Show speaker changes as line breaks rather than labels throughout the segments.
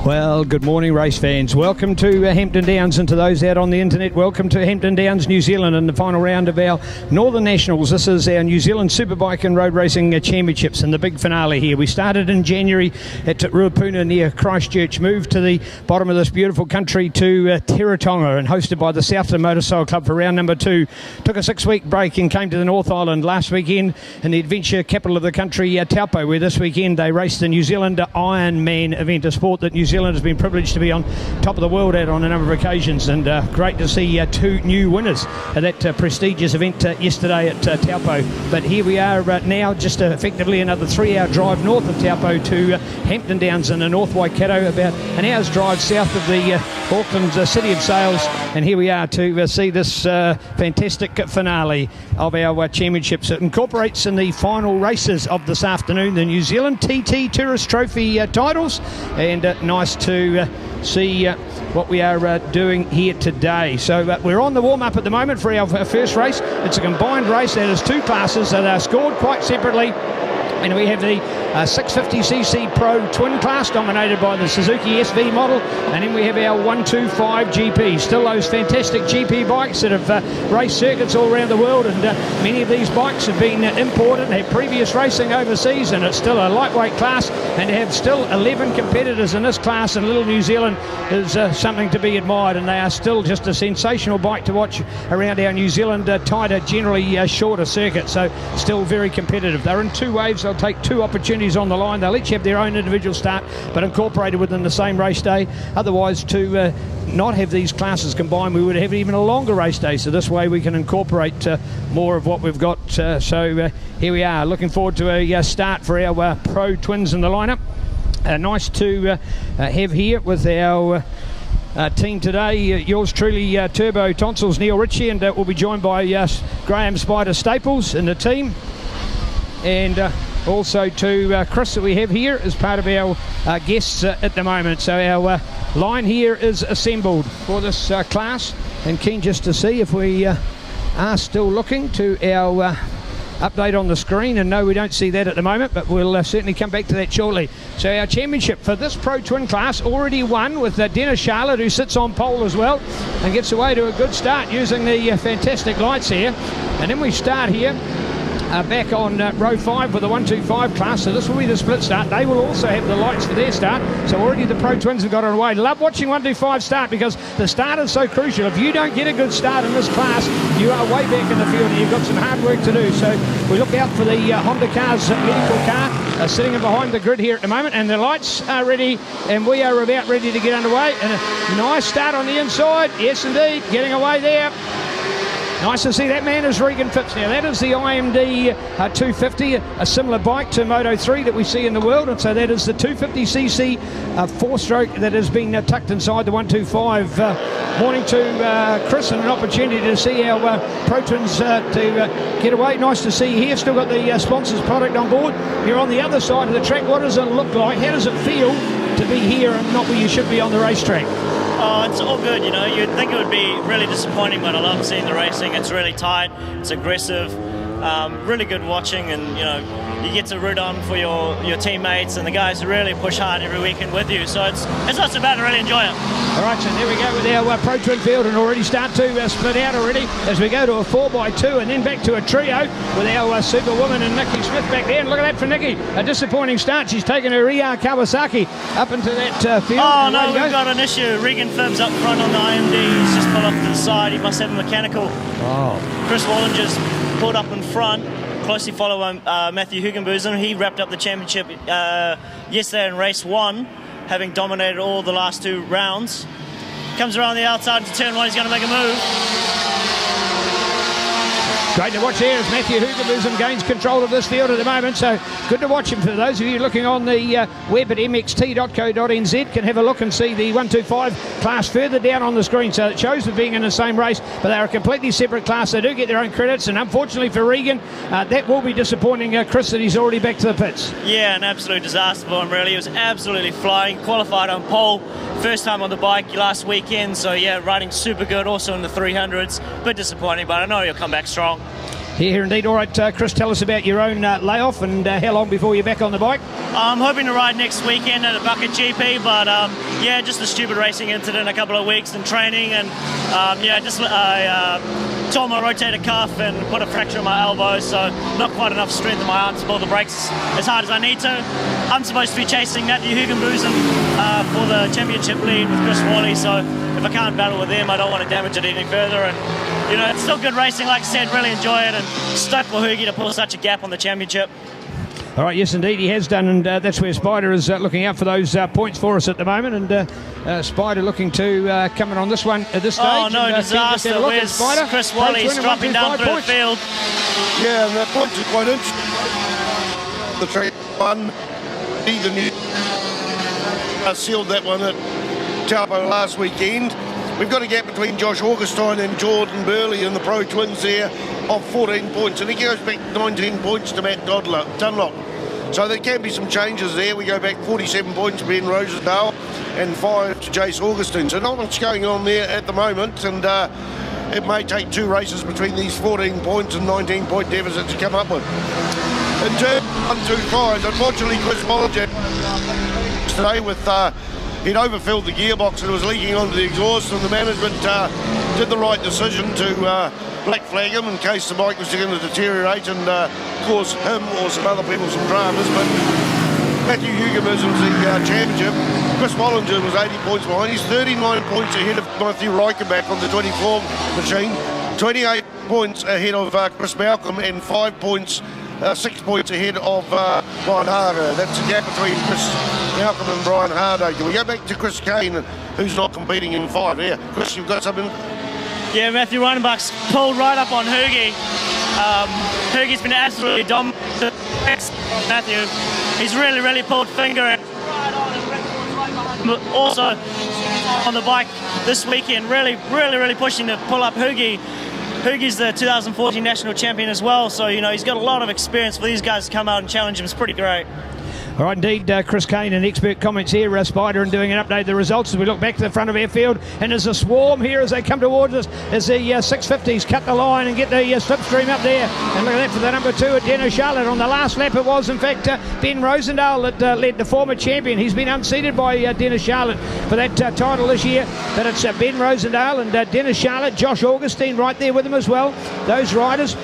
Well, good morning, race fans. Welcome to Hampton Downs, and to those out on the internet, welcome to Hampton Downs, New Zealand, in the final round of our Northern Nationals. This is our New Zealand Superbike and Road Racing Championships and the big finale here. We started in January at Ruapuna near Christchurch, moved to the bottom of this beautiful country to Teretonga, and hosted by the Southland Motorcycle Club for round number 2. Took a 6-week break and came to the North Island last weekend in the adventure capital of the country, Taupo, where this weekend they raced the New Zealand Ironman event, a sport that New Zealand has been privileged to be on top of the world at on a number of occasions, and great to see two new winners at that prestigious event yesterday at Taupo. But here we are now, just effectively another 3-hour drive north of Taupo to Hampton Downs in the North Waikato, about an hour's drive south of the Auckland City of Sails, and here we are to see this fantastic finale of our championships. It incorporates in the final races of this afternoon the New Zealand TT Tourist Trophy titles, and nice to see what we are doing here today. So we're on the warm-up at the moment for our first race. It's a combined race. That is two classes that are scored quite separately. And we have the 650cc Pro Twin class dominated by the Suzuki SV model, and then we have our 125 GP. Still those fantastic GP bikes that have raced circuits all around the world, and many of these bikes have been imported, have previous racing overseas, and it's still a lightweight class, and to have still 11 competitors in this class in little New Zealand is something to be admired, and they are still just a sensational bike to watch around our New Zealand tighter, generally shorter circuit, so still very competitive. They're in two waves. They'll take two opportunities on the line. They'll each have their own individual start, but incorporated within the same race day. Otherwise, to not have these classes combined, we would have even a longer race day. So this way we can incorporate more of what we've got. So here we are, looking forward to a start for our Pro Twins in the lineup. Nice to have here with our team today, yours truly, Turbo Tonsils, Neil Ritchie, and we'll be joined by Graham Spider Staples in the team, and also to Chris that we have here as part of our guests at the moment. So our line here is assembled for this class, and keen just to see if we are still looking to our update on the screen, and no, we don't see that at the moment, but we'll certainly come back to that shortly. So our championship for this Pro Twin class already won with Dennis Charlotte, who sits on pole as well and gets away to a good start using the fantastic lights here. And then we start here back on row 5 with the 125 class, so this will be the split start. They will also have the lights for their start, so already the Pro Twins have got it away. Love watching 125 start, because the start is so crucial. If you don't get a good start in this class, you are way back in the field and you've got some hard work to do. So we look out for the Honda Cars medical car sitting in behind the grid here at the moment, and the lights are ready, and we are about ready to get underway. And a nice start on the inside, yes indeed, getting away there. Nice to see that man is Regan Phipps. Now that is the IMD 250, a similar bike to Moto 3 that we see in the world, and so that is the 250cc 4-stroke that has been tucked inside the 125. Morning to Chris, and an opportunity to see our Pro Twins to get away. Nice to see here. Still got the sponsors product on board. You're on the other side of the track. What does it look like? How does it feel to be here and not where you should be on the racetrack?
Oh, it's all good, you know. You'd think it would be really disappointing, but I love seeing the racing. It's really tight, it's aggressive, really good watching, and you know, you get to root on for your teammates and the guys who really push hard every weekend with you. So it's not so bad to really enjoy it.
All right, so there we go with our Pro Twin field, and already start to split out already as we go to a 4x2 and then back to a trio with our Superwoman and Nikki Smith back there. And look at that for Nikki, a disappointing start. She's taken her Ria Kawasaki up into that field.
Oh no, we've got an issue. Regan Phipps up front on the IMD. He's just pulled off to the side. He must have a mechanical.
Oh.
Chris Wallinger's pulled up in front, closely followed by Matthew Hugenbusen. He wrapped up the championship yesterday in race 1, having dominated all the last 2 rounds. Comes around the outside to turn 1, he's going to make a move. Great to watch here as Matthew Hugenbusen gains control of this field at the moment, so good to watch him. For those of you looking on the web at mxt.co.nz can have a look and see the 125 class further down on the screen, so it shows them being in the same race, but they're a completely separate class. They do get their own credits, and unfortunately for Regan, that will be disappointing Chris, that he's already back to the pits. Yeah, an absolute disaster for him really. He was absolutely flying, qualified on pole, first time on the bike last weekend, so yeah, riding super good, also in the 300s. Bit disappointing, but I know he'll come back strong.
Here indeed. All right, Chris, tell us about your own layoff and how long before you're back on the bike?
I'm hoping to ride next weekend at a bucket GP, but yeah, just a stupid racing incident, a couple of weeks in training, and yeah, just I tore my rotator cuff and put a fracture in my elbow, so not quite enough strength in my arm to pull the brakes as hard as I need to. I'm supposed to be chasing Matthew Hugenboesen for the championship lead with Chris Wally, so if I can't battle with them, I don't want to damage it any further. And you know, it's still good racing, like I said, really enjoy it, and stoked for Hoogie to pull such a gap on the championship.
All right, yes, indeed, he has done, and that's where Spider is looking out for those points for us at the moment. And Spider looking to come in on this one at this stage.
Oh no, disaster! Where's Spider? Chris Wally? He's dropping down through the field.
Yeah, and that points are quite interesting. The track one, either new sealed that one at Taupo last weekend. We've got a gap between Josh Augustine and Jordan Burley in the Pro Twins there of 14 points, and he goes back 19 points to Matt Dunlop. So there can be some changes there. We go back 47 points to Ben Rosendale and 5 to Jace Augustine. So not much going on there at the moment, and it may take 2 races between these 14 points and 19 point deficits to come up with. In turn 1, 2, 5, unfortunately Chris Bollinger today with he'd overfilled the gearbox and it was leaking onto the exhaust, and the management did the right decision to black flag him in case the bike was going to deteriorate and cause him or some other people some dramas. But Matthew Hugenboesen's the championship. Chris Bollinger was 80 points behind. He's 39 points ahead of Matthew Reichenbach on the 24 machine, 28 points ahead of Chris Malcolm, and 6 points ahead of Brian Harder. That's a gap between Chris Malcolm and Brian Harder. Can we go back to Chris Kane, who's not competing in 5? Yeah, Chris, you've got something?
Yeah, Matthew Reichenbach's pulled right up on Hoogie. Hoogie's been absolutely dominant. Matthew, he's really pulled finger. And also on the bike this weekend, really pushing to pull up Hoogie. Hoogie's the 2014 national champion as well, so you know he's got a lot of experience for these guys to come out and challenge him. It's pretty great.
All right, indeed, Chris Kane and expert comments here, Spider, and doing an update of the results as we look back to the front of our field. And there's a swarm here as they come towards us as the 650s cut the line and get the slipstream up there. And look at that for the number 2 at Dennis Charlotte. On the last lap it was, in fact, Ben Rosendale that led the former champion. He's been unseated by Dennis Charlotte for that title this year. But it's Ben Rosendale and Dennis Charlotte, Josh Augustine right there with him as well. Those riders.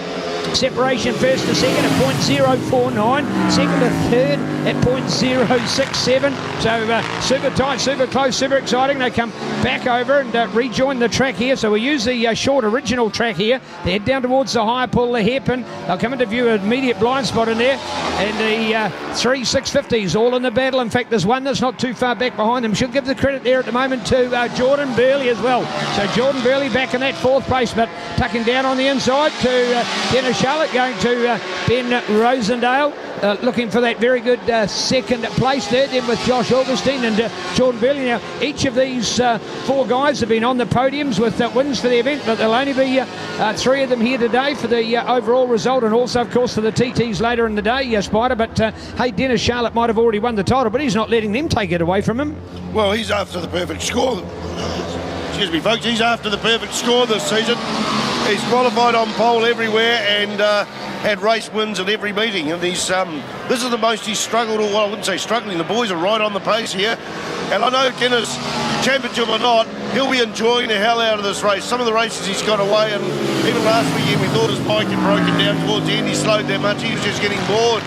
Separation first to second at .049, second to third at .067. So super tight, super close, super exciting. They come back over and rejoin the track here. So we use the short original track here. They head down towards the higher pull, the hairpin. They'll come into view, an immediate blind spot in there. And the 3 650s all in the battle. In fact, there's one that's not too far back behind them. Should give the credit there at the moment to Jordan Burley as well. So Jordan Burley back in that 4th place, but tucking down on the inside to Dennis Charlotte, going to Ben Rosendale, looking for that very good second place there, then with Josh Augustine and Jordan Burley. Now, each of these 4 guys have been on the podiums with wins for the event, but there'll only be 3 of them here today for the overall result, and also, of course, for the TTs later in the day, Spider. But, hey, Dennis Charlotte might have already won the title, but he's not letting them take it away from him.
Well, he's after the perfect score. Excuse me, folks, he's after the perfect score this season. He's qualified on pole everywhere and had race wins at every meeting. And he's this is the most he's struggled, or well, I wouldn't say struggling. The boys are right on the pace here. And I know Dennis, championship or not, he'll be enjoying the hell out of this race. Some of the races he's got away, and even last weekend we thought his bike had broken down towards the end. He slowed that much. He was just getting bored.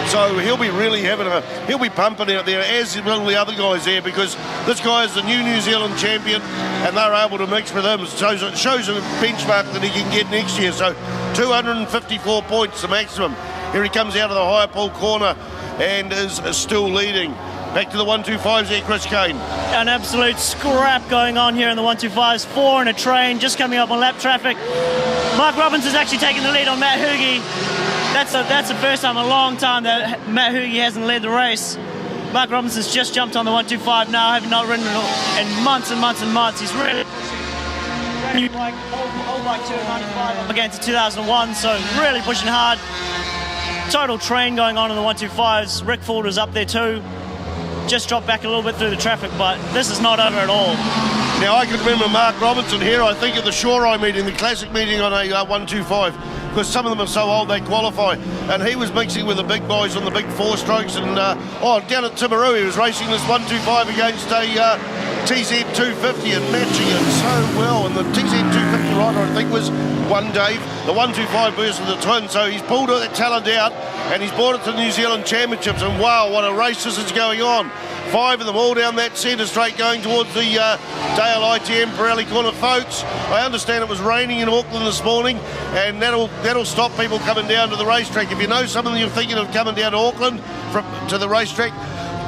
So he'll be really he'll be pumping out there, as will the other guys there, because this guy is the New Zealand champion and they're able to mix with him. So it shows a benchmark that he can get next year. So 254 points, the maximum. Here he comes out of the higher pole corner and is still leading. Back to the 125s there, Chris Kane.
An absolute scrap going on here in the 125s. 4 in a train, just coming up on lap traffic. Mark Robbins is actually taking the lead on Matt Hoogie. That's the first time in a long time that Matt Hoogie hasn't led the race. Mark Robinson's just jumped on the 125 now, having not ridden it in months and months and months. He's really old bike 295 up against 2001, so really pushing hard. Total train going on in the 125s. Rick Ford is up there too. Just dropped back a little bit through the traffic, but this is not over at all.
Now I can remember Mark Robinson here, I think at the Shoreye meeting, the classic meeting on a 125. because some of them are so old they qualify. And he was mixing with the big boys on the big 4-strokes. And down at Timaru, he was racing this 125 against a TZ250 and matching it so well. And the TZ250 rider, I think, was one Dave, the 125 versus the twin. So he's pulled all that talent out and he's brought it to the New Zealand Championships. And wow, what a race this is going on. 5 of them all down that centre straight going towards the Dale ITM Pirelli corner. Folks, I understand it was raining in Auckland this morning, and that'll stop people coming down to the racetrack. If you know someone you're thinking of coming down to Auckland to the racetrack,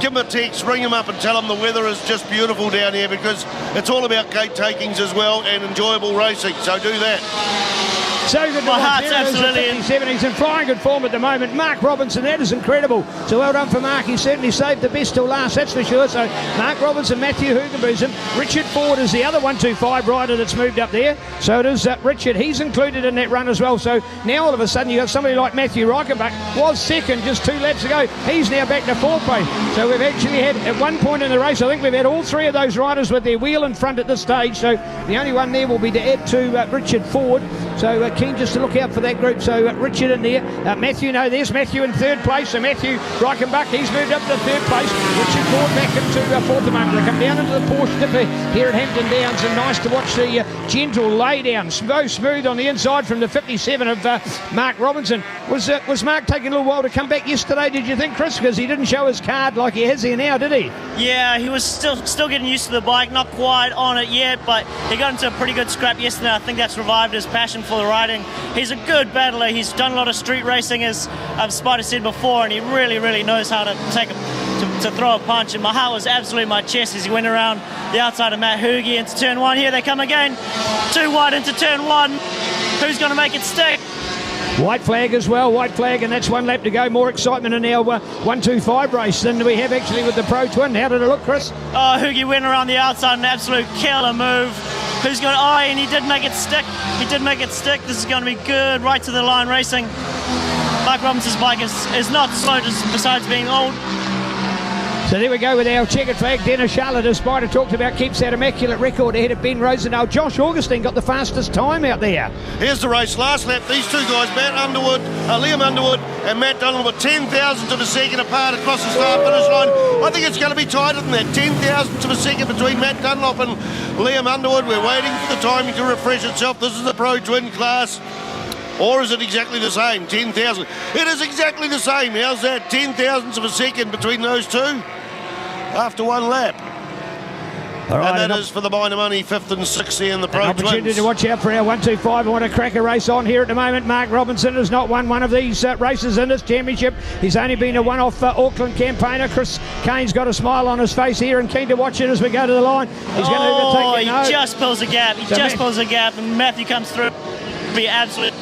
give them a text, ring them up and tell them the weather is just beautiful down here, because it's all about gate takings as well and enjoyable racing. So do that.
So good.
My heart's absolutely in.
70s and flying good form at the moment. Mark Robinson, that is incredible. So well done for Mark. He certainly saved the best till last, that's for sure. So Mark Robinson, Matthew Hugenbosom, Richard Ford is the other 125 rider that's moved up there. So it is Richard. He's included in that run as well. So now all of a sudden you've got somebody like Matthew Reichenbach, was second just 2 laps ago. He's now back to 4th place. So we've actually had, at one point in the race, I think we've had all 3 of those riders with their wheel in front at this stage. So the only one there will be to add to Richard Ford. So keen just to look out for that group. So Richard in there. Matthew, no, there's Matthew in 3rd place. So Matthew Reichenbach, he's moved up to 3rd place. Richard Ford back into 4th at the moment. They come down into the Porsche dipper here at Hampton Downs, and nice to watch the gentle lay down, so smooth on the inside from the 57 of Mark Robinson. Was Mark taking a little while to come back yesterday, did you think, Chris? Because he didn't show his card like he has here now, did he?
Yeah, he was still getting used to the bike, not quite on it yet, but he got into a pretty good scrap yesterday. I think that's revived his passion for the riding. He's a good battler. He's done a lot of street racing, as Spider said before, and he really knows how to to throw a punch. And my heart was absolutely in my chest as he went around the outside of Matt Hoogie into turn 1. Here they come again. 2 wide into turn 1. Who's going to make it stick?
White flag as well, white flag, and that's 1 lap to go. More excitement in our 125 race than we have actually with the Pro Twin. How did it look, Chris?
Oh, Hoogie went around the outside, an absolute killer move. Who's going to, and he did make it stick. He did make it stick. This is going to be good, right to the line racing. Mark Robinson's bike is not slow, just besides being old.
So there we go with our checkered flag. Dennis Charlotte, as Spider talked about, keeps that immaculate record ahead of Ben Rosendale. Josh Augustine got the fastest time out there.
Here's the race. Last lap, these 2 guys, Liam Underwood and Matt Dunlop, were 10,000ths of a second apart across the start-finish line. I think it's going to be tighter than that. 10,000ths of a second between Matt Dunlop and Liam Underwood. We're waiting for the timing to refresh itself. This is the Pro Twin class. Or is it exactly the same? 10,000. It is exactly the same. How's that? 10,000ths of a second between those 2 after 1 lap. All right, and that is for the minor money, 5th and 6th in the Pro Twins.
Opportunity to watch out for our 125. I want to crack a race on here at the moment. Mark Robinson has not won one of these races in this championship. He's only been a one-off Auckland campaigner. Chris Kane's got a smile on his face here and keen to watch it as we go to the line. He's going to take it.
He just pulls a gap. Pulls a gap, and Matthew comes through. Be absolute.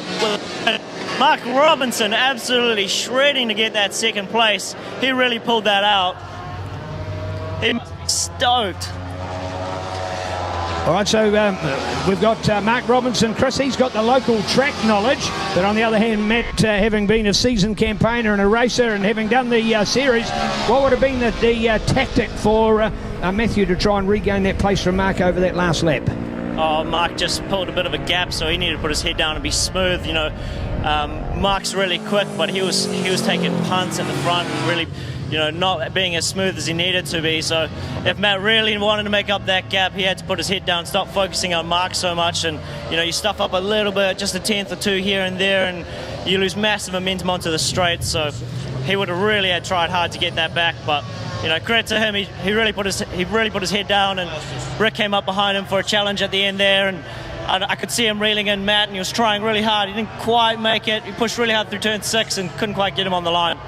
Mark Robinson absolutely shredding to get that 2nd place. He really pulled that out. He's stoked.
All right, so we've got Mark Robinson. Chris, he's got the local track knowledge, but on the other hand, Matt, having been a seasoned campaigner and a racer and having done the series, what would have been the tactic for Matthew to try and regain that place from Mark over that last lap?
Oh, Mark just pulled a bit of a gap, so he needed to put his head down and be smooth. You know, Mark's really quick, but he was taking punts at the front and really, not being as smooth as he needed to be. So if Matt really wanted to make up that gap, he had to put his head down, stop focusing on Mark so much, and you stuff up a little bit, just a 10th or 2 here and there, and you lose massive momentum onto the straight. So he would have really had tried hard to get that back, but credit to him, he really put his head down, and Rick came up behind him for a challenge at the end there, and I could see him reeling in Matt, and he was trying really hard. He didn't quite make it. He pushed really hard through turn 6 and couldn't quite get him on the line.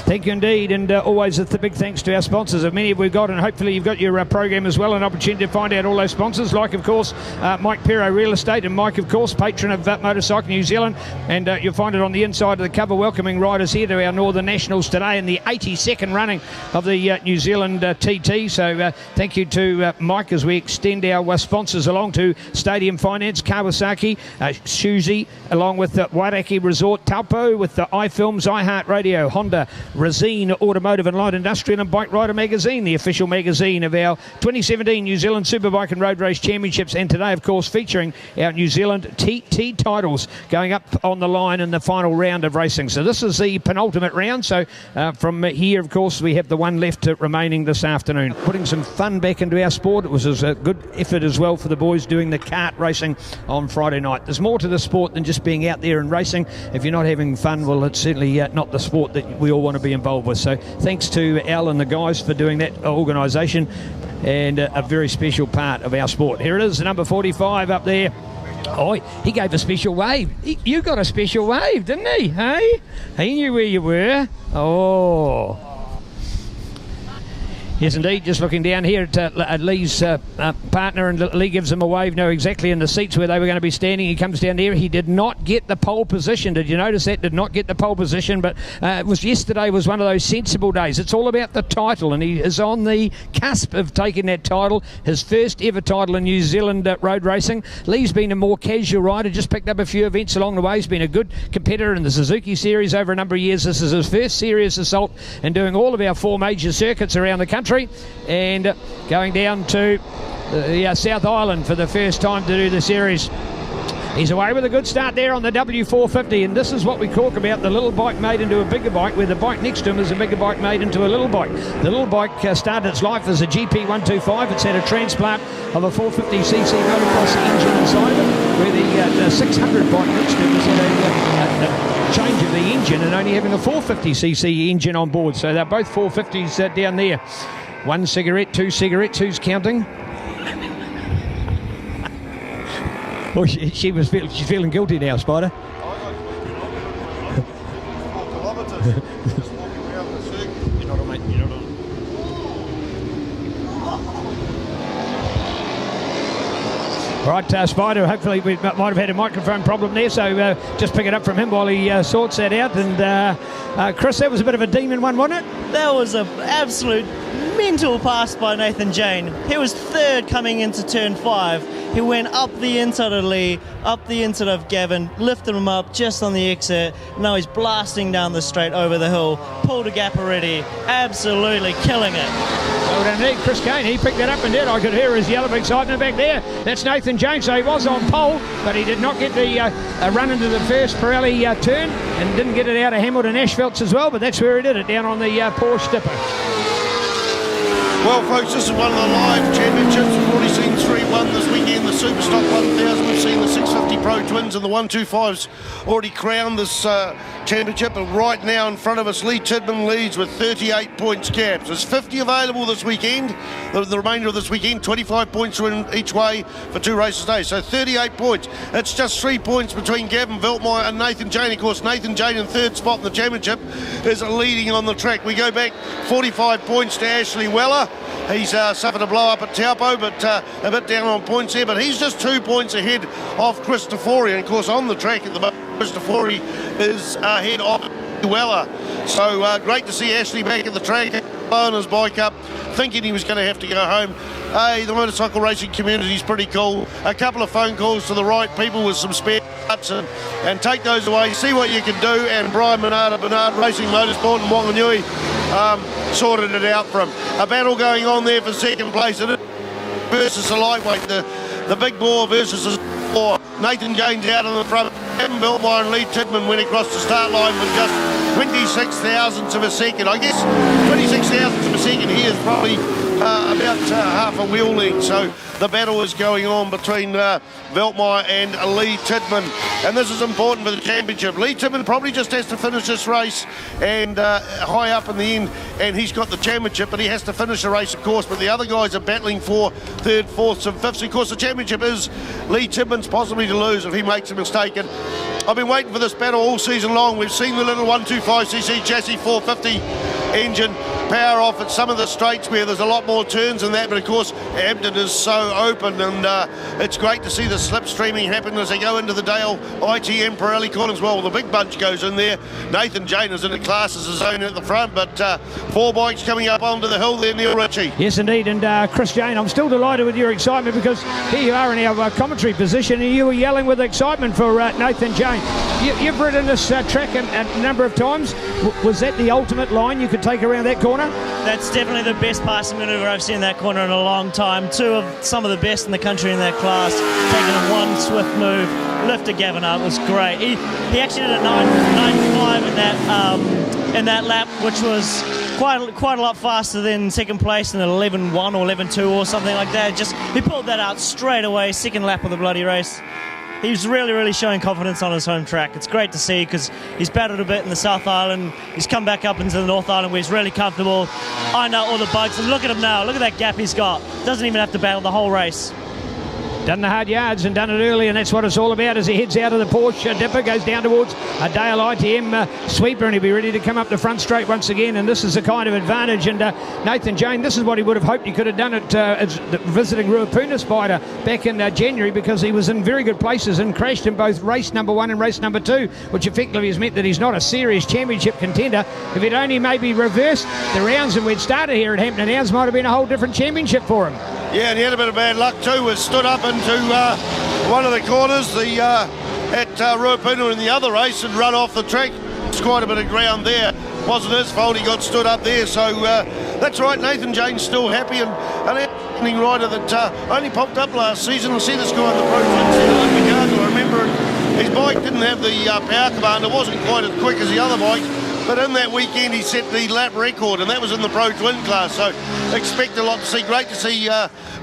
Thank you indeed, and always a big thanks to our sponsors. Of many we've got, and hopefully you've got your program as well, an opportunity to find out all those sponsors, like of course Mike Perro Real Estate, and Mike of course patron of Motorcycle New Zealand, and you'll find it on the inside of the cover, welcoming riders here to our Northern Nationals today in the 82nd running of the New Zealand TT. So thank you to Mike as we extend our sponsors along to Stadium Finance, Kawasaki, Shuzi, along with Wairaki Resort, Taupo with the iFilms, iHeartRadio, Honda, Resine Automotive and Light Industrial and Bike Rider Magazine, the official magazine of our 2017 New Zealand Superbike and Road Race Championships, and today, of course, featuring our New Zealand TT titles going up on the line in the final round of racing. So this is the penultimate round. So from here, of course, we have the one left remaining this afternoon. Putting some fun back into our sport. It was a good effort as well for the boys doing the kart racing on Friday night. There's more to the sport than just being out there and racing. If you're not having fun, well, it's certainly not the sport that we all want to be involved with. So thanks to Al and the guys for doing that organisation, and a very special part of our sport. Here it is, number 45 up there. Oh, he gave a special wave. You got a special wave, didn't he? Hey? He knew where you were. Oh. Yes, indeed. Just looking down here at Lee's partner, and Lee gives him a wave. Know exactly in the seats where they were going to be standing. He comes down here. He did not get the pole position. Did you notice that? Did not get the pole position. But yesterday was one of those sensible days. It's all about the title, and he is on the cusp of taking that title. His first ever title in New Zealand road racing. Lee's been a more casual rider. Just picked up a few events along the way. He's been a good competitor in the Suzuki Series over a number of years. This is his first serious assault in doing all of our 4 major circuits around the country. And going down to the South Island for the first time to do the series. He's away with a good start there on the W450, and this is what we talk about, the little bike made into a bigger bike, where the bike next to him is a bigger bike made into a little bike. The little bike started its life as a GP125. It's had a transplant of a 450cc motocross engine inside of it, where the 600 bike next to him has had a change of the engine and only having a 450cc engine on board. So they're both 450s down there. 1 cigarette, 2 cigarettes, who's counting? Well, she's feeling guilty now, Spider. All right, Spider, hopefully we might have had a microphone problem there, so just pick it up from him while he sorts that out. And Chris, that was a bit of a demon one, wasn't it?
That was an absolute mental pass by Nathan Jane. He was third coming into turn 5. He went up the inside of Lee, up the inside of Gavin, lifted him up just on the exit. Now he's blasting down the straight over the hill, pulled a gap already, absolutely killing it.
Well done indeed, Chris Kane. He picked that up and did. I could hear his yell of excitement back there. That's Nathan James. So he was on pole, but he did not get the run into the first Pirelli turn, and didn't get it out of Hamilton Ashvelts as well, but that's where he did it, down on the Porsche Dipper.
Well, folks, this is one of the live championships. We've already seen 3-1 this weekend. The Superstock 1000. We've seen the 650 Pro Twins and the 125s already crowned this championship. And right now in front of us, Lee Tidman leads with 38 points capped. There's 50 available this weekend. The remainder of this weekend, 25 points each way for 2 races a day. So 38 points. It's just 3 points between Gavin Veltmeyer and Nathan Jane. Of course, Nathan Jane in third spot in the championship is leading on the track. We go back 45 points to Ashley Weller. He's suffered a blow up at Taupo, but a bit down on points here. But he's just 2 points ahead of Christofori. And of course, on the track at the moment, Christofori is ahead of Weller. So great to see Ashley back at the track, blowing his bike up, thinking he was going to have to go home. Hey, the motorcycle racing community is pretty cool. A couple of phone calls to the right people with some spare parts, and take those away, see what you can do. And Brian Bernard of Bernard Racing Motorsport in Wanganui sorted it out for him. A battle going on there for second place versus the lightweight, the big bore versus the bore. Nathan Jane's out on the front. Gavin Veltmeyer and Lee Tidman went across the start line with just 26 thousandths of a second. I guess 26 thousandths of a second here is probably about half a wheel length. So the battle is going on between Veltmeyer and Lee Tidman, and this is important for the championship. Lee Tidman probably just has to finish this race and high up in the end, and he's got the championship, but he has to finish the race, of course. But the other guys are battling for third, fourths and fifths. Of course, the championship is Lee Tidman's possibly to lose if he makes a mistake. And I've been waiting for this battle all season long. We've seen the little 125cc chassis 450 engine power off at some of the straights where there's a lot more turns than that, but of course Hampton is so open, and it's great to see the slipstreaming happen as they go into the Dale ITM Pirelli corners. Well, the big bunch goes in there. Nathan Jane is in the classes zone at the front, but 4 bikes coming up onto the hill there, Neil Ritchie.
Yes, indeed, and Chris Jane, I'm still delighted with your excitement, because here you are in our commentary position and you were yelling with excitement for Nathan Jane. You've ridden this track a number of times. Was that the ultimate line you could take around that corner?
That's definitely the best passing manoeuvre I've seen in that corner in a long time. 2 of some of the best in the country in that class, taking a 1 swift move, lifted Gavin up. It was great. He actually did a 9.5 in that lap, which was quite a lot faster than second place in an 11.1 or 11.2 or something like that. He pulled that out straight away, second lap of the bloody race. He's really showing confidence on his home track. It's great to see, because he's battled a bit in the South Island. He's come back up into the North Island where he's really comfortable, ironed out all the bugs, and look at him now. Look at that gap he's got. Doesn't even have to battle the whole race.
Done the hard yards and done it early, and that's what it's all about as he heads out of the Porsche dipper, goes down towards a Dale ITM sweeper, and he'll be ready to come up the front straight once again, and this is a kind of advantage. And Nathan Jane, this is what he would have hoped he could have done at visiting Ruapuna Spider back in January, because he was in very good places and crashed in both race number 1 and race number 2, which effectively has meant that he's not a serious championship contender. If he'd only maybe reversed the rounds and we'd started here at Hampton Downs, might have been a whole different championship for him.
Yeah, and he had a bit of bad luck too. Was stood up into one of the corners at Ruapuna in the other race and run off the track. It's quite a bit of ground there. Wasn't his fault, he got stood up there. So that's right, Nathan Jane's still happy, and an rider that only popped up last season. I see this guy in the Pro Twins. I remember his bike didn't have the power command. It wasn't quite as quick as the other bikes. But in that weekend, he set the lap record, and that was in the Pro Twin class. So expect a lot to see. Great to see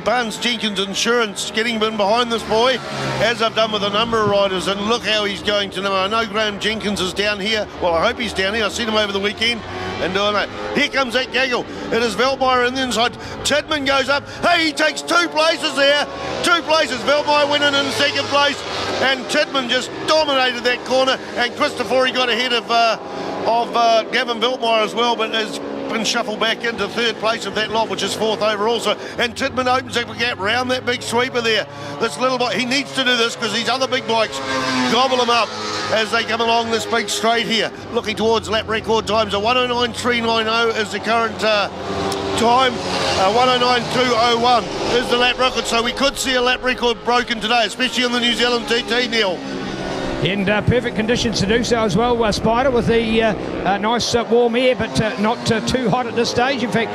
Barnes Jenkins Insurance getting in behind this boy, as I've done with a number of riders. And look how he's going to know. I know Graham Jenkins is down here. Well, I hope he's down here. I've seen him over the weekend and doing that. Here comes that gaggle. It is Veltmeyer on the inside. Tidman goes up. Hey, he takes 2 places there. 2 places. Veltmeyer went in second place, and Tidman just dominated that corner. And Christopher, he got ahead of Gavin Veltmeyer as well, but has been shuffled back into 3rd place of that lot, which is 4th overall. So, and Tidman opens up a gap round that big sweeper there. This little bike, he needs to do this, because these other big bikes gobble him up as they come along this big straight here. Looking towards lap record times. A 109.390 is the current time. 109.201 is the lap record. So we could see a lap record broken today, especially on the New Zealand TT, Neil.
In perfect conditions to do so as well, Spider, with the nice warm air, but not too hot at this stage. In fact,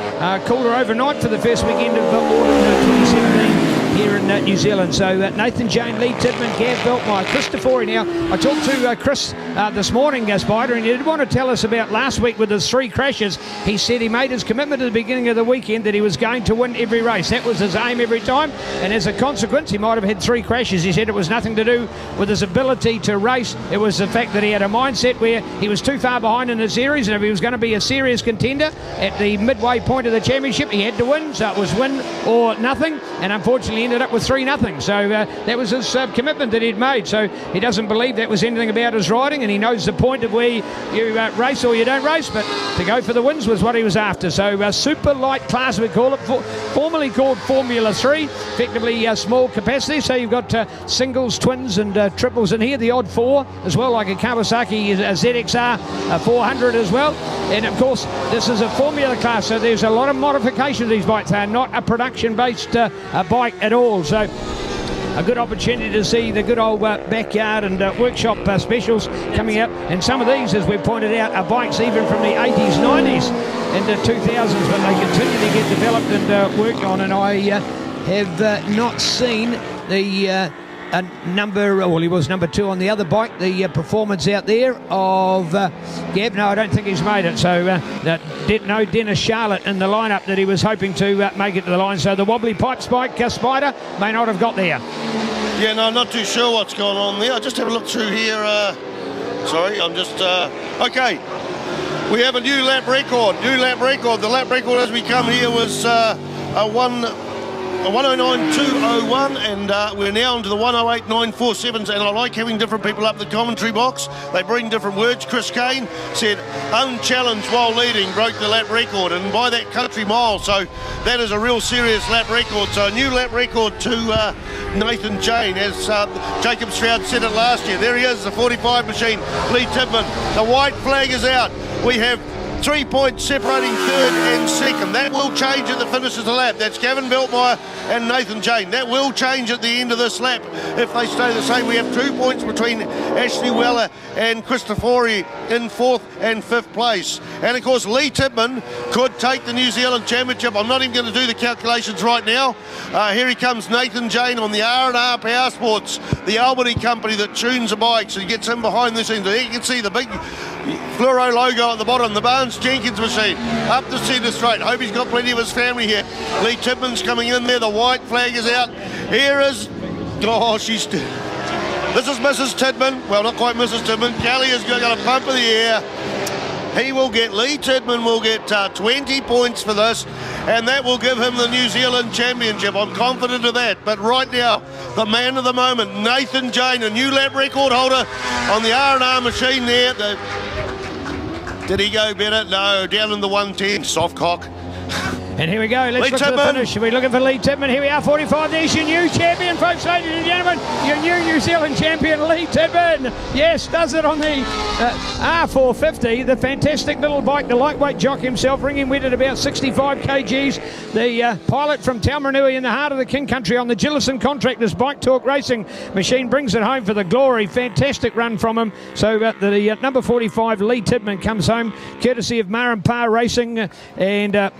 cooler overnight for the first weekend of autumn 2017 here in New Zealand. So Nathan Jane, Lee Tidman, Gav Veltmeyer, Christopher. Now, I talked to Chris this morning, Spider, and he did want to tell us about last week with his 3 crashes. He said he made his commitment at the beginning of the weekend that he was going to win every race. That was his aim every time, and as a consequence, he might have had 3 crashes. He said it was nothing to do with his ability to race. It was the fact that he had a mindset where he was too far behind in the series, and if he was going to be a serious contender at the midway point of the championship, he had to win. So it was win or nothing, and unfortunately ended up with 3-0. So that was his commitment that he'd made. So he doesn't believe that was anything about his riding, and he knows the point of where you race or you don't race, but to go for the wins was what he was after. So Superlite class, we call it, formerly called Formula 3, effectively small capacity. So you've got singles, twins and triples in here, the odd 4 as well, like a Kawasaki ZXR 400 as well. And of course, this is a formula class, so there's a lot of modification of these bikes. They're not a production-based bike at all. So a good opportunity to see the good old backyard and workshop specials coming out. And some of these, as we pointed out, are bikes even from the 80s, 90s and the 2000s, but they continue to get developed and worked on. And I have not seen the he was number 2 on the other bike, the performance out there of Gav. No, I don't think he's made it. So no Dennis Charlotte in the lineup that he was hoping to make it to the line. So the wobbly pipe spike Spider may not have got there.
Yeah, no, I'm not too sure what's going on there. I'll just have a look through here. Sorry, I'm just... okay, we have a new lap record. The lap record as we come here was a 109.201, and we're now into the 108.947s, and I like having different people up the commentary box. They bring different words. Chris Kane said unchallenged while leading, broke the lap record, and by that country mile, so that is a real serious lap record. So a new lap record to Nathan Jane, as Jacob Stroud said it last year. There he is, the 45 machine, Lee Tidman. The white flag is out. We have 3 points separating third and second. That will change at the finish of the lap. That's Gavin Beltmire and Nathan Jane. That will change at the end of this lap if they stay the same. We have 2 points between Ashley Weller and Christofori in 4th and 5th place. And of course, Lee Tidman could take the New Zealand Championship. I'm not even going to do the calculations right now. Here he comes, Nathan Jane on the R&R Power Sports, the Albany company that tunes the bikes and gets him behind the scenes. There you can see the big fluoro logo at the bottom, the Barnes Jenkins machine, up the centre straight. Hope he's got plenty of his family here. Lee Tidman's coming in there, the white flag is out. Here is, this is Mrs. Tidman, well not quite Mrs. Tidman. Kelly has got a pump of the air. Lee Tidman will get 20 points for this, and that will give him the New Zealand Championship. I'm confident of that. But right now, the man of the moment, Nathan Jane, a new lap record holder on the R&R machine there. Did he go better? No, down in the 110, soft cock.
And here we go, let's
Lee
look at the finish. We're looking for Lee Tidman. Here we are, 45. There's your new champion, folks, ladies and gentlemen. Your new New Zealand champion, Lee Tidman. Yes, does it on the R450, the fantastic little bike, the lightweight jock himself, ringing wet at about 65 kgs. The pilot from Taumarunui in the heart of the King Country on the Gillison Contractors Bike Talk Racing machine brings it home for the glory. Fantastic run from him. So the number 45, Lee Tidman, comes home courtesy of Mar and Pa Racing and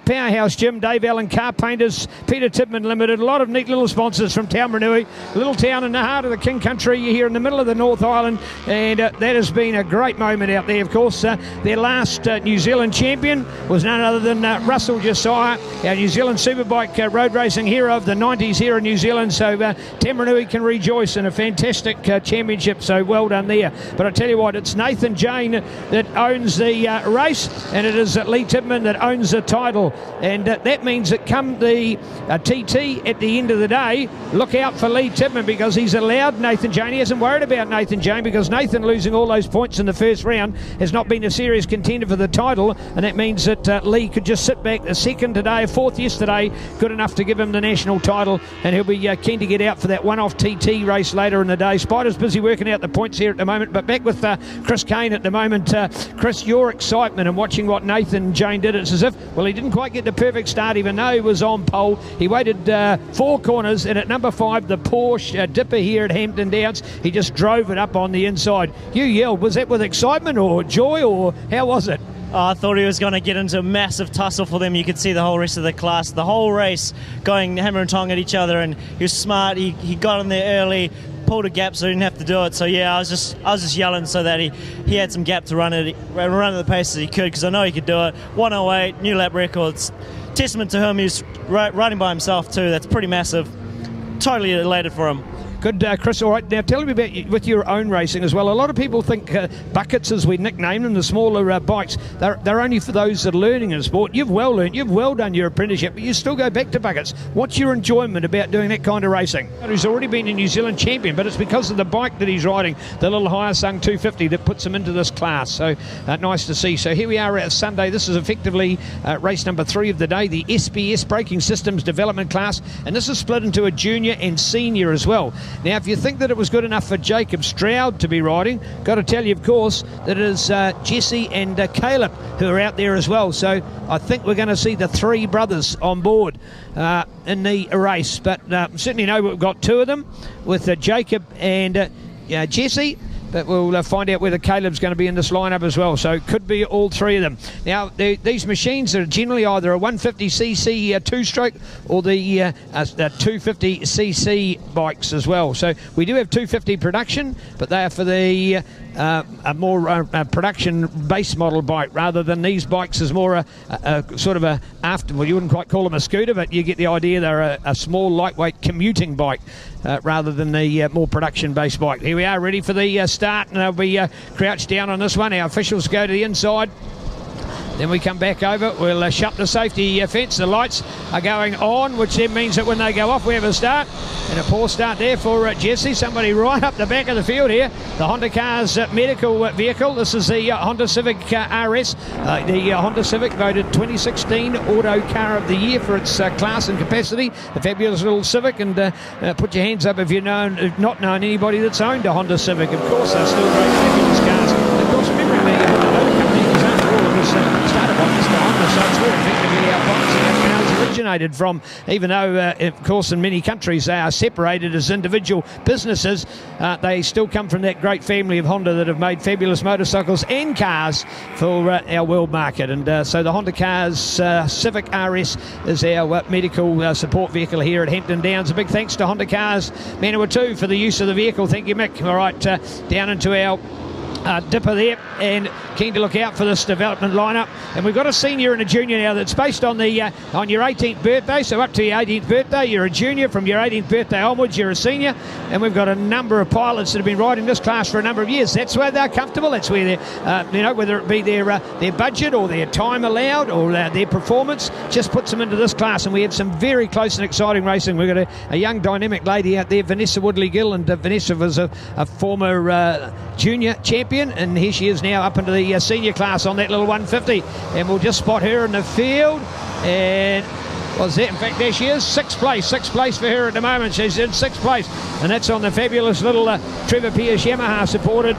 Powerhouse Gym, Dave Allen Car Painters, Peter Tidman Limited. A lot of neat little sponsors from Taumarunui, a little town in the heart of the King Country here in the middle of the North Island, and that has been a great moment out there. Of course, their last New Zealand champion was none other than Russell Josiah, our New Zealand Superbike road racing hero of the 90s here in New Zealand. So Taumarunui can rejoice in a fantastic championship, so well done there. But I tell you what, it's Nathan Jane that owns the race, and it is Lee Tidman that owns the title. And that means that come the TT at the end of the day, look out for Lee Tidman, because he's allowed Nathan Jane. He hasn't worried about Nathan Jane, because Nathan losing all those points in the first round has not been a serious contender for the title, and that means that Lee could just sit back a second today, a fourth yesterday, good enough to give him the national title, and he'll be keen to get out for that one-off TT race later in the day. Spider's busy working out the points here at the moment, but back with Chris Kane at the moment. Chris, your excitement and watching what Nathan Jane did, it's as if, well, he didn't quite get the perfect start, even though he was on pole. He waited 4 corners, and at number 5, the Porsche Dipper here at Hampton Downs, he just drove it up on the inside. You yelled, was that with excitement or joy, or how was it?
I thought he was going to get into a massive tussle for them. You could see the whole rest of the class, the whole race going hammer and tong at each other, and he was smart. He got in there early, pulled a gap so he didn't have to do it. So yeah, I was just yelling so that he had some gap to run at the pace as he could, because I know he could do it. 108 new lap records, testament to him. He's riding by himself too. That's pretty massive. Totally elated for him.
Good, Chris. All right, now tell me about with your own racing as well. A lot of people think buckets, as we nickname them, the smaller bikes, they're only for those that are learning in sport. You've well learned, you've well done your apprenticeship, but you still go back to buckets. What's your enjoyment about doing that kind of racing? He's already been a New Zealand champion, but it's because of the bike that he's riding, the little Hyosung 250, that puts him into this class. So nice to see. So here we are at Sunday. This is effectively race number 3 of the day, the SBS Braking Systems Development class, and this is split into a junior and senior as well. Now, if you think that it was good enough for Jacob Stroud to be riding, got to tell you, of course, that it is Jesse and Caleb who are out there as well. So I think we're going to see the 3 brothers on board in the race. But certainly know we've got 2 of them with Jacob and Jesse. But we'll find out whether Caleb's going to be in this lineup as well. So it could be all 3 of them. Now, these machines are generally either a 150cc 2-stroke or the 250cc bikes as well. So we do have 250 production, but they are for the a more production base model bike, rather than these bikes as more a sort of a after, well, you wouldn't quite call them a scooter, but you get the idea. They're a small lightweight commuting bike rather than the more production based bike. Here we are, ready for the start, and they'll be crouched down on this one. Our officials go to the inside. Then we come back over. We'll shut the safety fence. The lights are going on, which then means that when they go off, we have a start. And a poor start there for Jesse. Somebody right up the back of the field here. The Honda Cars medical vehicle. This is the Honda Civic RS. The Honda Civic voted 2016 Auto Car of the Year for its class and capacity. The fabulous little Civic. And put your hands up if you've not known anybody that's owned a Honda Civic. Of course, they're still very fabulous cars. Of course, remember me, Honda Motor Company was after all of this started by Mr. Honda, so it's where effectively our bikes and our cars originated from, even though, of course, in many countries they are separated as individual businesses. They still come from that great family of Honda that have made fabulous motorcycles and cars for our world market. And so the Honda Cars Civic RS is our medical support vehicle here at Hampton Downs. A big thanks to Honda Cars Manawatu for the use of the vehicle. Thank you, Mick. All right, down into our dipper there, and keen to look out for this development lineup. And we've got a senior and a junior now that's based on the on your 18th birthday. So up to your 18th birthday, you're a junior. From your 18th birthday onwards, you're a senior. And we've got a number of pilots that have been riding this class for a number of years. That's where they're comfortable. That's where they're, whether it be their budget or their time allowed or their performance, just puts them into this class. And we have some very close and exciting racing. We've got a young dynamic lady out there, Vanessa Woodley-Gill, and Vanessa was a former junior champion, and here she is now up into the senior class on that little 150, and we'll just spot her in the field. And was that, in fact, there she is, sixth place for her at the moment. She's in sixth place, and that's on the fabulous little Trevor Pierce Yamaha supported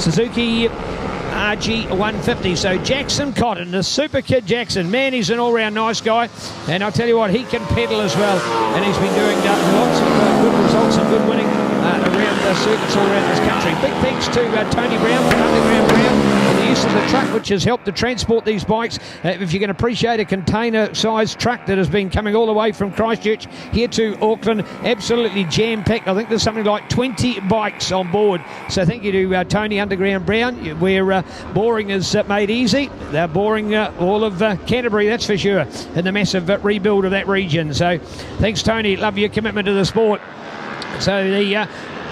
Suzuki RG 150. So Jackson Cotton, the super kid Jackson, man, he's an all-round nice guy, and I'll tell you what, he can pedal as well, and he's been doing lots of good results and good winning around the circuits all around this country. Big thanks to Tony Brown from Underground Brown for the use of the truck, which has helped to transport these bikes. If you can appreciate a container-sized truck that has been coming all the way from Christchurch here to Auckland, absolutely jam-packed. I think there's something like 20 bikes on board. So thank you to Tony Underground Brown, where boring is made easy. They're boring all of Canterbury, that's for sure, in the massive rebuild of that region. So thanks, Tony. Love your commitment to the sport. So the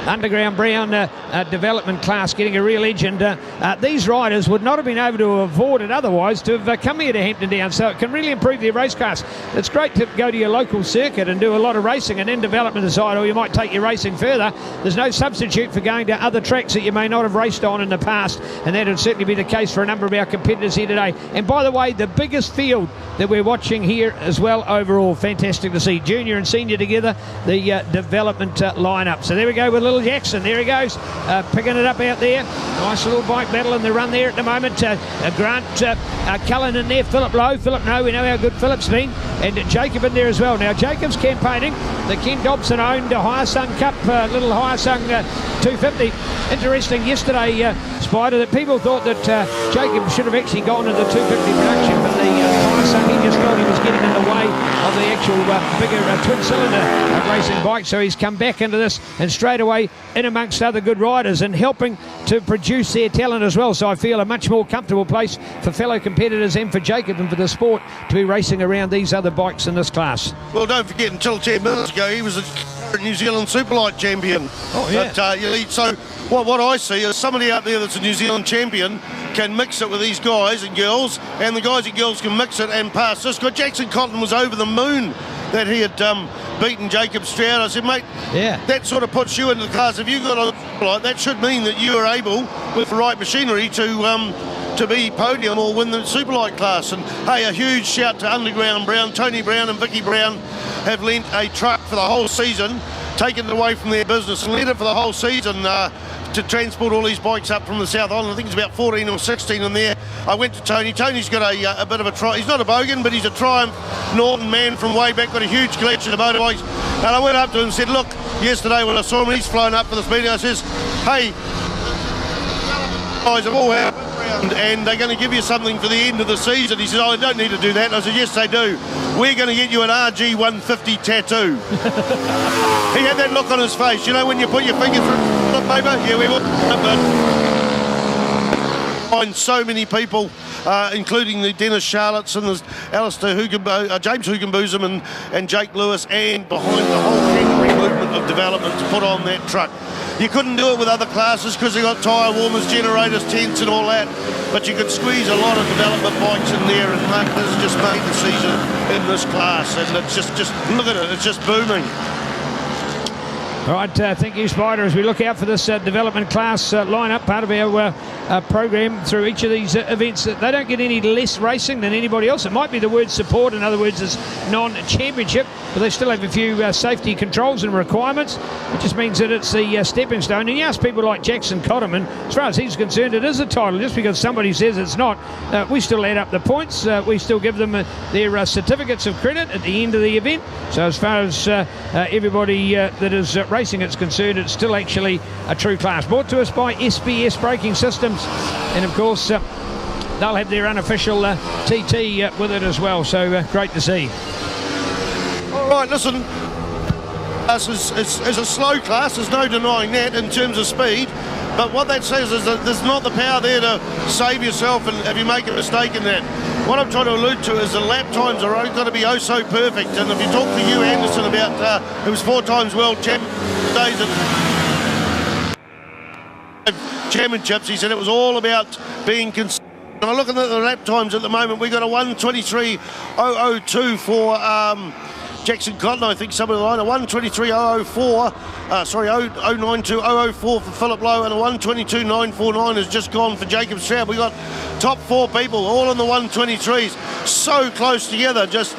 Underground Brown development class getting a real edge, and these riders would not have been able to afford it otherwise to have come here to Hampton Downs, so it can really improve their race class. It's great to go to your local circuit and do a lot of racing and then develop and decide, or you might take your racing further. There's no substitute for going to other tracks that you may not have raced on in the past, and that would certainly be the case for a number of our competitors here today. And by the way, the biggest field that we're watching here as well overall. Fantastic to see junior and senior together, the development lineup. So there we go with little Jackson. There he goes, picking it up out there. Nice little bike battle in the run there at the moment. Grant Cullen in there, Philip Lowe. Philip No, we know how good Philip's been. And Jacob in there as well. Now Jacob's campaigning the Ken Dobson owned Higher Sung Cup, little Higher Sung 250. Interesting yesterday, Spider, that people thought that Jacob should have actually gone to the 250 production, but the Higher Sung, he just thought he was getting in the way of the actual bigger twin cylinder racing bike. So he's come back into this and straight away in amongst other good riders and helping to produce their talent as well. So I feel a much more comfortable place for fellow competitors and for Jacob and for the sport to be racing around these other bikes in this class.
Well, don't forget, until 10 minutes ago, he was a New Zealand Superlite champion.
Oh, yeah.
But, so what I see is somebody out there that's a New Zealand champion can mix it with these guys and girls, and the guys and girls can mix it and pass this guy. Jackson Cotton was over the moon that he had beaten Jacob Stroud. I said, mate,
yeah,
that sort of puts you into the class. If you got a like that, should mean that you are able, with the right machinery, to be podium or win the Superlite class. And hey, a huge shout to Underground Brown. Tony Brown and Vicky Brown have lent a truck for the whole season, taken it away from their business and lent it for the whole season to transport all these bikes up from the South Island. I think it's about 14 or 16 in there. I went to Tony. Tony's got a bit of a try. He's not a bogan, but he's a Triumph Norton man from way back, got a huge collection of motorbikes. And I went up to him and said, look, yesterday when I saw him, he's flown up for this meeting, I says, hey, guys have all had and they're going to give you something for the end of the season. He said, oh, I don't need to do that. And I said, yes, they do. We're going to get you an RG 150 tattoo. He had that look on his face. You know when you put your finger through the paper? Yeah, we will. Find so many people, including the Dennis Charlottes and the Alistair James Hugenbosom and Jake Lewis, and behind the whole Canterbury movement of development to put on that truck. You couldn't do it with other classes because they got tyre warmers, generators, tents and all that. But you could squeeze a lot of development bikes in there, and mate, this has just made the season in this class, and it's just look at it, it's just booming.
All right, thank you, Spider. As we look out for this development class lineup, part of our program through each of these events, they don't get any less racing than anybody else. It might be the word support, in other words, it's non-championship, but they still have a few safety controls and requirements. It just means that it's the stepping stone. And you ask people like Jackson Cotterman, as far as he's concerned, it is a title. Just because somebody says it's not, we still add up the points. We still give them their certificates of credit at the end of the event. So as far as everybody that is racing it's concerned, it's still actually a true class. Brought to us by SBS Braking Systems, and of course they'll have their unofficial TT with it as well, so great to see.
All right, listen, this is a slow class, there's no denying that in terms of speed, but what that says is that there's not the power there to save yourself and if you make a mistake in that. What I'm trying to allude to is the lap times are going to be oh so perfect, and if you talk to Hugh Anderson about who was 4 times world champion days at championships, he said it was all about being consistent. I'm looking at the lap times at the moment. We got a 1:23.002 for Jackson Cotton, I think, somewhere in the line, a 1:23.004, 0.92.004 for Philip Lowe, and a 1:22.949 has just gone for Jacob Stroud. We got top 4 people all in the 1:23s, so close together, just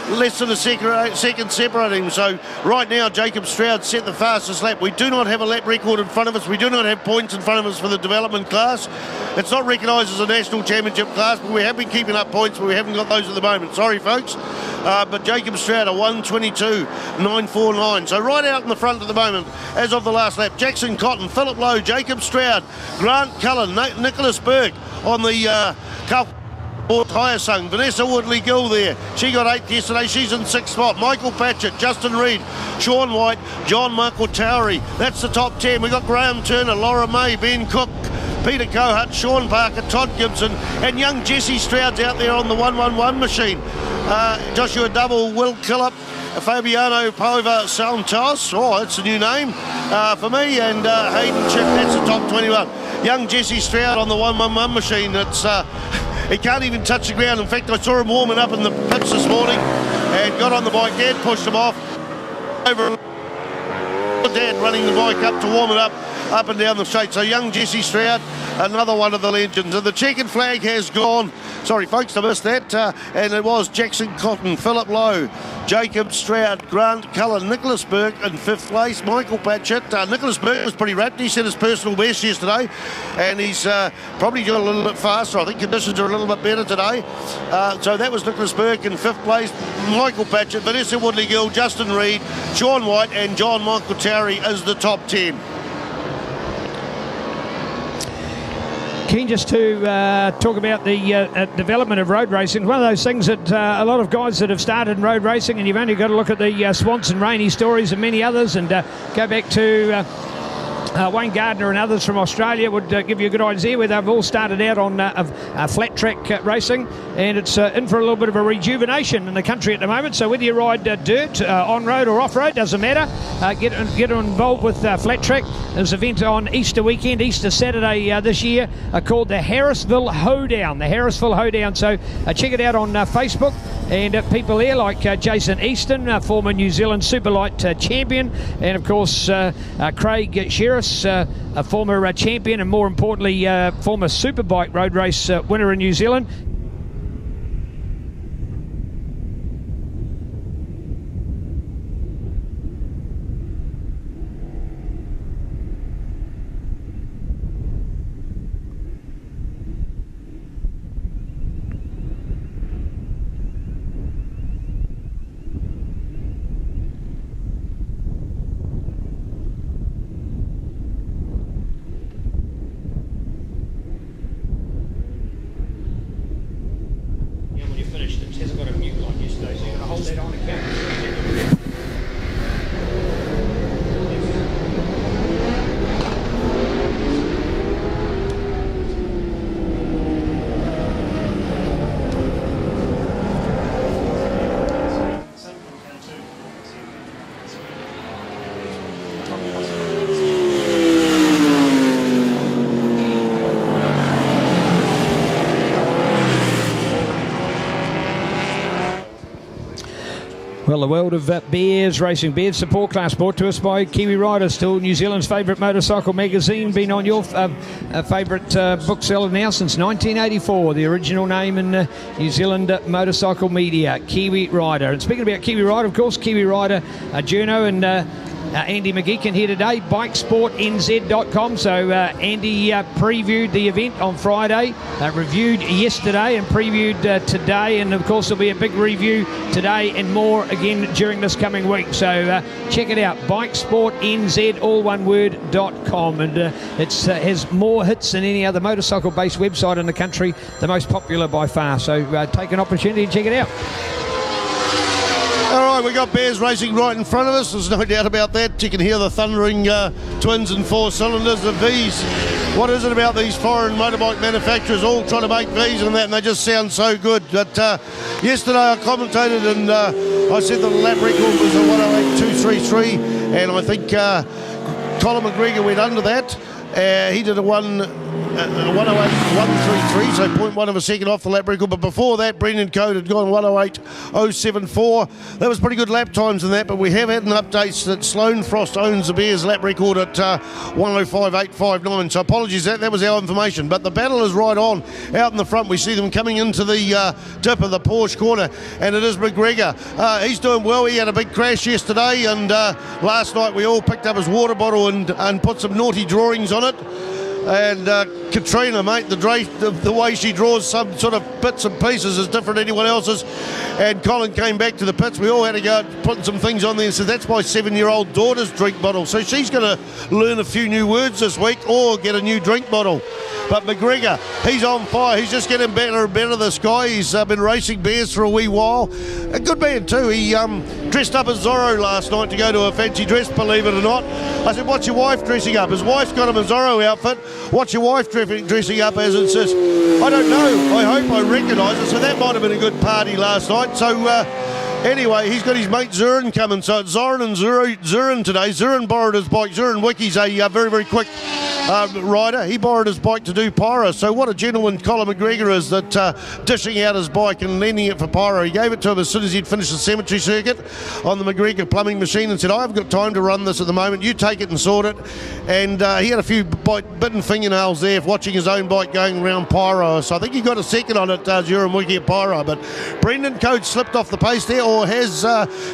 less than a second separating. So right now Jacob Stroud set the fastest lap. We do not have a lap record in front of us. We do not have points in front of us for the development class. It's not recognised as a national championship class, but we have been keeping up points, but we haven't got those at the moment. Sorry folks. But Jacob Stroud, a 1:22.949. So right out in the front at the moment, as of the last lap, Jackson Cotton, Philip Lowe, Jacob Stroud, Grant Cullen, Nicholas Burke on the tyre sung. Vanessa Woodley-Gill there. She got 8th yesterday. She's in 6th spot. Michael Patchett, Justin Reid, Sean White, John Michael Towery. That's the top 10. We got Graham Turner, Laura May, Ben Cook, Peter Cohut, Sean Parker, Todd Gibson, and young Jesse Stroud's out there on the 111 machine. Joshua Double, Will Killip, Fabiano Pova Santos, that's a new name for me, and Hayden Chip, that's the top 21. Young Jesse Stroud on the 111 machine. It's he can't even touch the ground. In fact, I saw him warming up in the pits this morning and got on the bike. Dad pushed him off. Over Dad running the bike up to warm it up and down the straight. So young Jesse Stroud, another one of the legends. And the checkered flag has gone. Sorry folks, I missed that. And it was Jackson Cotton, Philip Lowe, Jacob Stroud, Grant Cullen, Nicholas Burke in 5th place, Michael Patchett. Nicholas Burke was pretty rapid. He set his personal best yesterday, and he's probably got a little bit faster. I think conditions are a little bit better today. So that was Nicholas Burke in 5th place, Michael Patchett, Vanessa Woodley-Gill, Justin Reid, Sean White and John Michael Towery as the top 10.
Keen just to talk about the development of road racing. One of those things that a lot of guys that have started in road racing, and you've only got to look at the Swanson Rainey stories and many others, and go back to Wayne Gardner and others from Australia would give you a good idea where they've all started out on flat track racing, and it's in for a little bit of a rejuvenation in the country at the moment. So whether you ride dirt, on-road or off-road, doesn't matter. Get involved with flat track. There's an event on Easter weekend, Easter Saturday this year, called the Harrisville Hoedown. The Harrisville Hoedown. So check it out on Facebook. And people there like Jason Easton, former New Zealand Superlite champion, and of course Craig Shearis, a former champion, and more importantly former Superbike road race winner in New Zealand.
Well, the world of Bears Racing, Bears Support Class, brought to us by Kiwi Riders, still New Zealand's favourite motorcycle magazine, been on your favourite bookseller now since 1984, the original name in New Zealand motorcycle media, Kiwi Rider. And speaking about Kiwi Rider, of course, Kiwi Rider, Journo and Andy McGeechan here today, bikesportnz.com. So Andy previewed the event on Friday, reviewed yesterday and previewed today, and of course there'll be a big review today and more again during this coming week. So check it out, bikesportnz, all one word.com, and it has more hits than any other motorcycle-based website in the country, the most popular by far. So take an opportunity and check it out.
All right, we got Bears Racing right in front of us. There's no doubt about that. You can hear the thundering twins and four cylinders, the Vs. What is it about these foreign motorbike manufacturers all trying to make Vs and that, and they just sound so good. But yesterday I commentated and I said that the lap record was a 108.233, and I think Colin McGregor went under that. He did a 108.133, so 0.1 of a second off the lap record. But before that, Brendan Code had gone 108.074. That was pretty good lap times in that, but we have had an update that Sloane Frost owns the Bears lap record at 105.859. So apologies, that was our information. But the battle is right on out in the front. We see them coming into the dip of the Porsche corner, and it is McGregor. He's doing well. He had a big crash yesterday, and last night we all picked up his water bottle and put some naughty drawings on it. And Katrina, mate, the way she draws some sort of bits and pieces is different to anyone else's. And Colin came back to the pits. We all had to go putting some things on there and said, that's my 7-year-old daughter's drink bottle. So she's going to learn a few new words this week or get a new drink bottle. But McGregor, he's on fire. He's just getting better and better, this guy. He's been racing Bears for a wee while. A good man too. He dressed up as Zorro last night to go to a fancy dress, believe it or not. I said, what's your wife dressing up? His wife's got him a Zorro outfit. What's your wife dressing up as? And says, I don't know. I hope I recognise it. So that might have been a good party last night. So anyway, he's got his mate Zurin coming. So it's Zoran and Zurin today. Zurin borrowed his bike. Zurin Wiki's a very, very quick rider. He borrowed his bike to do pyro. So what a gentleman Colin McGregor is, that dishing out his bike and lending it for pyro. He gave it to him as soon as he'd finished the cemetery circuit on the McGregor plumbing machine and said, I haven't got time to run this at the moment. You take it and sort it. And he had a few bitten fingernails there watching his own bike going around pyro. So I think he got a second on it, Zurin Wiki at pyro. But Brendan Code slipped off the pace there, or has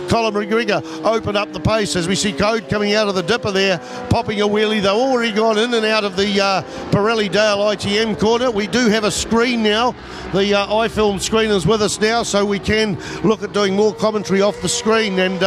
Colin McGregor opened up the pace as we see Code coming out of the dipper there, popping a wheelie. They've already gone in and out of the Pirelli Dale ITM corner. We do have a screen now. The iFilm screen is with us now, so we can look at doing more commentary off the screen, and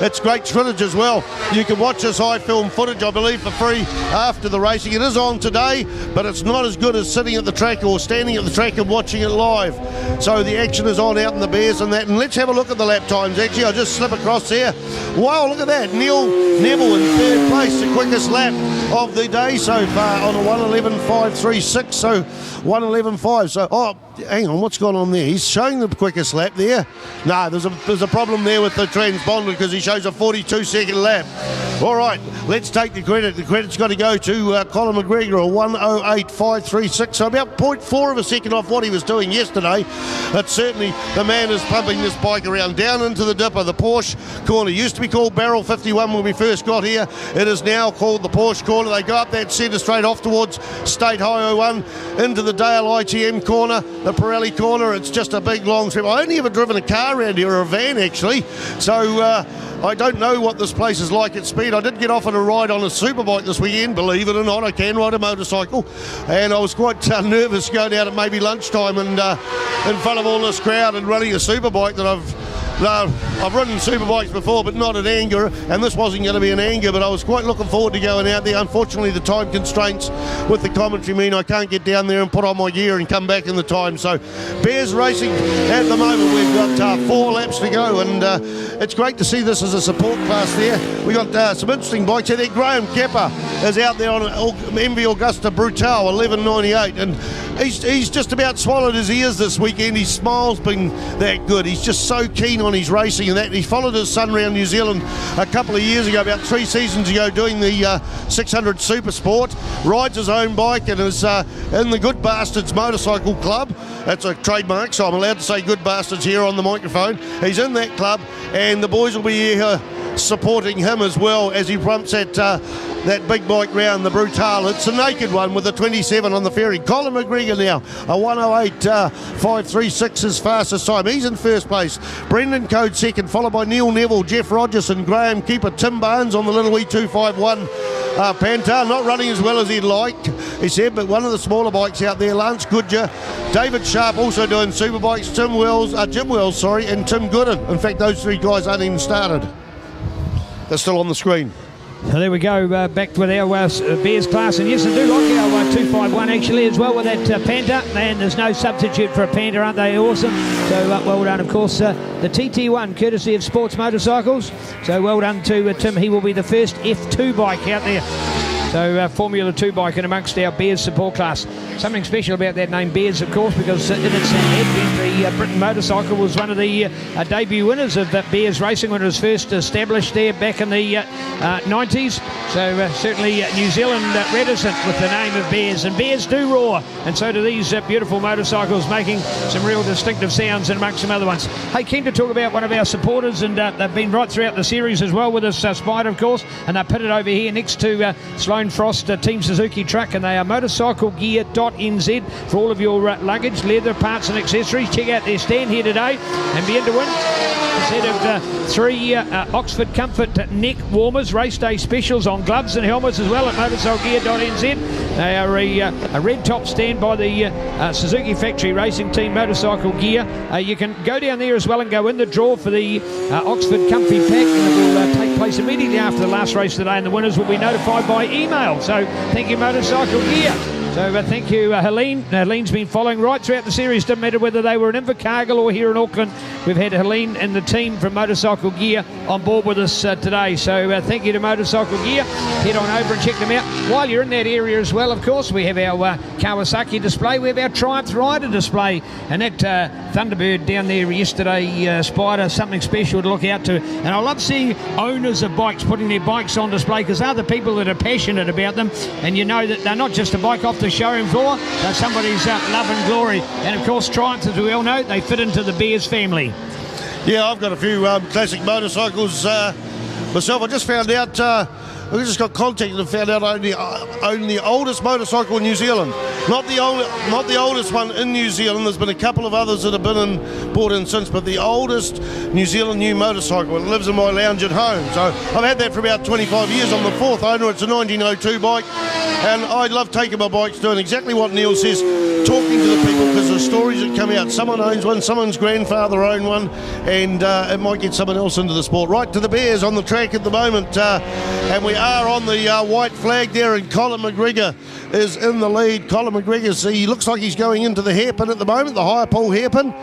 it's great footage as well. You can watch this iFilm footage, I believe, for free after the racing. It is on today, but it's not as good as sitting at the track or standing at the track and watching it live. So the action is on out in the Bears and that, and let's have a look at the lap times. Actually, I'll just slip across there. Wow, look at that. Neville in third place, the quickest lap of the day so far on a 1:11.536, so 1:11.5. So, oh, hang on, what's gone on there? He's showing the quickest lap there. No, there's a problem there with the transponder because he shows a 42-second lap. All right, let's take the credit. The credit's got to go to Colin McGregor, a 1:08.536, so about 0.4 of a second off what he was doing yesterday. But certainly the man is pumping this bike around down into the dip of the Porsche corner. It used to be called Barrel 51 when we first got here. It is now called the Porsche corner. They go up that centre straight off towards State Highway 1 into the Dale ITM corner, the Pirelli corner. It's just a big long strip. I only ever driven a car around here, or a van actually, so I don't know what this place is like at speed. I did get offered a ride on a Superbike this weekend, believe it or not. I can ride a motorcycle, and I was quite nervous going out at maybe lunchtime and in front of all this crowd and running a Superbike that I've ridden Superbikes before, but not at anger, and this wasn't going to be an anger, but I was quite looking forward to going out there. Unfortunately, the time constraints with the commentary mean I can't get down there and put on my gear and come back in the time. So Bears Racing at the moment, we've got 4 laps to go, and it's great to see this as a support class there. We got some interesting bikes here. There, Graham Kepper is out there on MV Augusta Brutal 1198, and he's just about swallowed his ears this weekend. His smile's been that good. He's just so keen on his racing and that. He followed his son around New Zealand a couple of years ago, about 3 seasons ago, doing the 600 Supersport. Rides his own bike and is in the Good Bastards Motorcycle Club. That's a trademark, so I'm allowed to say Good Bastards here on the microphone. He's in that club, and the boys will be here supporting him as well as he rumps that big bike round, the Brutal. It's a naked one with a 27 on the ferry. Colin McGregor now, a 108.536 his fastest time. He's in first place. Brendan Code second, followed by Neil Neville, Jeff Rogers and Graham Keeper. Tim Barnes on the little wee 251 Panther, not running as well as he'd like, he said, but one of the smaller bikes out there. Lance Goodger, David Sharp also doing Superbikes, Jim Wells, and Tim Gooden. In fact, those 3 guys aren't even started. They're still on the screen.
So there we go, back with our Bears class, and yes, I do like our 251 actually as well with that Panther, and there's no substitute for a Panther, aren't they awesome? So well done, of course, the TT1 courtesy of Sports Motorcycles, so well done to Tim. He will be the first F2 bike out there. So Formula 2 bike in amongst our Bears support class. Something special about that name Bears, of course, because in its advent, the Britain motorcycle was one of the debut winners of Bears racing when it was first established there back in the 90s. So certainly New Zealand reticent with the name of Bears, and Bears do roar, and so do these beautiful motorcycles, making some real distinctive sounds and amongst some other ones. Hey, keen to talk about one of our supporters, and they've been right throughout the series as well with us, Spider, of course, and they're pitted over here next to Sloan Frost Team Suzuki truck, and they are motorcyclegear.nz for all of your luggage, leather, parts and accessories. Check out their stand here today and be in to win a set of 3 Oxford Comfort neck warmers, race day specials on gloves and helmets as well at motorcyclegear.nz. They are a red top stand by the Suzuki factory racing team Motorcycle Gear. You can go down there as well and go in the draw for the Oxford Comfy Pack, and it will take place immediately after the last race today, and the winners will be notified by email. So thank you, Motorcycle Gear. So thank you, Helene. Helene's been following right throughout the series. Doesn't matter whether they were in Invercargill or here in Auckland. We've had Helene and the team from Motorcycle Gear on board with us today. So thank you to Motorcycle Gear. Head on over and check them out. While you're in that area as well, of course, we have our Kawasaki display. We have our Triumph Rider display. And that Thunderbird down there yesterday, Spider, something special to look out to. And I love seeing owners of bikes putting their bikes on display, because they're the people that are passionate about them. And you know that they're not just a bike off the showroom floor, they're somebody's love and glory. And of course, Triumphs, as we all know, they fit into the Bears family.
Yeah, I've got a few classic motorcycles myself. I just found out, we just got contacted and found out I own the oldest motorcycle in New Zealand. Not the oldest one in New Zealand. There's been a couple of others that have been brought in since, but the oldest New Zealand new motorcycle. It lives in my lounge at home. So I've had that for about 25 years. I'm the 4th owner. It's a 1902 bike, and I love taking my bikes, doing exactly what Neil says, talking to the people, because the stories that come out. Someone owns one, someone's grandfather owned one, and it might get someone else into the sport. Right to the Bears on the track at the moment, and we are on the white flag there, and Colin McGregor is in the lead. Colin McGregor, he looks like he's going into the hairpin at the moment, the higher pole hairpin.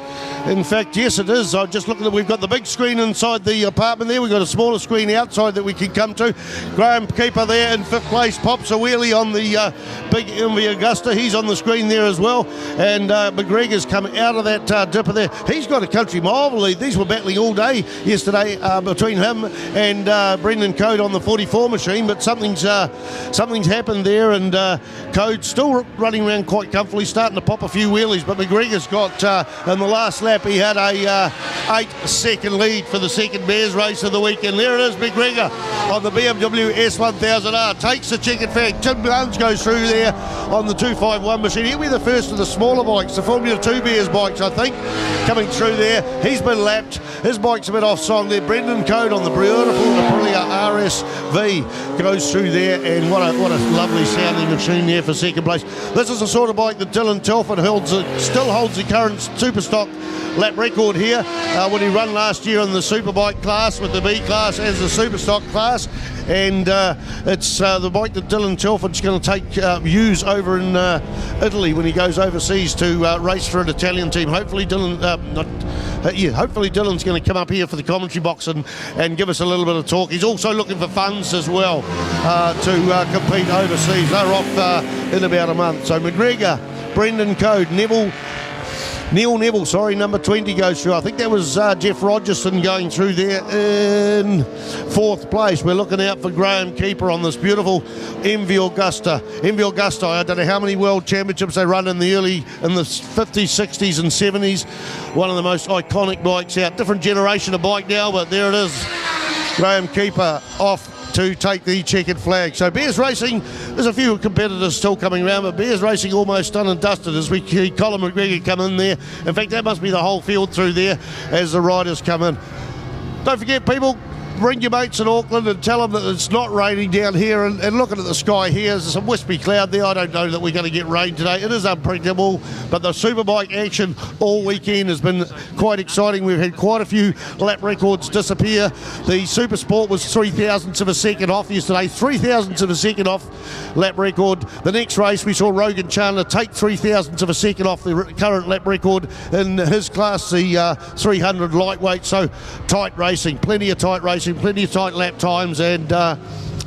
In fact, yes, it is. I just looked at it. We've got the big screen inside the apartment there. We've got a smaller screen outside that we can come to. Graham Keeper there in 5th place, pops a wheelie on the big MV Augusta. He's on the screen there as well. And McGregor's come out of that dipper there. He's got a country mile lead. These were battling all day yesterday between him and Brendan Code on the 44 machine, but something's happened there, and Code still running around quite comfortably, starting to pop a few wheelies, but McGregor's got in the last lap he had a 8-second lead for the second Bears race of the weekend. There it is, McGregor on the BMW S1000R takes the checkered flag. Tim Barnes goes through there on the 251 machine. He'll be the first of the smaller bikes, the Formula 2 Bears bikes, I think, coming through there. He's been lapped. His bike's a bit off song there. Brendan Code on the beautiful Aprilia RSV goes through there, and what a lovely sounding machine there for second place. This is the sort of bike that Dylan Telford still holds the current Superstock lap record here when he ran last year in the Superbike class with the B class as the Superstock class, and it's the bike that Dylan Telford's going to use over in Italy when he goes overseas to race for an Italian team. Hopefully Dylan's going to come up here for the commentary box and give us a little bit of talk. He's also looking for funds as well to compete overseas. They're off in about a month. So McGregor Brendan Code, Neil Neville, number 20 goes through. I think that was Jeff Rogerson going through there in 4th place. We're looking out for Graham Keeper on this beautiful MV Augusta. I don't know how many world championships they run in the 50s, 60s and 70s. One of the most iconic bikes out. Different generation of bike now, but there it is. Graham Keeper off to take the checkered flag. So Bears Racing, there's a few competitors still coming around, but Bears Racing almost done and dusted as we see Colin McGregor come in there. In fact, that must be the whole field through there as the riders come in. Don't forget, people, bring your mates in Auckland and tell them that it's not raining down here, and looking at the sky here, there's some wispy cloud there. I don't know that we're going to get rain today. It is unpredictable, but the Superbike action all weekend has been quite exciting. We've had quite a few lap records disappear. The Supersport was 3,000ths of a second off yesterday, 3,000ths of a second off lap record. The next race we saw Rogan Chandler take 3,000ths of a second off the current lap record in his class, the 300 lightweight. So tight racing, plenty of tight racing, plenty of tight lap times, and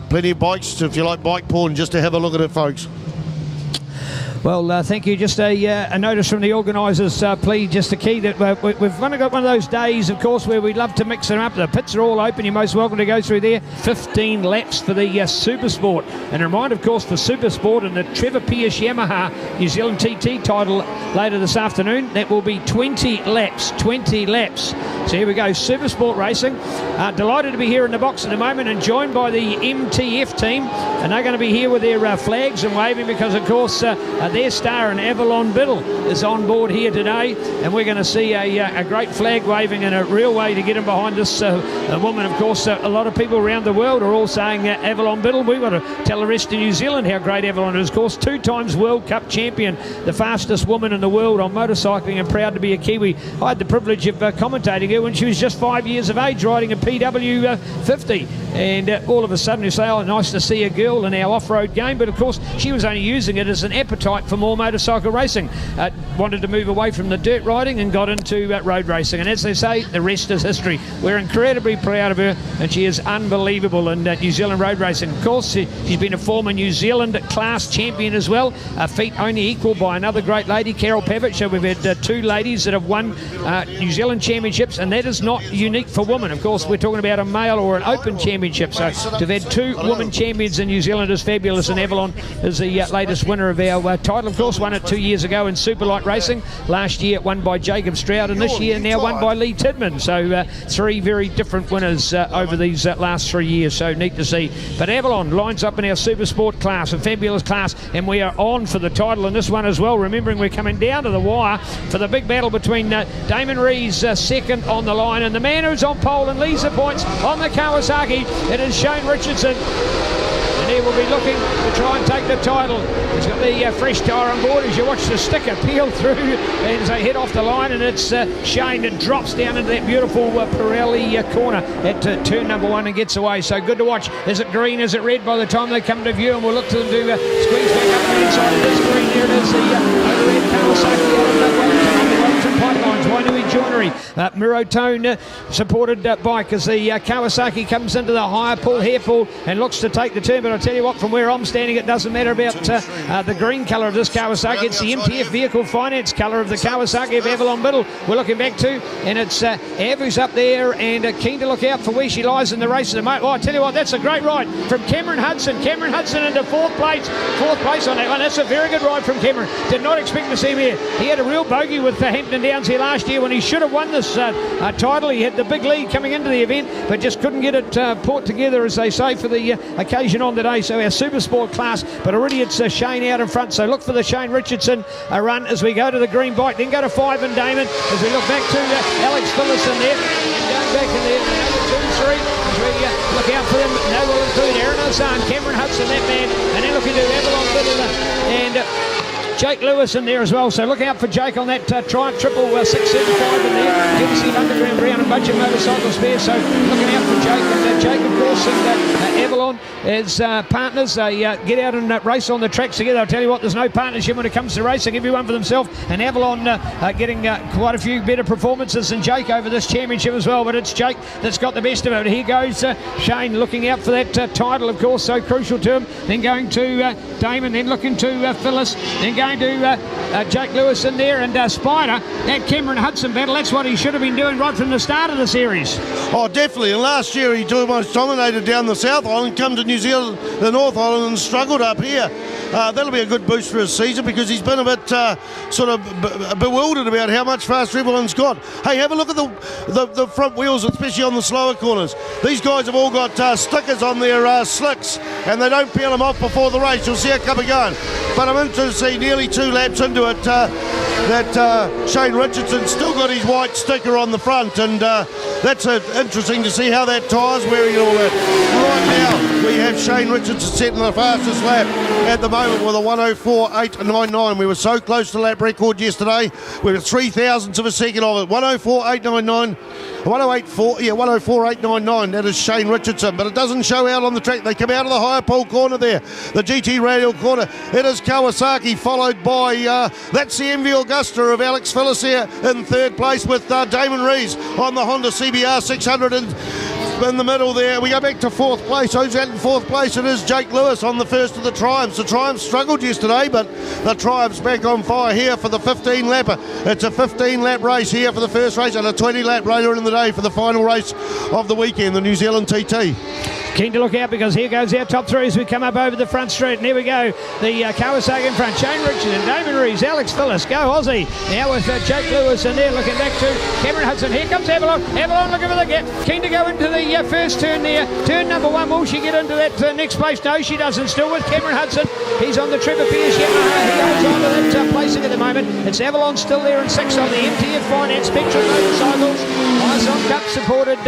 plenty of bikes, if you like bike porn, just to have a look at it, folks.
Well, thank you. Just a notice from the organisers, please, just a key that we've only got one of those days, of course, where we love to mix them up. The pits are all open. You're most welcome to go through there. 15 laps for the Supersport. And a reminder, of course, for Supersport and the Trevor Pierce Yamaha New Zealand TT title later this afternoon. That will be 20 laps. 20 laps. So here we go, Supersport Racing. Delighted to be here in the box at the moment and joined by the MTF team. And they're going to be here with their flags and waving because, of course, their star in Avalon Biddle is on board here today, and we're going to see a great flag waving and a real way to get him behind this woman. Of course, a lot of people around the world are all saying Avalon Biddle. We've got to tell the rest of New Zealand how great Avalon is. Of course, 2 times World Cup champion, the fastest woman in the world on motorcycling, and proud to be a Kiwi. I had the privilege of commentating her when she was just 5 years of age, riding a PW 50, and all of a sudden you say, oh, nice to see a girl in our off-road game. But of course, she was only using it as an appetite for more motorcycle racing. Wanted to move away from the dirt riding and got into road racing, and as they say, the rest is history. We're incredibly proud of her, and she is unbelievable in New Zealand road racing. Of course, she's been a former New Zealand class champion as well, feat only equalled by another great lady, Carol Pavitt. So we've had 2 ladies that have won New Zealand championships, and that is not unique for women. Of course, we're talking about a male or an open championship, so to have had 2 women champions in New Zealand is fabulous, and Avalon is the latest winner of our title. Of course, won it 2 years ago in Superlite racing. Last year won by Jacob Stroud, and this year now won by Lee Tidman. So 3 very different winners over these last 3 years, so neat to see. But Avalon lines up in our Supersport class, a fabulous class, and we are on for the title in this one as well. Remembering we're coming down to the wire for the big battle between Damon Rees second on the line, and the man who's on pole and leads the points on the Kawasaki, it is Shane Richardson. And he will be looking to try and take the title. He's got the fresh tyre on board as you watch the sticker peel through as they head off the line, and it's Shane that drops down into that beautiful Pirelli corner at turn number 1 and gets away. So good to watch. Is it green? Is it red by the time they come to view? And we'll look to them to squeeze back up the inside. It is green. There it is, the overhead Kawasaki on the pipelines. Wainui Joinery, Mirotone supported bike as the Kawasaki comes into the higher pull, hair pull, and looks to take the turn. But I tell you what, from where I'm standing, it doesn't matter about the green colour of this Kawasaki. It's the MTF Vehicle Finance colour of the Kawasaki of Avalon Biddle we're looking back to, and it's Av who's up there and keen to look out for where she lies in the race at the moment. Oh, I tell you what, that's a great ride from Cameron Hudson. Cameron Hudson into fourth place on that one. That's a very good ride from Cameron. Did not expect to see him here. He had a real bogey with Hampton Downs here last year when he should have won this title. He had the big lead coming into the event, but just couldn't get it put together, as they say, for the occasion on today. So our Supersport class, but already it's Shane out in front. So look for the Shane Richardson run as we go to the green bike, then go to 5 and Damon as we look back to Alex Phillips in there, and going back in there, 2, 3 as we look out for them. No, we'll include Aaron Hassan, Cameron Hudson, that man, and then looking to Avalon Biddle and Jake Lewis in there as well. So look out for Jake on that Triumph Triple 675 in there. Genesee Underground Brown and Budget Motorcycle Spare. So looking out for Jake. And Jake, of course, and Avalon as partners. They get out and race on the tracks together. I'll tell you what, there's no partnership when it comes to racing. Everyone for themselves. And Avalon getting quite a few better performances than Jake over this championship as well. But it's Jake that's got the best of it. Here goes Shane looking out for that title, of course, so crucial to him. Then going to Damon, then looking to Phyllis, then going going to Jake Lewis in there, and Spider, that Cameron Hudson battle, that's what he should have been doing right from the start of the series.
Oh, definitely. And last year he almost dominated down the South Island, come to New Zealand, the North Island, and struggled up here. That'll be a good boost for his season because he's been a bit sort of bewildered about how much faster everyone's got. Hey, have a look at the front wheels, especially on the slower corners. These guys have all got stickers on their slicks, and they don't peel them off before the race. You'll see a couple going. But I'm interested to see nearly 2 laps into it that Shane Richardson's still got his white sticker on the front, and that's interesting to see how that tyre's wearing and all that. Right now, we have Shane Richardson setting the fastest lap at the moment with a 104.899. We were so close to the lap record yesterday. We were 3,000ths of a second of it. 104.899. 104.899. That is Shane Richardson, but it doesn't show out on the track. They come out of the higher pole corner there, the GT radial corner. It is Kawasaki, followed by that's the MV Augusta of Alex Phillis here in third place with Damon Rees on the Honda CBR 600 in the middle there. We go back to fourth place. Who's at in fourth place? It is Jake Lewis on the first of the Triumphs. The Triumph struggled yesterday, but the Triumph's back on fire here for the 15-lapper. It's a 15-lap race here for the first race and a 20-lap later in the day for the final race of the weekend, the New Zealand TT.
Keen to look out because here goes our top three as we come up over the front straight. And here we go. The Kawasaki in front. Shane Richardson, Damon Rees, Alex Phillis. Go Aussie. Now with Jake Lewis in there looking back to Cameron Hudson. Here comes Avalon. Avalon looking for the gap. Keen to go into the first turn there. Turn number 1. Will she get into that next place? No, she doesn't. Still with Cameron Hudson. He's on the Trevor Pierce Yamaha. He holds on to that placing at the moment. It's Avalon still there in 6 on the MTF Finance Spectrum Motorcycles. Ison Cup supported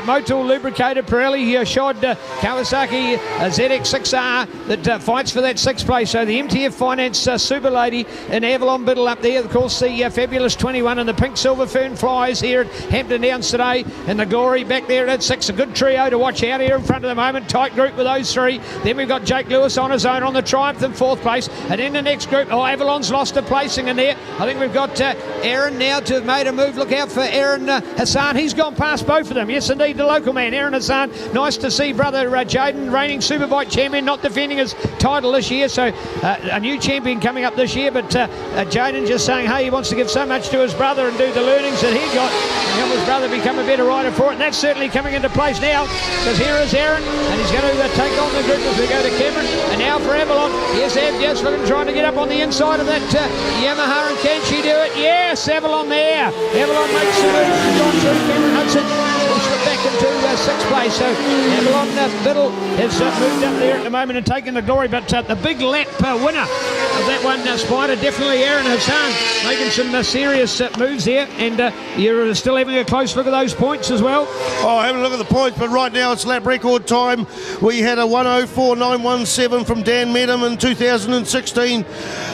Motul lubricated Pirelli shod Kawasaki ZX6R that fights for that 6th place. So the MTF Finance Super Lady in Avalon Biddle up there. Of course, the Fabulous 21 and the Pink Silver Fern Flyers here at Hampton Downs today. And the Glory back there at 6. A good trio to watch out here in front of the moment. Tight group with those 3. Then we've got Jake Lewis on his own on the Triumph in 4th place. And in the next group, Avalon's lost a placing in there. I think we've got Aaron now to have made a move. Look out for Aaron Hassan. He's gone past both of them. Yes, indeed, the local man, Aaron Hassan. Nice to see brother Jaden, reigning Superbike champion, not defending his title this year. So a new champion coming up this year. But Jaden just saying, hey, he wants to give so much to his brother and do the learnings that he got and help his brother become a better rider for it. And that's certainly coming into place now because here is Aaron and he's going to take on the group as we go to Cameron. And now for Avalon. Here's Av just looking, trying to get up on the inside of that Yamaha. And can she do it? Yes, Avalon there. Avalon makes the move. She's on through Cameron Hudson. We'll slip back into 6th place. So Avalon Biddle has moved up there at the moment and taken the glory. But the big lap winner of that one, Spider, definitely Aaron Hassan, making some serious moves here. And you're still having a close look at those points as well.
Oh, having a look at the points, but right now it's lap record time. We had a 104.917 from Dan Medham in 2016.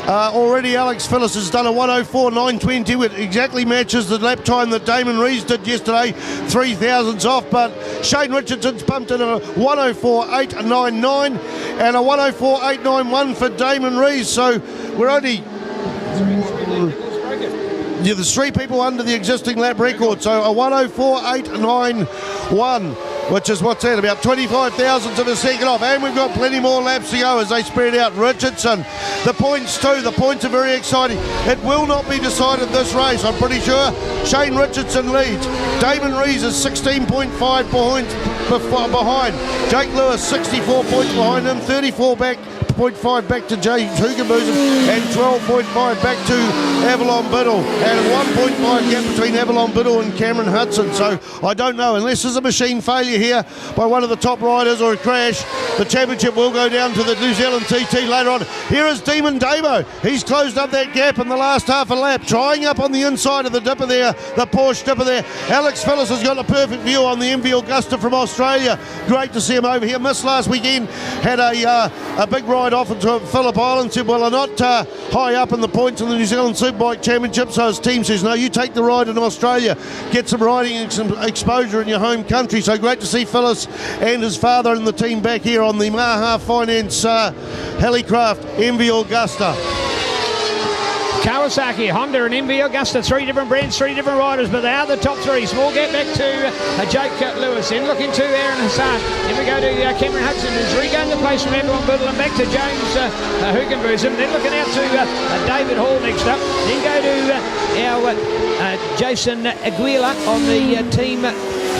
Already Alex Phillis has done a 104.920, which exactly matches the lap time that Damon Rees did yesterday, 3,000ths off. But Shane Richardson's pumped in a 104.899 and a 104.891 for Damon Rees. So we're only... Yeah, there's 3 people under the existing lap record, so a 104.891, which is what's that, about 25,000ths of a second off, and we've got plenty more laps to go as they spread out. Richardson, the points too, the points are very exciting. It will not be decided this race, I'm pretty sure. Shane Richardson leads. Damon Rees is 16.5 points behind. Jake Lewis 64 points behind him, 34 back. 0.5 back to James Hugenboozem and 12.5 back to Avalon Biddle, and 1.5 gap between Avalon Biddle and Cameron Hudson. So I don't know, unless there's a machine failure here by one of the top riders or a crash, the championship will go down to the New Zealand TT later on. Here is Demon Damo. He's closed up that gap in the last half a lap, trying up on the inside of the dipper there, the Porsche dipper there. Alex Phillis has got a perfect view on the MV Augusta from Australia. Great to see him over here. Missed last weekend, had a big ride off into Phillip Island, said, well, I'm not high up in the points in the New Zealand Superbike Championship, so his team says, no, you take the ride in Australia, get some riding and some exposure in your home country. So great to see Phyllis and his father and the team back here on the Maha Finance Helicraft MV Augusta.
Kawasaki, Honda and MV Augusta, 3 different brands, 3 different riders, but they are the top 3. Small gap back to Jake Lewis, then looking to Aaron Hassan. Then we go to Cameron Hudson, who's regained the place from Avalon Biddle, and back to James Hugenbusen. Then looking out to David Hall next up. Then go to our Jason Aguila on the team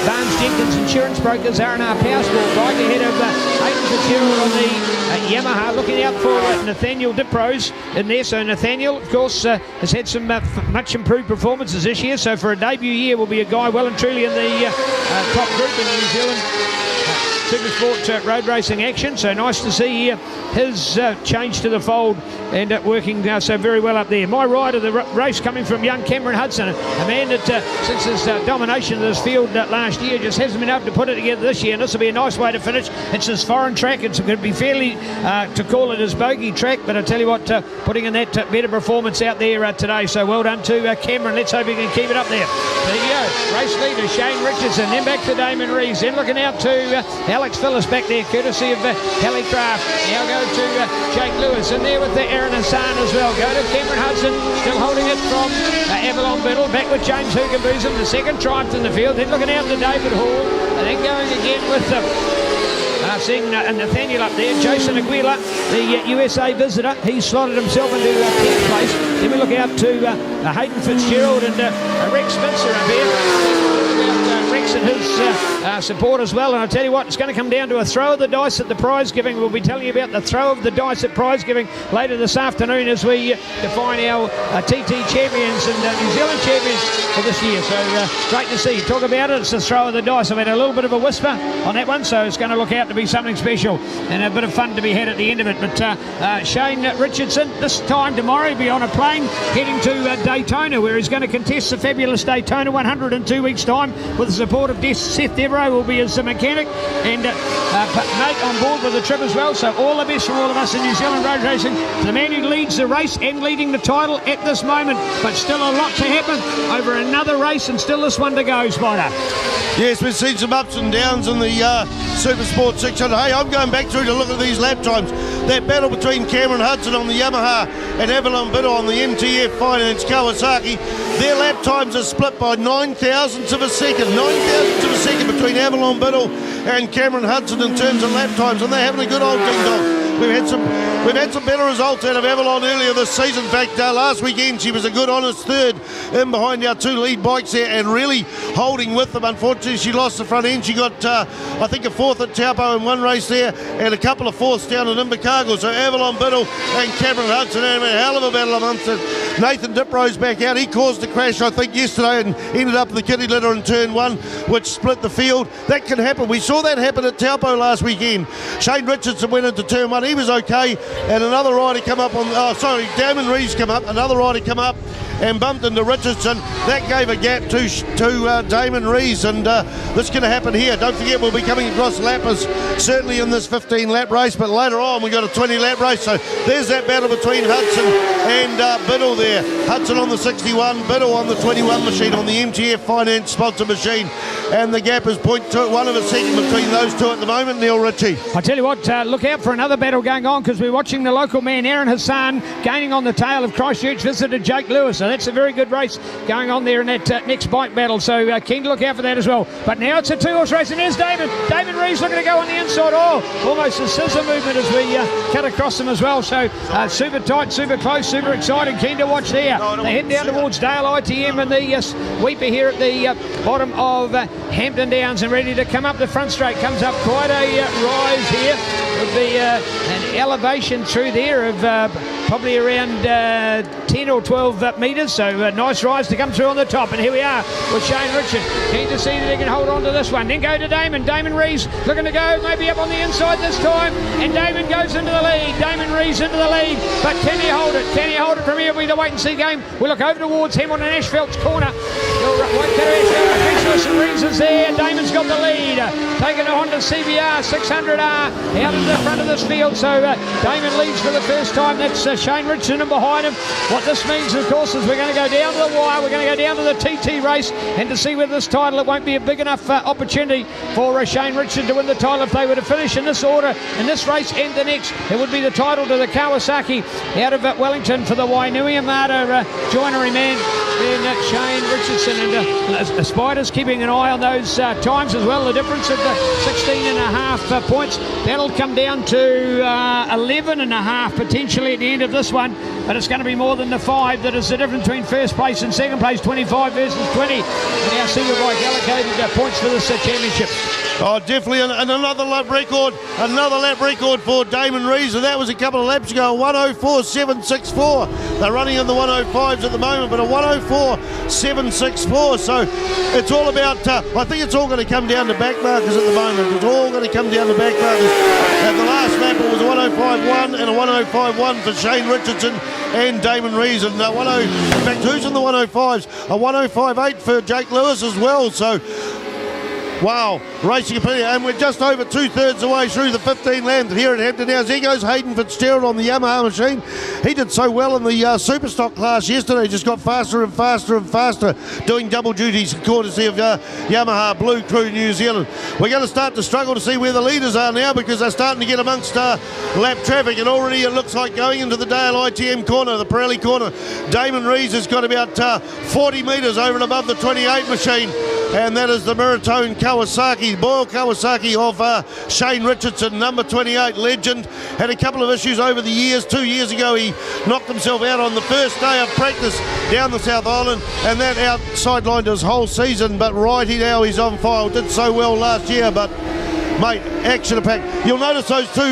Barnes Jenkins Insurance Brokers R&R Powersport bike ahead of Hayden Fitzgerald on the Yamaha, looking out for Nathaniel Diprose in there. So Nathaniel, of course, has had some much improved performances this year. So for a debut year, will be a guy well and truly in the top group in New Zealand Supersport road racing action. So nice to see his change to the fold and working so very well up there. My ride of the race coming from young Cameron Hudson, a man that since his domination of this field last year just hasn't been able to put it together this year, and this will be a nice way to finish. It's his foreign track. It's going to be fairly to call it his bogey track, but I tell you what, putting in that better performance out there today. So well done to Cameron. Let's hope he can keep it up there. There you go. Race leader Shane Richardson, then back to Damon Reeves, then looking out to Alex Phillips back there, courtesy of Kelly Craft. Now go to Jake Lewis, and there with the Aaron Hassan as well. Go to Cameron Hudson, still holding it from Avalon Biddle, back with James Hugenbusen, the second triumph in the field. Then looking out to David Hall, and then going again with seeing Nathaniel up there. Jason Aguila, the USA visitor, he slotted himself into 10th place. Then we look out to Hayden Fitzgerald and Rex Spencer up here. Rex and his support as well, and I'll tell you what, it's going to come down to a throw of the dice at the prize giving. We'll be telling you about the throw of the dice at prize giving later this afternoon as we define our TT champions and New Zealand champions for this year. So great to see. Talk about it, it's the throw of the dice. I've had a little bit of a whisper on that one, so it's going to look out to be something special and a bit of fun to be had at the end of it. But Shane Richardson, this time tomorrow, he'll be on a plane heading to Daytona, where he's going to contest the fabulous Daytona 102 weeks time with the support of Seth Devereaux will be his mechanic and mate on board with the trip as well. So all the best from all of us in New Zealand road racing. The man who leads the race and leading the title at this moment, but still a lot to happen over another race and still this one to go, Spider.
Yes, we've seen some ups and downs in the Supersport 600. Hey, I'm going back through to look at these lap times. That battle between Cameron Hudson on the Yamaha and Avalon Biddle on the MTF Finance Kawasaki, their lap times are split by 9 thousandths of a second. 9 thousandths of a second between Avalon Biddle and Cameron Hudson in terms of lap times, and they're having a good old ding-dong. We've had some better results out of Avalon earlier this season. In fact, last weekend she was a good honest third in behind our 2 lead bikes there and really holding with them. Unfortunately, she lost the front end. She got, I think, a 4th at Taupo in one race there and a couple of 4ths down at Invercargill. So Avalon Biddle and Cameron Hudson had a hell of a battle amongst it. Nathan Diprose back out. He caused the crash, I think, yesterday and ended up in the kitty litter in turn 1, which split the field. That can happen. We saw that happen at Taupo last weekend. Shane Richardson went into turn 1. He was okay, and another rider come up on, Damon Reeves come up, another rider come up and bumped into Richardson. That gave a gap to Damon Reeves, and this is going to happen here. Don't forget, we'll be coming across lappers, certainly in this 15-lap race, but later on we got a 20-lap race. So there's that battle between Hudson and Biddle there. Hudson on the 61, Biddle on the 21 machine, on the MTF Finance sponsor machine, and the gap is 0.1 of a second between those two at the moment. Neil Ritchie.
I tell you what, look out for another battle going on, because we're watching the local man Aaron Hassan gaining on the tail of Christchurch visitor Jake Lewis. So that's a very good race going on there in that next bike battle. So keen to look out for that as well. But now it's a 2-horse race, and there's David Reeves looking to go on the inside. Oh, almost a scissor movement as we cut across them as well. So super tight, super close, super exciting. Keen to watch there. They head down towards Dale ITM and the Weeper here at the bottom of Hampton Downs, and ready to come up the front straight. Comes up quite a rise here with an elevation through there of probably around 10 or 12 metres. So a nice rise to come through on the top. And here we are with Shane Richard. Keen to see that he can hold on to this one. Then go to Damon Reeves looking to go maybe up on the inside this time. And Damon goes into the lead. Damon Reeves into the lead. But can he hold it? Can he hold it from here? It'll be the wait and see game. We look over towards Hamilton and Ashfeld's corner. Reeves is there. Damon's got the lead. taken on to CBR 600R out of the front of this field. So Damon leads for the first time. That's Shane Richardson and behind him. What this means, of course, is we're going to go down to the wire. We're going to go down to the TT race and to see whether this title, it won't be a big enough opportunity for Shane Richardson to win the title if they were to finish in this order, in this race and the next. It would be the title to the Kawasaki out of Wellington for the Wainui Amada joinery man. Then Shane Richardson, and Spider's keeping an eye on those times as well. The difference of the 16.5 points, that'll come down to 11.5 potentially at the end of this one, but it's going to be more than the 5 that is the difference between first place and second place. 25 versus 20. Now Superbike allocated points for this championship.
Oh, definitely, and another lap record for Damon Rees, and that was a couple of laps ago, 104.764. They're running in the 105s at the moment, but a 104.764, so it's all about, I think it's all going to come down to back markers at the moment. It's all going to come down to back markers. At the last lap, it was a 105.1 and a 105.1 for Shane Richardson and Damon Rees, and in fact, who's in the 105s? A 105.8 for Jake Lewis as well, so wow, racing opinion, and we're just over 2/3 the way through the 15 laps here at Hampton. Now, there goes Hayden Fitzgerald on the Yamaha machine. He did so well in the Superstock class yesterday, just got faster and faster and faster, doing double duties courtesy of Yamaha Blue Crew New Zealand. We're going to start to struggle to see where the leaders are now because they're starting to get amongst lap traffic, and already it looks like going into the Dale ITM corner, the Pirelli corner. Damon Rees has got about 40 metres over and above the 28 machine, and that is the Maritone Kawasaki, Boyle Kawasaki of Shane Richardson, number 28, legend. Had a couple of issues over the years. 2 years ago he knocked himself out on the first day of practice down the South Island, and that sidelined his whole season, but righty now he's on fire. Did so well last year, but mate, action-packed. You'll notice those three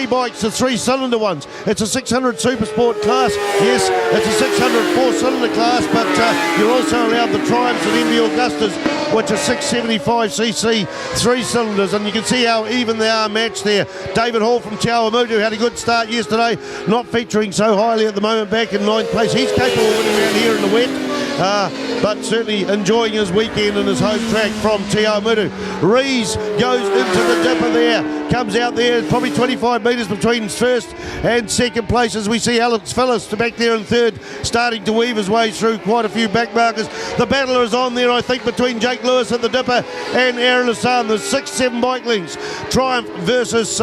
bikes, the 3-cylinder ones. It's a 600 Supersport class. Yes, it's a 600 4-cylinder class, but you're also allowed the Triumphs and MV Augustas, which are 675cc 3-cylinders, and you can see how even they are matched there. David Hall from Te Awamutu had a good start yesterday, not featuring so highly at the moment, back in 9th place. He's capable of winning around here in the wet, but certainly enjoying his weekend in his home track from Te Awamutu. Rees goes into the dipper there, comes out there, probably 25 metres between first and second place, as we see Alex Phillips back there in third, starting to weave his way through quite a few back markers. The battle is on there, I think, between Jake Lewis at the dipper and Aaron Hassan. There's 6-7 bike lengths. Triumph versus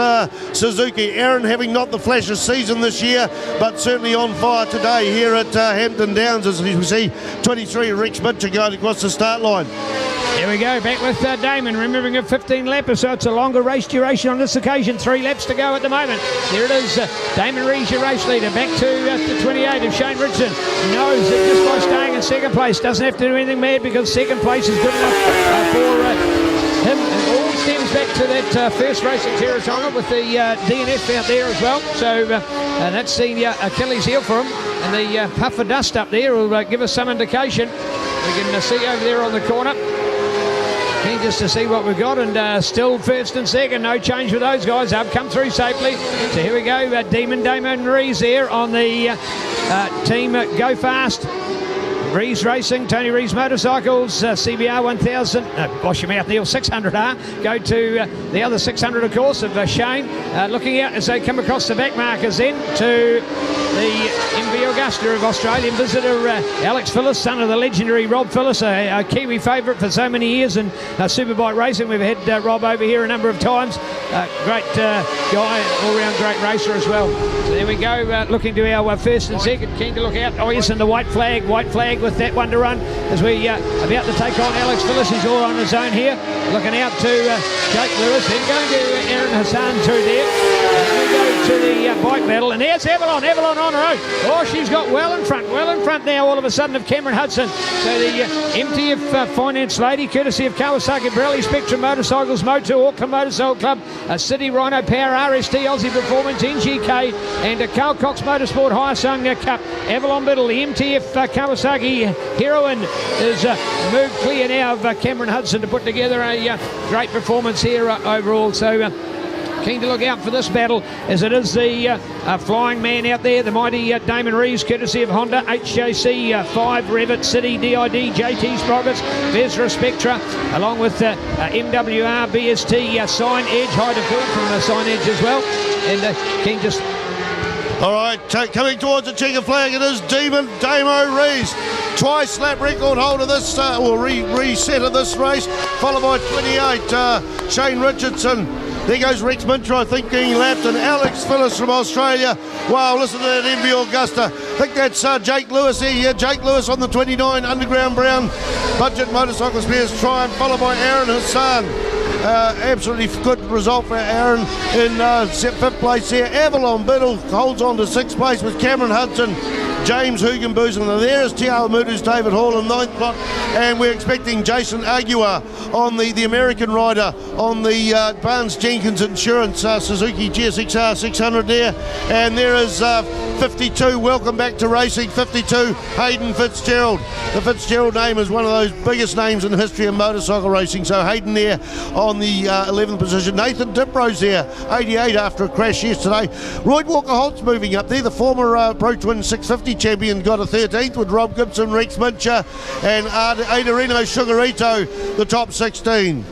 Suzuki. Aaron having not the flashiest season this year, but certainly on fire today here at Hampton Downs, as we see 23 Rex Mitchell going across the start line.
Here we go, back with Damon, remembering a 15 lapper, so it's a longer race duration on this occasion. 3 laps to go at the moment. There it is, Damon Rees, your race leader, back to the 28 of Shane Richardson. Knows that just by staying in second place, doesn't have to do anything mad because second place is good enough for him. It all stems back to that first race at Teratona with the DNF out there as well. So that's the Achilles heel for him, and the puff of dust up there will give us some indication. We can see over there on the corner. Keen just to see what we've got, and still first and second, no change with those guys. They've come through safely. So here we go, Damon Rees there on the team Go Fast. Rees Racing, Tony Rees Motorcycles, CBR 1000, wash your mouth, Neil, 600R. Go to the other 600, of course, of Shane. Looking out as they come across the back markers then to the MV Augusta of Australian visitor Alex Phillips, son of the legendary Rob Phillips, a Kiwi favourite for so many years in Superbike racing. We've had Rob over here a number of times. Great guy, all-round great racer as well. So there we go, looking to our first and second. Keen to look out. Oh yes, and the white flag with that one to run as we about to take on Alex Phillips. He's all on his own here. Looking out to Jake Lewis, then going to Aaron Hassan through there. We go to the bike battle, and there's Avalon on her own. Oh, she's got well in front now all of a sudden of Cameron Hudson. So the MTF finance lady, courtesy of Kawasaki, Pirelli, Spectrum Motorcycles, Moto, Auckland Motorcycle Club, City Rhino Power, RST, Aussie Performance, NGK, and Carl Cox Motorsport Hyosung Cup. Avalon Biddle, the MTF Kawasaki heroine, is moved clear now of Cameron Hudson to put together a great performance here overall. So keen to look out for this battle, as it is the flying man out there, the mighty Damon Reeves, courtesy of Honda, HJC 5, Revit, City, DID, JT Sprockets, Vesra Spectra, along with MWR, BST, Sign Edge, high to fill from Sign Edge as well. And keen just...
All right, coming towards the checkered flag, it is Damo Rees. Twice lap record holder this, reset of this race, followed by 28, Shane Richardson. There goes Rex Minter, I think, being lapped, and Alex Phillips from Australia. Wow, listen to that MV Augusta. I think that's Jake Lewis here. Yeah, Jake Lewis on the 29 Underground Brown Budget Motorcycle Spares Triumph, followed by Aaron Hassan. Absolutely good result for Aaron in 5th place there. Avalon Biddle holds on to 6th place with Cameron Hudson, James Hugenboosen, and there is Tiago Mutu's David Hall in 9th spot, and we're expecting Jason Aguiar on the American rider on the Barnes Jenkins Insurance Suzuki GSXR 600 there, and there is 52, welcome back to racing, 52, Hayden Fitzgerald. The Fitzgerald name is one of those biggest names in the history of motorcycle racing, so Hayden there on the 11th position. Nathan Diprose there, 88 after a crash yesterday. Royd Walker-Holt's moving up there, the former Pro Twin 650 champion got a 13th with Rob Gibson, Rex Mincher and Adarino Sugarito, the top 16.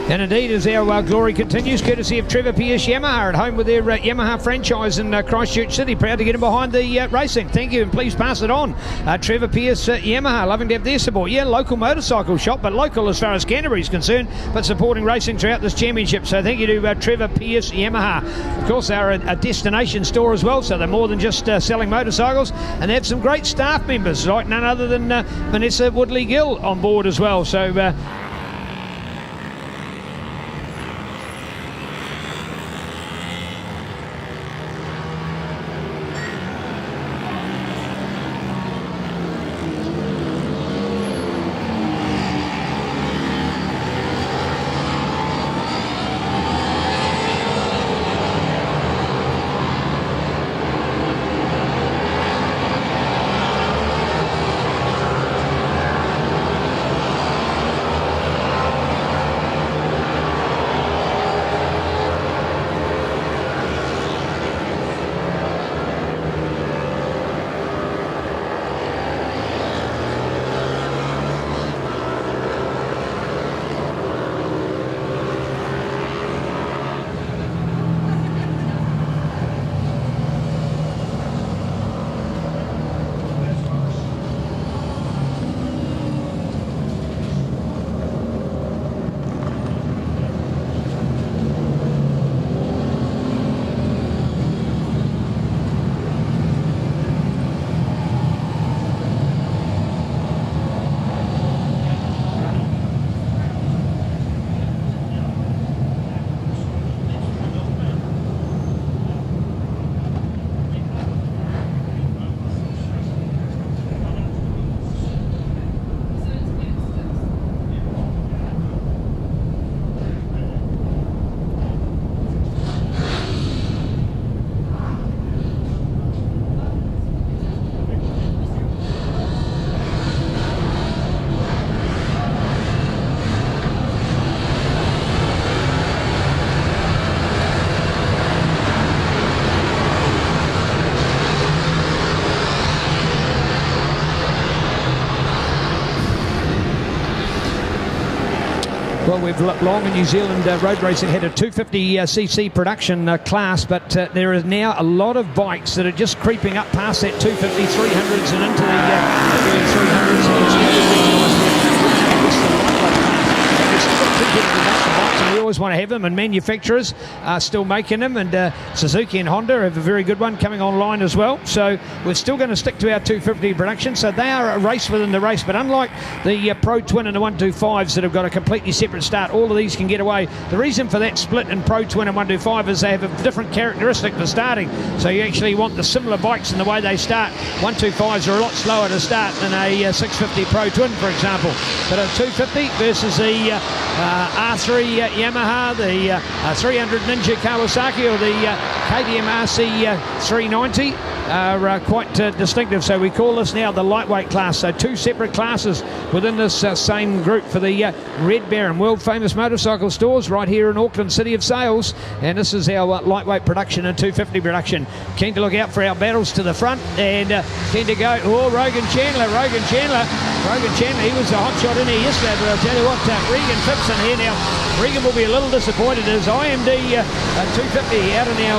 And indeed, as our glory continues, courtesy of Trevor Pierce Yamaha at home with their Yamaha franchise in Christchurch City. Proud to get him behind the racing. Thank you, and please pass it on. Trevor Pierce Yamaha, loving to have their support. Yeah, local motorcycle shop, but local as far as Canterbury is concerned, but supporting racing throughout this championship. So thank you to Trevor Pierce Yamaha. Of course, they're a destination store as well, so they're more than just selling motorcycles, and they have some great staff members, like none other than Vanessa Woodley-Gill on board as well. So well, we've long in New Zealand road racing had a 250cc production class, but there is now a lot of bikes that are just creeping up past that 250 300s and into the 300s. And it's we always want to have them, and manufacturers are still making them, and Suzuki and Honda have a very good one coming online as well. So we're still going to stick to our 250 production, so they are a race within the race, but unlike the Pro Twin and the 125s that have got a completely separate start, all of these can get away. The reason for that split in Pro Twin and 125 is they have a different characteristic for starting, so you actually want the similar bikes in the way they start. 125s are a lot slower to start than a 650 Pro Twin, for example, but a 250 versus the R3 Yamaha, the 300 Ninja Kawasaki, or the KTM RC 390. are quite distinctive. So we call this now the lightweight class. So 2 separate classes within this same group for the Red Baron world famous motorcycle stores right here in Auckland City of Sales. And this is our lightweight production and 250 production. Keen to look out for our battles to the front, and keen to go. Oh, Rogan Chandler, he was a hot shot in here yesterday, but I'll tell you what, Regan Phipson here now. Regan will be a little disappointed as IMD 250 out of now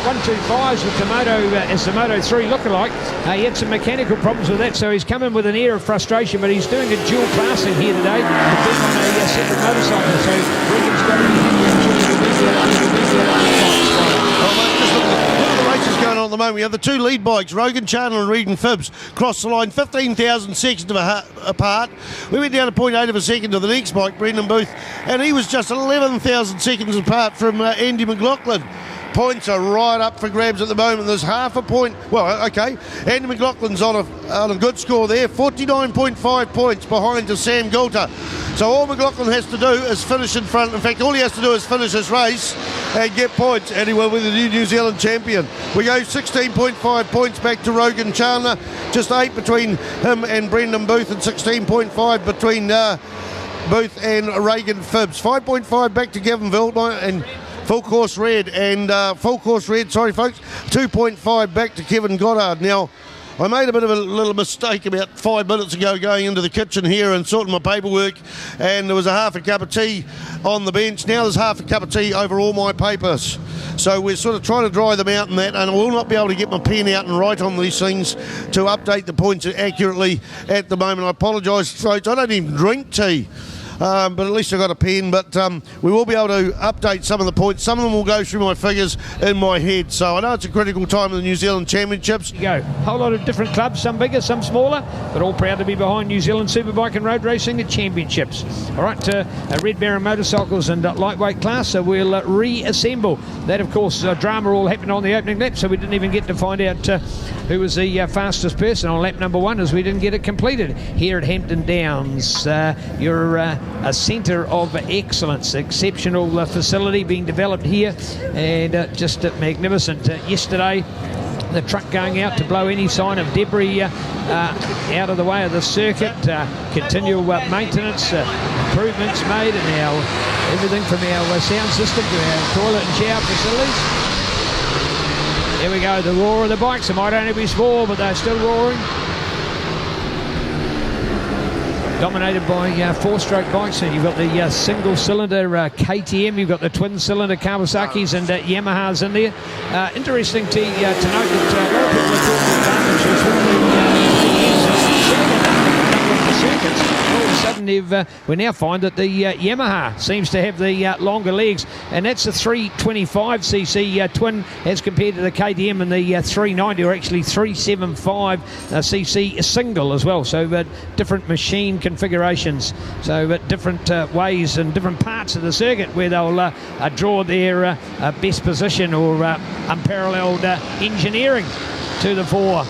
125s with the Moto 3 lookalike. He had some mechanical problems with that, so he's come in with an air of frustration, but he's doing a dual classing here today to be on a separate motorcycle, so Regan's got to
going on at the moment. We have the 2 lead bikes, Rogan Chandler and Regan Phibbs, crossed the line 15,000 seconds apart. We went down to 0.8 of a second to the next bike, Brendan Booth, and he was just 11,000 seconds apart from Andy McLaughlin. Points are right up for grabs at the moment. There's half a point. Well, okay, Andy McLaughlin's on a good score there, 49.5 points behind to Sam Goulter. So all McLaughlin has to do is finish in front. In fact, all he has to do is finish his race and get points, and he will be the New Zealand champion. We go 16.5 points back to Rogan Chandler, just 8 between him and Brendan Booth, and 16.5 between Booth and Regan Phibbs. 5.5 back to Gavin Viltmeier and Full Course Red, and sorry folks, 2.5 back to Kevin Goddard. Now, I made a bit of a little mistake about 5 minutes ago going into the kitchen here and sorting my paperwork, and there was a half a cup of tea on the bench. Now there's half a cup of tea over all my papers. So we're sort of trying to dry them out and that, and I will not be able to get my pen out and write on these things to update the points accurately at the moment. I apologise, folks. I don't even drink tea. But at least I got a pen. But we will be able to update some of the points. Some of them will go through my figures in my head. So I know it's a critical time in the New Zealand Championships.
A whole lot of different clubs, some bigger, some smaller, but all proud to be behind New Zealand Superbike and Road Racing Championships. All right, Red Baron motorcycles and lightweight class. So we'll reassemble. That, of course, drama all happened on the opening lap, so we didn't even get to find out who was the fastest person on lap number 1, as we didn't get it completed here at Hampton Downs. You're a centre of excellence, exceptional facility being developed here, and just magnificent. Yesterday, the truck going out to blow any sign of debris out of the way of the circuit. Continual maintenance, improvements made, and now everything from our sound system to our toilet and shower facilities. There we go, the roar of the bikes. It might only be small, but they're still roaring. Dominated by 4-stroke bikes, and you've got the single-cylinder KTM, you've got the twin-cylinder Kawasaki's and Yamahas in there. Interesting to note that a lot of people are talking about the circuits. All of a sudden, we now find that the Yamaha seems to have the longer legs, and that's a 325cc twin as compared to the KTM and the 390, or actually 375cc single as well. So different machine configurations, so different ways and different parts of the circuit where they'll draw their best position or unparalleled engineering to the fore.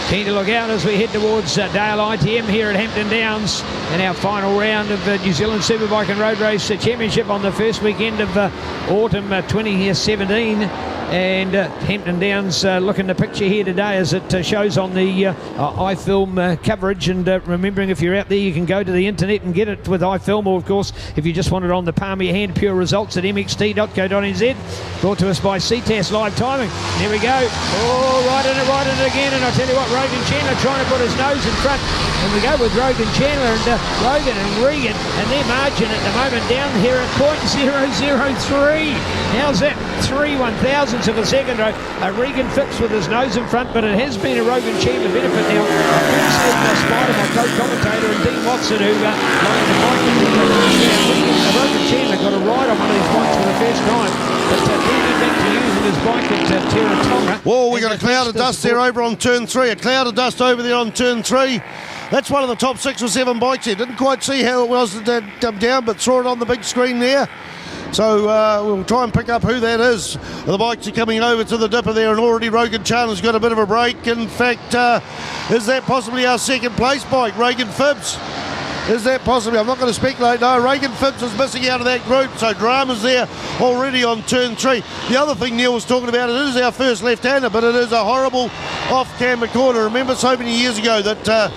Keen to look out as we head towards Dale ITM here at Hampton Downs in our final round of New Zealand Superbike and Road Race Championship on the first weekend of autumn 2017. And Hampton Downs looking the picture here today as it shows on the iFilm coverage. And remembering, if you're out there, you can go to the internet and get it with iFilm, or of course, if you just want it on the palm of your hand, pure results at mxt.co.nz. Brought to us by CTAS Live Timing. There we go. Oh, right in it again. And I'll tell you what, Rogan Chandler trying to put his nose in front. And we go with Rogan Chandler and Rogan and Regan, and their margin at the moment down here at .003. How's that? 3/1000ths of a second. Regan Phipps with his nose in front, but it has been a Rogan Chandler benefit now. Spider, my co-commentator, and Dean Watson, who lined the bike. Rogan Chandler got a ride on one of these bikes for the first time, but Regan back to using his bike at Terratonga.
Whoa, we got a cloud of dust there over on turn 3. A cloud of dust over there on turn 3. That's one of the top 6 or 7 bikes here. Didn't quite see how it was down, but saw it on the big screen there. So we'll try and pick up who that is. The bikes are coming over to the dipper there, and already Rogan Chandler's got a bit of a break. In fact, is that possibly our second place bike, Regan Phibbs? Is that possible? I'm not going to speculate. No, Reagan Phibbs is missing out of that group, so drama's there already on turn 3. The other thing Neil was talking about, it is our first left-hander, but it is a horrible off-camber corner. Remember so many years ago that the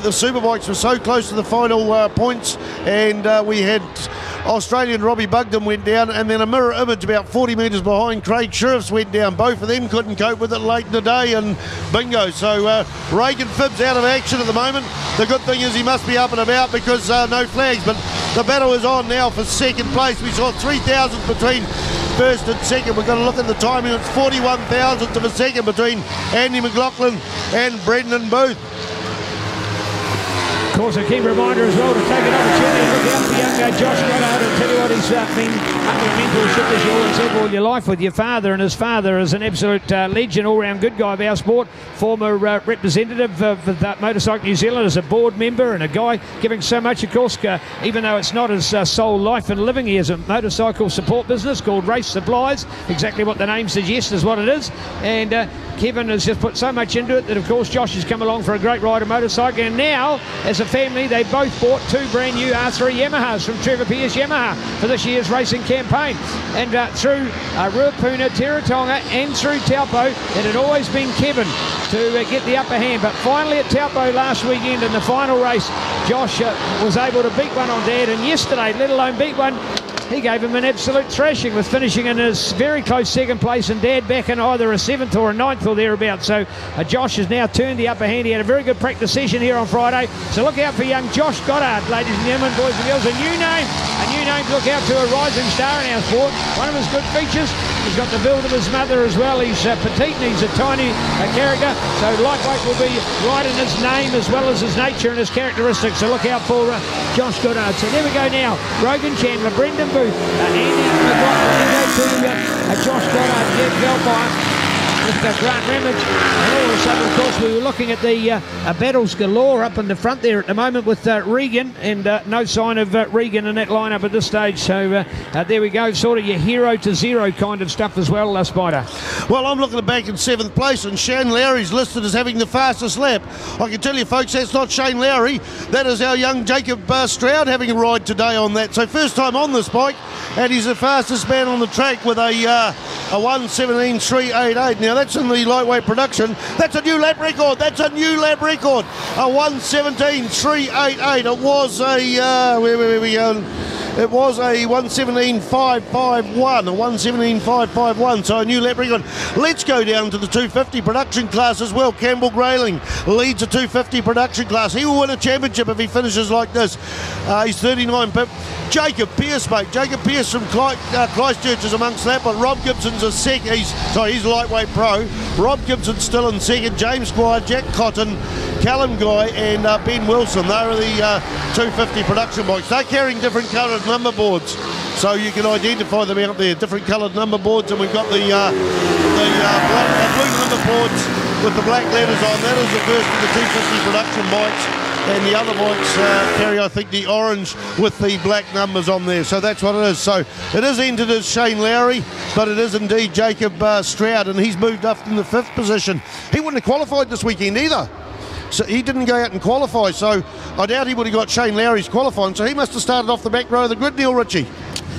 Superbikes were so close to the final points, and we had Australian Robbie Bugden went down, and then a mirror image about 40 metres behind, Craig Sheriffs went down. Both of them couldn't cope with it late in the day, and bingo. So Reagan Phibbs out of action at the moment. The good thing is he must be up and about because no flags, but the battle is on now for second place. We saw 3,000 between first and second. We've got to look at the timing. It's 41,000 of a second between Andy McLaughlin and Brendan Booth.
Of course, a key reminder as well to take an opportunity to look out for young Josh Goddard and tell you what he's been under mentorship, as you always said, all your life with your father, and his father is an absolute legend, all-round good guy of our sport, former representative of Motorcycle New Zealand as a board member, and a guy giving so much, of course, even though it's not his sole life and living. He has a motorcycle support business called Race Supplies, exactly what the name suggests is what it is, and Kevin has just put so much into it that, of course, Josh has come along for a great ride of motorcycle, and now, as a family, they both bought 2 brand new R3 Yamahas from Trevor Pearce Yamaha for this year's racing campaign. And through Ruapuna, Teretonga and through Taupo, it had always been Kevin to get the upper hand. But finally at Taupo last weekend in the final race, Josh was able to beat one on Dad, and yesterday, let alone beat one, he gave him an absolute thrashing with finishing in his very close second place, and Dad back in either a 7th or a 9th or thereabouts. So Josh has now turned the upper hand. He had a very good practice session here on Friday. So look out for young Josh Goddard, ladies and gentlemen, boys and girls. A new name to look out to, a rising star in our sport. One of his good features, he's got the build of his mother as well. He's petite and he's a tiny character. So lightweight will be right in his name as well as his nature and his characteristics. So look out for Josh Goddard. So there we go now. Rogan Chandler, Brendan Booth, Andy McLaughlin, go to Josh Goddard, Jed Velbine, with Grant Ramage, and all of a sudden, of course, we were looking at the battles galore up in the front there at the moment with Regan, and no sign of Regan in that lineup at this stage. So there we go, sort of your hero to zero kind of stuff as well, Spider.
Well, I'm looking back in 7th place, and Shane Lowry's listed as having the fastest lap. I can tell you, folks, that's not Shane Lowry. That is our young Jacob Stroud having a ride today on that. So first time on this bike, and he's the fastest man on the track with a 1:17.388. Now that's in the lightweight production. That's a new lap record. A 1:17.388. It was a where we going? It was a 1:17.551, a 1:17.551, so a new lap record. Let's go down to the 250 production class as well. Campbell Grayling leads a 250 production class. He will win a championship if he finishes like this. He's 39. But Jacob Pearce, mate. Jacob Pearce from Christchurch is amongst that, but Rob Gibson's a second. He's lightweight pro. Rob Gibson's still in second. James Squire, Jack Cotton, Callum Guy and Ben Wilson. They're the 250 production bikes. They're carrying different coloured number boards, so you can identify them out there. Different coloured number boards, and we've got the blue number boards with the black letters on. That is the first of the 250 production bikes, and the other bikes carry, I think, the orange with the black numbers on there. So that's what it is. So it is entered as Shane Lowry, but it is indeed Jacob Stroud, and he's moved up in the 5th position. He wouldn't have qualified this weekend either. So he didn't go out and qualify, so I doubt he would have got Shane Lowry's qualifying, so he must have started off the back row of the grid, Neil Ritchie.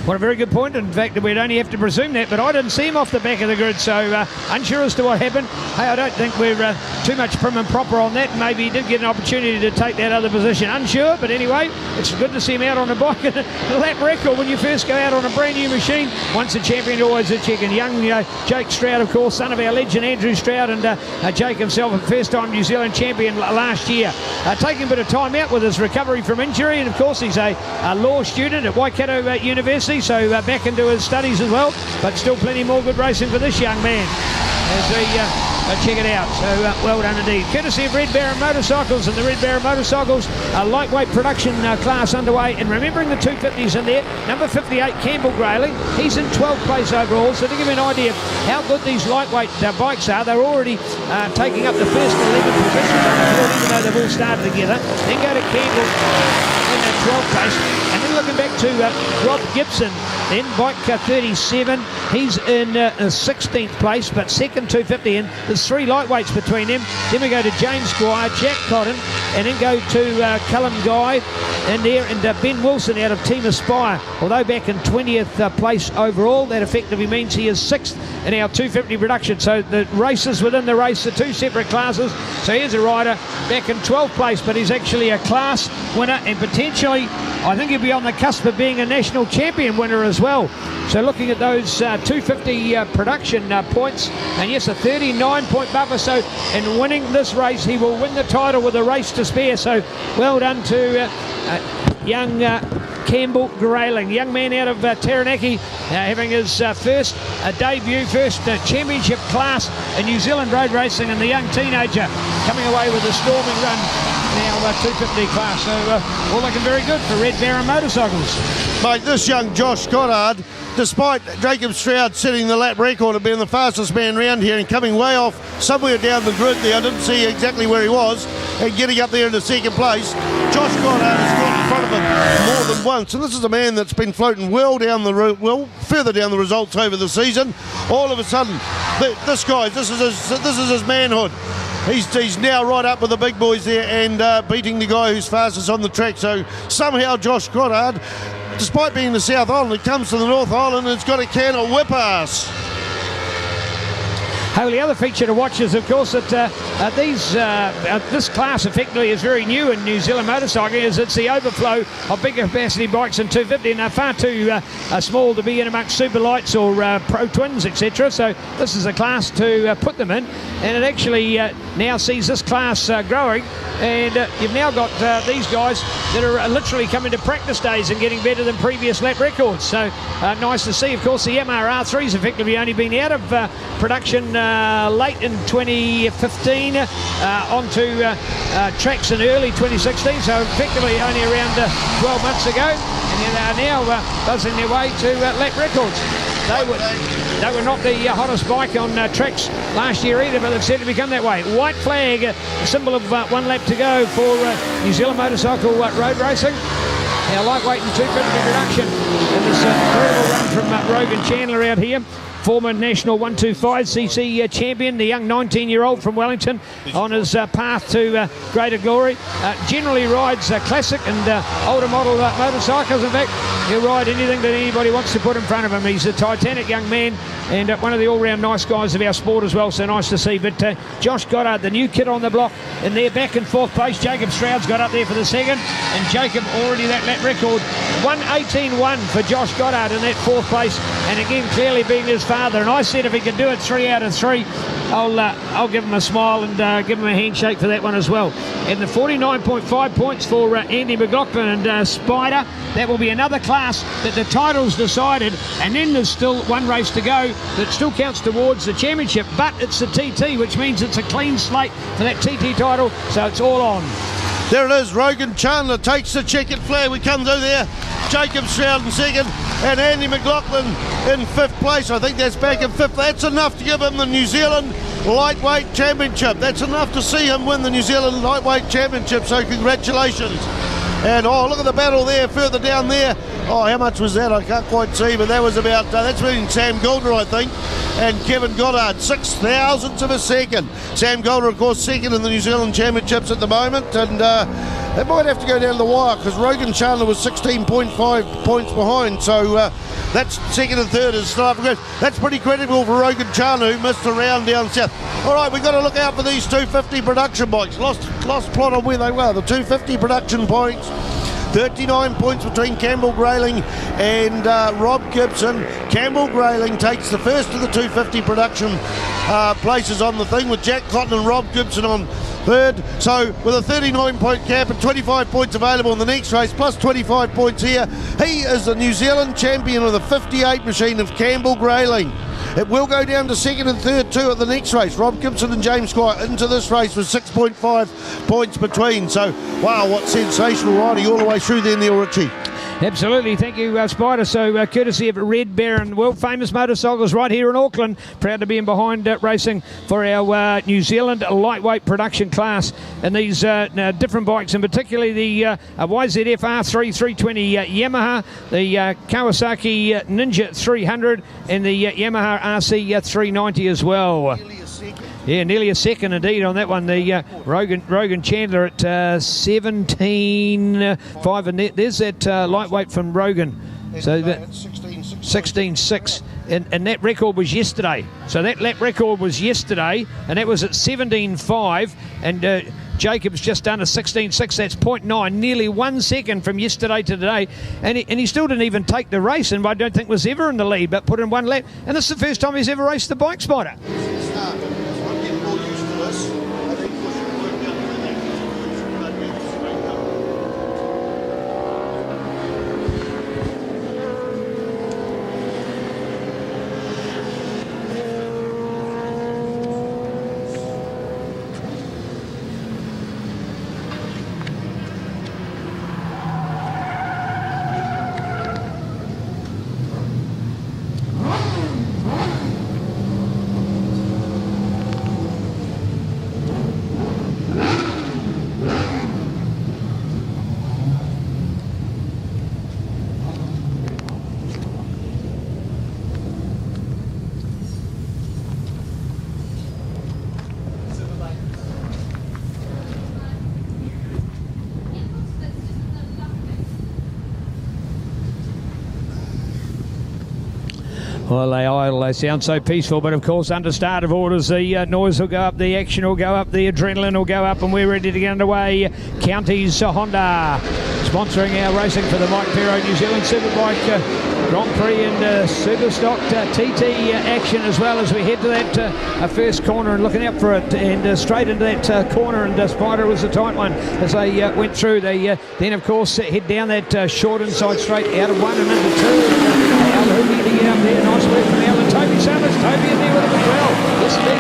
What a very good point. In fact, we'd only have to presume that, but I didn't see him off the back of the grid, so unsure as to what happened. Hey, I don't think we're too much prim and proper on that. Maybe he did get an opportunity to take that other position. Unsure, but anyway, it's good to see him out on a bike. A lap record when you first go out on a brand new machine. Once a champion, always a chicken. Young Jake Stroud, of course, son of our legend Andrew Stroud, and Jake himself, a first-time New Zealand champion last year. Taking a bit of time out with his recovery from injury, and of course he's a law student at Waikato University, so back into his studies as well, but still plenty more good racing for this young man as we check it out. So well done indeed. Courtesy of Red Baron Motorcycles, and the Red Baron Motorcycles lightweight production class underway, and remembering the 250s in there, number 58 Campbell Grayling, he's in 12th place overall. So to give you an idea of how good these lightweight bikes are, they're already taking up the first 11 positions on the field, even though they've all started together. Then go to Campbell in that 12th place, and then looking back to Rob Gibson Then bike 37, he's in 16th place, but second 250 in. There's 3 lightweights between them. Then we go to James Squire, Jack Cotton, and then go to Callum Guy in there, and Ben Wilson out of Team Aspire. Although back in 20th place overall, that effectively means he is 6th in our 250 production. So the races within the race are 2 separate classes. So here's a rider back in 12th place, but he's actually a class winner, and potentially I think he'll be on the cusp of being a national champion winner as well. So looking at those 250 production points, and yes, a 39-point buffer. So in winning this race, he will win the title with a race to spare. So well done to young Campbell Grayling, young man out of Taranaki, having his first debut, first championship class in New Zealand road racing, and the young teenager coming away with a storming run now 250 class. So all looking very good for Red Baron Motorcycles.
Mate, this young Josh Goddard, despite Jacob Stroud setting the lap record of being the fastest man round here and coming way off somewhere down the grid there, I didn't see exactly where he was, and getting up there into second place, Josh Goddard has got in front of him more than once. And this is a man that's been floating well down the route, well further down the results over the season. All of a sudden, this guy, this is his manhood. He's now right up with the big boys there and beating the guy who's fastest on the track. So somehow Josh Goddard, despite being the South Island, it comes to the North Island and it's got a can of whip ass.
Oh, the other feature to watch is, of course, that this class effectively is very new in New Zealand motorcycling, as it's the overflow of bigger capacity bikes in 250, and they're far too small to be in amongst Superlights or Pro Twins, etc. So this is a class to put them in, and it actually now sees this class growing, and you've now got these guys that are literally coming to practice days and getting better than previous lap records. So nice to see. Of course, the MRR3's effectively only been out of production late in 2015 onto tracks in early 2016, so effectively only around 12 months ago, and they are now buzzing their way to lap records. They were not the hottest bike on tracks last year either, but they've certainly become that way. White flag, a symbol of 1 lap to go for New Zealand motorcycle road racing. Our lightweight and 250 production in this incredible run from Rogan Chandler out here. Former national 125cc champion, the young 19-year-old from Wellington, on his path to greater glory. Generally rides classic and older model motorcycles. In fact, he'll ride anything that anybody wants to put in front of him. He's a titanic young man and one of the all-round nice guys of our sport as well, so nice to see. But Josh Goddard, the new kid on the block, and they're back in 4th place. Jacob Stroud's got up there for the 2nd, and Jacob already that lap record. 1:18.1 for Josh Goddard in that 4th place, and again, clearly being his father. And I said if he can do it 3 out of 3, I'll give him a smile and give him a handshake for that one as well. And the 49.5 points for Andy McLaughlin and Spider. That will be another class that the title's decided, and then there's still one race to go that still counts towards the championship, but it's the TT, which means it's a clean slate for that TT title, so it's all on.
There it is, Rogan Chandler takes the checkered flag. We come through there, Jacob Stroud in 2nd, and Andy McLaughlin in 5th place. I think that's back in 5th. That's enough to give him the New Zealand Lightweight Championship. That's enough to see him win the New Zealand Lightweight Championship, so congratulations. And oh, look at the battle there, further down there. Oh, how much was that? I can't quite see, but that was about, that's been Sam Goulder, I think, and Kevin Goddard, 6,000ths of a second. Sam Goulder, of course, 2nd in the New Zealand Championships at the moment, and they might have to go down to the wire because Rogan Chandler was 16.5 points behind, so that's 2nd and 3rd is still up for grabs. That's pretty critical for Rogan Chandler, who missed a round down south. All right, we've got to look out for these 250 production bikes. Lost plot on where they were. The 250 production points, 39 points between Campbell Grayling and Rob Gibson. Campbell Grayling takes the first of the 250 production places on the thing, with Jack Cotton and Rob Gibson on 3rd. So with a 39-point cap and 25 points available in the next race, plus 25 points here, he is the New Zealand champion of the 58 machine of Campbell Grayling. It will go down to 2nd and 3rd too at the next race. Rob Gibson and James Squire into this race with 6.5 points between. So, wow, what sensational riding all the way through there, Neil Ritchie.
Absolutely, thank you, Spider. So courtesy of Red Baron, world famous motorcycles right here in Auckland. Proud to be in behind racing for our New Zealand lightweight production class. And these different bikes, and particularly the YZF R3 320 Yamaha, the Kawasaki Ninja 300, and the Yamaha RC 390 as well. Yeah, nearly a second indeed on that one. The Rogan Chandler at 17.5, and there's that lightweight from Rogan. So that 16.6, and that record was yesterday. So that lap record was yesterday, and that was at 17.5, and Jacob's just done a 16.6. That's 0.9, nearly 1 second from yesterday to today, and he still didn't even take the race, and I don't think was ever in the lead, but put in one lap, and this is the first time he's ever raced the bike, Spider. Well, they sound so peaceful, but of course under start of orders the noise will go up, the action will go up, the adrenaline will go up, and we're ready to get underway. Counties Honda sponsoring our racing for the Mike Pero New Zealand Superbike Grand Prix and Superstock TT action, as well as we head to that first corner and looking out for it, and straight into that corner, and Spider was a tight one as they went through. They then of course head down that short inside straight out of one and into two. Al Hoogie to get up there, nice work from Al and Toby Summers. Toby in there with him as well. This is the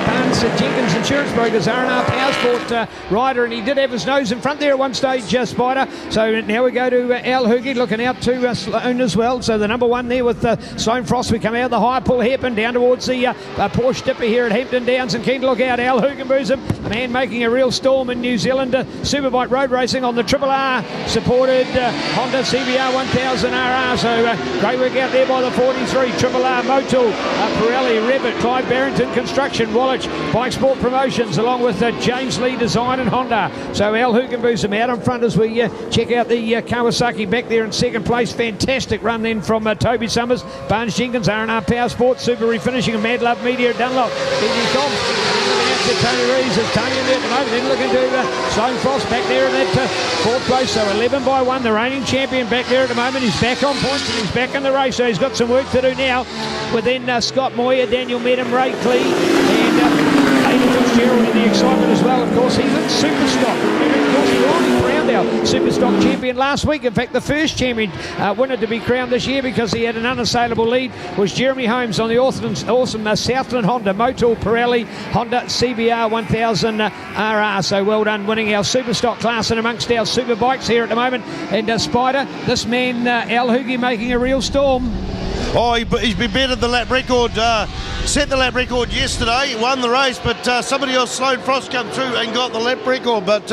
Barnes Jenkins Insurance Brokers R&R Powersport rider, and he did have his nose in front there at one stage, Spider. So now we go to Al Hoogie looking out to Sloane as well. So the number one there with Sloane Frost. We come out of the high pull hairpin down towards the Porsche Dipper here at Hampton Downs, and keen to look out Al Hoogenboosum, a man making a real storm in New Zealand Superbike road racing on the Triple R supported Honda CBR 1000 RR. So great work out there by the 43 Triple R Motul, Pirelli, Revit, Clive Barrington Construction, Wallich, Bike Sport Promotions, along with James Lee Design and Honda. So Al Hoogenboosum out in front as we check out the Kawasaki back there in second place. Fantastic run then from Toby Summers, Barnes Jenkins, R&R Powersport, Super Refinishing, and Mad Love Media, Dunlop, to Tony Reeves as Tony in there at the moment, then looking to Sloane Frost back there in that fourth place. So 11 by 1, the reigning champion back there at the moment. He's back on points and he's back in the race, so he's got some work to do now with then Scott Moyer, Daniel Medham, Ray Clee, and Aidan Fitzgerald in the excitement as well. Of course, he's in Superstock. Of course, Ronnie Brown, our Superstock champion last week. In fact, the first champion winner to be crowned this year, because he had an unassailable lead, was Jeremy Holmes on the awesome Southland Honda Motul Pirelli Honda CBR 1000 RR. So well done winning our Superstock class and amongst our super bikes here at the moment. And Spider, this man Al Hoogie making a real storm.
Oh, he's been better than the lap record. Set the lap record yesterday, won the race, but somebody else, Sloane Frost, come through and got the lap record. But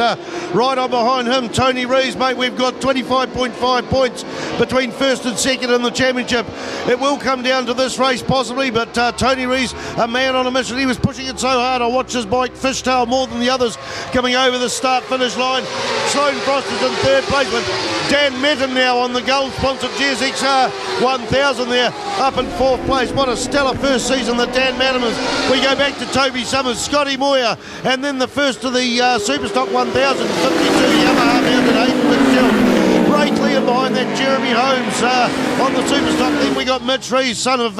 right on behind him, Tony Reeves, mate, we've got 25.5 points between first and second in the championship. It will come down to this race possibly, but Tony Reeves, a man on a mission, he was pushing it so hard. I watched his bike fishtail more than the others coming over the start-finish line. Sloane Frost is in third place with Dan Medham now on the gold-sponsored GSXR 1000 there, up in fourth place. What a stellar first season that Dan Medham is. We go back to Toby Summers, Scotty Moyer, and then the first of the Superstock 1000, 52 Yamaha mounted 8 Fitzgerald. Ray Clear behind that, Jeremy Holmes on the Superstock. Then we got Mitch Reeves, son of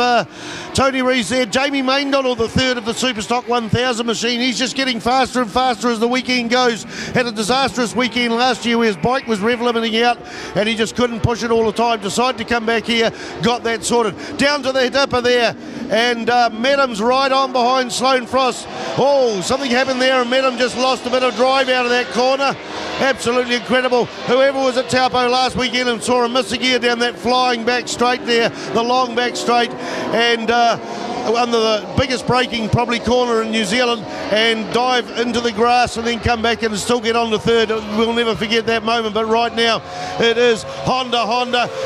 Tony Rees there. Jamie Maindonald, the third of the Superstock 1000 machine. He's just getting faster and faster as the weekend goes. Had a disastrous weekend last year where his bike was rev limiting out and he just couldn't push it all the time. Decided to come back here, got that sorted. Down to the dipper there, and Madam's right on behind Sloane Frost. Oh, something happened there and Madam just lost a bit of drive out of that corner. Absolutely incredible. Whoever was at Taupo last weekend and saw him miss a gear down that flying back straight there, the long back straight, and under the biggest braking probably corner in New Zealand, and dive into the grass and then come back and still get on to third. We'll never forget that moment, but right now it is Honda.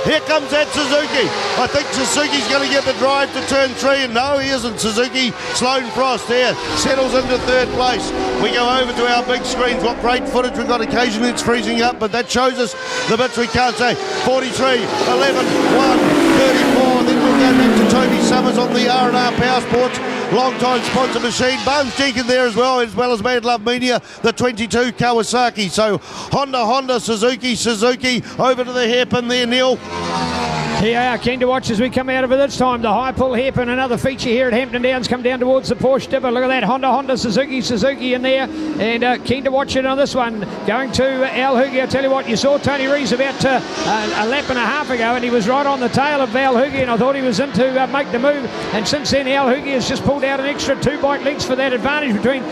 Here comes that Suzuki. I think Suzuki's going to get the drive to turn 3, and no, he isn't. Suzuki, Sloane Frost there, settles into third place. We go over to our big screens. What great footage we've got. Occasionally it's freezing up, but that shows us the bits we can't say. 43, 11, 1, 34. Then we'll go back to Toby Summers on the R&R Power Sports long-time sponsor machine. Barnes Jenkins there as well as Mad Love Media, the 22 Kawasaki. So Honda, Suzuki, over to the hairpin there, Neil.
Yeah, keen to watch as we come out of it this time. The high pull hairpin, another feature here at Hampton Downs, come down towards the Porsche dipper. Look at that, Honda, Suzuki in there. And keen to watch it on this one. Going to Al Hoogie. I tell you what, you saw Tony Rees about a lap and a half ago, and he was right on the tail of Al Hoogie, and I thought he was in to make the move. And since then, Al Hoogie has just pulled out an extra 2 bike lengths for that advantage between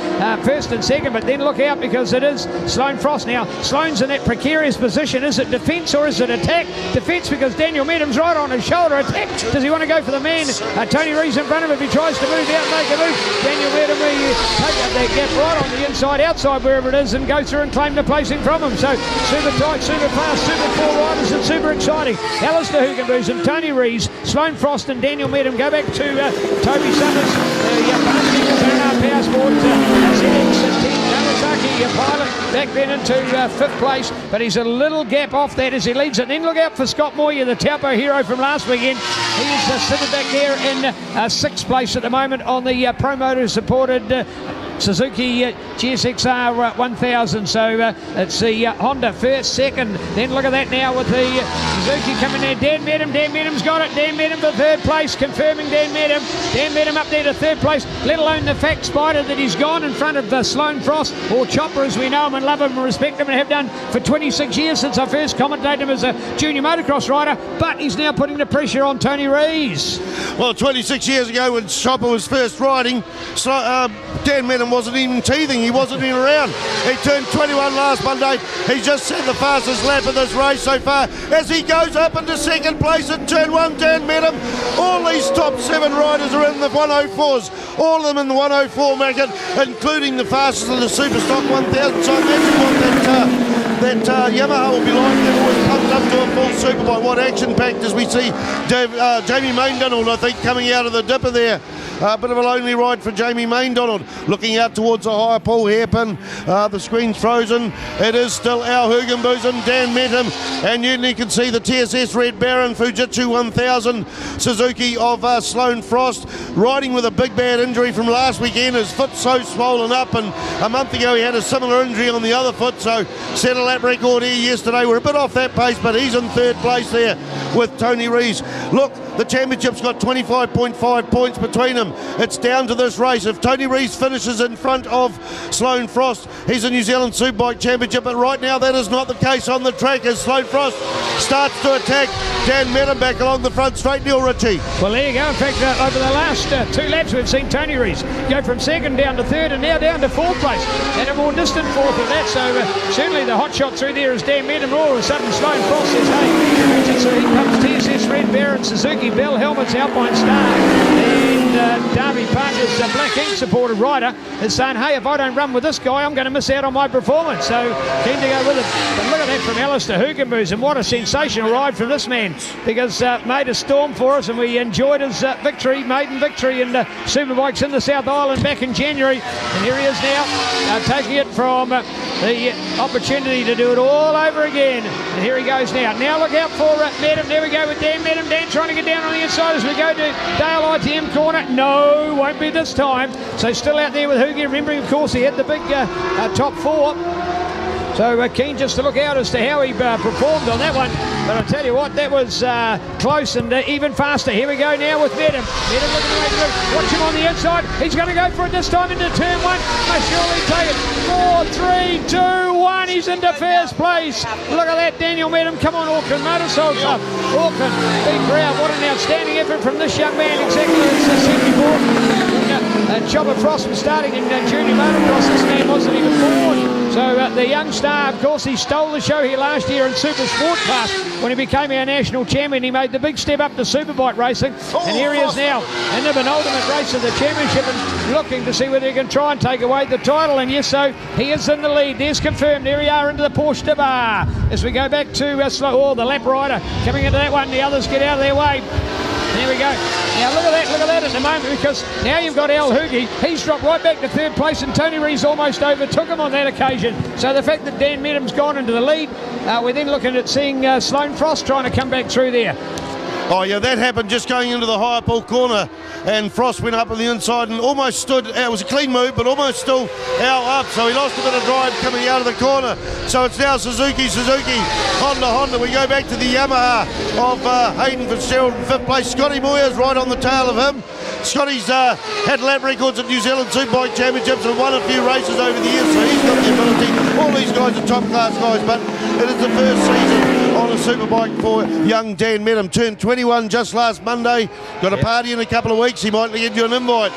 first and second. But then look out, because it is Sloane Frost now. Sloane's in that precarious position. Is it defence or is it attack? Defence, because Daniel Medham's right on his shoulder. Attack. Does he want to go for the man? Tony Rees in front of him. If he tries to move out and make a move, Daniel Medham will take up that gap right on the inside, outside, wherever it is, and go through and claim the placing from him. So super tight, super fast, super 4 riders, and super exciting. Alistair Hugenboos, Tony Rees, Sloane Frost and Daniel Medham go back to Toby Summers, Power Sport, ZX10 Kawasaki pilot, back then into 5th place, but he's a little gap off that as he leads it. Then look out for Scott Moyer, the Taupo hero from last weekend. He's sitting back there in 6th place at the moment on the promoter supported Suzuki GSXR 1000. So it's the Honda first, second. Then look at that now with the Suzuki coming there. Dan Medham's got it. Dan Medham for 3rd place, confirming Dan Medham. Dan Medham up there to 3rd place, let alone the fact, Spider, that he's gone in front of Sloane Frost, or Chopper as we know him and love him and respect him and have done for 26 years since I first commentated him as a junior motocross rider. But he's now putting the pressure on Tony Rees.
Well, 26 years ago when Chopper was first riding, Dan Medham wasn't even teething. He wasn't even around. He turned 21 last Monday. He's just set the fastest lap of this race so far as he goes up into 2nd place at turn 1. Dan Medham. All these top 7 riders are in the 104s. All of them in the 104 market, including the fastest in the Superstock 1000. So imagine what that Yamaha will be like. They're always pumped up to a full Superbike. What action-packed as we see Jamie Maindonald, I think, coming out of the dipper there. A bit of a lonely ride for Jamie Maindonald, looking out towards the high pull hairpin. The screen's frozen. It is still Al Hugenboos and Dan Medham, and you can see the TSS Red Baron Fujitsu 1000 Suzuki of Sloane Frost, riding with a big bad injury from last weekend. His foot's so swollen up, and a month ago he had a similar injury on the other foot, so set a lap record here yesterday. We're a bit off that pace, but he's in 3rd place there with Tony Rees. Look, the championship's got 25.5 points between them. It's down to this race. If Tony Rees finishes in front of Sloane Frost, he's a New Zealand Superbike championship, but right now that is not the case on the track as Sloane Frost starts to attack Dan Medham back along the front straight. Neil Ritchie.
Well, there you go. In fact, over the last 2 laps we've seen Tony Rees go from 2nd down to 3rd and now down to 4th place, and a more distant 4th of that. So certainly the hot shot through there is Dan Medham. All of a sudden Sloane Frost says, hey, so here comes TSS Red Baron, Suzuki, Bell Helmets, Alpine Star, and Derby Partners, Black Ink supported rider, is saying, hey, if I don't run with this guy, I'm going to miss out on my performance. So keen to go with it. But look at that from Alistair Hugenboos, and what a sensational ride from this man, because made a storm for us, and we enjoyed his victory, maiden victory in Superbikes in the South Island back in January. And here he is now, taking it from the opportunity to do it all over again. And here he goes now. Now look out for Medham. There we go with Dan Medham. Dan trying to get down on the inside as we go to Dale ITM corner. No, won't be this time. So still out there with Hoogie. Remembering, of course, he had the big top 4. So keen just to look out as to how he performed on that one. But I tell you what, that was close and even faster. Here we go now with Medham. Medham looking away through. Watch him on the inside. He's going to go for it this time into turn one. Must surely take it. 4, 3, 2, 1. He's into first place. Look at that, Daniel Medham. Come on, Auckland Motorcycle Club. Auckland, big crowd. What an outstanding effort from this young man. Exactly as 74. Chopper Frost was starting in junior motocross. This man wasn't even born. So the young star, of course, he stole the show here last year in Supersport class when he became our national champion. He made the big step up to Superbike racing, and here he is now in the penultimate race of the championship and looking to see whether he can try and take away the title. And yes, so he is in the lead. There's confirmed. Here we are into the Porsche de Bar as we go back to the lap rider coming into that one. The others get out of their way. There we go. Now look at that at the moment, because now you've got Al Hoogie. He's dropped right back to third place, and Tony Rees almost overtook him on that occasion. So the fact that Dan Medham's gone into the lead, we're then looking at seeing Sloane Frost trying to come back through there.
Oh yeah, that happened just going into the higher pole corner, and Frost went up on the inside and almost stood. It was a clean move, but almost still out up. So he lost a bit of drive coming out of the corner. So it's now Suzuki, Honda. We go back to the Yamaha of Hayden Fitzgerald in fifth place. Scotty Moyer's right on the tail of him. Scotty's had lap records at New Zealand Superbike Championships and won a few races over the years, so he's got the ability. All these guys are top class guys, but it is the first season on a Superbike for young Dan Medham. Turned 21 just last Monday. Got a party in a couple of weeks. He might give you an invite.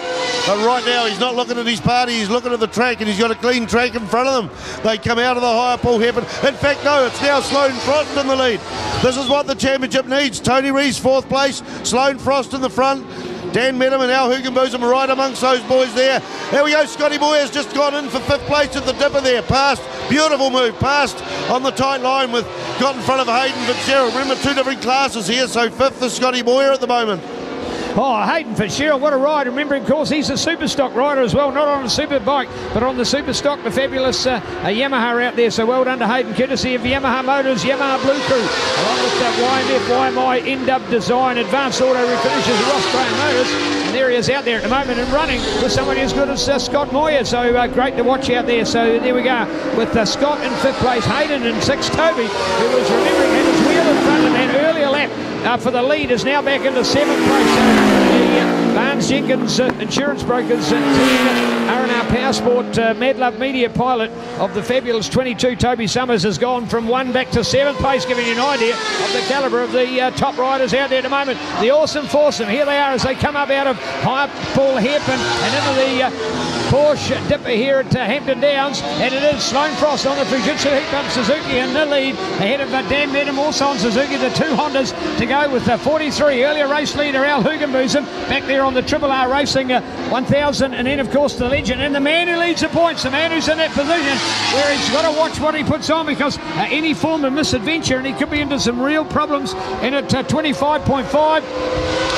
But right now he's not looking at his party, he's looking at the track, and he's got a clean track in front of them. They come out of the higher pole hairpin. In fact, no, it's now Sloane Frost in the lead. This is what the championship needs. Tony Rees fourth place, Sloane Frost in the front. Dan Medham and Al Hugenbosom are right amongst those boys there. There we go, Scotty Moyer's just gone in for fifth place at the dipper there. Past, beautiful move, past on the tight line with, got in front of Hayden Fitzgerald. Remember, two different classes here, so fifth is Scotty Moyer at the moment.
Oh, Hayden Fitzgerald, what a ride. Remember, of course, he's a Superstock rider as well, not on a Superbike, but on the Superstock, the fabulous Yamaha out there. So well done to Hayden, courtesy of Yamaha Motors, Yamaha Blue Crew, along with YMF, YMI, NW Design, Advanced Auto Refinishes, Ross Graham Motors. And there he is out there at the moment and running with somebody as good as Scott Moyer. So great to watch out there. So there we go, with Scott in fifth place, Hayden in sixth, Toby, who was remembering had his wheel in front of that earlier lap for the lead, is now back into seventh place. The Barnes Jenkins Insurance Brokers team, R&R Powersport Mad Love Media pilot of the fabulous 22, Toby Summers, has gone from 1 back to 7th place, giving you an idea of the calibre of the top riders out there at the moment. The Awesome Foursome, here they are as they come up out of High Paul Hairpin and into the Porsche dipper here at Hampton Downs, and it is Sloane Frost on the Fujitsu Heat Pump Suzuki in the lead, ahead of Dan Medham also on Suzuki. The two Hondas to go with 43. Earlier race leader Al Hugenbosom back there on the Triple R Racing 1000, and then of course the legend and the man who leads the points, the man who's in that position where he's got to watch what he puts on, because any form of misadventure and he could be into some real problems. And at 25.5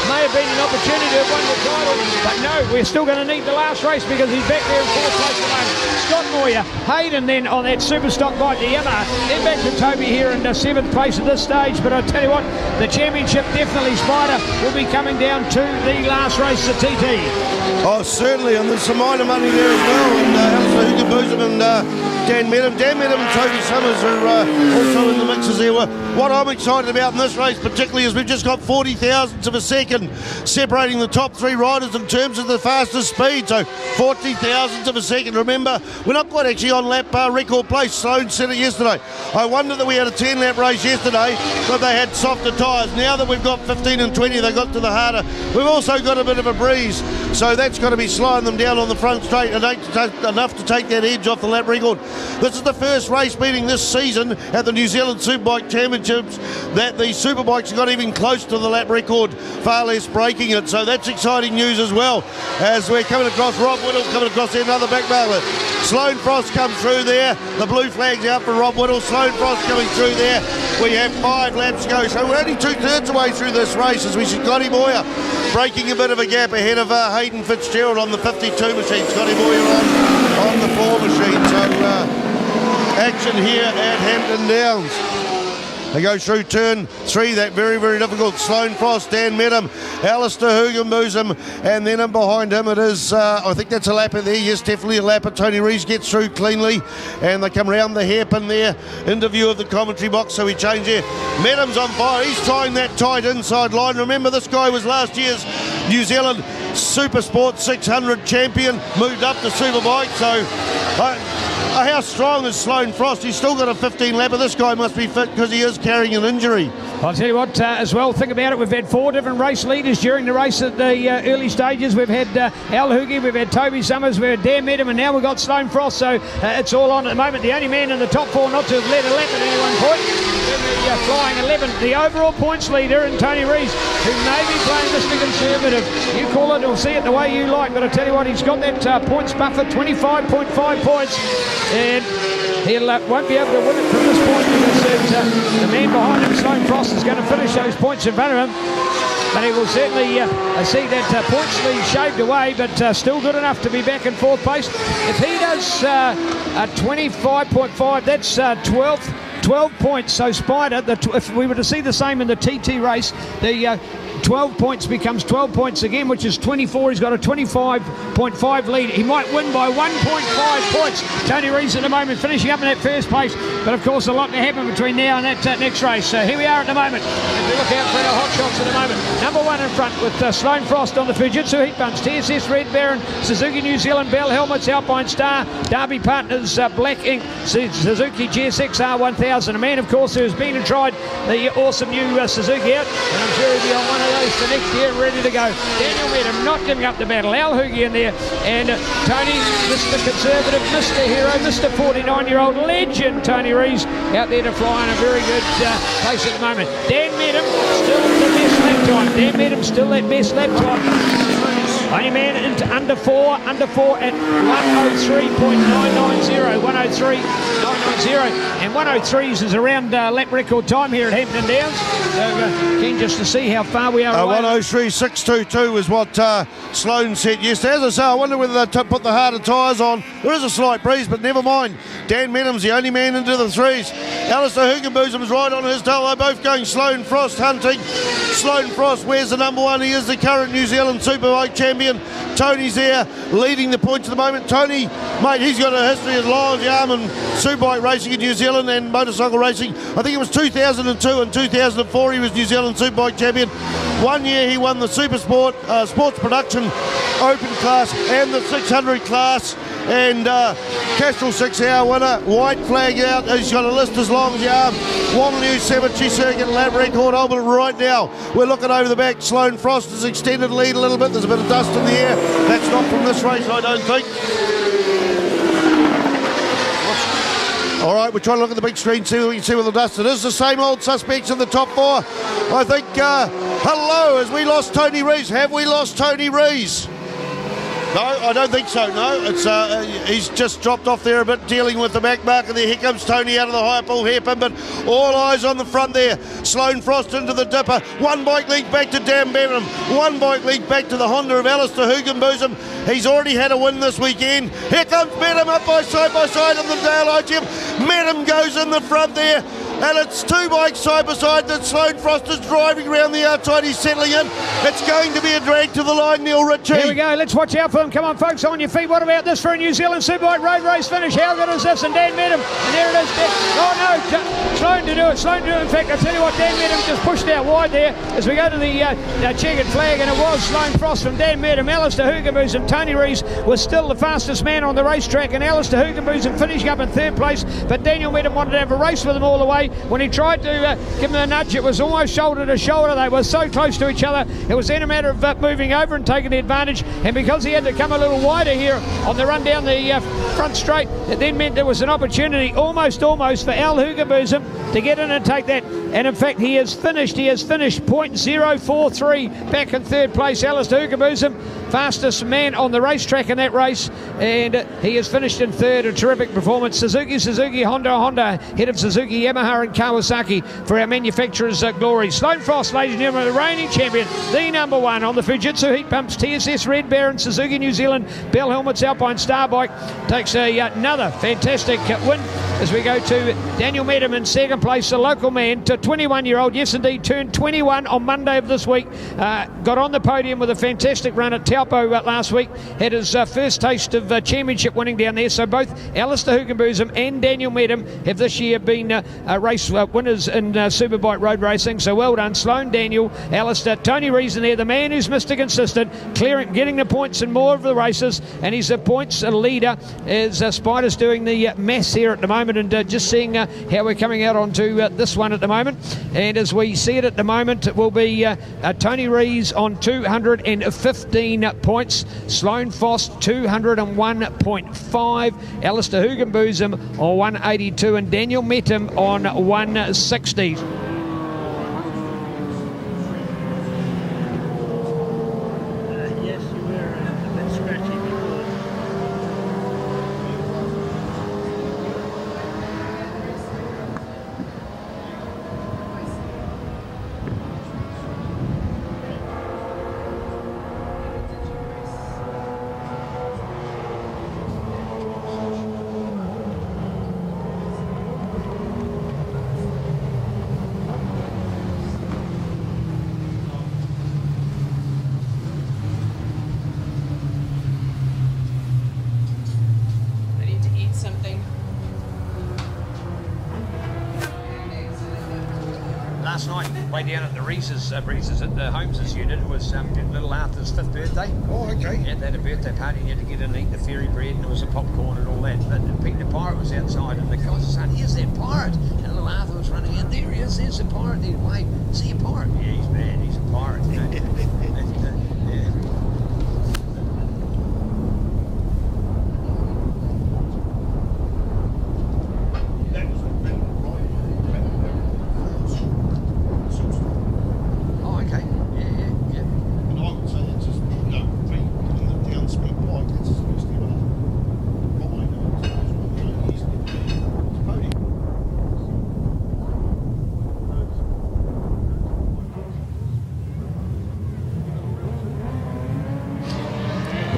may have been an opportunity to have won the title, but no, we're still going to need the last race because he's back there in fourth place at the moment. Scott Moyer, Hayden then on that Superstock bike, the Yamaha, then back to Toby here in seventh place at this stage. But I tell you what, the championship definitely, Spider, will be coming down to the last race, the TT.
Oh, certainly, and there's some minor money there as well, and Alistair Hugenbosom and Dan Medham and Toby Summers are also in the mixes there. What I'm excited about in this race particularly is we've just got 40 thousandths of a second separating the top three riders in terms of the fastest speed. So 40 thousandths of a second. Remember, we're not quite actually on lap record place. Sloane said it yesterday. I wonder that we had a 10 lap race yesterday, but they had softer tyres. Now that we've got 15 and 20, they got to the harder. We've also got a bit of a breeze, so that's got to be slowing them down on the front straight enough to take that edge off the lap record. This is the first race meeting this season at the New Zealand Superbike Championships that the Superbikes got even close to the lap record, far less breaking it. So that's exciting news as well, as we're coming across Rob Whittle, coming across there, another back marker. Sloane Frost comes through there. The blue flag's out for Rob Whittle. Sloane Frost coming through there. We have 5 laps to go. So we're only 2/3 away through this race as we see Scotty Moyer breaking a bit of a gap ahead of Hayden Fitzgerald on the 52 machine. Scotty Moyer on the 4 machine. So action here at Hampton Downs. They go through turn 3, that very, very difficult. Sloane Frost, Dan Medham, Alistair Hugenbosom, and then in behind him it is, I think that's a lapper there. Yes, definitely a lapper. Tony Rees gets through cleanly, and they come round the hairpin there into view of the commentary box, so we change there. Medham's on fire. He's tying that tight inside line. Remember, this guy was last year's New Zealand Supersport 600 champion, moved up to Superbike, so how strong is Sloane Frost? He's still got a 15 lapper. This guy must be fit because he is carrying an injury.
I'll tell you what, as well, think about it. We've had 4 different race leaders during the race at the early stages. We've had Al Hoogie, we've had Toby Summers, we've had Dan Medham, and now we've got Sloane Frost. So it's all on at the moment. The only man in the top 4 not to have led a lap at any one point. In the flying 11, the overall points leader, and Tony Rees, who may be playing Mr. Conservative. You call it or see it the way you like, but I tell you what, he's got that points buffer, 25.5 points, and he won't be able to win it from this point because the man behind him, Sloane Frost, is going to finish those points in front of him. But he will certainly see that points lead shaved away, but still good enough to be back in 4th place. If he does a 25.5, that's 12 points. So Spider, if we were to see the same in the TT race, the 12 points becomes 12 points again, which is 24. He's got a 25.5 lead. He might win by 1.5 points. Tony Rees at the moment finishing up in that first place, but of course a lot to happen between now and that next race. So here we are at the moment. If we look out for our hot shots at the moment, number 1 in front with Sloane Frost on the Fujitsu heat bumps, TSS Red Baron, Suzuki New Zealand Bell Helmets, Alpine Star, Derby Partners Black Ink, Suzuki GSX R1000. A man, of course, who has been and tried the awesome new Suzuki out, and I'm sure he'll be on one of those for next year, ready to go. Daniel Medham not giving up the battle. Al Hoogie in there, and Tony, Mr. Conservative, Mr. Hero, Mr. 49-year-old legend Tony Rees out there to fly in a very good place at the moment. Dan Medham still the best lap time. Dan Medham still that best lap time. Only man into under 4 at 103.990, 103.990, and 103s is around lap record time here at Hampton Downs. So keen just to see how far we are away.
103.622 is what Sloane said yesterday. As I say, I wonder whether they put the harder tyres on. There is a slight breeze, but never mind. Dan Medham's the only man into the 3s. Alistair Hugenbosom's right on his tail. They're both going Sloane Frost hunting. Sloane Frost wears the number 1. He is the current New Zealand Superbike champion. Tony's there leading the points at the moment. Tony, mate, he's got a history of Lyons Yarm and Superbike racing in New Zealand and motorcycle racing. I think it was 2002 and 2004 he was New Zealand Superbike champion. 1 year he won the Supersport Sports Production Open class and the 600 class. And Castrol 6-hour winner, white flag out. He's got a list as long as the arm. Wanneroo Cemetery Circuit lap record over right now. We're looking over the back. Sloane Frost has extended lead a little bit. There's a bit of dust in the air. That's not from this race, I don't think. All right, we're trying to look at the big screen, see what we can see with the dust. It is the same old suspects in the top 4. I think, hello, has we lost Tony Rees? Have we lost Tony Rees? No, I don't think so, no. It's he's just dropped off there a bit, dealing with the back marker there. Here comes Tony out of the high pull hairpin, but all eyes on the front there. Sloane Frost into the dipper. 1 bike lead back to Dan Medham. 1 bike lead back to the Honda of Alistair Hugenbosom. He's already had a win this weekend. Here comes Medham up by side on the Dale IGM. Medham goes in the front there. And it's 2 bikes side by side that Sloane Frost is driving around the outside. He's settling in. It's going to be a drag to the line, Neil Ritchie.
Here we go. Let's watch out for them. Come on, folks, on your feet. What about this for a New Zealand Superbike road race finish? How good is this? And Dan Medham. And there it is. Oh, no. Sloane to do it. Sloane to do it. In fact, I'll tell you what, Dan Medham just pushed out wide there as we go to the checkered flag. And it was Sloane Frost from Dan Medham. Alistair Hugenbosom. Tony Rees was still the fastest man on the racetrack. And Alistair Hugenbosom finishing up in 3rd place. But Daniel Medham wanted to have a race with them all the way. When he tried to give them a nudge, it was almost shoulder to shoulder. They were so close to each other. It was then a matter of moving over and taking the advantage. And because he had to come a little wider here on the run down the front straight, it then meant there was an opportunity almost for Al Hugenbosom to get in and take that. And in fact, he has finished .043 back in 3rd place. Alistair Hugenbosom, fastest man on the racetrack in that race, and he has finished in 3rd. A terrific performance. Suzuki, Honda, head of Suzuki, Yamaha and Kawasaki for our manufacturers' glory. Sloane Frost, ladies and gentlemen, the reigning champion, the number 1 on the Fujitsu heat pumps, TSS Red Baron, Suzuki New Zealand, Bell Helmets, Alpine Star Bike, takes another fantastic win as we go to Daniel Medham in second place, the local man, to 21-year-old. Yes, indeed, turned 21 on Monday of this week. Got on the podium with a fantastic run at Taupo last week. Had his first taste of championship winning down there. So both Alistair Hugenbosom and Daniel Medham have this year been race winners in Superbike road racing. So well done, Sloan, Daniel, Alistair. Tony Reason there, the man who's Mr. Consistent, getting the points in more of the races, and he's the points leader as Spider's doing the maths here at the moment, and just seeing how we're coming out onto this one at the moment. And as we see it at the moment, it will be Tony Rees on 215 points, Sloan Foss 201.5, Alistair Hugenbosom on 182, and Daniel Medham on 160. Last night, way down at the Reese's at the Holmes' unit, it was little Arthur's 5th birthday.
Oh, okay.
Yeah, they had a birthday party and you had to get in and eat the fairy bread, and there was a popcorn and all that. But Pete the Pirate was outside, and the guys were saying, "Here's that pirate!" And little Arthur was running out. There he is, there's the pirate. He'd wave, "See a pirate?" Yeah, he's bad, he's a pirate. You know? Yeah.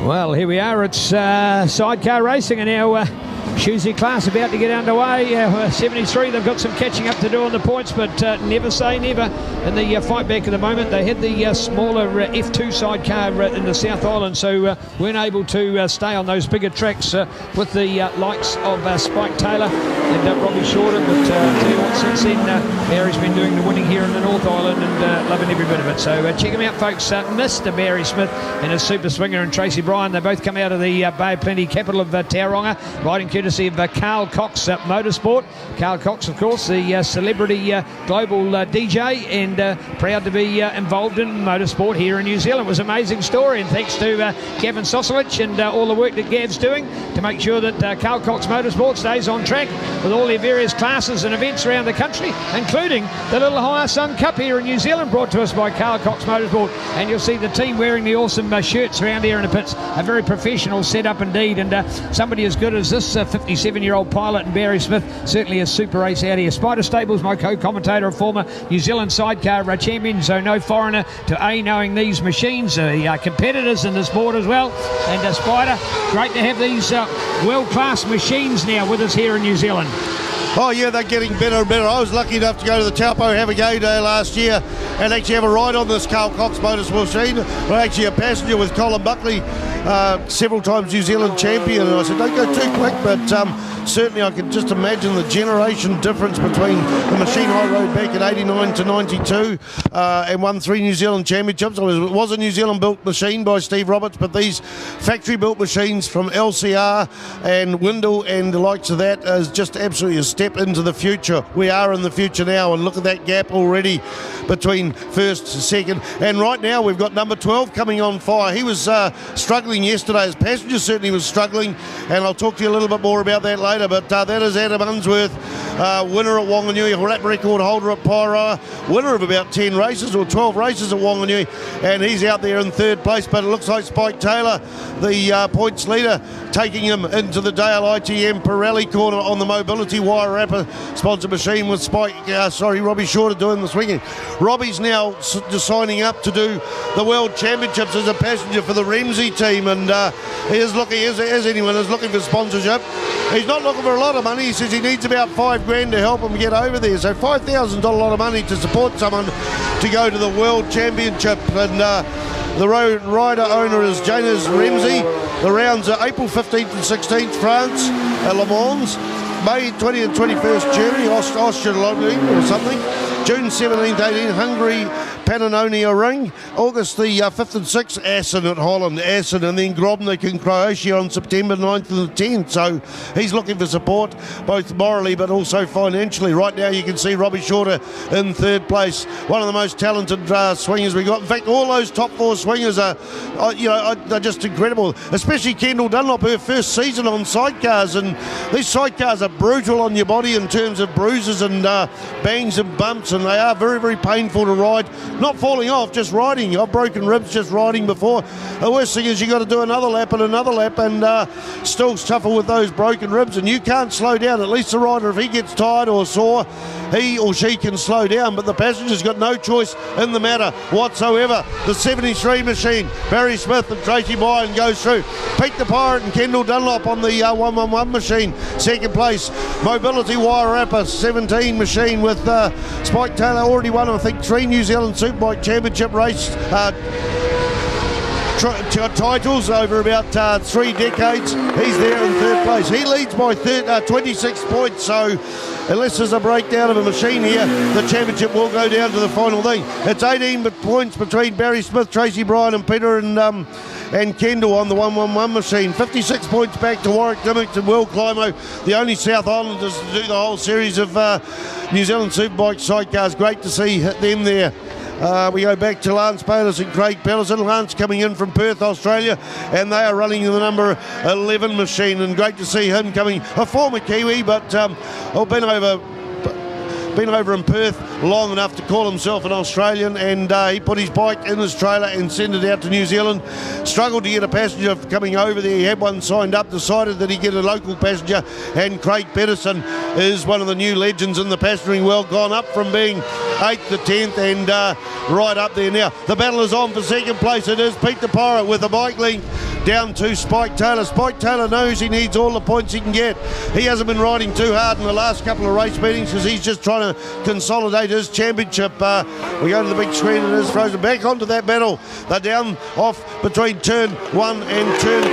Well, here we are. It's sidecar racing, and our Shoesy class about to get underway. 73, they've got some catching up to do on the points, but never say never in the fight back at the moment. They had the smaller F2 sidecar in the South Island, so weren't able to stay on those bigger tracks with the likes of Spike Taylor and Robbie Shorter. But tell you what, since then, Barry's been doing the winning here in the North Island and loving every bit of it. So check him out, folks. Mr. Barry Smith and his Super Swinger and Tracy Bryan. They both come out of the Bay of Plenty capital of Tauranga, riding courtesy of Carl Cox Motorsport. Carl Cox, of course, the celebrity global DJ, and proud to be involved in motorsport here in New Zealand. It was an amazing story, and thanks to Gavin Sosilich and all the work that Gav's doing to make sure that Carl Cox Motorsport stays on track with all their various classes and events around the country, including the Little Higher Sun Cup here in New Zealand, brought to us by Carl Cox Motorsport. And you'll see the team wearing the awesome shirts around here in the pits. A very professional setup indeed, and somebody as good as this 57-year-old pilot and Barry Smith, certainly a super race out here. Spider Stables, my co-commentator, a former New Zealand sidecar champion, so no foreigner to knowing these machines. Competitors in the sport as well. And Spider, great to have these world-class machines now with us here in New Zealand.
Oh yeah, they're getting better and better. I was lucky enough to go to the Taupo Have a Go Day last year and actually have a ride on this Carl Cox Motorsport machine. I'm actually a passenger with Colin Buckley, several times New Zealand champion, and I said, don't go too quick, but certainly I can just imagine the generation difference between the machine I rode back in 89 to 92 and won 3 New Zealand championships. It was a New Zealand built machine by Steve Roberts, but these factory built machines from LCR and Windle and the likes of that is just absolutely a step into the future. We are in the future now, and look at that gap already between first and second. And right now we've got number 12 coming on fire. He was struggling yesterday. His passenger certainly was struggling, and I'll talk to you a little bit more about that later. But that is Adam Unsworth, winner at Wanganui, lap record holder at Pyra, winner of about 10 races or 12 races at Wanganui, and he's out there in third place. But it looks like Spike Taylor, the points leader, taking him into the Dale ITM Pirelli corner on the Mobility Wire Wrapper sponsored machine with Robbie Shorter doing the swinging. Robbie's now just signing up to do the World Championships as a passenger for the Ramsey team him, and he is looking, as anyone is looking for sponsorship. He's not looking for a lot of money. He says he needs about $5,000 to help him get over there. So $5,000 a lot of money to support someone to go to the World Championship. And the rider owner is Janus Ramsey. The rounds are April 15th and 16th, France, Le Mans. May 20th and 21st, Germany, Austria or something. June 17th, 18th, Hungary, Pannonia Ring. August the 5th and 6th, Assen at Holland, Assen, and then Grobnik in Croatia on September 9th and the 10th. So he's looking for support, both morally but also financially. Right now you can see Robbie Shorter in third place, one of the most talented swingers we got. In fact, all those top four swingers are they're just incredible, especially Kendall Dunlop, her first season on sidecars, and these sidecars are brutal on your body in terms of bruises and bangs and bumps, and they are very, very painful to ride. Not falling off, just riding. I've broken ribs just riding before. The worst thing is you got to do another lap and still suffer with those broken ribs, and you can't slow down. At least the rider, if he gets tired or sore, he or she can slow down, but the passenger's got no choice in the matter whatsoever. The 73 machine, Barry Smith and Tracy Bryan goes through. Pete the Pirate and Kendall Dunlop on the 111 machine, second place. Mobility Wire Rapper 17 machine with Spike Taylor, already won, I think, 3 New Zealand Superbike Championship race titles over about 3 decades. He's there in third place. He leads by 26 points, so unless there's a breakdown of a machine here, the championship will go down to the final thing. It's 18 points between Barry Smith, Tracy Bryan and Peter and Kendall on the 111 machine. 56 points back to Warwick Dimmock and Will Climo, the only South Islanders to do the whole series of New Zealand Superbike sidecars. Great to see them there. We go back to Lance Payless and Craig Pellison. Lance coming in from Perth, Australia, and they are running the number 11 machine, and great to see him coming, a former Kiwi, but been over in Perth long enough to call himself an Australian, and he put his bike in his trailer and sent it out to New Zealand. Struggled to get a passenger coming over there. He had one signed up, decided that he'd get a local passenger, and Craig Pedersen is one of the new legends in the passengering world, gone up from being 8th to 10th and right up there now. The battle is on for second place. It is Pete the Pirate with a bike link down to Spike Taylor. Spike Taylor knows he needs all the points he can get. He hasn't been riding too hard in the last couple of race meetings because he's just trying to consolidate his championship. We go to the big screen and it is frozen. Back onto that battle. They're down off between turn 1 and turn 2.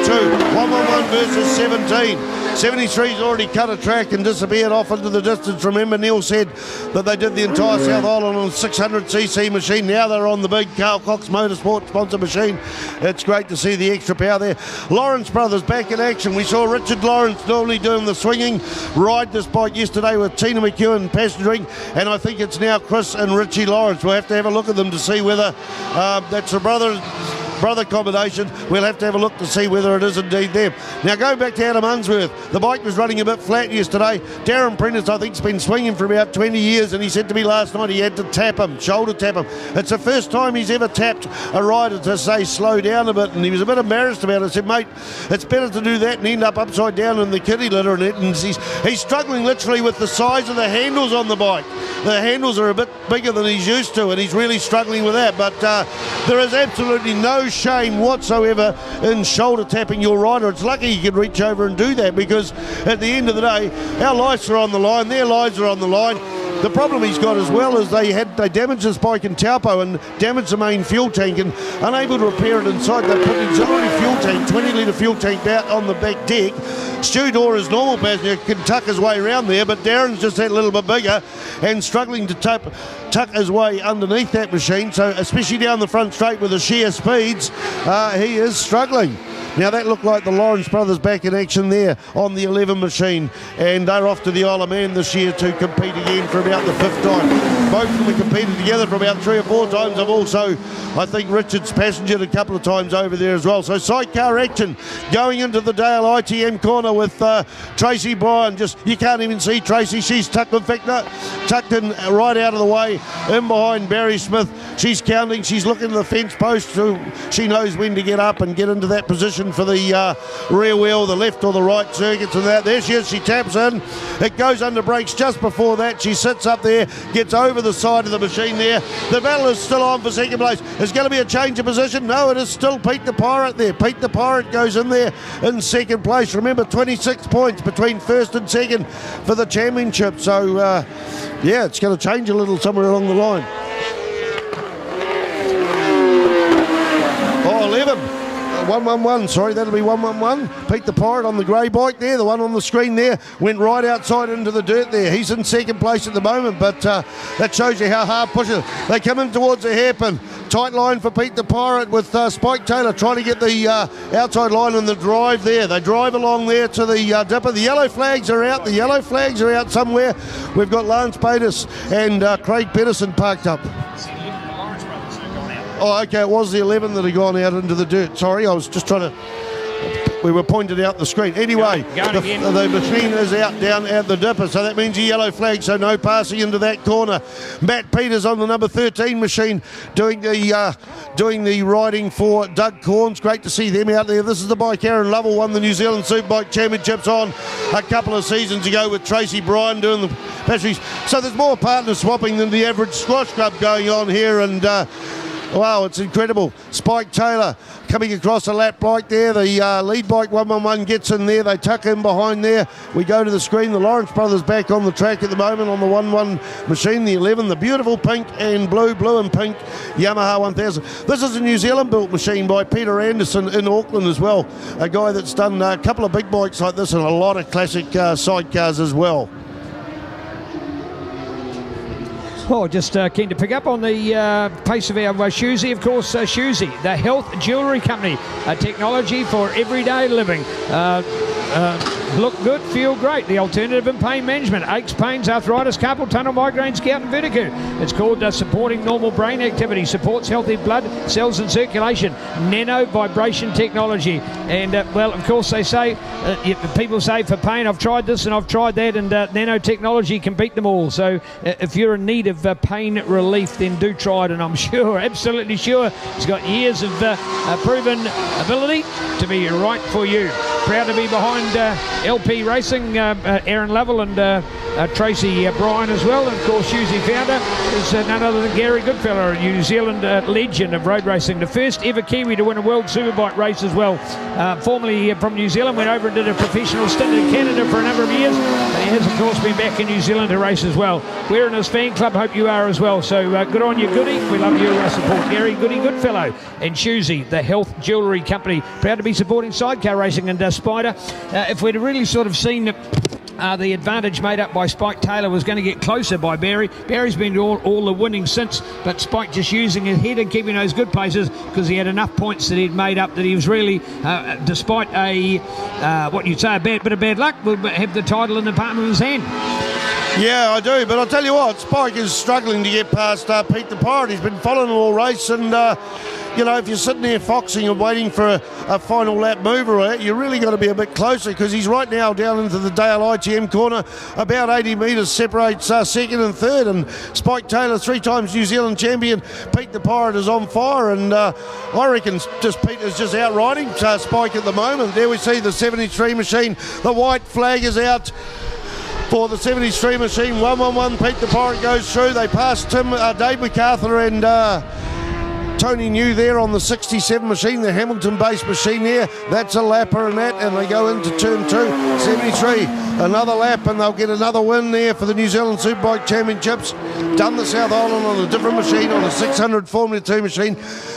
111 versus 17. 73's already cut a track and disappeared off into the distance. Remember, Neil said that they did the entire South Island on a 600cc machine. Now they're on the big Carl Cox Motorsport sponsor machine. It's great to see the extra power there. Lawrence brothers back in action. We saw Richard Lawrence normally doing the swinging, ride this bike yesterday with Tina McEwen passengering, and I think it's now Chris and Richie Lawrence. We'll have to have a look at them to see whether that's a brother combination. We'll have to have a look to see whether it is indeed them. Now going back to Adam Unsworth, the bike was running a bit flat yesterday. Darren Prentice, I think, has been swinging for about 20 years, and he said to me last night he had to tap him, shoulder tap him. It's the first time he's ever tapped a rider to say slow down a bit, and he was a bit embarrassed about it. I said, mate, it's better to do that and end up upside down in the kiddie litter. And he's struggling literally with the size of the handles on the bike. The handles are a bit bigger than he's used to, and he's really struggling with that. But there is absolutely no shame whatsoever in shoulder tapping your rider. It's lucky you can reach over and do that, because at the end of the day, our lives are on the line, their lives are on the line. The problem he's got as well is they damaged his bike in Taupo and damaged the main fuel tank, and unable to repair it inside. They put an auxiliary fuel tank, 20 litre fuel tank out on the back deck. Stu Dorr, his normal passenger, can tuck his way around there, but Darren's just that little bit bigger and struggling to tuck his way underneath that machine. So especially down the front straight with the sheer speeds, he is struggling. Now that looked like the Lawrence brothers back in action there on the 11 machine, and they're off to the Isle of Man this year to compete again for about the 5th time. Both of them have competed together for about 3 or 4 times. I've also, I think, Richard's passengered a couple of times over there as well. So sidecar action going into the Dale ITM corner with Tracy Bryan. Just, you can't even see Tracy. She's tucked in right out of the way in behind Barry Smith. She's counting. She's looking at the fence post, so she knows when to get up and get into that position for the rear wheel, the left or the right circuits and that. There she is. She taps in. It goes under brakes just before that. She sits up there, gets over the side of the machine there. The battle is still on for second place. Is going to be a change of position? No, it is still Pete the Pirate there. Pete the Pirate goes in there in second place. Remember, 26 points between first and second for the championship. So, yeah, it's going to change a little somewhere along the line. 11. 111, sorry, that'll be 111. Pete the Pirate on the grey bike there, the one on the screen there, went right outside into the dirt there. He's in second place at the moment, but that shows you how hard pushing. They come in towards the hairpin. Tight line for Pete the Pirate with Spike Taylor trying to get the outside line on the drive there. They drive along there to the dipper. The yellow flags are out. The yellow flags are out somewhere. We've got Lance Batis and Craig Pedersen parked up. Oh, okay, it was the 11 that had gone out into the dirt. Sorry, I was just trying to... We were pointed out the screen. Anyway, the machine is out down at the dipper, so that means a yellow flag, so no passing into that corner. Matt Peters on the number 13 machine doing the riding for Doug Corns. Great to see them out there. This is the bike Aaron Lovell won the New Zealand Superbike Championships on a couple of seasons ago with Tracy Bryan doing the batteries. So there's more partner swapping than the average squash club going on here, and wow, it's incredible. Spike Taylor coming across the lap bike there. The lead bike 111 gets in there. They tuck in behind there. We go to the screen. The Lawrence brothers back on the track at the moment on the 1-1 machine. The 11, the beautiful pink and blue and pink Yamaha 1000. This is a New Zealand built machine by Peter Anderson in Auckland as well. A guy that's done a couple of big bikes like this and a lot of classic sidecars as well.
Oh, just keen to pick up on the pace of our Shoesy. Of course, Shoesy, the health jewellery company, technology for everyday living. Look good, feel great. The alternative in pain management, aches, pains, arthritis, carpal tunnel, migraines, gout and vertigo. It's called supporting normal brain activity, supports healthy blood cells and circulation, nano vibration technology. And, well, of course, they say, people say for pain, I've tried this and I've tried that, and nanotechnology can beat them all. So if you're in need of pain relief, then do try it, and I'm sure, absolutely sure, it's got years of proven ability to be right for you. Proud to be behind LP Racing, Aaron Lovell and Tracy Bryan as well. And of course, Shoesy founder is none other than Gary Goodfellow, a New Zealand legend of road racing, the first ever Kiwi to win a World Superbike race as well. Formerly from New Zealand, went over and did a professional stint in Canada for a number of years. But he has, of course, been back in New Zealand to race as well. We're in his fan club, hope you are as well. So good on you, Goody. We love your support, Gary Goodfellow. And Shoesy, the health jewellery company, proud to be supporting sidecar racing and Spider. If we'd really sort of seen the advantage made up by Spike Taylor was going to get closer by Barry. Barry's been all the winning since, but Spike just using his head and keeping those good places because he had enough points that he'd made up that he was really, despite a bit of bad luck, will have the title in the palm of his hand.
Yeah, I do, but I'll tell you what, Spike is struggling to get past Pete the Pirate. He's been following all race, and if you're sitting there foxing and waiting for a final lap mover, you really got to be a bit closer because he's right now down into the Dale ITM corner. About 80 metres separates second and third, and Spike Taylor, 3 times New Zealand champion, Pete the Pirate is on fire, and I reckon Pete is just outriding Spike at the moment. There we see the 73 machine. The white flag is out for the 73 machine. 111, Pete the Pirate goes through. They pass Dave MacArthur and Tony New there on the 67 machine, the Hamilton-based machine there. That's a lapper and they go into turn 2. 73, another lap, and they'll get another win there for the New Zealand Superbike Championships. Done the South Island on a different machine, on a 600 Formula 2 machine.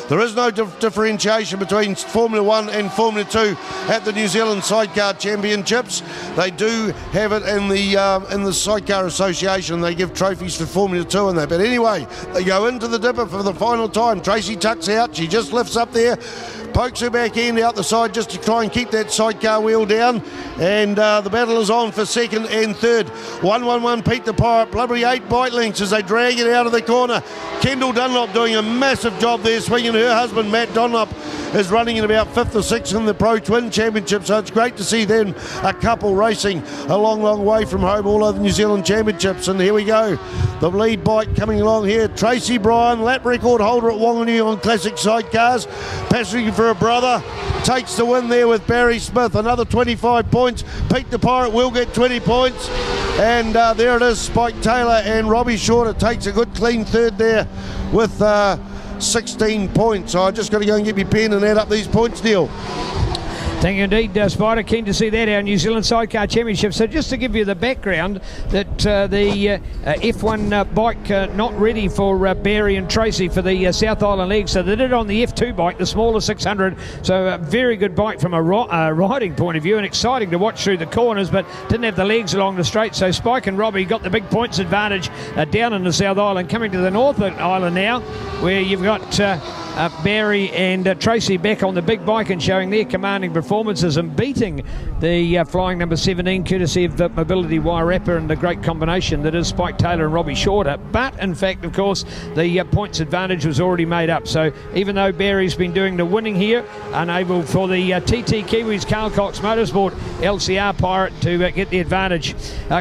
There is no differentiation between Formula 1 and Formula 2 at the New Zealand Sidecar Championships. They do have it in the Sidecar Association. They give trophies for Formula 2 and that. But anyway, they go into the dipper for the final time. Tracy tucks out. She just lifts up there, pokes her back end out the side just to try and keep that sidecar wheel down. And the battle is on for second and third. 111 Pete the Pirate, bloody 8 bike lengths as they drag it out of the corner. Kendall Dunlop doing a massive job there, swinging her husband Matt Dunlop is running in about 5th or 6th in the Pro Twin Championship, so it's great to see them, a couple racing a long, long way from home all over the New Zealand Championships. And here we go, the lead bike coming along here, Tracy Bryan, lap record holder at Wanganui on classic sidecars, passing for a brother, takes the win there with Barry Smith, another 25 points. Pete the Pirate will get 20 points, and there it is, Spike Taylor and Robbie Shorter takes a good clean third there with 16 points. So I just got to go and get my pen and add up these points, Neil.
Thank you indeed, Spider. Keen to see that, our New Zealand Sidecar Championship. So just to give you the background, that the F1 bike not ready for Barry and Tracy for the South Island League. So they did it on the F2 bike, the smaller 600. So a very good bike from a riding point of view, and exciting to watch through the corners, but didn't have the legs along the straight. So Spike and Robbie got the big points advantage down in the South Island. Coming to the North Island now, where you've got Barry and Tracy back on the big bike and showing their commanding performances and beating the flying number 17, courtesy of the Mobility Wire Wrapper and the great combination that is Spike Taylor and Robbie Shorter. But in fact, of course, the points advantage was already made up. So even though Barry's been doing the winning here, unable for the TT Kiwis Carl Cox Motorsport LCR Pirate to get the advantage.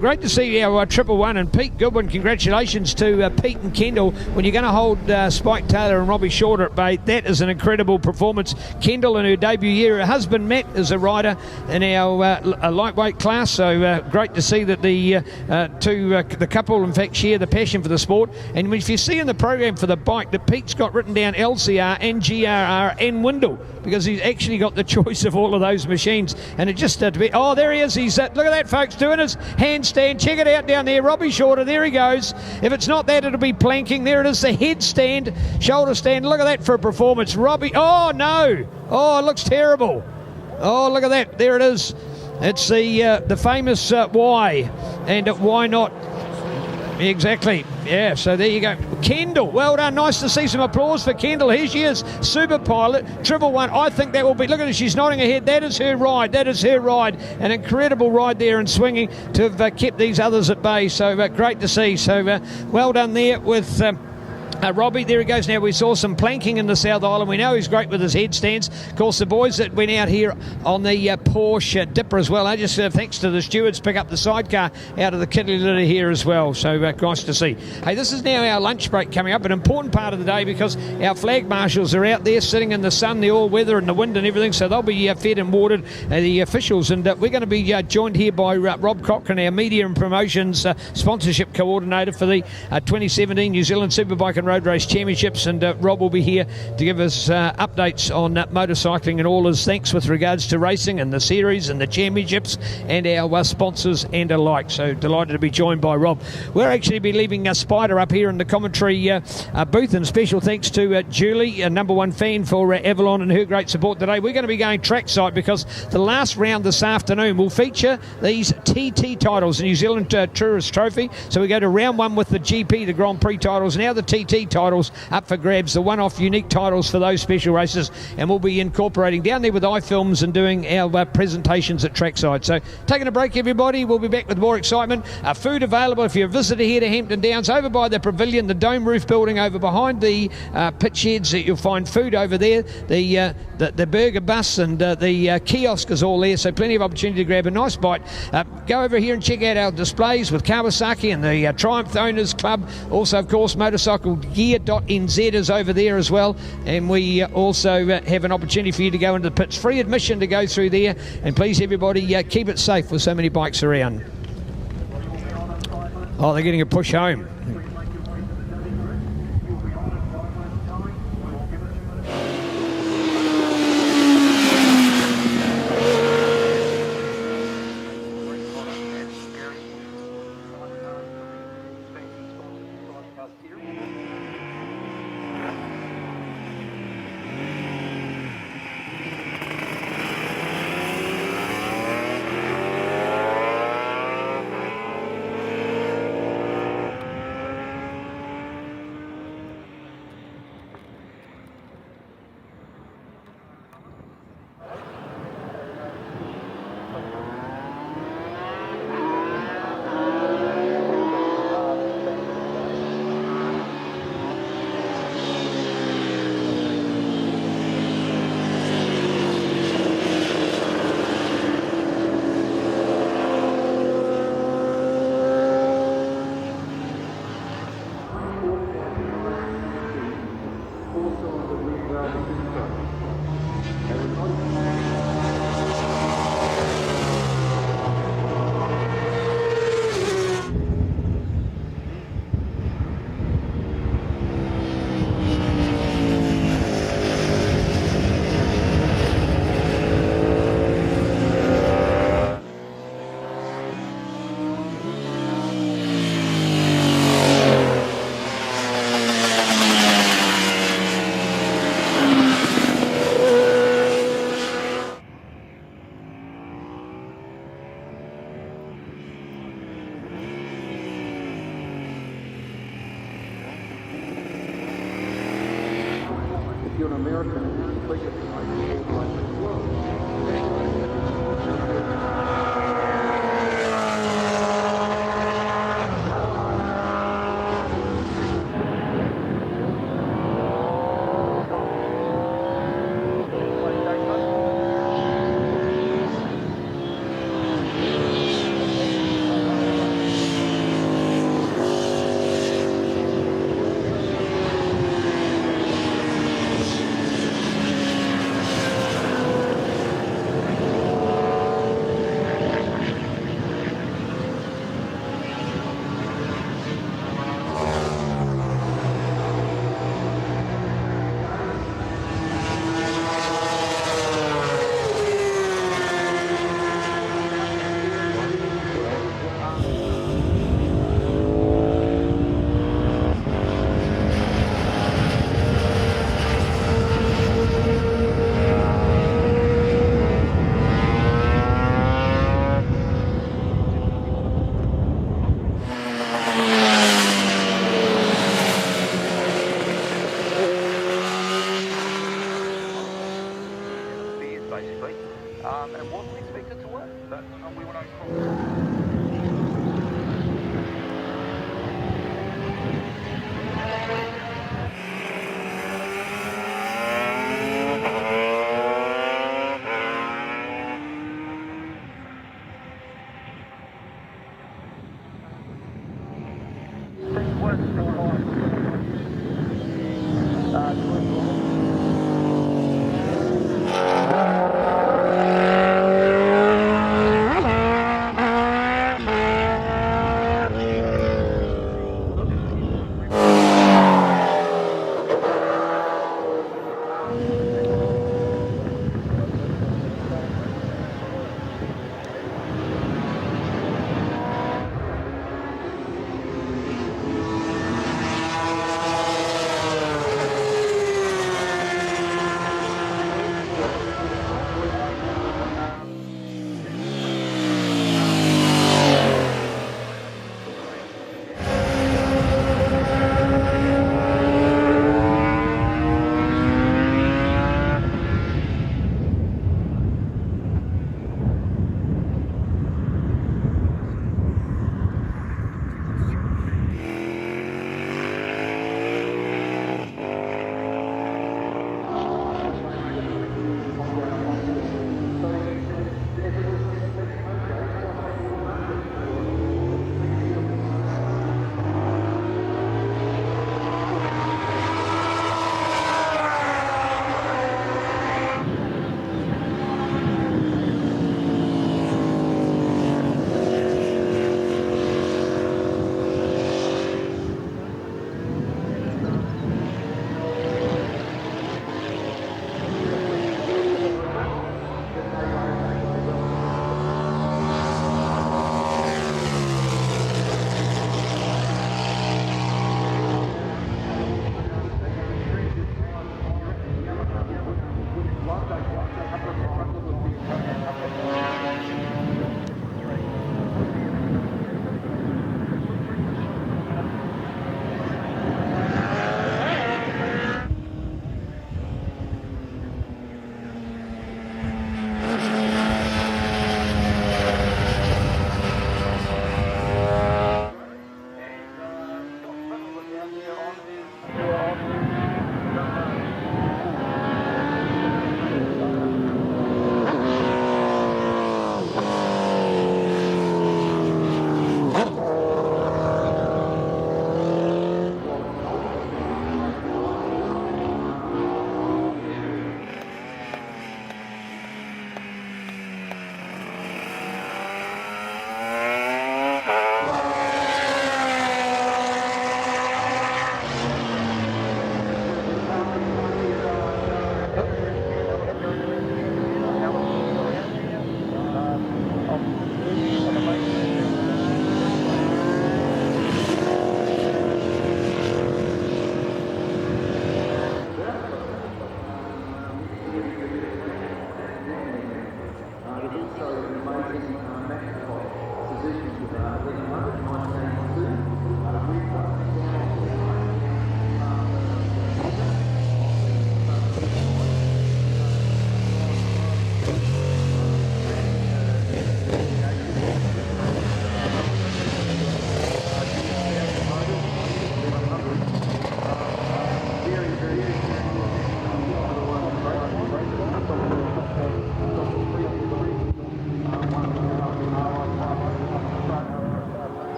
Great to see our 111 and Pete Goodwin. Congratulations to Pete and Kendall. When you're going to hold Spike Taylor and Robbie Shorter at bay, that is an incredible performance. Kendall in her debut year, her husband Matt is a rider in our lightweight class, so great to see that the couple in fact share the passion for the sport. And if you see in the program for the bike that Pete's got written down LCR and GRR and Windle, because he's actually got the choice of all of those machines, and it just oh, there he is, he's look at that, folks, doing his handstand. Check it out down there, Robbie Shorter, there he goes. If it's not that, it'll be planking. There it is, the headstand, shoulder stand. Look at that for a performance. Robbie, oh no, oh, it looks terrible. Oh, look at that, there it is. It's the famous why, and why not. Exactly, yeah, so there you go. Kendall, well done, nice to see some applause for Kendall. Here she is, Super Pilot, Triple One. I think that will be, look at her, she's nodding her head. That is her ride, that is her ride. An incredible ride there and swinging to have kept these others at bay, so great to see. So well done there with Robbie. There he goes now. We saw some planking in the South Island. We know he's great with his headstands. Of course, the boys that went out here on the Porsche Dipper as well, just thanks to the stewards, pick up the sidecar out of the kitty litter here as well. So nice to see. Hey, this is now our lunch break coming up, an important part of the day because our flag marshals are out there sitting in the sun, the all weather and the wind and everything, so they'll be fed and watered, the officials. And we're going to be joined here by Rob Cochran, our media and promotions sponsorship coordinator for the 2017 New Zealand Superbike and Road Race Championships, and Rob will be here to give us updates on motorcycling and all his thanks with regards to racing and the series and the championships and our sponsors and alike. So delighted to be joined by Rob. We'll actually be leaving Spider up here in the commentary booth, and special thanks to Julie, a number one fan for Avalon and her great support today. We're going to be going trackside because the last round this afternoon will feature these TT titles, the New Zealand Tourist Trophy. So we go to round one with the GP, the Grand Prix titles, now the TT titles up for grabs, the one-off unique titles for those special races, and we'll be incorporating down there with iFilms and doing our presentations at trackside. So taking a break, everybody. We'll be back with more excitement. Food available if you're a visitor here to Hampton Downs, over by the pavilion, the dome roof building over behind the pit sheds. You'll find food over there, the burger bus and the kiosk is all there, so plenty of opportunity to grab a nice bite. Go over here and check out our displays with Kawasaki and the Triumph Owners Club. Also, of course, motorcyclegear.nz is over there as well, and we also have an opportunity for you to go into the pits. Free admission to go through there, and please everybody keep it safe with so many bikes around. Oh, they're getting a push home.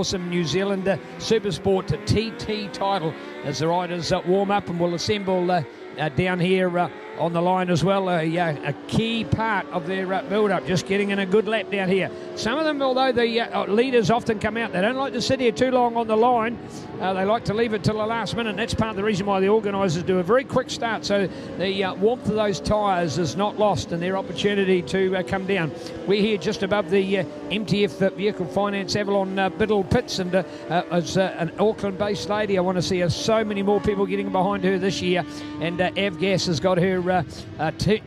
awesome New Zealand Supersport TT title as the riders warm up and will assemble down here on the line as well. A key part of their build-up, just getting in a good lap down here. Some of them, although the leaders often come out, they don't like to sit here too long on the line. They like to leave it till the last minute, and that's part of the reason why the organisers do a very quick start, so the warmth of those tyres is not lost and their opportunity to come down. We're here just above the MTF Vehicle Finance Avalon Biddle pits, and as an Auckland-based lady, I want to see so many more people getting behind her this year, and Avgas has got her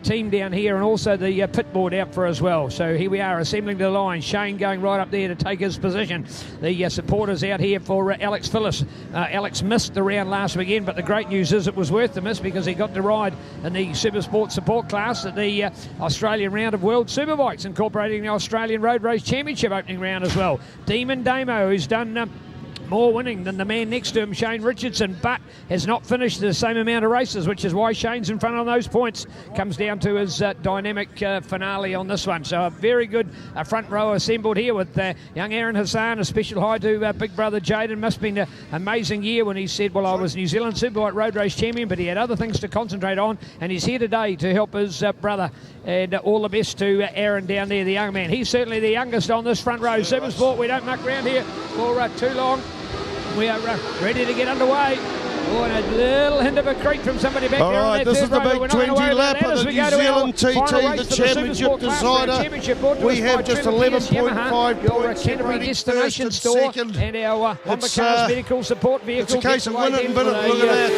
team down here, and also the pit board out for as well. So here we are assembling the line. Shane going right up there to take his position. The supporters out here for Alex Phillips. Alex missed the round last weekend, but the great news is it was worth the miss because he got to ride in the Supersport support class at the Australian round of World Superbikes, incorporating the Australian Road Race Championship opening round as well. Demon Damo, who's done more winning than the man next to him, Shane Richardson, but has not finished the same amount of races, which is why Shane's in front on those points. Comes down to his dynamic finale on this one. So a very good front row assembled here with young Aaron Hassan. A special hi to big brother Jaden. Must have been an amazing year when he said, well, I was New Zealand Superbike Road Race Champion, but he had other things to concentrate on, and he's here today to help his brother. And all the best to Aaron down there, the young man. He's certainly the youngest on this front row. Supersport, we don't muck around here for too long. We are ready to get underway. Oh, and a little hint of a creep from somebody back there.
All right, this is the big 20 lap of the New Zealand TT, the championship decider. We have just 11.5 points.
Canterbury Destination Store and our Honda Cars Medical Support Vehicle.
It's a case of win it and bin it. Look at that,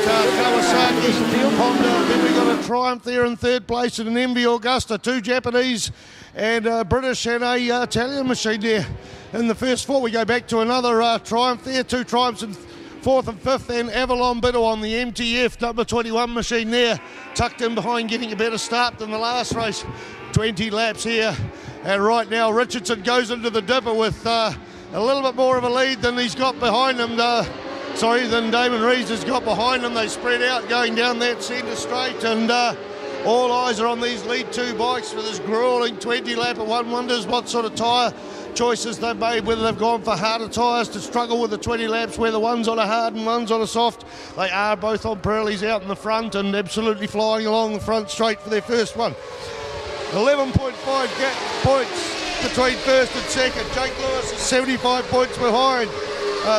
Kawasaki Honda. Then we got a Triumph there in third place and an MV Augusta, 2 Japanese and a British and a Italian machine there. In the first 4, we go back to another Triumph there, 2 Triumphs in 4th and 5th, and Avalon Biddle on the MTF number 21 machine there, tucked in behind, getting a better start than the last race. 20 laps here, and right now Richardson goes into the dipper with a little bit more of a lead than he's got behind him. Than Damon Rees has got behind him. They spread out going down that centre straight, and all eyes are on these lead 2 bikes for this gruelling 20 lap. And one wonders what sort of tyre choices they've made, whether they've gone for harder tyres to struggle with the 20 laps, whether one's on a hard and one's on a soft. They are both on Pirellis out in the front and absolutely flying along the front straight for their first one. 11.5 gap points between first and second. Jake Lewis is 75 points behind.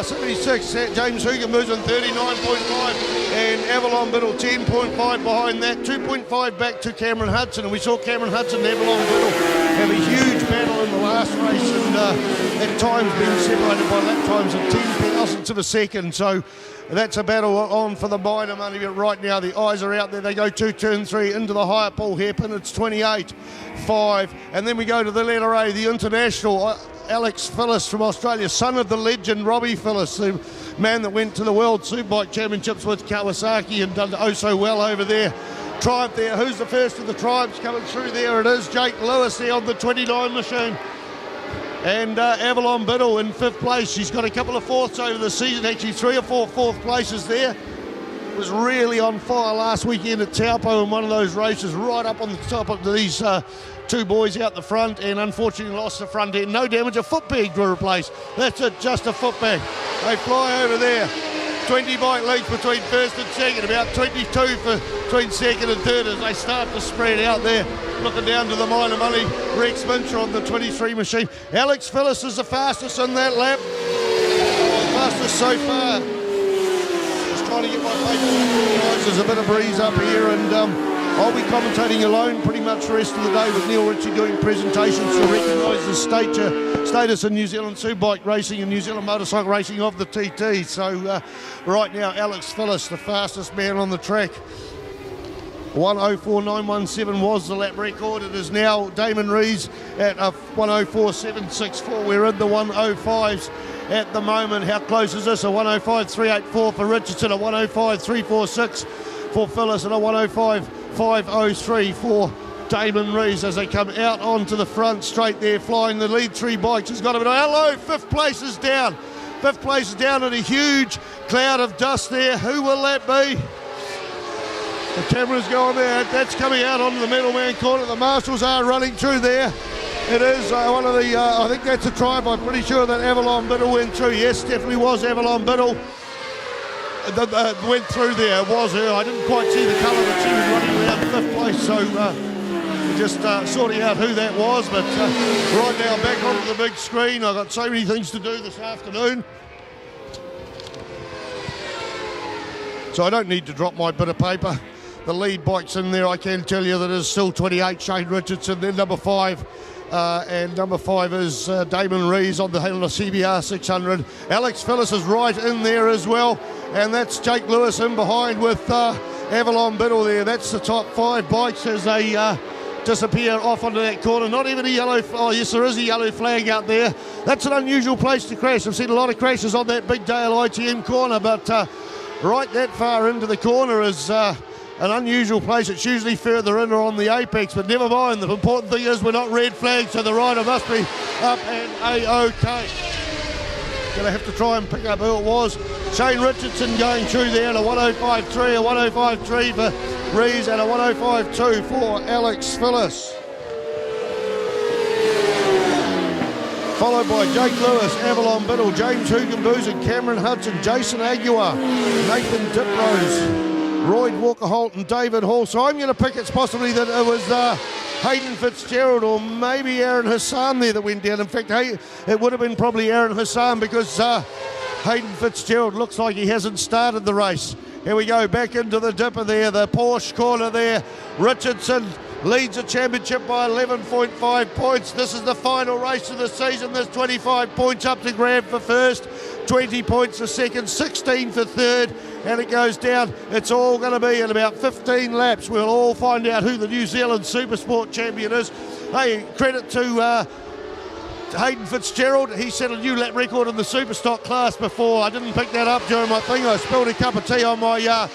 76, James Hugan moves on 39.5, and Avalon Biddle 10.5 behind that, 2.5 back to Cameron Hudson, and we saw Cameron Hudson and Avalon Biddle have a huge battle in the last race, and at times being separated by lap times of 10 thousandths of a second, so that's a battle on for the minor money, but right now the eyes are out there. They go to turn 3 into the higher Paul hairpin. It's 28.5, and then we go to the letter A, the international. Alex Phillips from Australia, son of the legend Robbie Phillips, the man that went to the World Superbike Championships with Kawasaki and done oh so well over there. Triumph there. Who's the first of the Triumphs coming through? There it is, Jake Lewis there on the 29 machine. And Avalon Biddle in 5th place. She's got a couple of fourths over the season, actually 3 or 4 fourth places there. Was really on fire last weekend at Taupo in one of those races, right up on the top of these 2 boys out the front, and unfortunately lost the front end. No damage, a foot peg to replace. That's it, just a foot peg. They fly over there. 20 bike leads between first and second, about 22 for between second and third as they start to spread out there. Looking down to the minor money, Rex Mincher on the 23 machine. Alex Phillips is the fastest in that lap. Fastest so far. Just trying to get my paper. There's a bit of breeze up here, and I'll be commentating alone pretty much the rest of the day with Neil Ritchie doing presentations to recognise the status in New Zealand Superbike racing and New Zealand motorcycle racing of the TT. So right now, Alex Phillips, the fastest man on the track. 1:04.917 was the lap record. It is now Damon Rees at a 1:04.764. We're in the 1:05s at the moment. How close is this? A 1:05.384 for Richardson, a 1:05.346 for Phillips, and a 1:05.503 for Damon Rees as they come out onto the front straight there, flying the lead 3 bikes. Has got a bit of hello, 5th place is down. 5th place is down in a huge cloud of dust there. Who will that be? The cameras go on there. That's coming out onto the middleman corner. The marshals are running through there. It is one of the, I think that's a tribe. I'm pretty sure that Avalon Biddle went through. Yes, definitely was Avalon Biddle. Went through there. It was her. I didn't quite see the colour, but she was running around 5th place. So we're just sorting out who that was. But right now, back onto the big screen. I've got so many things to do this afternoon. So I don't need to drop my bit of paper. The lead bike's in there. I can tell you that is still 28, Shane Richardson. Then number 5. And number 5 is Damon Rees on the CBR 600. Alex Phillips is right in there as well. And that's Jake Lewis in behind with Avalon Biddle there. That's the top 5 bikes as they disappear off onto that corner. Not even a yellow, oh yes, there is a yellow flag out there. That's an unusual place to crash. I've seen a lot of crashes on that Big Dale ITM corner, but right that far into the corner is an unusual place. It's usually further in or on the apex, but never mind. The important thing is we're not red flagged, so the rider must be up and A-OK. Gonna have to try and pick up who it was. Shane Richardson going through there at a 105.3, a 105.3 for Rees and a 105.2 for Alex Phillips. Followed by Jake Lewis, Avalon Biddle, James Hugenboozen, Cameron Hudson, Jason Aguiar, Nathan Diprose, Royd Walker-Holt and David Hall. So I'm going to pick it's possibly that it was Hayden Fitzgerald or maybe Aaron Hassan there that went down. In fact, it would have been probably Aaron Hassan because Hayden Fitzgerald looks like he hasn't started the race. Here we go, back into the dipper there, the Porsche corner there. Richardson leads the championship by 11.5 points. This is the final race of the season. There's 25 points up to grab for first, 20 points for second, 16 for third, and it goes down. It's all going to be in about 15 laps. We'll all find out who the New Zealand Supersport champion is. Hey, credit to Hayden Fitzgerald. He set a new lap record in the Superstock class before. I didn't pick that up during my thing. I spilled a cup of tea on my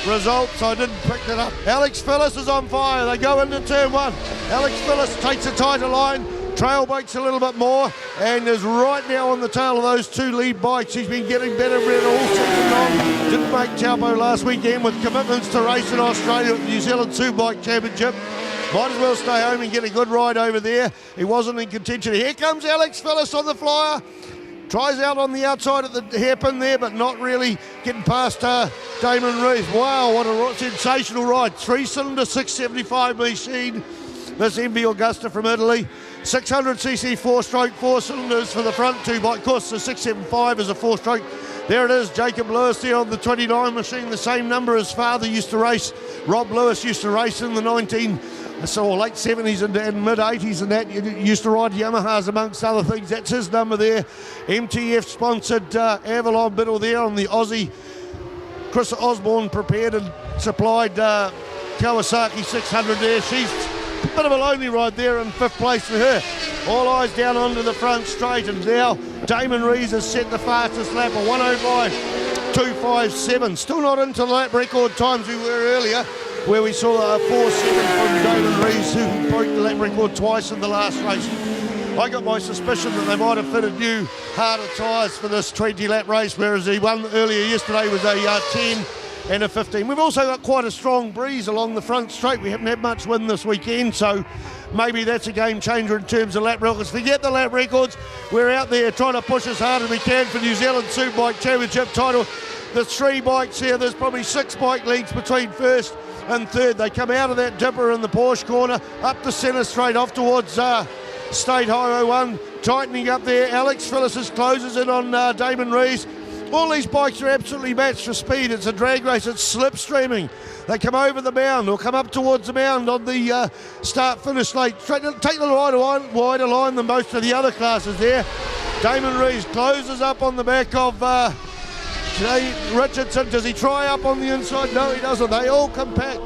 results. I didn't pick that up. Alex Phillips is on fire. They go into turn 1. Alex Phillips takes a tighter line. Trail bikes a little bit more and is right now on the tail of those 2 lead bikes. He's been getting better and better all season long. Didn't make Taupo last weekend with commitments to race in Australia at the New Zealand Superbike Championship. Might as well stay home and get a good ride over there. He wasn't in contention. Here comes Alex Phillips on the flyer. Tries out on the outside of the hairpin there, but not really getting past Damon Rees. Wow, what a sensational ride. 3-cylinder 675 machine. This MV Augusta from Italy. 600cc 4-stroke, 4 cylinders for the front 2 bike. Of course, the 675 is a 4-stroke. There it is, Jacob Lewis there on the 29 machine, the same number his father used to race. Rob Lewis used to race in the late 70s and mid 80s and that. Used to ride Yamahas amongst other things. That's his number there. MTF sponsored Avalon Biddle there on the Aussie. Chris Osborne prepared and supplied Kawasaki 600 there. She's a bit of a lonely ride there in 5th place for her. All eyes down onto the front straight, and now Damon Rees has set the fastest lap, a 105.257. Still not into the lap record times we were earlier, where we saw a 4.7 from Damon Rees, who broke the lap record twice in the last race. I got my suspicion that they might have fitted new harder tyres for this 20-lap race, whereas the one earlier yesterday was a 10 and a 15. We've also got quite a strong breeze along the front straight. We haven't had much wind this weekend, so maybe that's a game changer in terms of lap records. Forget the lap records. We're out there trying to push as hard as we can for New Zealand Superbike Championship title. There's 3 bikes here. There's probably 6 bike leads between first and third. They come out of that dipper in the Porsche corner, up the centre straight, off towards State Highway 1, tightening up there. Alex Phillips closes in on Damon Rees. All these bikes are absolutely matched for speed. It's a drag race. It's slipstreaming. They come over the mound or come up towards the mound on the start-finish lane. Take the wider line than most of the other classes there. Damon Rees closes up on the back of Richardson. Does he try up on the inside? No, he doesn't. They all compact.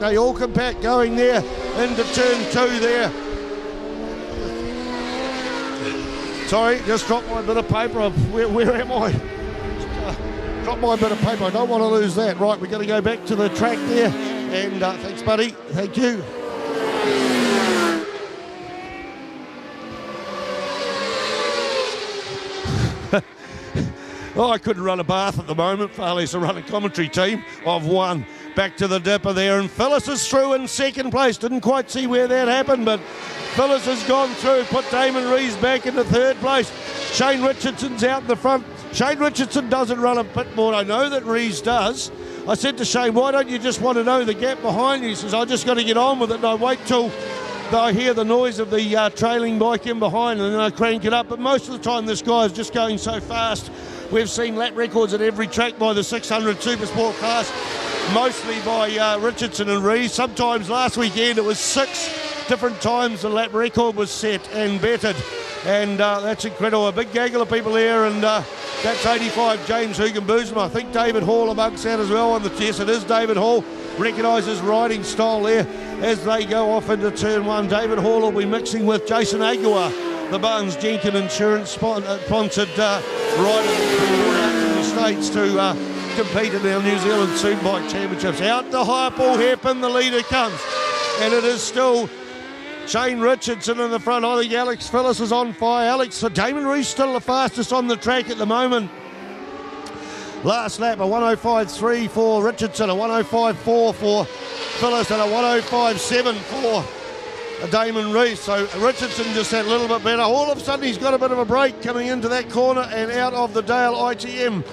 Going there into turn 2 there. Sorry, just dropped my bit of paper. Where am I? Drop my bit of paper. I don't want to lose that. Right, we're going to go back to the track there. And thanks, buddy. Thank you. Oh, I couldn't run a bath at the moment, far less a running commentary team. I've won. back to the dipper there, and Phyllis is through in second place. Didn't quite see where that happened, but Phyllis has gone through, put Damon Rees back into third place. Shane Richardson's out in the front. Shane Richardson doesn't run a bit more. I know that Rees does. I said to Shane, why don't you just want to know the gap behind you? He says, I just got to get on with it, and I wait till I hear the noise of the trailing bike in behind, and then I crank it up. But most of the time this guy is just going so fast. We've seen lap records at every track by the 600 Supersport class, mostly by Richardson and Rees. Sometimes last weekend it was 6 different times the lap record was set and bettered, and that's incredible. A big gaggle of people here, and that's 85 James Hugenboosum. I think David Hall amongst that as well. And yes, it is David Hall. Recognises riding style there as they go off into turn 1. David Hall will be mixing with Jason Aguilar, the Barnes Jenkins Insurance sponsored rider brought out from the States to compete in our New Zealand Superbike Championships. Out the high ball hairpin, the leader comes, and it is still Shane Richardson in the front. I think Alex Phyllis is on fire. Damon Rees still the fastest on the track at the moment. Last lap, a 105.3 for Richardson, a 105.4 for Phyllis, and a 105.7 for Damon Rees. So Richardson just that little bit better. All of a sudden he's got a bit of a break coming into that corner and out of the Dale ITM.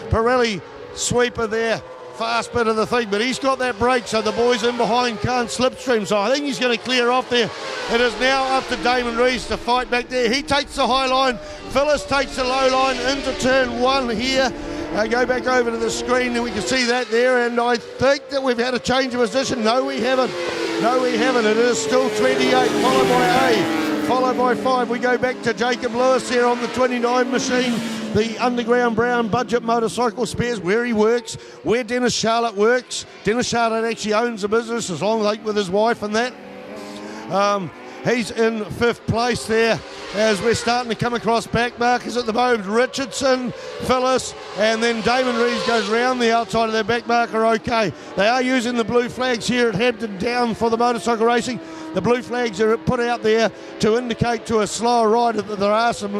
Pirelli sweeper there. Fast bit of the thing, but he's got that break, so the boys in behind can't slipstream. So I think he's going to clear off there. It is now up to Damon Rees to fight back there. He takes the high line. Phyllis takes the low line into turn 1 here. Go back over to the screen and we can see that there, and I think that we've had a change of position. No, we haven't. It is still 28, followed by A, followed by 5. We go back to Jacob Lewis here on the 29 machine, the Underground Brown Budget Motorcycle Spares, where he works, where Dennis Charlotte works. Dennis Charlotte actually owns a business as long like with his wife and that. He's in 5th place there as we're starting to come across back markers at the moment. Richardson, Phyllis, and then Damon Rees goes round the outside of their back marker. Okay, they are using the blue flags here at Hampton Down for the motorcycle racing. The blue flags are put out there to indicate to a slower rider that there are some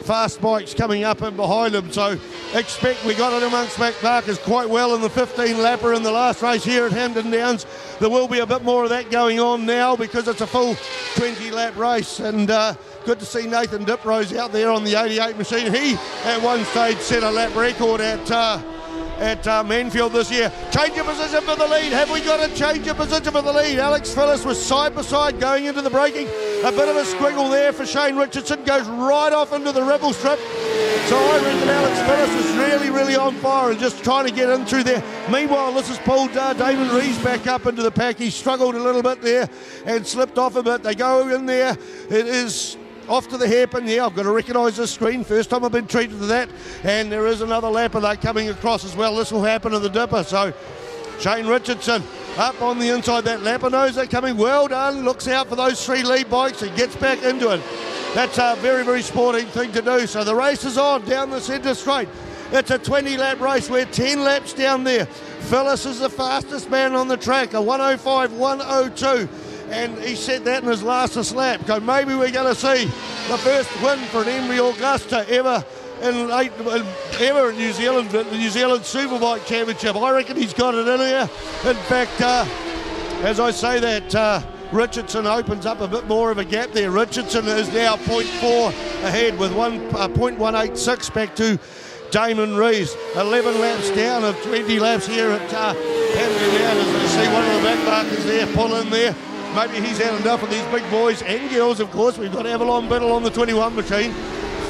fast bikes coming up and behind them. So expect we got it amongst back markers quite well in the 15 lapper in the last race here at Hampton Downs. There will be a bit more of that going on now because it's a full 20 lap race, and good to see Nathan Diprose out there on the 88 machine. He at one stage set a lap record at Manfield this year. Change of position for the lead. Have we got a change of position for the lead? Alex Phyllis was side by side going into the braking. A bit of a squiggle there for Shane Richardson. Goes right off into the rebel strip. So I reckon Alex Phyllis is really on fire and just trying to get in through there. Meanwhile, this has pulled Damon Rees back up into the pack. He struggled a little bit there and slipped off a bit. They go in there. It is off to the hairpin. Yeah, I've got to recognise this screen. First time I've been treated to that. And there is another lapper they're coming across as well. This will happen in the dipper. So Shane Richardson up on the inside. That lapper knows they're coming. Well done. Looks out for those 3 lead bikes and gets back into it. That's a very sporting thing to do. So the race is on down the centre straight. It's a 20 lap race. We're 10 laps down there. Phyllis is the fastest man on the track, a 105.102. And he said that in his last lap. So maybe we're going to see the first win for an MV Augusta ever in New Zealand, the New Zealand Superbike Championship. I reckon he's got it in here. In fact, as I say that, Richardson opens up a bit more of a gap there. Richardson is now 0.4 ahead with 0.186 back to Damon Rees. 11 laps down of 20 laps here at Hampton Down. As we see one of the back markers there pull in there. Maybe he's had enough of these big boys and girls, of course. We've got Avalon Biddle on the 21 machine,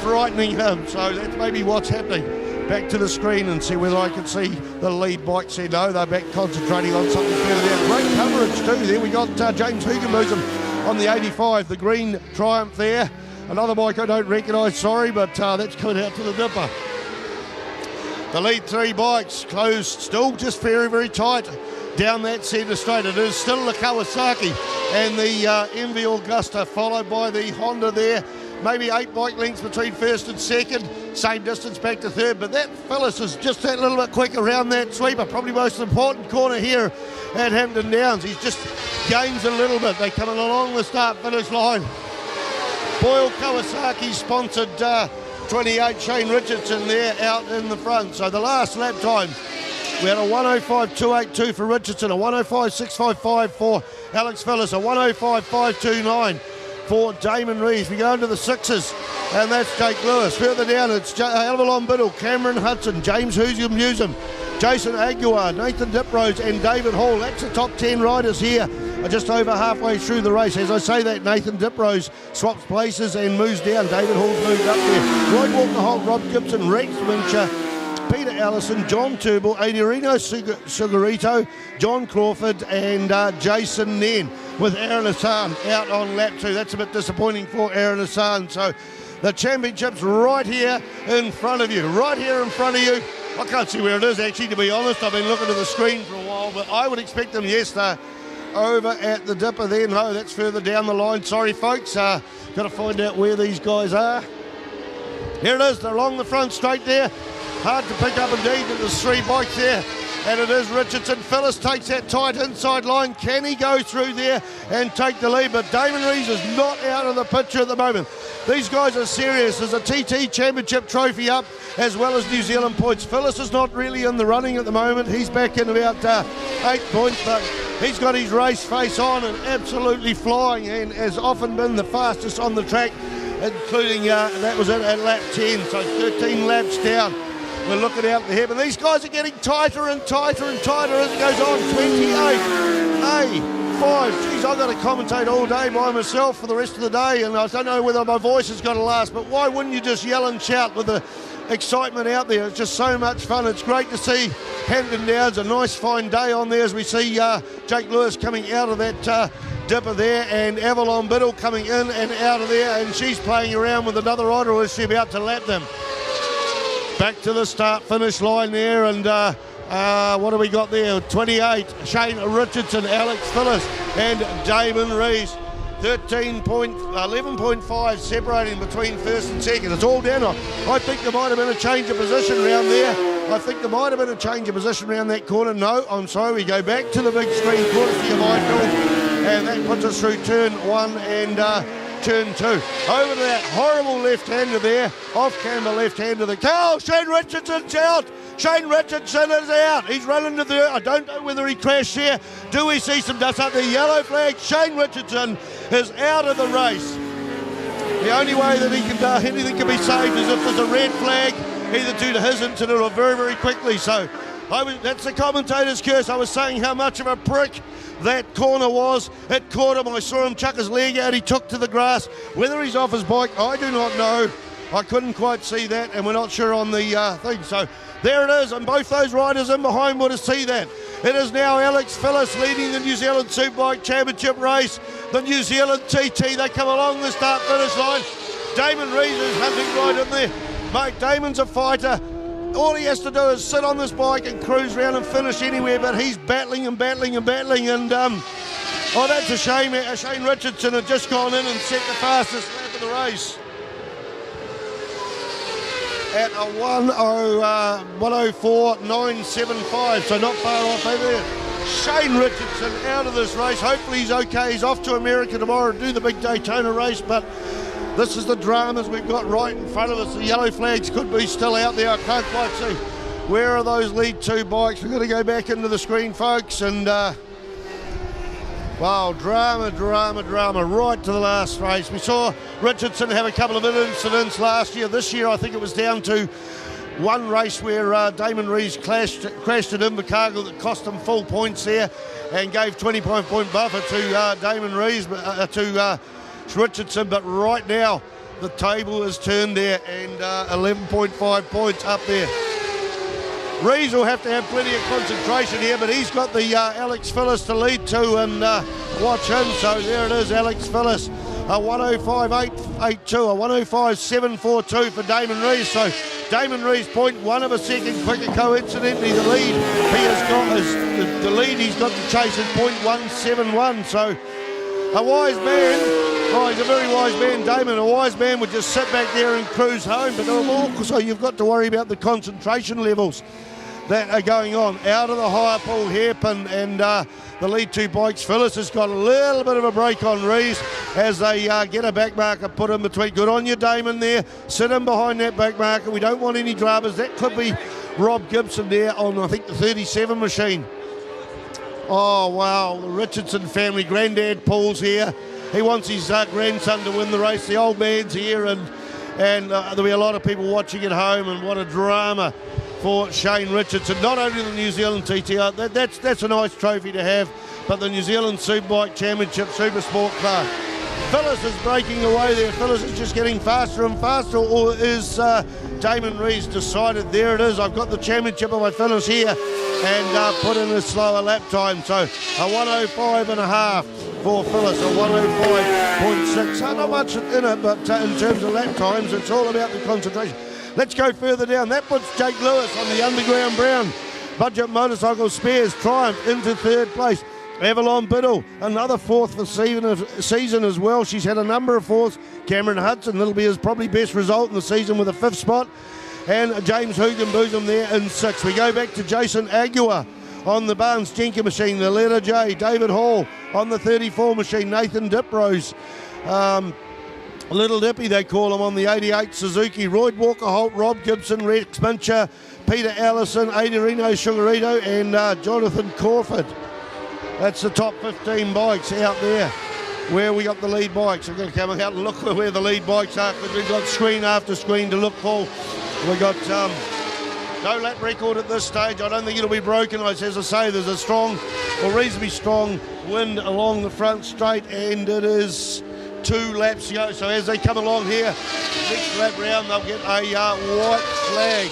frightening him. So that's maybe what's happening. Back to the screen and see whether I can see the lead bike. Say no, they're back concentrating on something further down. Great coverage too there. We got James Hugenboosum on the 85, the green Triumph there. Another bike I don't recognise, sorry, but that's coming out to the dipper. The lead 3 bikes closed, still just very tight down that centre straight. It is still the Kawasaki and the MV Augusta, followed by the Honda there. Maybe 8 bike lengths between first and second, same distance back to third, but that Phyllis is just that little bit quick around that sweeper, probably most important corner here at Hampton Downs. He's just gains a little bit. They're coming along the start-finish line. Boyle Kawasaki sponsored 28 Shane Richardson there out in the front. So the last lap time We had a 105.282 for Richardson, a 105.655 for Alex Phillips, a 105.529 for Damon Rees. We go into the sixes, and that's Jake Lewis. Further down, it's Avalon Biddle, Cameron Hudson, James Husum, Jason Aguiar, Nathan Diprose, and David Hall. That's the top 10 riders here. Just over halfway through the race. As I say that, Nathan Diprose swaps places and moves down. David Hall's moved up there. Roy Walker Holt, Rob Gibson, Rex Wincher, Peter Allison, John Turnbull, Adriano Sugarito, John Crawford, and Jason Nen, with Aaron Hassan out on lap 2. That's a bit disappointing for Aaron Hassan. So the championship's right here in front of you. Right here in front of you. I can't see where it is, actually, to be honest. I've been looking at the screen for a while, but I would expect them, yes, they're over at the dipper there. No, that's further down the line. Sorry, folks. Got to find out where these guys are. Here it is. They're along the front straight there. Hard to pick up indeed. There's 3 bikes there. And it is Richardson. Phyllis takes that tight inside line. Can he go through there and take the lead? But Damon Rees is not out of the picture at the moment. These guys are serious. There's a TT Championship trophy up, as well as New Zealand points. Phyllis is not really in the running at the moment. He's back in about 8 points, but he's got his race face on and absolutely flying, and has often been the fastest on the track, including, that was at lap 10, so 13 laps down. We're looking out the head, and these guys are getting tighter and tighter and tighter as it goes on. 28, 5. Geez, I've got to commentate all day by myself for the rest of the day, and I don't know whether my voice is going to last, but why wouldn't you just yell and shout with the excitement out there? It's just so much fun. It's great to see Hampton Downs, a nice fine day on there, as we see Jake Lewis coming out of that dipper there, and Avalon Biddle coming in and out of there, and she's playing around with another rider, or is she about to lap them? Back to the start-finish line there, and what do we got there? 28, Shane Richardson, Alex Phillips, and Damon Rees. 11.5 separating between first and second. It's all down. I think there might have been a change of position around there. I think there might have been a change of position around that corner. No, I'm sorry. We go back to the big screen, courtesy of Michael, and that puts us through turn 1 and turn 2. Over to that horrible left-hander there, off-camber left-hander. Oh, Shane Richardson's out. Shane Richardson is out. He's running to the... I don't know whether he crashed here. Do we see some dust up there? Yellow flag. Shane Richardson is out of the race. The only way that he can anything can be saved is if there's a red flag, either due to his incident or very, very quickly. So that's the commentator's curse. I was saying how much of a prick that corner was. It caught him. I saw him chuck his leg out. He took to the grass. Whether he's off his bike, I do not know. I couldn't quite see that, and we're not sure on the thing. So there it is, and both those riders in behind would have seen that. It is now Alex Phillips leading the New Zealand Superbike Championship race. The New Zealand TT, they come along the start-finish line. Damon Rees is hunting right in there. Mate, Damon's a fighter. All he has to do is sit on this bike and cruise around and finish anywhere, but he's battling and battling and battling, and oh, that's a shame. Shane Richardson had just gone in and set the fastest lap of the race at a 104.975, so not far off over there. Shane Richardson out of this race. Hopefully he's okay. He's off to America tomorrow to do the big Daytona race, but this is the dramas we've got right in front of us. The yellow flags could be still out there. I can't quite see. Where are those lead 2 bikes? We've got to go back into the screen, folks, and wow, drama right to the last race. We saw Richardson have a couple of incidents last year. This year I think it was down to one race where Damon Rees crashed at Invercargill that cost him full points there and gave 20-point buffer to Damon Rees, to Richardson. But right now the table is turned there, and 11.5 points up there. Rees will have to have plenty of concentration here, but he's got the Alex Phillips to lead to, and watch him. So there it is, Alex Phillips, a 105.882, a 105.742 for Damon Rees. So Damon Rees 0.1 of a second quicker. Coincidentally, the lead he has got is the lead he's got to chase is 0.171. So a wise man, oh, he's a very wise man, Damon. A wise man would just sit back there and cruise home, but also you've got to worry about the concentration levels that are going on out of the higher pool hairpin, and the lead 2 bikes. Phyllis has got a little bit of a break on Rees as they get a back marker put in between. Good on you, Damon, there. Sit in behind that back marker. We don't want any dramas. That could be Rob Gibson there on, I think, the 37 machine. Oh, wow, the Richardson family. Granddad Paul's here. He wants his grandson to win the race. The old man's here, and there'll be a lot of people watching at home, and what a drama for Shane Richardson. Not only the New Zealand TT, that's a nice trophy to have, but the New Zealand Superbike Championship Supersport class. Phyllis is breaking away there. Phyllis is just getting faster and faster, or is Damon Rees decided? There it is. I've got the championship of my Phyllis here, and put in a slower lap time. So a 105.5 for Phyllis, a 105.6. So not much in it, but in terms of lap times, it's all about the concentration. Let's go further down. That puts Jake Lewis on the Underground Brown Budget Motorcycle Spares Triumph into third place. Avalon Biddle, another fourth for season as well. She's had a number of fourths. Cameron Hudson, that'll be his probably best result in the season with a fifth spot. And James Hugenbosom there in sixth. We go back to Jason Aguirre on the Barnes Jenker machine, the letter J. David Hall on the 34 machine. Nathan Diprose, Little Dippy they call him, on the 88 Suzuki. Royd Walker Holt, Rob Gibson, Rex Mincher, Peter Allison, Adarino Sugarito, and Jonathan Crawford. That's the top 15 bikes out there where we got the lead bikes. I'm going to come out and look where the lead bikes are, because we've got screen after screen to look for. We've got no lap record at this stage. I don't think it'll be broken. As I say, there's a strong, or reasonably strong, wind along the front straight, and it is 2 laps to go. So as they come along here, next lap round, they'll get a white flag.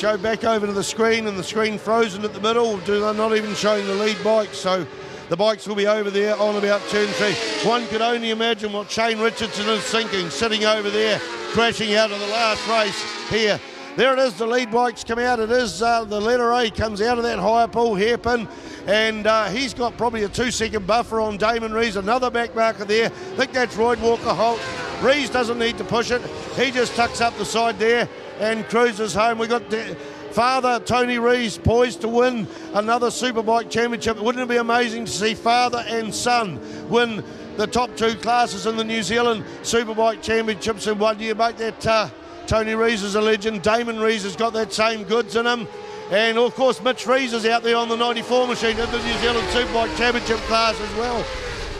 Go back over to the screen, and the screen frozen at the middle. They're not even showing the lead bikes, so the bikes will be over there on about turn 3. One could only imagine what Shane Richardson is thinking, sitting over there, crashing out of the last race here. There it is, the lead bikes come out. It is the letter A comes out of that higher pull hairpin, and he's got probably a 2-second buffer on Damon Rees. Another back marker there. I think that's Royd Walker Holt. Rees doesn't need to push it. He just tucks up the side there and cruises home. We got father Tony Rees poised to win another Superbike championship. Wouldn't it be amazing to see father and son win the top 2 classes in the New Zealand Superbike championships in one year, mate? That Tony Rees is a legend. Damon Rees has got that same goods in him. And of course Mitch Rees is out there on the 94 machine in the New Zealand Superbike championship class as well.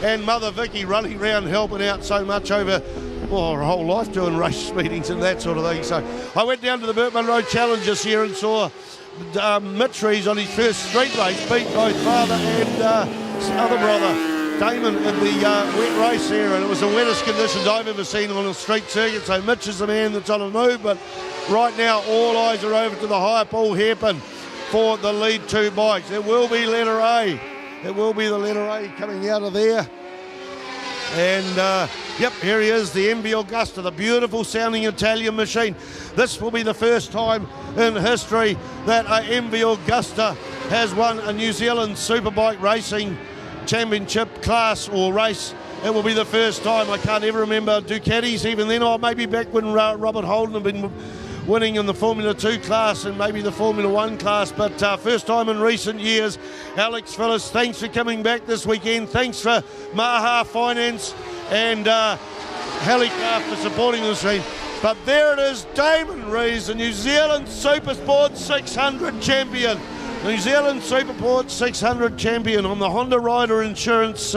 And Mother Vicky running around helping out so much over her whole life doing race meetings and that sort of thing. So I went down to the Burt Munro Challenge this year and saw Mitch Rees on his first street race beat both father and other brother Damon in the wet race there, and it was the wettest conditions I've ever seen on a street circuit. So Mitch is the man that's on the move, but right now all eyes are over to the high pull hairpin for the lead 2 bikes. It will be letter A. It will be the letter A coming out of there. And yep, here he is, the MV Augusta, the beautiful sounding Italian machine. This will be the first time in history that a MV Augusta has won a New Zealand Superbike Racing Championship class or race. It will be the first time. I can't ever remember Ducatis even then, or maybe back when Robert Holden had been winning in the Formula 2 class and maybe the Formula 1 class, but first time in recent years. Alex Phillips, thanks for coming back this weekend. Thanks for Maha Finance and Helicraft for supporting the scene. But there it is, Damon Rees, the New Zealand Supersport 600 champion. New Zealand Supersport 600 champion on the Honda Rider Insurance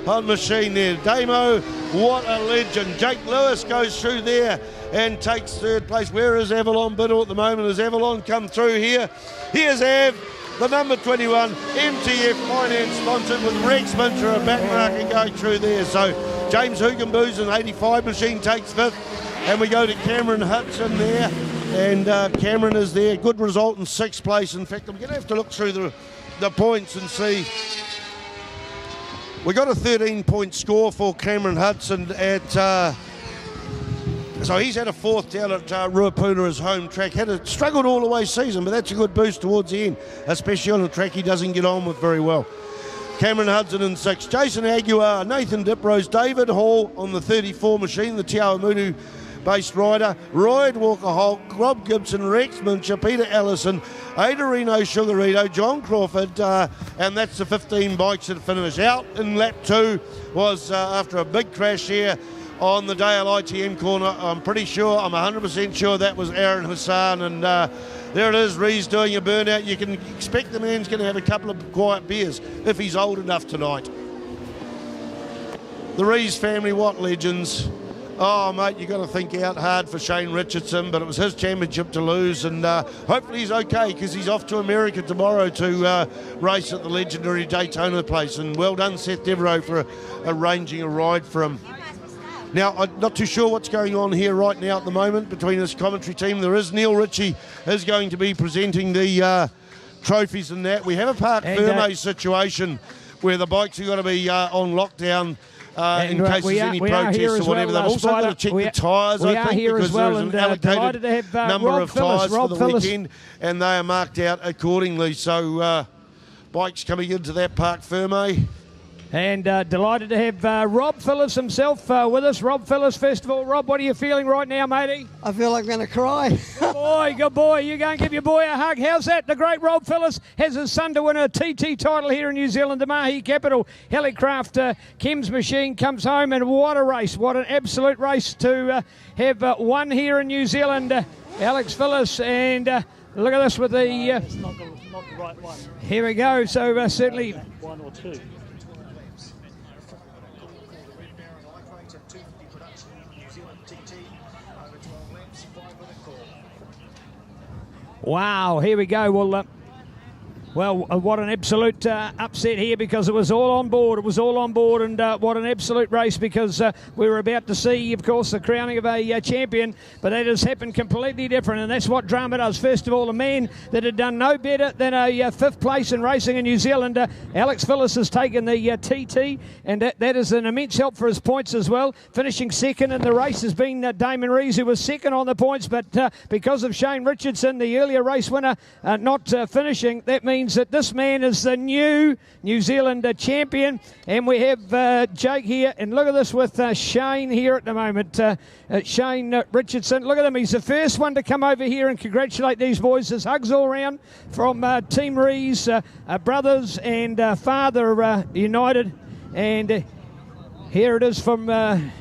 machine there. Damo, what a legend. Jake Lewis goes through there and takes third place. Where is Avalon Biddle at the moment? Has Avalon come through here? Here's Av, the number 21, MTF Finance sponsored with Rex Mincher, a back marker going through there. So James Hugenboos, 85 machine, takes fifth. And we go to Cameron Hudson there. And Cameron is there. Good result in sixth place. In fact, I'm going to have to look through the points and see. We got a 13-point score for Cameron Hudson at... So he's had a fourth down at Ruapuna, his home track. Struggled all the way season, but that's a good boost towards the end, especially on a track he doesn't get on with very well. Cameron Hudson in sixth. Jason Aguirre, Nathan Diprose, David Hall on the 34 machine, the Te Awamutu based rider. Royd Walker Holt, Rob Gibson, Rex Mincher, Peter Allison, Adarino Sugarito, John Crawford, and that's the 15 bikes that finished. Out in lap 2 was, after a big crash here, on the Dale ITM corner. I'm pretty sure, I'm 100% sure that was Aaron Hassan, and there it is, Rees doing a burnout. You can expect the man's going to have a couple of quiet beers if he's old enough tonight. The Rees family, what legends. Oh, mate, you've got to think out hard for Shane Richardson, but it was his championship to lose, and hopefully he's okay, because he's off to America tomorrow to race at the legendary Daytona place. And well done, Seth Devereaux, for arranging a ride for him. Now, I'm not too sure what's going on here right now at the moment between this commentary team. There is Neil Ritchie is going to be presenting the trophies and that. We have a Park Ferme situation where the bikes have got to be on lockdown in case there's any protests or whatever. They've also got to check the tyres, I think, because there's an allocated number of tyres for the weekend, and they are marked out accordingly. So bikes coming into that Park Ferme.
And delighted to have Rob Phillips himself with us. Rob Phillips, first of all, Rob, what are you feeling right now, matey?
I feel like I'm going to cry.
Good boy. You go and give your boy a hug. How's that? The great Rob Phillips has his son to win a TT title here in New Zealand. The Mahi Capital Helicraft Kim's machine comes home, and what a race. What an absolute race to have won here in New Zealand. Alex Phillips, and look at this with the...
It's not the right one.
Here we go. So certainly...
One or two.
Wow, here we go. Well, what an absolute upset here, because it was all on board. It was all on board, and what an absolute race, because we were about to see, of course, the crowning of a champion, but that has happened completely different, and that's what drama does. First of all, a man that had done no better than a fifth place in racing in New Zealand, Alex Phillips, has taken the TT, and that is an immense help for his points as well. Finishing second in the race has been Damon Rees, who was second on the points, but because of Shane Richardson, the earlier race winner, not finishing, that means that this man is the new New Zealand champion. And we have Jake here, and look at this with Shane here at the moment. Shane Richardson, look at him. He's the first one to come over here and congratulate these boys. There's hugs all around from Team Rees, brothers and father united. And here it is from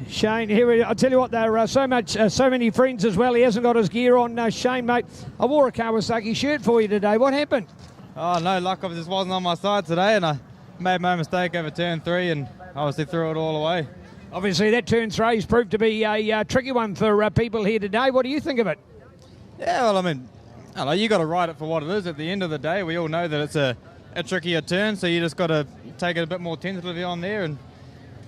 Shane. I'll tell you what, there are so many friends as well. He hasn't got his gear on. Shane, mate, I wore a Kawasaki shirt for you today. What happened?
Oh, no luck. I just wasn't on my side today, and I made my mistake over turn 3 and obviously threw it all away.
Obviously, that turn 3 has proved to be a tricky one for people here today. What do you think of it?
Yeah, well, I mean, you got to ride it for what it is. At the end of the day, we all know that it's a trickier turn, so you just got to take it a bit more tentatively on there. And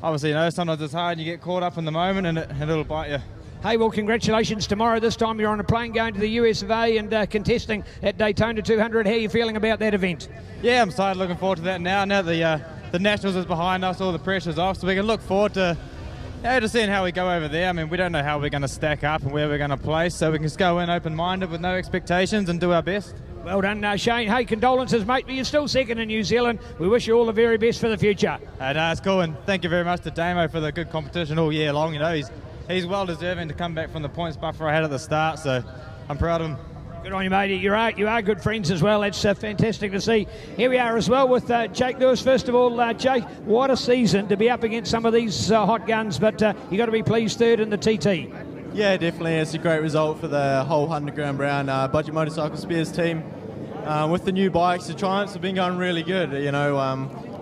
obviously, sometimes it's hard and you get caught up in the moment, and it'll bite you.
Hey, well, congratulations tomorrow. This time you're on a plane going to the US of A and contesting at Daytona 200. How are you feeling about that event?
Yeah, I'm excited, looking forward to that now. Now the Nationals is behind us, all the pressure's off, so we can look forward to seeing how we go over there. I mean, we don't know how we're going to stack up and where we're going to place, so we can just go in open-minded with no expectations and do our best.
Well done, Shane. Hey, condolences, mate, but you're still second in New Zealand. We wish you all the very best for the future.
It's cool, and thank you very much to Damo for the good competition all year long. He's well deserving to come back from the points buffer I had at the start, so I'm proud of him.
Good on you, mate. You are good friends as well. That's fantastic to see. Here we are as well with Jake Lewis. First of all, Jake, what a season to be up against some of these hot guns, but you got to be pleased third in the TT.
Yeah, definitely. It's a great result for the whole Underground Brown Budget Motorcycle Spears team. With the new bikes, the Triumphs have been going really good.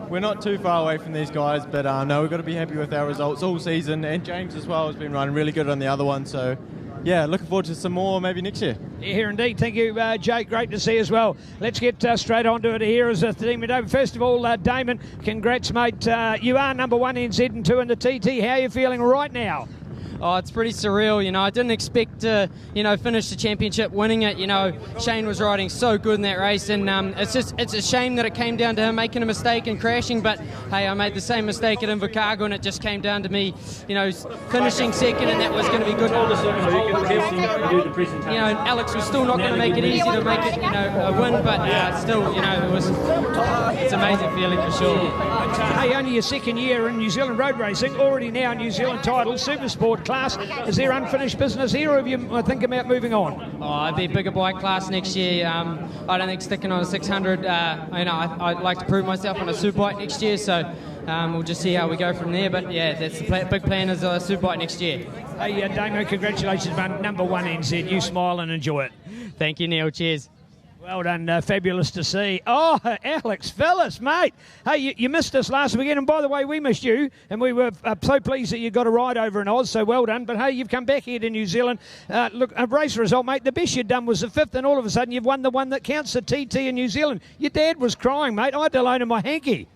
We're not too far away from these guys, but no, we've got to be happy with our results all season. And James as well has been running really good on the other one. So, yeah, looking forward to some more maybe next year.
Yeah, here indeed. Thank you, Jake. Great to see you as well. Let's get straight on to it here as a team. First of all, Damon, congrats, mate. You are number 1 in Z and 2 in the TT. How are you feeling right now?
Oh, it's pretty surreal, I didn't expect to, finish the championship winning it. Shane was riding so good in that race, and it's a shame that it came down to him making a mistake and crashing, but hey, I made the same mistake at Invercargill, and it just came down to me, finishing second, and that was going to be good. Alex was still not going to make it easy to make it, a win, but still, it's an amazing feeling for sure.
Hey, only your second year in New Zealand road racing, already now New Zealand title, Supersport class. Is there unfinished business here, or have you thinking about moving on?
Oh, I'd be a bigger bike class next year. I don't think sticking on a 600, I'd like to prove myself on a Superbike next year, so we'll just see how we go from there. But yeah, that's the big plan is Superbike next year.
Hey, Damo, congratulations, man. Number 1 NZ. You smile and enjoy it.
Thank you, Neil. Cheers.
Well done, fabulous to see. Oh, Alex Phillips, mate. Hey, you missed us last weekend, and by the way, we missed you, and we were so pleased that you got a ride over in Oz, so well done. But hey, you've come back here to New Zealand. Look, a race result, mate. The best you'd done was the 5th, and all of a sudden you've won the one that counts, the TT in New Zealand. Your dad was crying, mate. I had to loan him my hanky.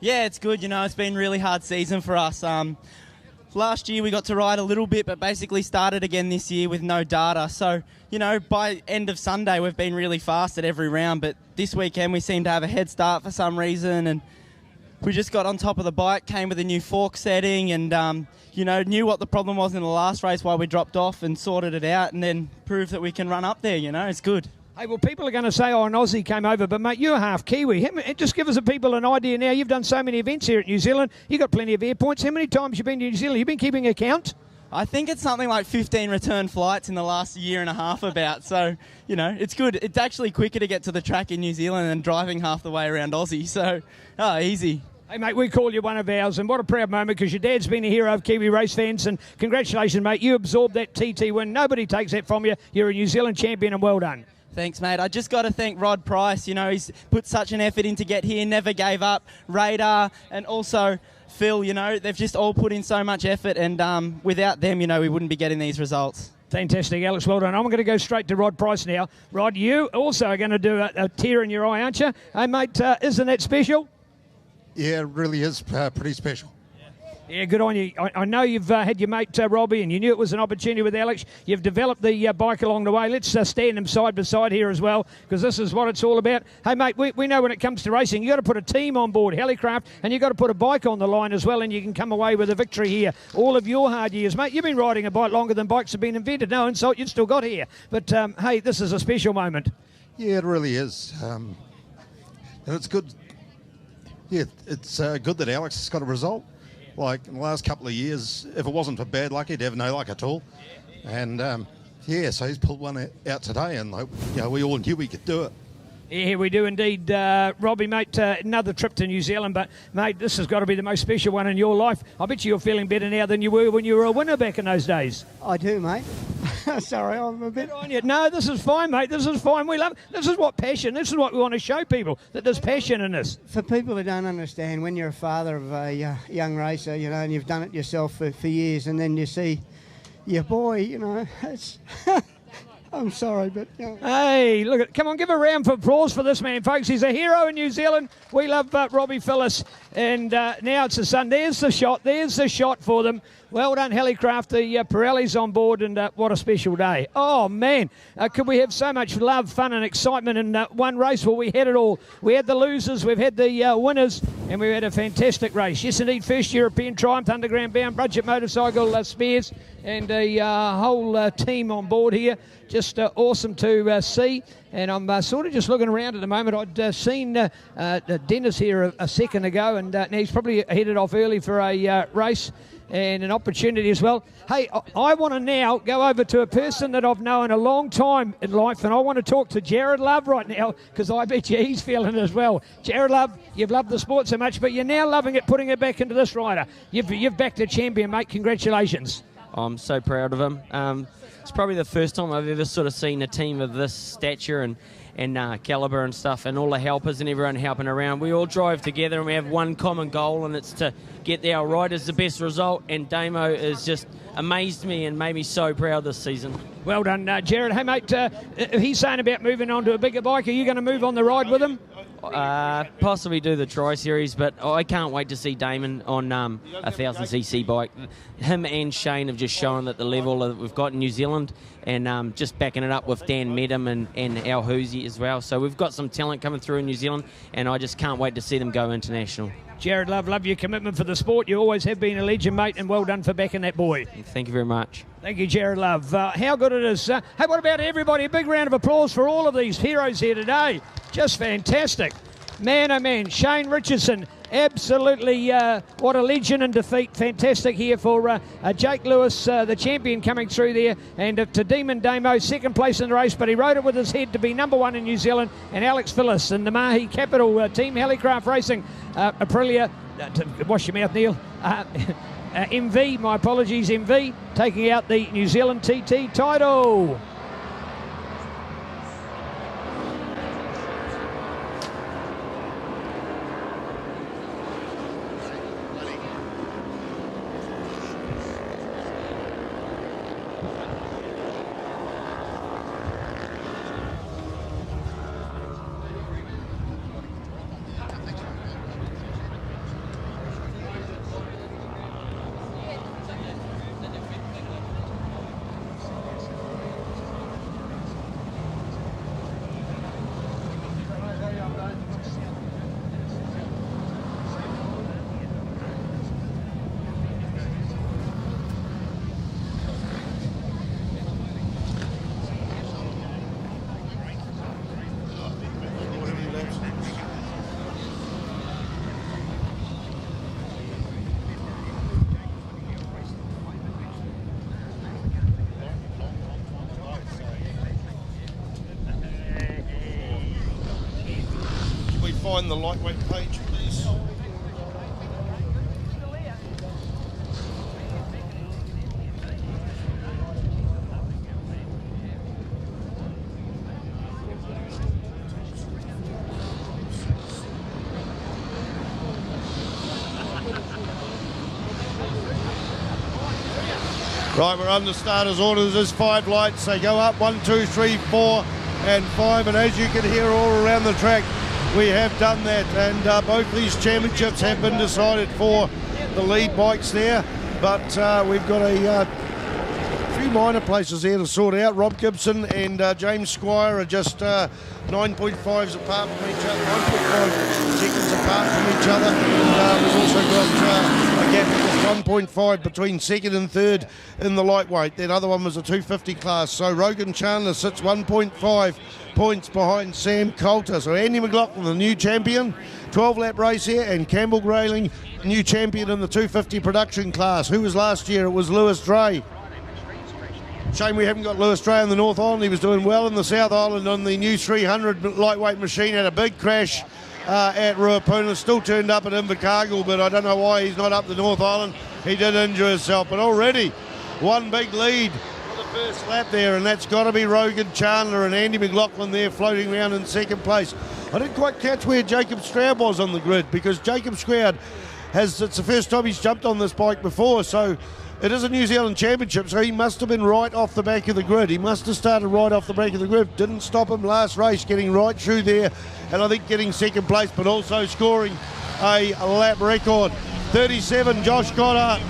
Yeah, it's good. It's been a really hard season for us. Last year we got to ride a little bit, but basically started again this year with no data. So, by end of Sunday we've been really fast at every round, but this weekend we seem to have a head start for some reason, and we just got on top of the bike, came with a new fork setting, and, knew what the problem was in the last race, why we dropped off, and sorted it out, and then proved that we can run up there, it's good.
Hey, well, people are going to say, an Aussie came over, but, mate, you're half Kiwi. Just give us the people an idea now. You've done so many events here at New Zealand. You've got plenty of air points. How many times have you been to New Zealand? You've been keeping a count?
I think it's something like 15 return flights in the last year and a half about. So, it's good. It's actually quicker to get to the track in New Zealand than driving half the way around Aussie. So, easy.
Hey, mate, we call you one of ours, and what a proud moment, because your dad's been a hero of Kiwi race fans, and congratulations, mate. You absorbed that TT win. Nobody takes that from you. You're a New Zealand champion, and well done.
Thanks, mate. I just got to thank Rod Price. He's put such an effort in to get here, never gave up. Radar and also Phil, they've just all put in so much effort, and without them, we wouldn't be getting these results.
Fantastic, Alex. Well done. I'm going to go straight to Rod Price now. Rod, you also are going to do a tear in your eye, aren't you? Hey, mate, isn't that special?
Yeah, it really is pretty special.
Yeah, good on you. I know you've had your mate Robbie, and you knew it was an opportunity with Alex. You've developed the bike along the way. Let's stand them side by side here as well, because this is what it's all about. Hey, mate, we know when it comes to racing, you've got to put a team on board, Helicraft, and you've got to put a bike on the line as well, and you can come away with a victory here. All of your hard years, mate. You've been riding a bike longer than bikes have been invented. No insult, you've still got here. But, hey, this is a special moment.
Yeah, it really is. And it's good. Yeah, it's good that Alex has got a result. Like in the last couple of years, if it wasn't for bad luck, he'd have no luck at all. And so he's pulled one out today, and we all knew we could do it.
Yeah, we do indeed, Robbie, mate. Another trip to New Zealand, but, mate, this has got to be the most special one in your life. I bet you're feeling better now than you were when you were a winner back in those days.
I do, mate. Sorry, I'm a bit...
on you. No, this is fine, mate. This is fine. We love. This is what passion. This is what we want to show people, that there's passion in this.
For people who don't understand, when you're a father of a young racer, and you've done it yourself for years, and then you see your boy, it's... I'm sorry, but...
Hey, look, come on, give a round of applause for this man, folks. He's a hero in New Zealand. We love Robbie Phillips. And now it's the sun. There's the shot for them. Well done, Helicraft. The Pirelli's on board, and what a special day. Oh, man. Could we have so much love, fun and excitement in one race? Well, we had it all. We had the losers, we've had the winners, and we've had a fantastic race. Yes, indeed, first European triumph, underground bound, budget motorcycle spares, and a whole team on board here. Just awesome to see. And I'm sort of just looking around at the moment. I'd seen Dennis here a second ago, and now he's probably headed off early for a race and an opportunity as well. Hey, I want to now go over to a person that I've known a long time in life, and I want to talk to Jared Love right now, because I bet you he's feeling it as well. Jared Love, you've loved the sport so much, but you're now loving it, putting it back into this rider. You've backed a champion, mate. Congratulations.
I'm so proud of him. It's probably the first time I've ever sort of seen a team of this stature and calibre and stuff, and all the helpers and everyone helping around. We all drive together and we have one common goal, and it's to get our riders the best result, and Damo has just amazed me and made me so proud this season.
Well done, Jared. Hey, mate, he's saying about moving on to a bigger bike. Are you going to move on the ride with him?
Possibly do the Tri-Series, but I can't wait to see Damon on a 1000cc bike. Him and Shane have just shown that the level that we've got in New Zealand, and just backing it up with Dan Medham and Al Hoosie as well. So we've got some talent coming through in New Zealand, and I just can't wait to see them go international.
Jared Love, love your commitment for the sport. You always have been a legend, mate, and well done for backing that boy.
Thank you very much.
Thank you, Jared Love. How good it is. Hey, what about everybody? A big round of applause for all of these heroes here today. Just fantastic. Man, oh man, Shane Richardson, absolutely what a legend in defeat. Fantastic here for Jake Lewis, the champion coming through there, and to Demon Damo, second place in the race, but he rode it with his head to be number one in New Zealand. And Alex Phillips and the Mahi Capital team, Helicraft Racing, Aprilia, to wash your mouth, Neil. MV, my apologies, MV, taking out the New Zealand TT title.
Find the lightweight page, please. Right, we're under starters orders. There's 5 lights. They go up 1, 2, 3, 4 and 5, and as you can hear all around the track, we have done that, and both these championships have been decided for the lead bikes there, but we've got a few minor places there to sort out. Rob Gibson and James Squire are just 9.5s apart from each other, 9.5 seconds apart from each other, and we've also got a gap of just 1.5 between second and third in the lightweight. That other one was a 250 class, so Rogan Chandler sits 1.5 points behind Sam Coulter. So Andy McLaughlin, the new champion, 12-lap race here, and Campbell Grayling, new champion in the 250 production class. Who was last year? It was Lewis Dray. Shame we haven't got Lewis Dray on the North Island. He was doing well in the South Island on the new 300 lightweight machine. Had a big crash at Ruapuna. Still turned up at Invercargill, but I don't know why he's not up the North Island. He did injure himself, but already one big lead first lap there, and that's got to be Rogan Chandler and Andy McLaughlin there floating around in second place. I didn't quite catch where Jacob Stroud was on the grid, because Jacob Stroud it's the first time he's jumped on this bike before, so it is a New Zealand championship, so he must have been right off the back of the grid. He must have started right off the back of the grid. Didn't stop him last race, getting right through there, and I think getting second place, but also scoring a lap record. 37, Josh Goddard.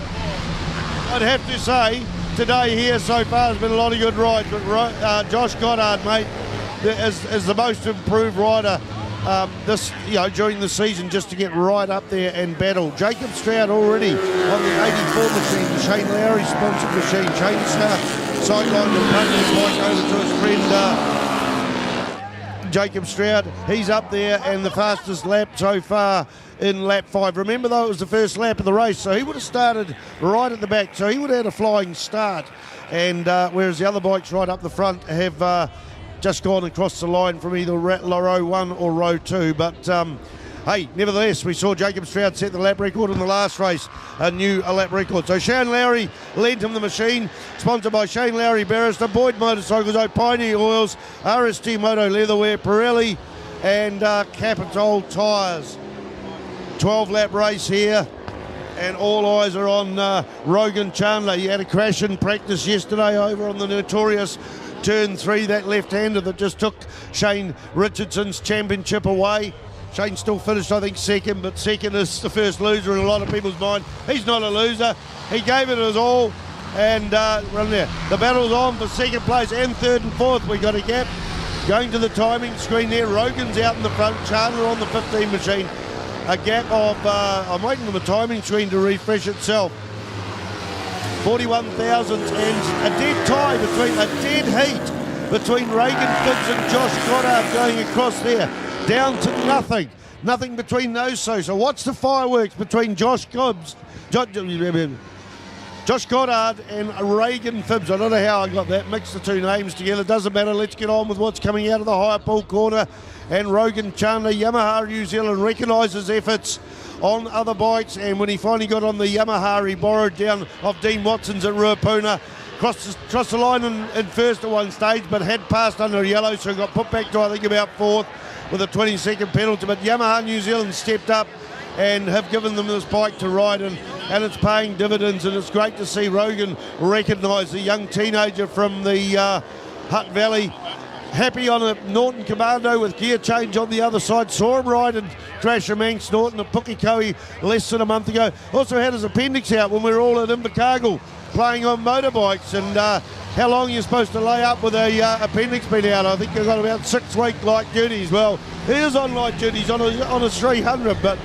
I'd have to say, today here so far has been a lot of good rides, but Josh Goddard, mate, is the most improved rider during the season, just to get right up there and battle. Jacob Stroud already on the 84 machine, the Shane Lowry sponsored machine. Shane's sidelined and punted his bike over to his friend Jacob Stroud. He's up there, and the fastest lap so far in lap 5. Remember though, it was the first lap of the race, so he would have started right at the back, so he would have had a flying start, and whereas the other bikes right up the front have just gone across the line from either row 1 or row 2, but hey, nevertheless, we saw Jacob Stroud set the lap record in the last race, a new lap record. So Shane Lowry lent him the machine, sponsored by Shane Lowry Barrister, Boyd Motorcycles, Pioneer Oils, RST Moto Leatherwear, Pirelli, and Capitol Tyres. 12-lap race here, and all eyes are on Rogan Chandler. He had a crash in practice yesterday over on the notorious Turn 3, that left-hander that just took Shane Richardson's championship away. Shane still finished, I think, second, but second is the first loser in a lot of people's mind. He's not a loser. He gave it his all, and run there. The battle's on for second place and third and fourth. We got a gap. Going to the timing screen there. Rogan's out in the front. Chandler on the 15 machine. A gap of, I'm waiting for the timing screen to refresh itself. 41 thousandths, and a dead tie between, a dead heat between Reagan Fibbs and Josh Goddard going across there. Down to nothing. Nothing between those two. So what's the fireworks between Josh Goddard and Reagan Fibbs? I don't know how I got that, mixed the two names together. Doesn't matter, let's get on with what's coming out of the higher pull corner. And Rogan Chandler, Yamaha New Zealand recognises efforts on other bikes, and when he finally got on the Yamaha he borrowed down of Dean Watson's at Ruapuna, crossed the line in first at one stage, but had passed under yellow, so got put back to I think about fourth with a 20-second penalty. But Yamaha New Zealand stepped up and have given them this bike to ride, and it's paying dividends, and it's great to see Rogan recognise the young teenager from the Hutt Valley. Happy on a Norton Commando with gear change on the other side. Saw him ride and crash a Manx Norton at Pukekohe less than a month ago. Also had his appendix out when we were all at Invercargill playing on motorbikes, and how long you're supposed to lay up with a appendix being out? I think you've got about 6 week light duties. Well, he is on light duties on a 300, but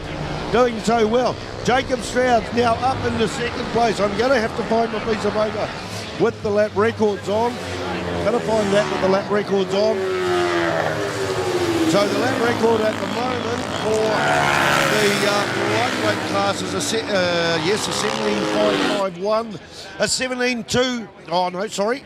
doing so well. Jacob Stroud's now up into second place. I'm going to have to find my piece of paper with the lap records on. Going to find that with the lap records on. So the lap record at the moment for the lightweight class is a 17.551, a 17.2. Oh no, sorry.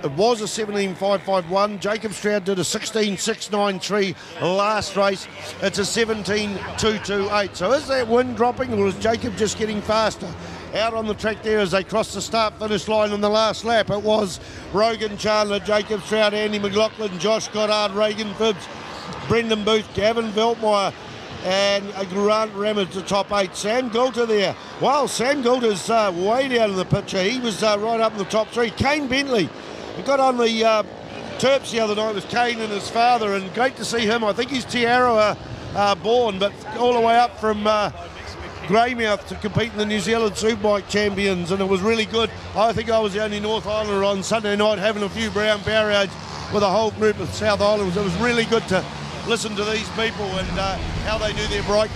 It was a 17.551. Jacob Stroud did a 16.693 last race. It's a 17.228. So is that wind dropping, or is Jacob just getting faster? Out on the track there as they cross the start-finish line in the last lap, it was Rogan Chandler, Jacob Stroud, Andy McLaughlin, Josh Goddard, Reagan Phibbs, Brendan Booth, Gavin Veltmeyer, and Grant Ramage, the top 8. Sam Goulter there. Wow, Sam Goulter's way down in the picture. He was right up in the top 3. Kane Bentley. He got on the Terps the other night with Kane and his father, and great to see him. I think he's Tiara born, but all the way up from Greymouth to compete in the New Zealand Superbike Champions, and it was really good. I think I was the only North Islander on Sunday night having a few brown Powerades with a whole group of South Islanders. It was really good to listen to these people and how they do their bike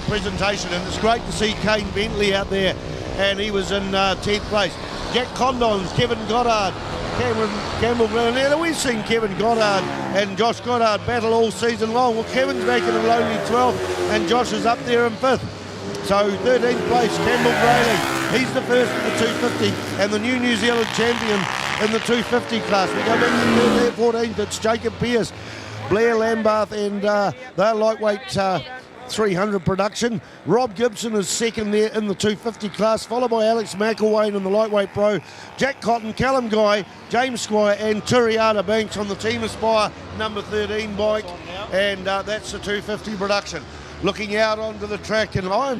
presentation, and it's great to see Kane Bentley out there, and he was in 10th place. Jack Condons, Kevin Goddard, Campbell Glenn. Now we've seen Kevin Goddard and Josh Goddard battle all season long. Well, Kevin's back in a lonely 12th and Josh is up there in 5th. So 13th place, Campbell Grayling. He's the first in the 250 and the New Zealand champion in the 250 class. We go back to 14th, it's Jacob Pearce, Blair Lambarth, and they're lightweight 300 production. Rob Gibson is second there in the 250 class, followed by Alex McElwain in the lightweight pro, Jack Cotton, Callum Guy, James Squire and Turiata Banks on the Team Aspire number 13 bike, and that's the 250 production. Looking out onto the track, and I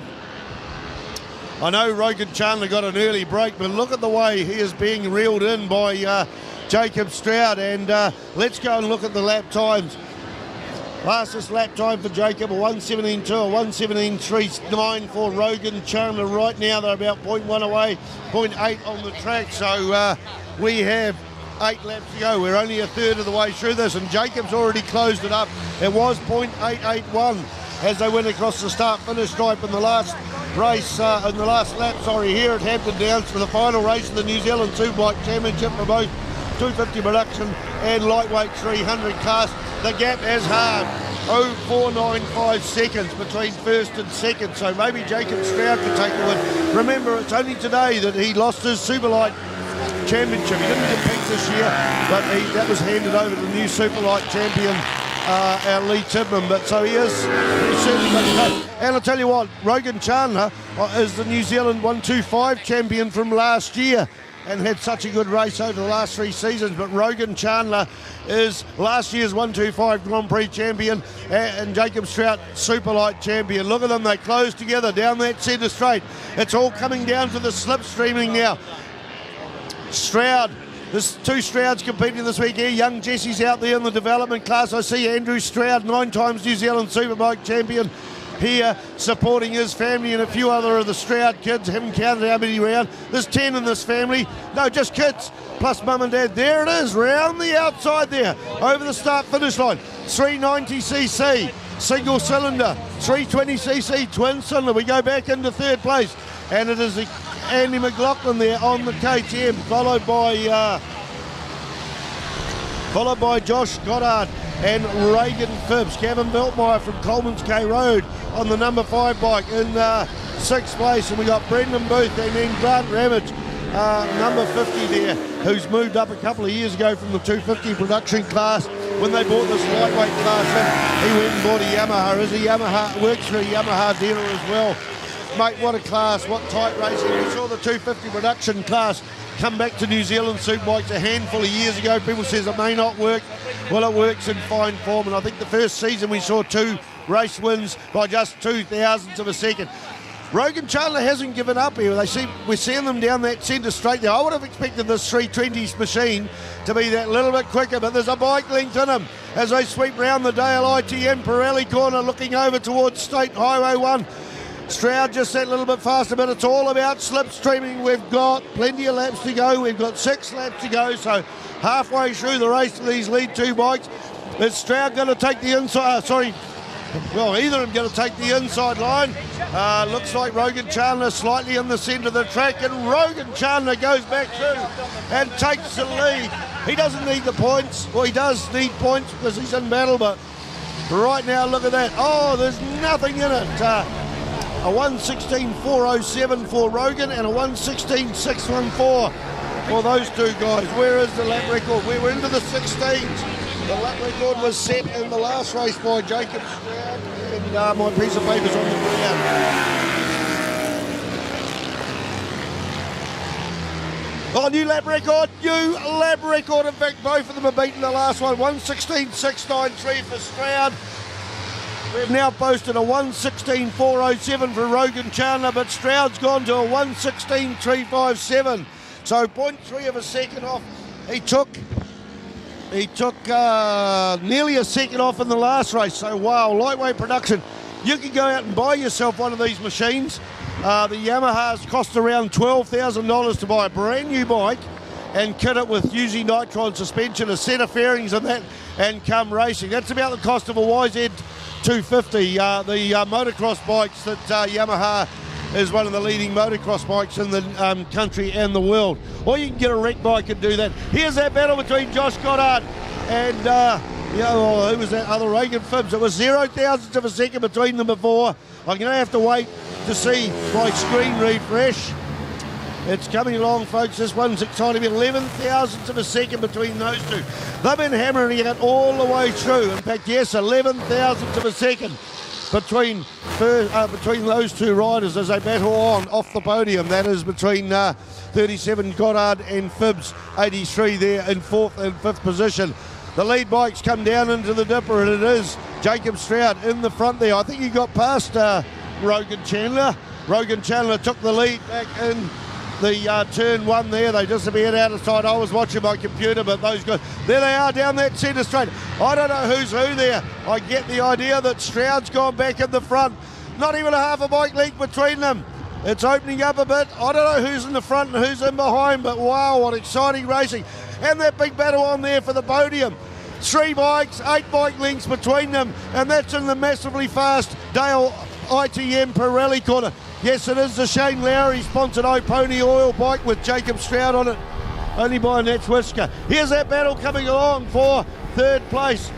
know Rogan Chandler got an early break, but look at the way he is being reeled in by Jacob Stroud, and let's go and look at the lap times. Fastest lap time for Jacob, a 1:17.2, a 1:17.39 for Rogan Chandler. Right now they're about 0.1 away, 0.8 on the track, so we have 8 laps to go. We're only a third of the way through this, and Jacob's already closed it up. It was 0.881 as they went across the start-finish stripe in the last race, in the last lap, here at Hampton Downs for the final race of the New Zealand Superbike Championship for both 250 production and lightweight 300 class. The gap is hard, 0.495 seconds between first and second, so maybe Jacob Stroud can take the win. Remember, it's only today that he lost his Superlite championship. He didn't compete this year, but that was handed over to the new Superlite champion, our Lee Tidman, but so he is certainly much tough. And I'll tell you what, Rogan Chandler is the New Zealand 125 champion from last year and had such a good race over the last 3 seasons, but Rogan Chandler is last year's 125 Grand Prix champion and Jacob Stroud Superlite champion. Look at them, they close together down that centre straight. It's all coming down to the slipstreaming now. Stroud, there's 2 Strouds competing this week here. Young Jesse's out there in the development class. I see Andrew Stroud, 9 times New Zealand Superbike champion, here supporting his family and a few other of the Stroud kids. Haven't counted how many round. There's 10 in this family. No, just kids, plus mum and dad. There it is, round the outside there, over the start-finish line. 390cc, single cylinder, 320cc, twin cylinder. We go back into 3rd place, and it is Andy McLaughlin there on the KTM, followed by Josh Goddard and Reagan Phibbs. Gavin Veltmeyer from Coleman's K Road on the number 5 bike in 6th place, and we got Brendan Booth and then Grant Ramage, number 50 there, who's moved up a couple of years ago from the 250 production class when they bought this lightweight class in, he went and bought a Yamaha. As a Yamaha, works for a Yamaha dealer as well. Mate, what a class, what tight racing. We saw the 250 production class come back to New Zealand Superbikes a handful of years ago. People says it may not work. Well, it works in fine form, and I think the first season we saw 2 race wins by just 0.02 of a second. Rogan Chandler hasn't given up here. We're seeing them down that centre straight there. I would have expected this 320s machine to be that little bit quicker, but there's a bike linked in them as they sweep round the Dale ITM Pirelli corner, looking over towards State Highway 1. Stroud just that little bit faster, but it's all about slipstreaming. We've got plenty of laps to go. We've got 6 laps to go, so halfway through the race to these lead 2 bikes. Is Stroud going to take the inside? Either of them going to take the inside line. Looks like Rogan Chandler slightly in the centre of the track, and Rogan Chandler goes back through and takes the lead. He doesn't need the points. Well, he does need points because he's in battle, but right now, look at that. Oh, there's nothing in it. A 1:16.407 for Rogan and a 1:16.614 for those 2 guys. Where is the lap record? We were into the 16s. The lap record was set in the last race by Jacob Stroud, and my piece of paper's on the ground. Oh, new lap record. In fact, both of them have beaten the last one. 1:16.693 for Stroud. We've now posted a 1:16.407 for Rogan Chandler, but Stroud's gone to a 1:16.357. So 0.3 of a second off. He took nearly a second off in the last race. So wow, lightweight production. You can go out and buy yourself one of these machines. The Yamahas cost around $12,000 to buy a brand new bike and kit it with Uzi Nitron suspension, a set of fairings and that, and come racing. That's about the cost of a YZ 250, the motocross bikes that Yamaha is one of the leading motocross bikes in the country and the world. Or you can get a wreck bike and do that. Here's that battle between Josh Goddard and, who was that other Reagan Phibbs? It was 0.000 of a second between them before. I'm going to have to wait to see my screen refresh. It's coming along, folks. This one's exciting. 11,000ths of a second between those 2. They've been hammering it out all the way through. In fact, yes, 11,000ths of a second between those 2 riders as they battle on off the podium. That is between 37 Goddard and Phibbs, 83 there in 4th and 5th position. The lead bikes come down into the dipper, and it is Jacob Stroud in the front there. I think he got past Rogan Chandler. Rogan Chandler took the lead back in the turn 1 there. They disappeared out of sight. I was watching my computer, but those guys, there they are down that centre straight. I don't know who's who there. I get the idea that Stroud's gone back in the front. Not even a half a bike length between them. It's opening up a bit. I don't know who's in the front and who's in behind, but wow, what exciting racing. And that big battle on there for the podium. 3 bikes, 8 bike lengths between them, and that's in the massively fast Dale ITM Pirelli corner. Yes, it is the Shane Lowry sponsored Pony Oil bike with Jacob Stroud on it, only by Natch Whisker. Here's that battle coming along for 3rd place.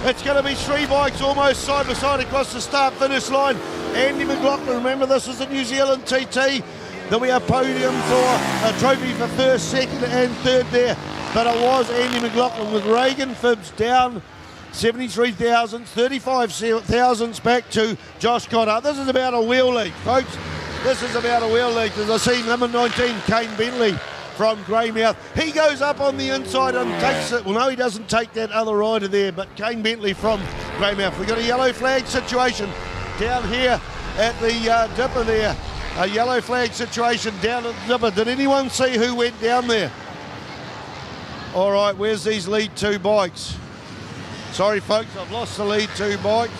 It's going to be 3 bikes almost side by side across the start-finish line. Andy McLaughlin, remember this is the New Zealand TT. Then we have podium for a trophy for 1st, 2nd and 3rd there. But it was Andy McLaughlin with Reagan Phibbs down 73 thousandths, 35 thousandths back to Josh Goddard. This is about a wheel lead, folks. This is about a wheel lead. As I see number 19, Kane Bentley from Greymouth. He goes up on the inside and takes it. Well, no, he doesn't take that other rider there, but Kane Bentley from Greymouth. We've got a yellow flag situation down here at the dipper there. A yellow flag situation down at the dipper. Did anyone see who went down there? All right, where's these lead 2 bikes? Sorry, folks, I've lost the lead 2 bikes.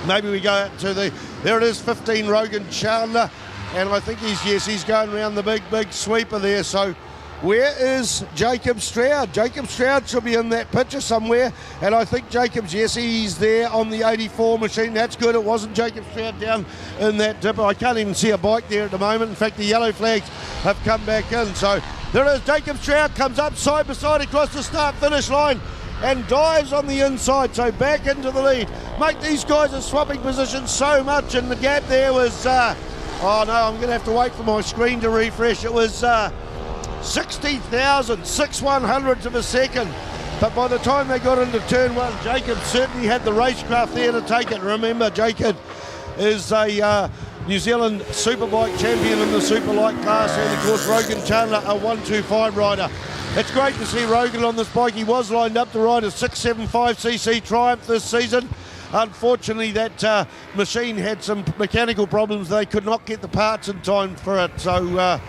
Maybe we go out to there it is, 15 Rogan Chandler, and I think he's going around the big sweeper there. So where is Jacob Stroud? Jacob Stroud should be in that picture somewhere, and I think he's there on the 84 machine. That's good. It wasn't Jacob Stroud down in that dipper. I can't even see a bike there at the moment. In fact, the yellow flags have come back in. So there it is. Jacob Stroud comes up side by side across the start-finish line and dives on the inside, so back into the lead. Mate, these guys are swapping positions so much, and the gap there was, I'm going to have to wait for my screen to refresh. It was 60,000, 6/100ths of a second But by the time they got into turn one, Jacob certainly had the racecraft there to take it. Remember, Jacob is a New Zealand Superbike champion in the Superlite class, and of course Rogan Chandler, a 125 rider. It's great to see Rogan on this bike. He was lined up to ride a 675cc Triumph this season. Unfortunately, that machine had some mechanical problems. They could not get the parts in time for it. So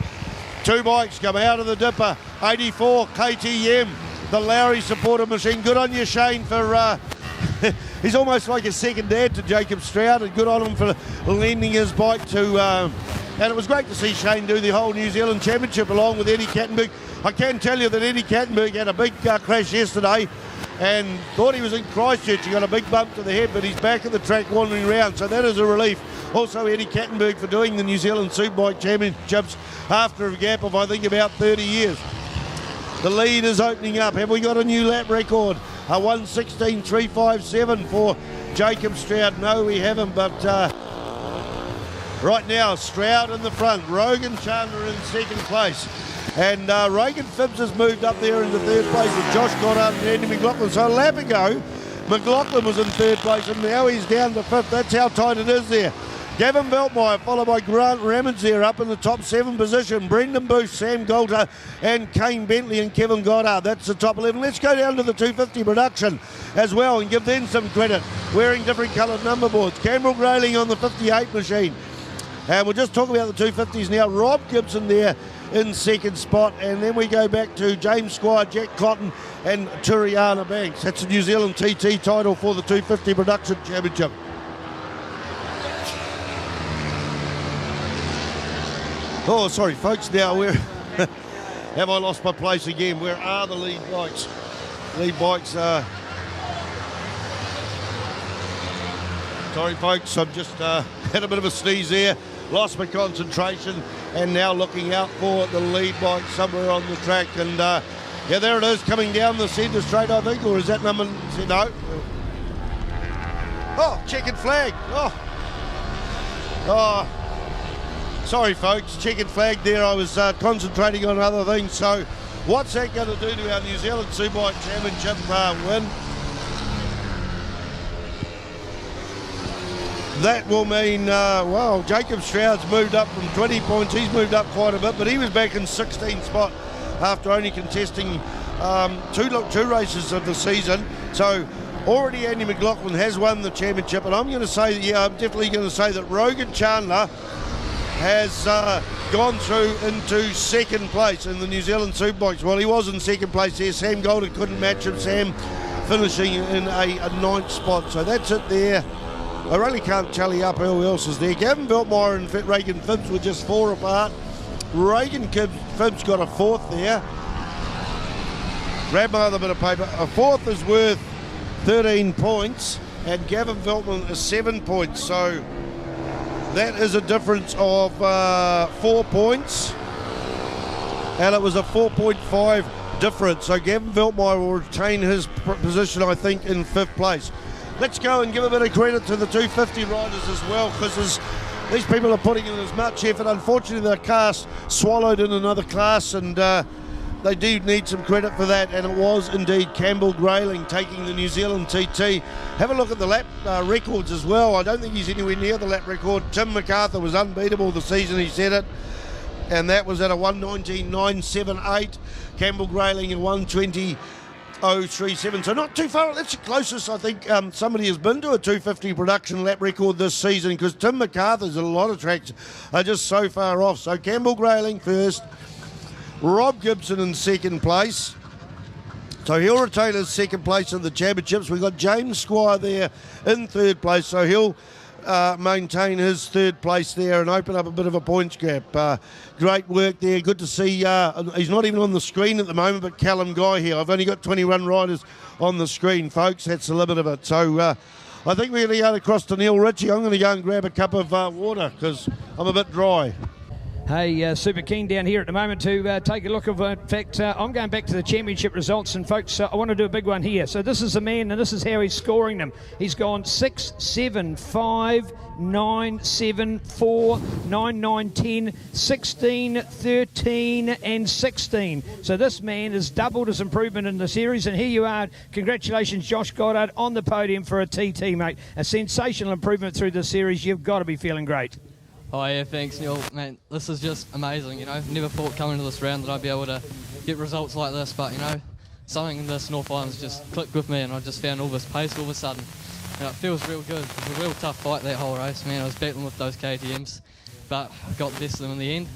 two bikes come out of the dipper. 84 KTM, the Lowry supporter machine. Good on you, Shane, for he's almost like a second dad to Jacob Stroud, and good on him for lending his bike to and it was great to see Shane do the whole New Zealand Championship along with Eddie Kattenberg. I can tell you that Eddie Kattenberg had a big crash yesterday and thought he was in Christchurch. He got a big bump to the head, but he's back at the track wandering around, so that is a relief. Also Eddie Kattenberg for doing the New Zealand Superbike Championships after a gap of I think about 30 years. The lead is opening up. Have we got a new lap record? A 1:16.357 for Jacob Stroud. No, we haven't, but right now Stroud in the front, Rogan Chandler in second place, and Reagan Phibbs has moved up there into third place with Josh Goddard and Andy McLaughlin. So a lap ago McLaughlin was in third place and now he's down to fifth. That's how tight it is there. Gavin Beltmire followed by Grant Ramage there up in the top 7 position. Brendan Booth, Sam Goulter and Kane Bentley and Kevin Goddard. That's the top 11. Let's go down to the 250 production as well and give them some credit. Wearing different coloured number boards. Campbell Grayling on the 58 machine. And we'll just talk about the 250s now. Rob Gibson there in second spot. And then we go back to James Squire, Jack Cotton and Turiana Banks. That's a New Zealand TT title for the 250 production championship. Oh, sorry, folks. Now, where have I lost my place again? Where are the lead bikes? Lead bikes are... Sorry, folks. I've just had a bit of a sneeze there. Lost my concentration and now looking out for the lead bike somewhere on the track. And, yeah, there it is coming down the centre straight, I think. Or is that number... No. Oh, checkered flag. Oh. Sorry, folks, checkered flag there. I was concentrating on other things. So what's that going to do to our New Zealand Superbike Championship win? That will mean, well, Jacob Stroud's moved up from 20 points. He's moved up quite a bit, but he was back in 16th spot after only contesting two races of the season. So already Andy McLaughlin has won the championship, and I'm going to say, yeah, I'm definitely going to say that Rogan Chandler has gone through into second place in the New Zealand Superbikes. Well, he was in second place there. Sam Goulder couldn't match him. Sam finishing in a ninth spot. So that's it there. I really can't tally up who else is there. Gavin Beltmire and Reagan Phibbs were just 4 apart. Reagan Phibbs got a 4th there. Grab my other bit of paper. A 4th is worth 13 points and Gavin Veltman is 7 points. So that is a difference of 4 points, and it was a 4.5 difference. So Gavin Veltmire will retain his position, I think, in 5th place. Let's go and give a bit of credit to the 250 riders as well, because these people are putting in as much effort. Unfortunately, their cars swallowed in another class, and they do need some credit for that, and it was indeed Campbell Grayling taking the New Zealand TT. Have a look at the lap records as well. I don't think he's anywhere near the lap record. Tim MacArthur was unbeatable the season he set it, and that was at a 1:19.978. Campbell Grayling a 1:20.037. So not too far. That's the closest I think somebody has been to a 250 production lap record this season, because Tim MacArthur's at a lot of tracks are just so far off. So Campbell Grayling first. Rob Gibson in second place. So he'll retain his second place in the championships. We've got James Squire there in third place. So he'll maintain his third place there and open up a bit of a points gap. Great work there. Good to see. He's not even on the screen at the moment, but Callum Guy here. I've only got 21 riders on the screen, folks. That's the limit of it. So I think we're going to go across to Neil Ritchie. I'm going to go and grab a cup of water because I'm a bit dry.
super keen down here at the moment to take a look of. In fact, I'm going back to the championship results, and folks, I want to do a big one here. So this is the man, and this is how he's scoring them. He's gone 6, 7, 5, 9, 7, 4, 9, 9, 10, 16, 13 and 16. So this man has doubled his improvement in the series, and here you are. Congratulations, Josh Goddard, on the podium for a TT, mate. A sensational improvement through the series. You've got to be feeling great.
Oh yeah, thanks Neil. Man, this is just amazing, you know. Never thought coming to this round that I'd be able to get results like this, but you know, something in this North Island's just clicked with me, and I just found all this pace all of a sudden. You know, it feels real good. It was a real tough fight that whole race, man. I was battling with those KTMs, but got the best of them in the end.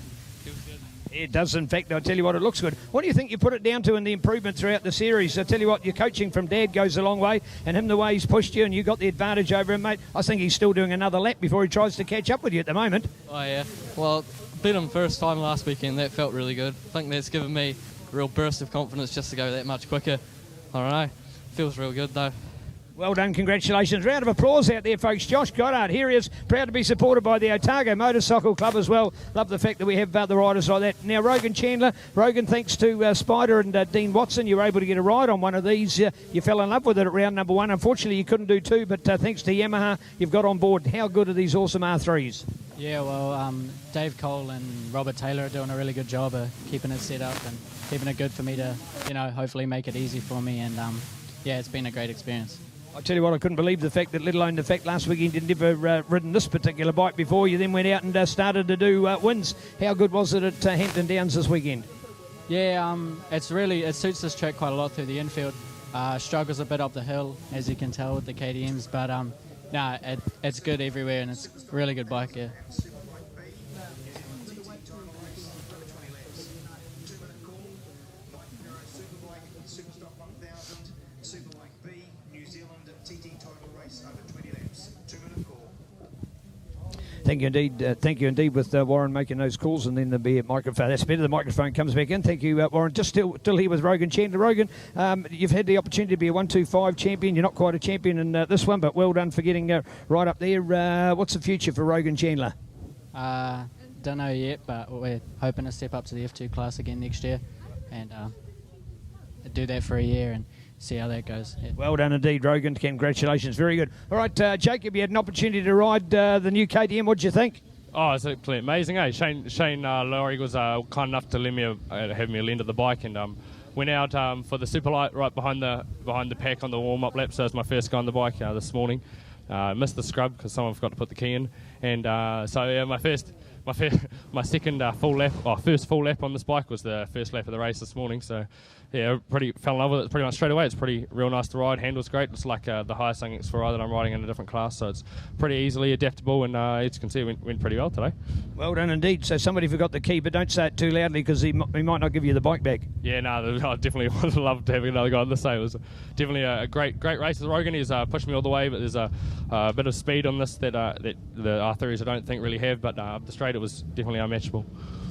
Feels good.
It does, in fact. I'll tell you what, it looks good. What do you think you put it down to in the improvement throughout the series? I tell you what, your coaching from Dad goes a long way, and him the way he's pushed you and you got the advantage over him, mate. I think he's still doing another lap before he tries to catch up with you at the moment.
Oh yeah, well, beat him first time last weekend. That felt really good. I think that's given me a real burst of confidence just to go that much quicker. I don't know, feels real good though.
Well done, congratulations. Round of applause out there, folks. Josh Goddard, here he is, proud to be supported by the Otago Motorcycle Club as well. Love the fact that we have the riders like that. Now, Rogan Chandler. Rogan, thanks to Spider and Dean Watson, you were able to get a ride on one of these. You fell in love with it at round number 1. Unfortunately, you couldn't do 2, but thanks to Yamaha, you've got on board. How good are these awesome R3s?
Yeah, well, Dave Cole and Robert Taylor are doing a really good job of keeping it set up and keeping it good for me to, you know, hopefully make it easy for me. And, yeah, it's been a great experience.
I tell you what, I couldn't believe the fact that, let alone the fact last weekend you'd never ridden this particular bike before. You then went out and started to do wins. How good was it at Hampton Downs this weekend?
Yeah, it suits this track quite a lot through the infield. Struggles a bit up the hill, as you can tell with the KTMs, but no, it's good everywhere, and it's a really good bike, yeah.
Thank you indeed with Warren making those calls, and then there'll be a microphone. That's better, the microphone comes back in. Thank you, Warren. Just still here with Rogan Chandler. Rogan, you've had the opportunity to be a 125 champion. You're not quite a champion in this one, but well done for getting right up there. What's the future for Rogan Chandler?
Don't know yet, but we're hoping to step up to the F2 class again next year and do that for a year and see how that goes. Yeah.
Well done indeed, Rogan. Congratulations. Very good. All right, Jacob, you had an opportunity to ride the new KTM. What did you think?
Oh, it's absolutely amazing, eh? Shane Lowry was kind enough to let me have me lend of the bike, and went out for the Superlite right behind the pack on the warm-up lap. So it was my first go on the bike this morning. Missed the scrub because someone forgot to put the key in, and so yeah, my second full lap, first full lap on this bike was the first lap of the race this morning. So yeah, fell in love with it pretty much straight away. It's real nice to ride. Handles great. It's like the highest thing X4i that I'm riding in a different class, so it's pretty easily adaptable, and as you can see, it went pretty well today.
Well done indeed. So somebody forgot the key, but don't say it too loudly because he might not give you the bike back.
Yeah, no, I definitely would love to have another guy on this day. It was definitely a great race with Rogan. He's pushed me all the way, but there's a bit of speed on this that the R3s I don't think really have, but up the straight it was definitely unmatchable.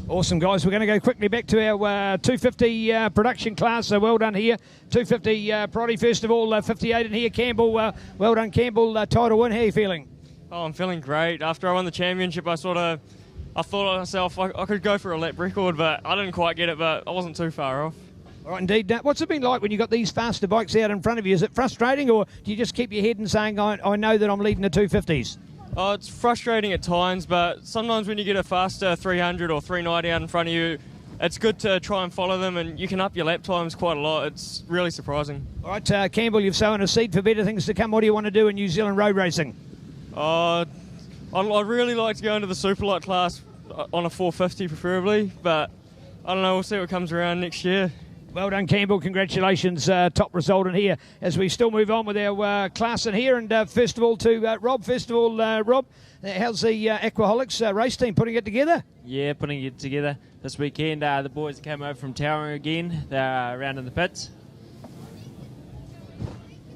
Awesome, guys. We're going to go quickly back to our 250 production class, so well done here. 250 Proddy, first of all, 58 in here. Campbell, well done, Campbell. Title win, how are you feeling?
Oh, I'm feeling great. After I won the championship, I thought to myself I could go for a lap record, but I didn't quite get it, but I wasn't too far off.
All right, indeed. What's it been like when you got these faster bikes out in front of you? Is it frustrating, or do you just keep your head and saying, I know that I'm leading the 250s?
Oh, it's frustrating at times, but sometimes when you get a faster 300 or 390 out in front of you, it's good to try and follow them, and you can up your lap times quite a lot. It's really surprising.
All right, Campbell, you've sown a seed for better things to come. What do you want to do in New Zealand road racing?
I'd really like to go into the Superlite class on a 450 preferably, but I don't know, we'll see what comes around next year.
Well done, Campbell. Congratulations. Top result in here. As we still move on with our class in here, and first of all to Rob. First of all, Rob, how's the Aquaholics race team putting it together?
Yeah, putting it together this weekend. The boys came over from Towering again. They're around in the pits.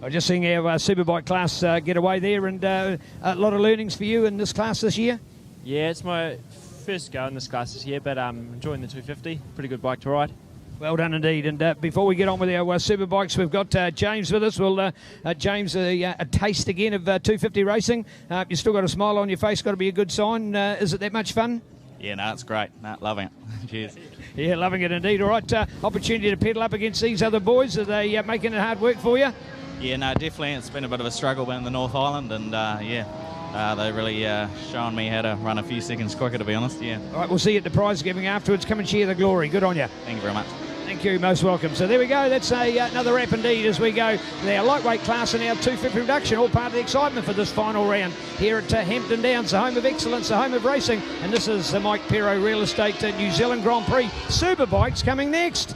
I'm just seeing our Superbike class get away there, and a lot of learnings for you in this class this year.
Yeah, it's my first go in this class this year, but I'm enjoying the 250. Pretty good bike to ride.
Well done indeed. And before we get on with our Superbikes, we've got James with us. Well, James, a taste again of 250 racing. You still got a smile on your face. Got to be a good sign. Is it that much fun?
Yeah, no, it's great. No, loving it. Cheers.
Yeah, loving it indeed. All right, opportunity to pedal up against these other boys. Are they making it hard work for you?
Yeah, no, definitely. It's been a bit of a struggle in the North Island, and they really showing me how to run a few seconds quicker, to be honest. Yeah.
All right, we'll see you at the prize giving afterwards. Come and share the glory. Good on you.
Thank you very much.
Thank you, most welcome. So there we go. That's another wrap indeed as we go. Our lightweight class and our 250 reduction, all part of the excitement for this final round here at Hampton Downs, the home of excellence, the home of racing. And this is the Mike Pero Real Estate New Zealand Grand Prix. Superbikes coming next.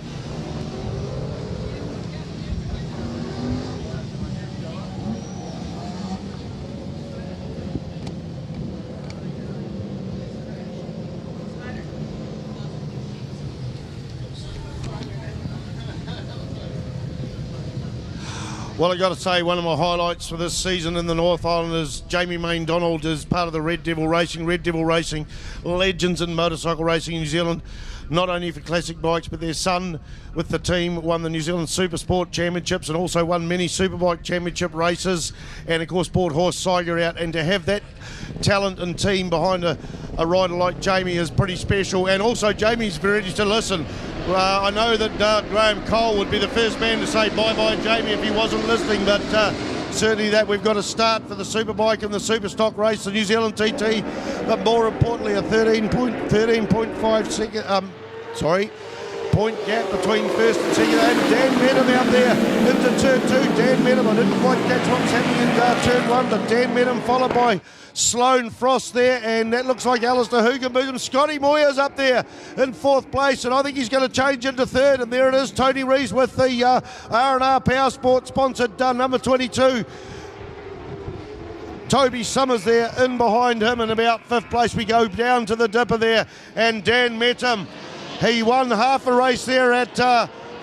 Well, I've got to say, one of my highlights for this season in the North Island is Jamie Main-Donald is part of the Red Devil Racing. Red Devil Racing, legends in motorcycle racing in New Zealand, not only for classic bikes, but their son with the team won the New Zealand Supersport Championships and also won many Superbike Championship races, and of course brought horse Sidecars out. And to have that talent and team behind a rider like Jamie is pretty special. And also Jamie's ready to listen. I know that Graham Cole would be the first man to say bye-bye Jamie if he wasn't listening, but certainly that we've got a start for the Superbike and the Superstock race, the New Zealand TT, but more importantly a 13.5 second, point gap between first and second, and Dan Medham out there into turn 2. Dan Medham, I didn't quite catch what was happening in turn 1, but Dan Medham followed by Sloane Frost there, and that looks like Alistair Hugenboom. Scotty Moyer's up there in 4th place, and I think he's going to change into 3rd, and there it is, Tony Rees with the R&R Power Sport sponsored number 22. Toby Summers there in behind him, and about 5th place we go down to the dipper there, and Dan Medham, he won half the race there at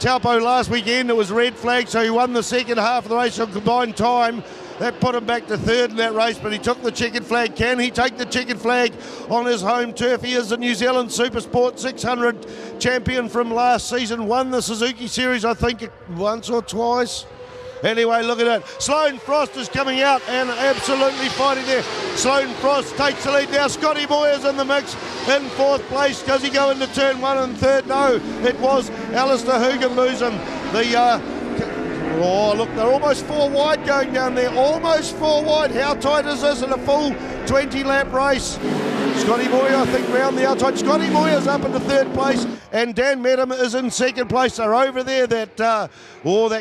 Taupo last weekend. It was red flag, so he won the second half of the race on combined time. That put him back to 3rd in that race, but he took the checkered flag. Can he take the checkered flag on his home turf? He is the New Zealand Supersport 600 champion from last season. Won the Suzuki Series, I think, once or twice. Anyway, look at it. Sloane Frost is coming out and absolutely fighting there. Sloane Frost takes the lead now. Scotty Moyer's in the mix in 4th place. Does he go into turn 1 and 3rd? No, it was Alistair Hugenboom. Oh, look, they're almost 4 wide going down there. Almost 4 wide. How tight is this in a full 20-lap race? Scotty Moyer, I think, round the outside. Scotty Moyer's up into 3rd place, and Dan Medham is in 2nd place. They're over there, that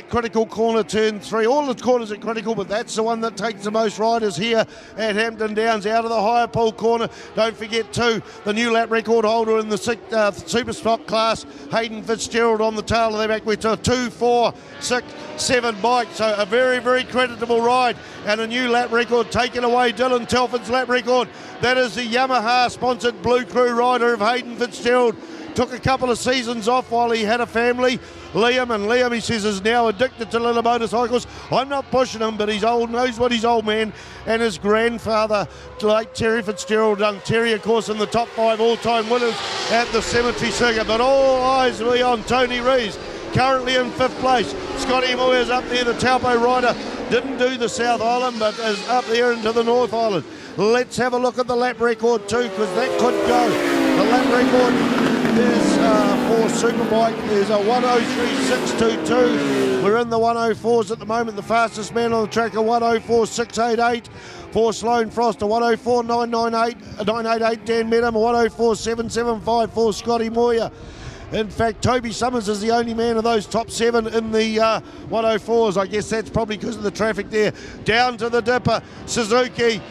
critical corner, turn 3. All the corners are critical, but that's the one that takes the most riders here at Hampton Downs, out of the higher pole corner. Don't forget, too, the new lap record holder in the Superstock class, Hayden Fitzgerald, on the tail of their back. We're to 2, 4, 6, 7 bikes, so a very, very creditable ride, and a new lap record taken away. Dylan Telford's lap record. That is the Yamaha-sponsored Blue Crew rider of Hayden Fitzgerald. Took a couple of seasons off while he had a family. Liam, he says, is now addicted to little motorcycles. I'm not pushing him, but he's old, knows what he's old man. And his grandfather, like Terry Fitzgerald, Terry, of course, in the top 5 all-time winners at the Cemetery Circuit. But all eyes will be on Tony Rees, currently in 5th place. Scotty Moyer's up there, the Taupo rider. Didn't do the South Island, but is up there into the North Island. Let's have a look at the lap record too, because that could go. The lap record is for Superbike is a 103.622. We're in the 104s at the moment. The fastest man on the track, a 104.688. For Sloane Frost, a 104.988. Dan Medham, a 104.775 for Scotty Moyer. In fact, Toby Summers is the only man of those top 7 in the 104s. I guess that's probably because of the traffic there. Down to the dipper, Suzuki.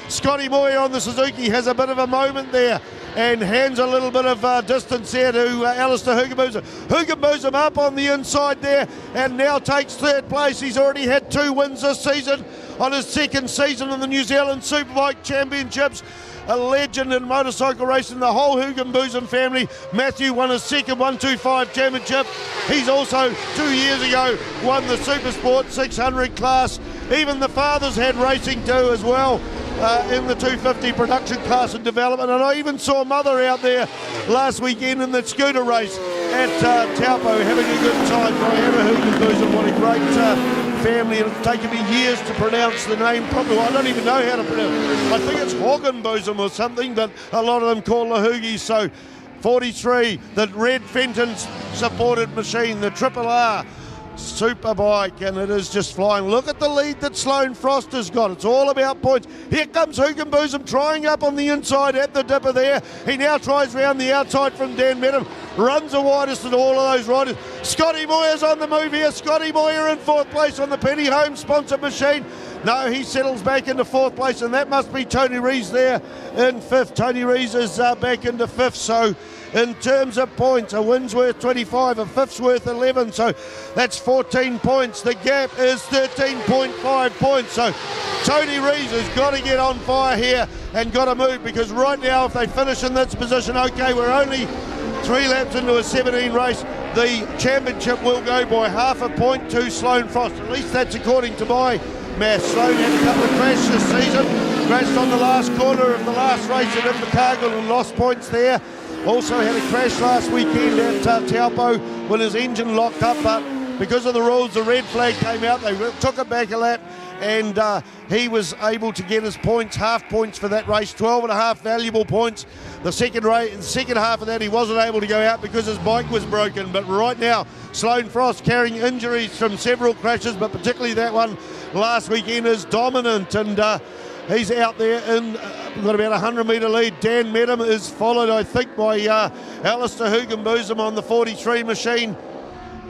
Scotty Moyer on the Suzuki has a bit of a moment there and hands a little bit of distance there to Alistair Hugenboom. Hugenboom up on the inside there and now takes 3rd place. He's already had 2 wins this season on his 2nd season in the New Zealand Superbike Championships. A legend in motorcycle racing, the whole Hugenboom family. Matthew won his 2nd 125 championship. He's also 2 years ago won the Supersport 600 class. Even the fathers had racing too as well in the 250 production class and development. And I even saw mother out there last weekend in the scooter race at Taupo having a good time. Diana Hugenboom, what a great family, and it's taken me years to pronounce the name properly. I don't even know how to pronounce it. I think it's Hoggenbosom or something, but a lot of them call the Hoogies. So 43, the red Fenton supported machine, the Triple R Superbike, and it is just flying. Look at the lead that Sloane Frost has got. It's all about points. Here comes Hoogenbosom trying up on the inside at the dipper there. He now tries round the outside from Dan Medham. Runs the widest of all of those riders. Scotty Moyer's on the move here. Scotty Moyer in 4th place on the Penny Home sponsored machine. No, he settles back into 4th place, and that must be Tony Rees there in 5th. Tony Rees is back into 5th, so in terms of points, a win's worth 25, a fifth's worth 11, so that's 14 points. The gap is 13.5 points, so Tony Rees has got to get on fire here and got to move, because right now if they finish in this position, okay, we're only 3 laps into a 17 race, the championship will go by half a point to Sloane Frost. At least that's according to my maths. Sloane had a couple of crashes this season, crashed on the last corner of the last race at Invercargill and lost points there. Also had a crash last weekend at Taupo when his engine locked up, but because of the rules, the red flag came out. They took it back a lap, and he was able to get his points, half points for that race, 12.5 valuable points. The second half of that, he wasn't able to go out because his bike was broken. But right now, Sloane Frost carrying injuries from several crashes, but particularly that one last weekend is dominant, and he's out there in got about a 100-metre lead. Dan Medham is followed, I think, by Alistair Hoogenbosom on the 43 machine.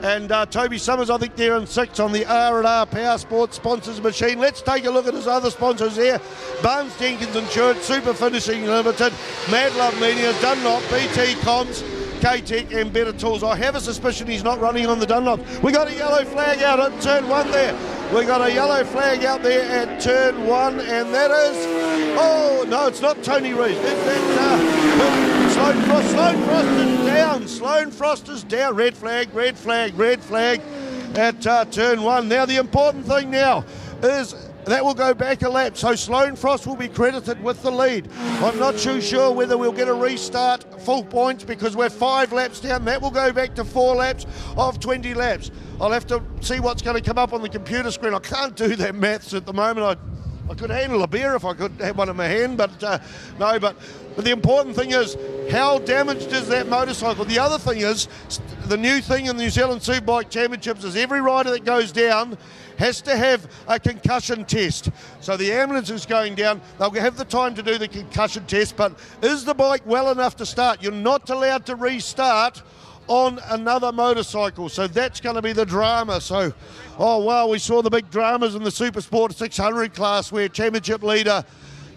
And Toby Summers, I think they're in 6th on the R&R Power Sports sponsors machine. Let's take a look at his other sponsors there. Barnes Jenkins Insurance, Super Finishing Limited, Mad Love Media, Dunlop, BT Comms, K-Tech and Better Tools. I have a suspicion he's not running on the Dunlop. We got a yellow flag out at turn 1 there. We got a yellow flag out there at turn 1, and that is, oh no, it's not Tony Rees. Sloane Frost. Sloane Frost is down. Sloane Frost is down. Red flag, red flag, red flag at turn 1. Now the important thing now is that will go back a lap, so Sloane Frost will be credited with the lead. I'm not too sure whether we'll get a restart full points because we're 5 laps down. That will go back to 4 laps of 20 laps. I'll have to see what's going to come up on the computer screen. I can't do that maths at the moment. I could handle a beer if I could have one in my hand, but no. But the important thing is, how damaged is that motorcycle? The other thing is, the new thing in the New Zealand Superbike Championships is every rider that goes down has to have a concussion test. So the ambulance is going down, they'll have the time to do the concussion test, but is the bike well enough to start? You're not allowed to restart on another motorcycle, so that's going to be the drama. So, oh wow, we saw the big dramas in the Supersport 600 class where championship leader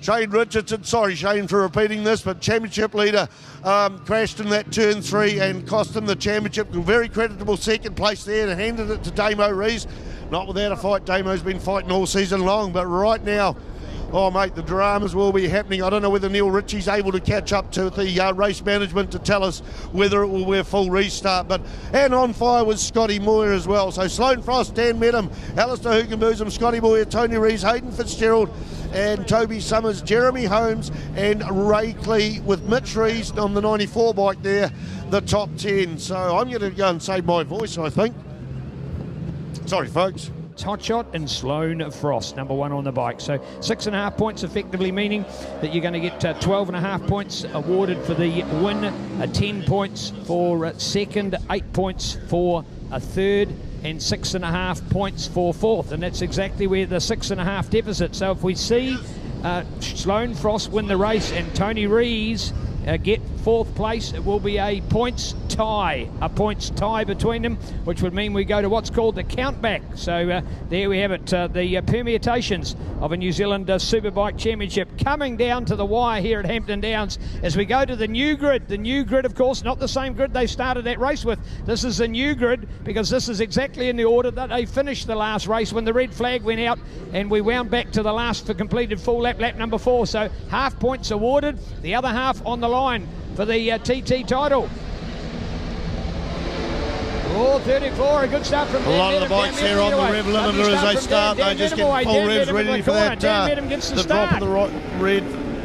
Shane Richardson, sorry Shane for repeating this, but championship leader crashed in that turn 3 and cost him the championship. Very creditable second place there and handed it to Damo Rees. Not without a fight. Damo's been fighting all season long, but right now, oh mate, the dramas will be happening. I don't know whether Neil Ritchie's able to catch up to the race management to tell us whether it will be a full restart. But and on fire was Scotty Moyer as well. So Sloane Frost, Dan Medham, Alistair Hoogenbosom, Scotty Moyer, Tony Rees, Hayden Fitzgerald and Toby Summers, Jeremy Holmes and Ray Clee with Mitch Rees on the 94 bike there, the top 10. So I'm going to go and save my voice, I think. Sorry, folks.
Hotshot and Sloane Frost, number 1 on the bike. So 6.5 points, effectively meaning that you're going to get 12.5 points awarded for the win, 10 points for second, 8 points for a third, and 6.5 points for fourth. And that's exactly where the 6.5 deficit. So if we see Sloane Frost win the race and Tony Rees get 4th place, it will be a points tie between them, which would mean we go to what's called the count back. So there we have it, the permutations of a New Zealand Superbike Championship coming down to the wire here at Hampton Downs as we go to the new grid. The new grid, of course, not the same grid they started that race with. This is a new grid because this is exactly in the order that they finished the last race when the red flag went out and we wound back to the last for completed full lap, lap number 4. So half points awarded, the other half on the line for the TT title. Oh, 34, a good start from Dan.
A lot of the bikes there on the rev limiter as they start. They just get full revs ready for that. The drop of the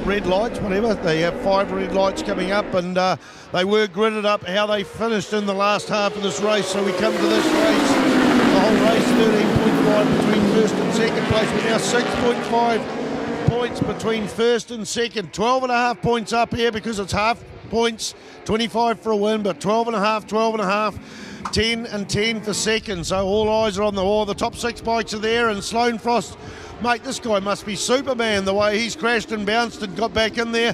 red lights, whatever. They have 5 red lights coming up, and they were gridded up how they finished in the last half of this race. So we come to this race, the whole race, 13.5 between first and second place. We're now 6.5 points between first and second. 12.5 points up here because it's half points, 25 for a win, but 12.5, 10 and 10 for second. So all eyes are on the wall. The top 6 bikes are there, and Sloane Frost, mate, this guy must be Superman, the way he's crashed and bounced and got back in there.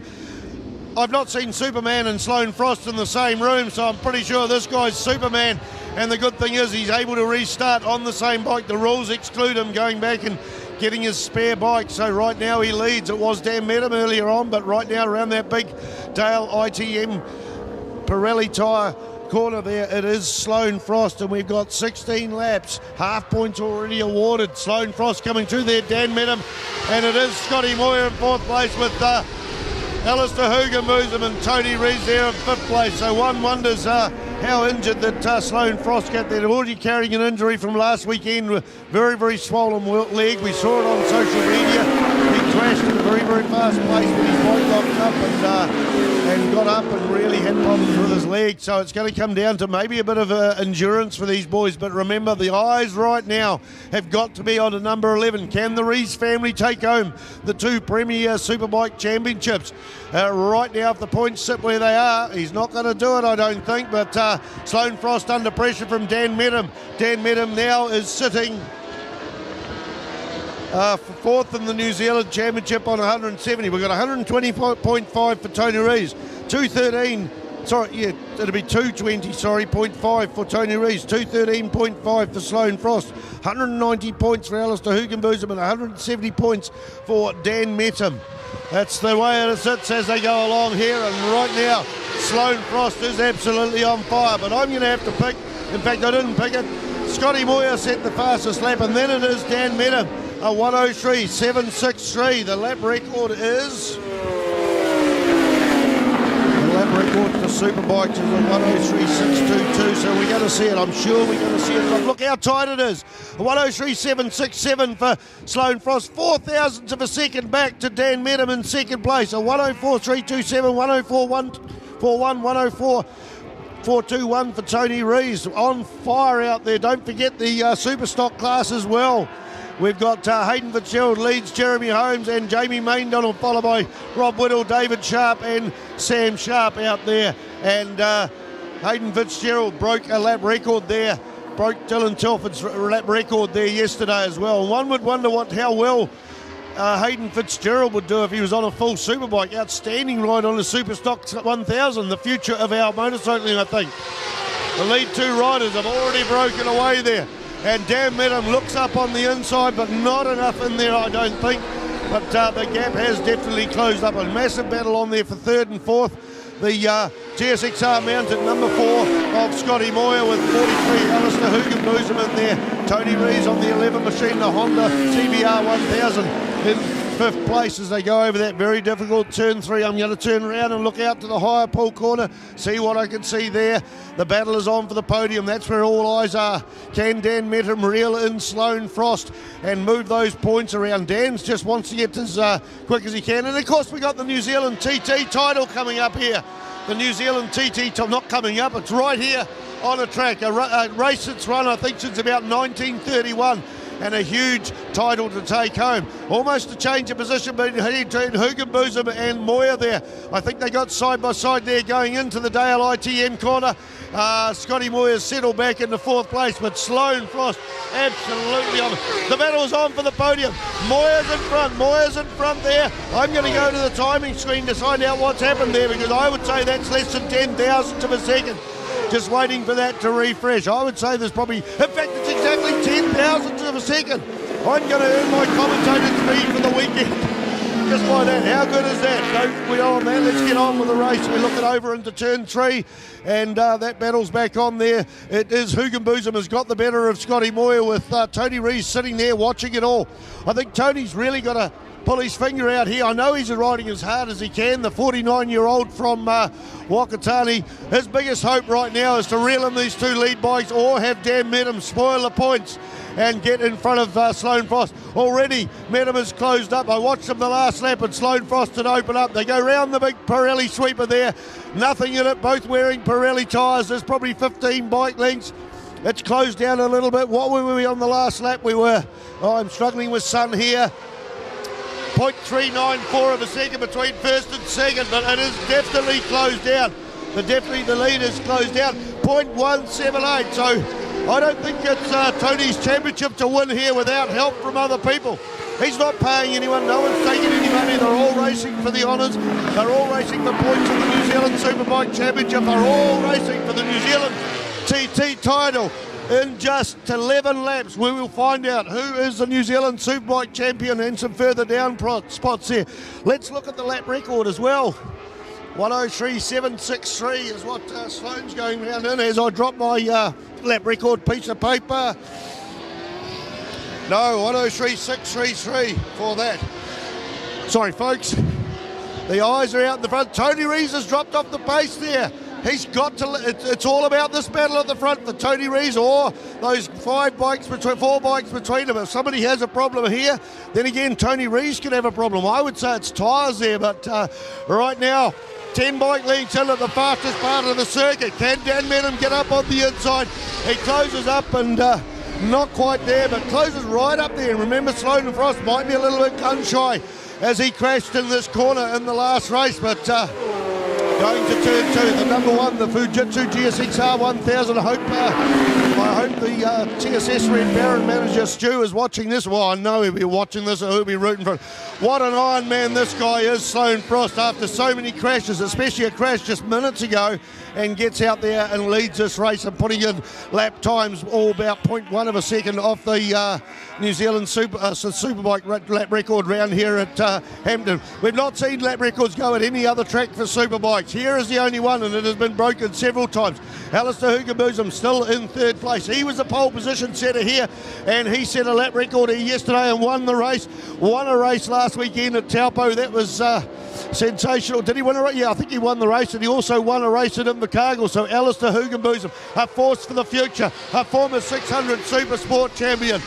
I've not seen Superman and Sloane Frost in the same room, so I'm pretty sure this guy's Superman. And the good thing is he's able to restart on the same bike. The rules exclude him going back and getting his spare bike. So right now he leads. It was Dan Medham earlier on, but right now around that big Dale ITM Pirelli tyre corner there, it is Sloane Frost, and we've got 16 laps, half points already awarded. Sloane Frost coming through there, Dan Medham, and it is Scotty Moyer in 4th place with Alistair Hugenboosum and Tony Rees there in 5th place. So one wonders how injured that Sloane Frost got there. Already carrying an injury from last weekend, with very, very swollen leg. We saw it on social media. He crashed at a very, very fast pace when his bike locked up and got up and really had problems with his leg. So it's going to come down to maybe a bit of endurance for these boys. But remember, the eyes right now have got to be on to number 11. Can the Rees family take home the 2 Premier Superbike Championships? Right now, if the points sit where they are, he's not going to do it, I don't think. But Sloane Frost under pressure from Dan Medham. Dan Medham now is sitting for 4th in the New Zealand Championship on 170. We've got 120.5 for Tony Rees. 213, sorry, yeah, it'll be 220, sorry, 0.5 for Tony Rees. 213.5 for Sloane Frost. 190 points for Alistair Hugenboosum and 170 points for Dan Medham. That's the way it sits as they go along here, and right now Sloane Frost is absolutely on fire. But I'm going to have to pick, in fact I didn't pick it, Scotty Moyer set the fastest lap, and then it is Dan Medham, a 103.763. The lap record is... The lap record for Superbikes is a 103.622, so we're going to see it. I'm sure we're going to see it. Look how tight it is. A 103.767 for Sloane Frost. 4,000ths of a second back to Dan Medham in second place. A 104.327, 104.141, 104.421 for Tony Rees. On fire out there. Don't forget the Superstock class as well. We've got Hayden Fitzgerald leads Jeremy Holmes and Jamie Maindonald, followed by Rob Whittle, David Sharp and Sam Sharp out there. And Hayden Fitzgerald broke a lap record there, broke Dylan Telford's lap record there yesterday as well. And one would wonder how well Hayden Fitzgerald would do if he was on a full Superbike. Outstanding ride on the Superstock 1000, the future of our motorcycling, I think. The lead 2 riders have already broken away there. And Dan Medham looks up on the inside, but not enough in there, I don't think. But the gap has definitely closed up. A massive battle on there for 3rd and 4th. The GSXR mounted number 4 of Scotty Moyer with 43. Alistair Hugenboosum in there. Tony Rees on the 11 machine, the Honda CBR 1000 in 5th place as they go over that very difficult turn 3. I'm going to turn around and look out to the higher pull corner, see what I can see there. The battle is on for the podium. That's where all eyes are. Can Dan Medham reel in Sloane Frost and move those points around? Dan's just wants to get as quick as he can. And of course we got the New Zealand TT title coming up here. The New Zealand TT not coming up, it's right here on a track. A race that's run, I think, since about 1931. And a huge title to take home. Almost a change of position between Hugenboosum and Moyer there. I think they got side by side there going into the Dale ITM corner. Scotty Moyer's settled back into 4th place, but Sloane Frost absolutely on. The battle is on for the podium. Moyer's in front there. I'm going to go to the timing screen to find out what's happened there, because I would say that's less than 10,000ths of a second. Just waiting for that to refresh. I would say there's probably, in fact, it's exactly 10,000ths of a second. I'm going to earn my commentator's fee for the weekend. Just like that. How good is that? Don't we on that? Let's get on with the race. We're looking over into turn 3, and that battle's back on there. It is Hugenboosum has got the better of Scotty Moyer, with Tony Rees sitting there watching it all. I think Tony's really got to pull his finger out here. I know he's riding as hard as he can. The 49-year-old from Wakatani, his biggest hope right now is to reel in these 2 lead bikes or have Dan Medham spoil the points and get in front of Sloane Frost. Already Medham has closed up. I watched him the last lap and Sloane Frost had opened up. They go round the big Pirelli sweeper there. Nothing in it, both wearing Pirelli tyres. There's probably 15 bike lengths. It's closed down a little bit. What were we on the last lap? We were, I'm struggling with Sun here. 0.394 of a second between first and second, but it is definitely closed down. The lead is closed down. 0.178. So I don't think it's Tony's championship to win here without help from other people. He's not paying anyone. No one's taking any money. They're all racing for the honours. They're all racing for points in the New Zealand Superbike Championship. They're all racing for the New Zealand TT title. In just 11 laps, we will find out who is the New Zealand Superbike champion and some further down spots here. Let's look at the lap record as well. 103.763 is what Sloane's going round in as I drop my lap record piece of paper. No, 103.633 for that. Sorry, folks. The eyes are out in the front. Tony Rees has dropped off the pace there. He's got to. It's all about this battle at the front for Tony Rees or those four bikes between them. If somebody has a problem here, then again Tony Rees could have a problem. I would say it's tyres there, but right now 10 bike leads in at the fastest part of the circuit. Can Dan Menem get up on the inside? He closes up and not quite there, but closes right up there. And remember, Sloane and Frost might be a little bit gun shy as he crashed in this corner in the last race, but going to turn 2, the number 1, the Fujitsu GSXR 1000. I hope the TSS Red Baron manager Stu is watching this. Well, I know he'll be watching this, or he'll be rooting for it. What an Iron Man this guy is, Sloane Frost, after so many crashes, especially a crash just minutes ago, and gets out there and leads this race and putting in lap times all about 0.1 of a second off the New Zealand Superbike lap record round here at Hampton. We've not seen lap records go at any other track for Superbikes. Here is the only one, and it has been broken several times. Alistair Hugenbosom still in third place. He was the pole position setter here, and he set a lap record here yesterday and won the race. Won a race last weekend at Taupo. That was sensational. Did he win a race? Yeah, I think he won the race, and he also won a race at Invercargill. So Alistair Hugenbosom, a force for the future, a former 600 Supersport champion.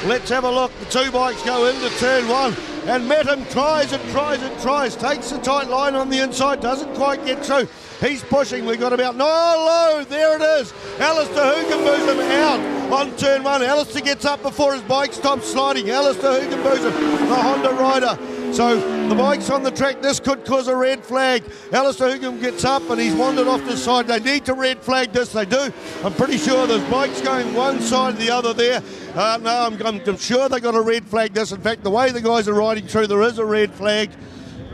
Let's have a look. The two bikes go into turn 1, and Metem tries and tries and tries. Takes the tight line on the inside, doesn't quite get through. He's pushing. We've got about low. There it is. Alistair Hugenbosom out on turn 1. Alistair gets up before his bike stops sliding. Alistair Hugenbosom, the Honda rider. So the bike's on the track. This could cause a red flag. Alistair Hugem gets up and he's wandered off the side. They need to red flag this. They do. I'm pretty sure there's bikes going one side or the other there. No, I'm sure they got a red flag this. In fact, the way the guys are riding through, there is a red flag.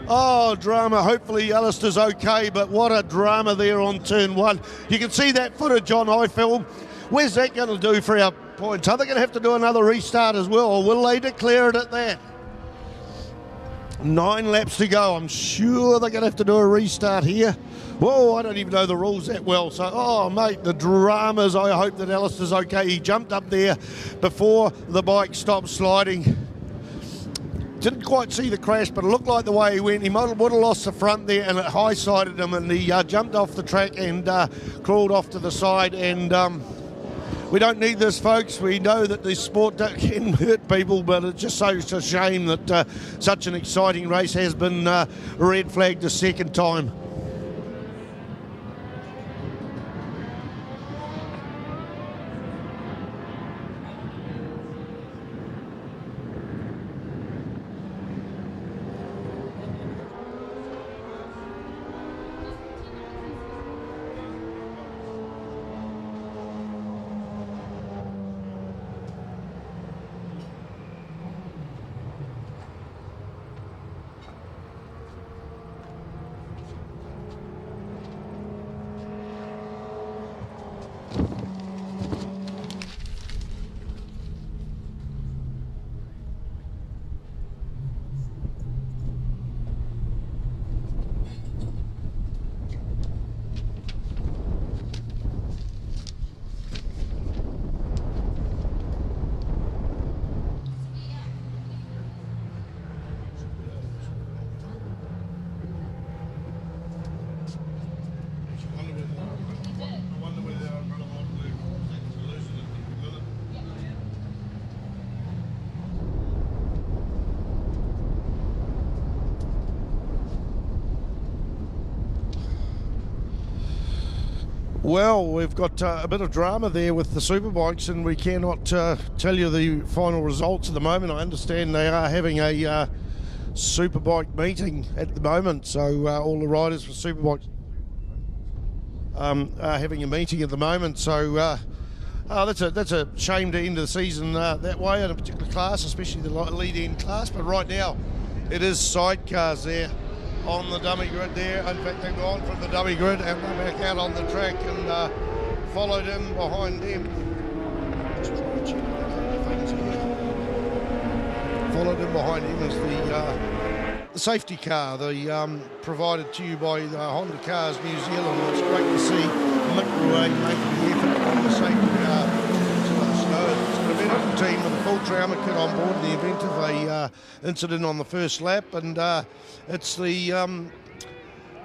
Oh, drama. Hopefully Alistair's okay, but what a drama there on turn 1. You can see that footage on iFilm. Where's that going to do for our points? Are they going to have to do another restart as well, or will they declare it at that? 9 laps to go. I'm sure they're going to have to do a restart here. Whoa, I don't even know the rules that well. So, oh, mate, the dramas. I hope that Alistair's okay. He jumped up there before the bike stopped sliding. Didn't quite see the crash, but it looked like the way he went. He would have lost the front there, and it high-sided him, and he jumped off the track and crawled off to the side. And we don't need this, folks. We know that this sport can hurt people, but it's just such a shame that such an exciting race has been red flagged a second time. Well, we've got a bit of drama there with the Superbikes, and we cannot tell you the final results at the moment. I understand they are having a Superbike meeting at the moment, so all the riders for Superbikes are having a meeting at the moment. So that's a shame to end the season that way in a particular class, especially the lead-in class. But right now, it is Sidecars there on the dummy grid there. In fact, they've gone from the dummy grid and they're back out on the track and followed him behind them. Let's try to check a couple of things here. Followed him behind him is the safety car, provided to you by Honda Cars New Zealand. It's great to see Mick Ray making the effort on the safety car. It's an event team with a full trauma kit on board in the event of a incident on the first lap, and it's the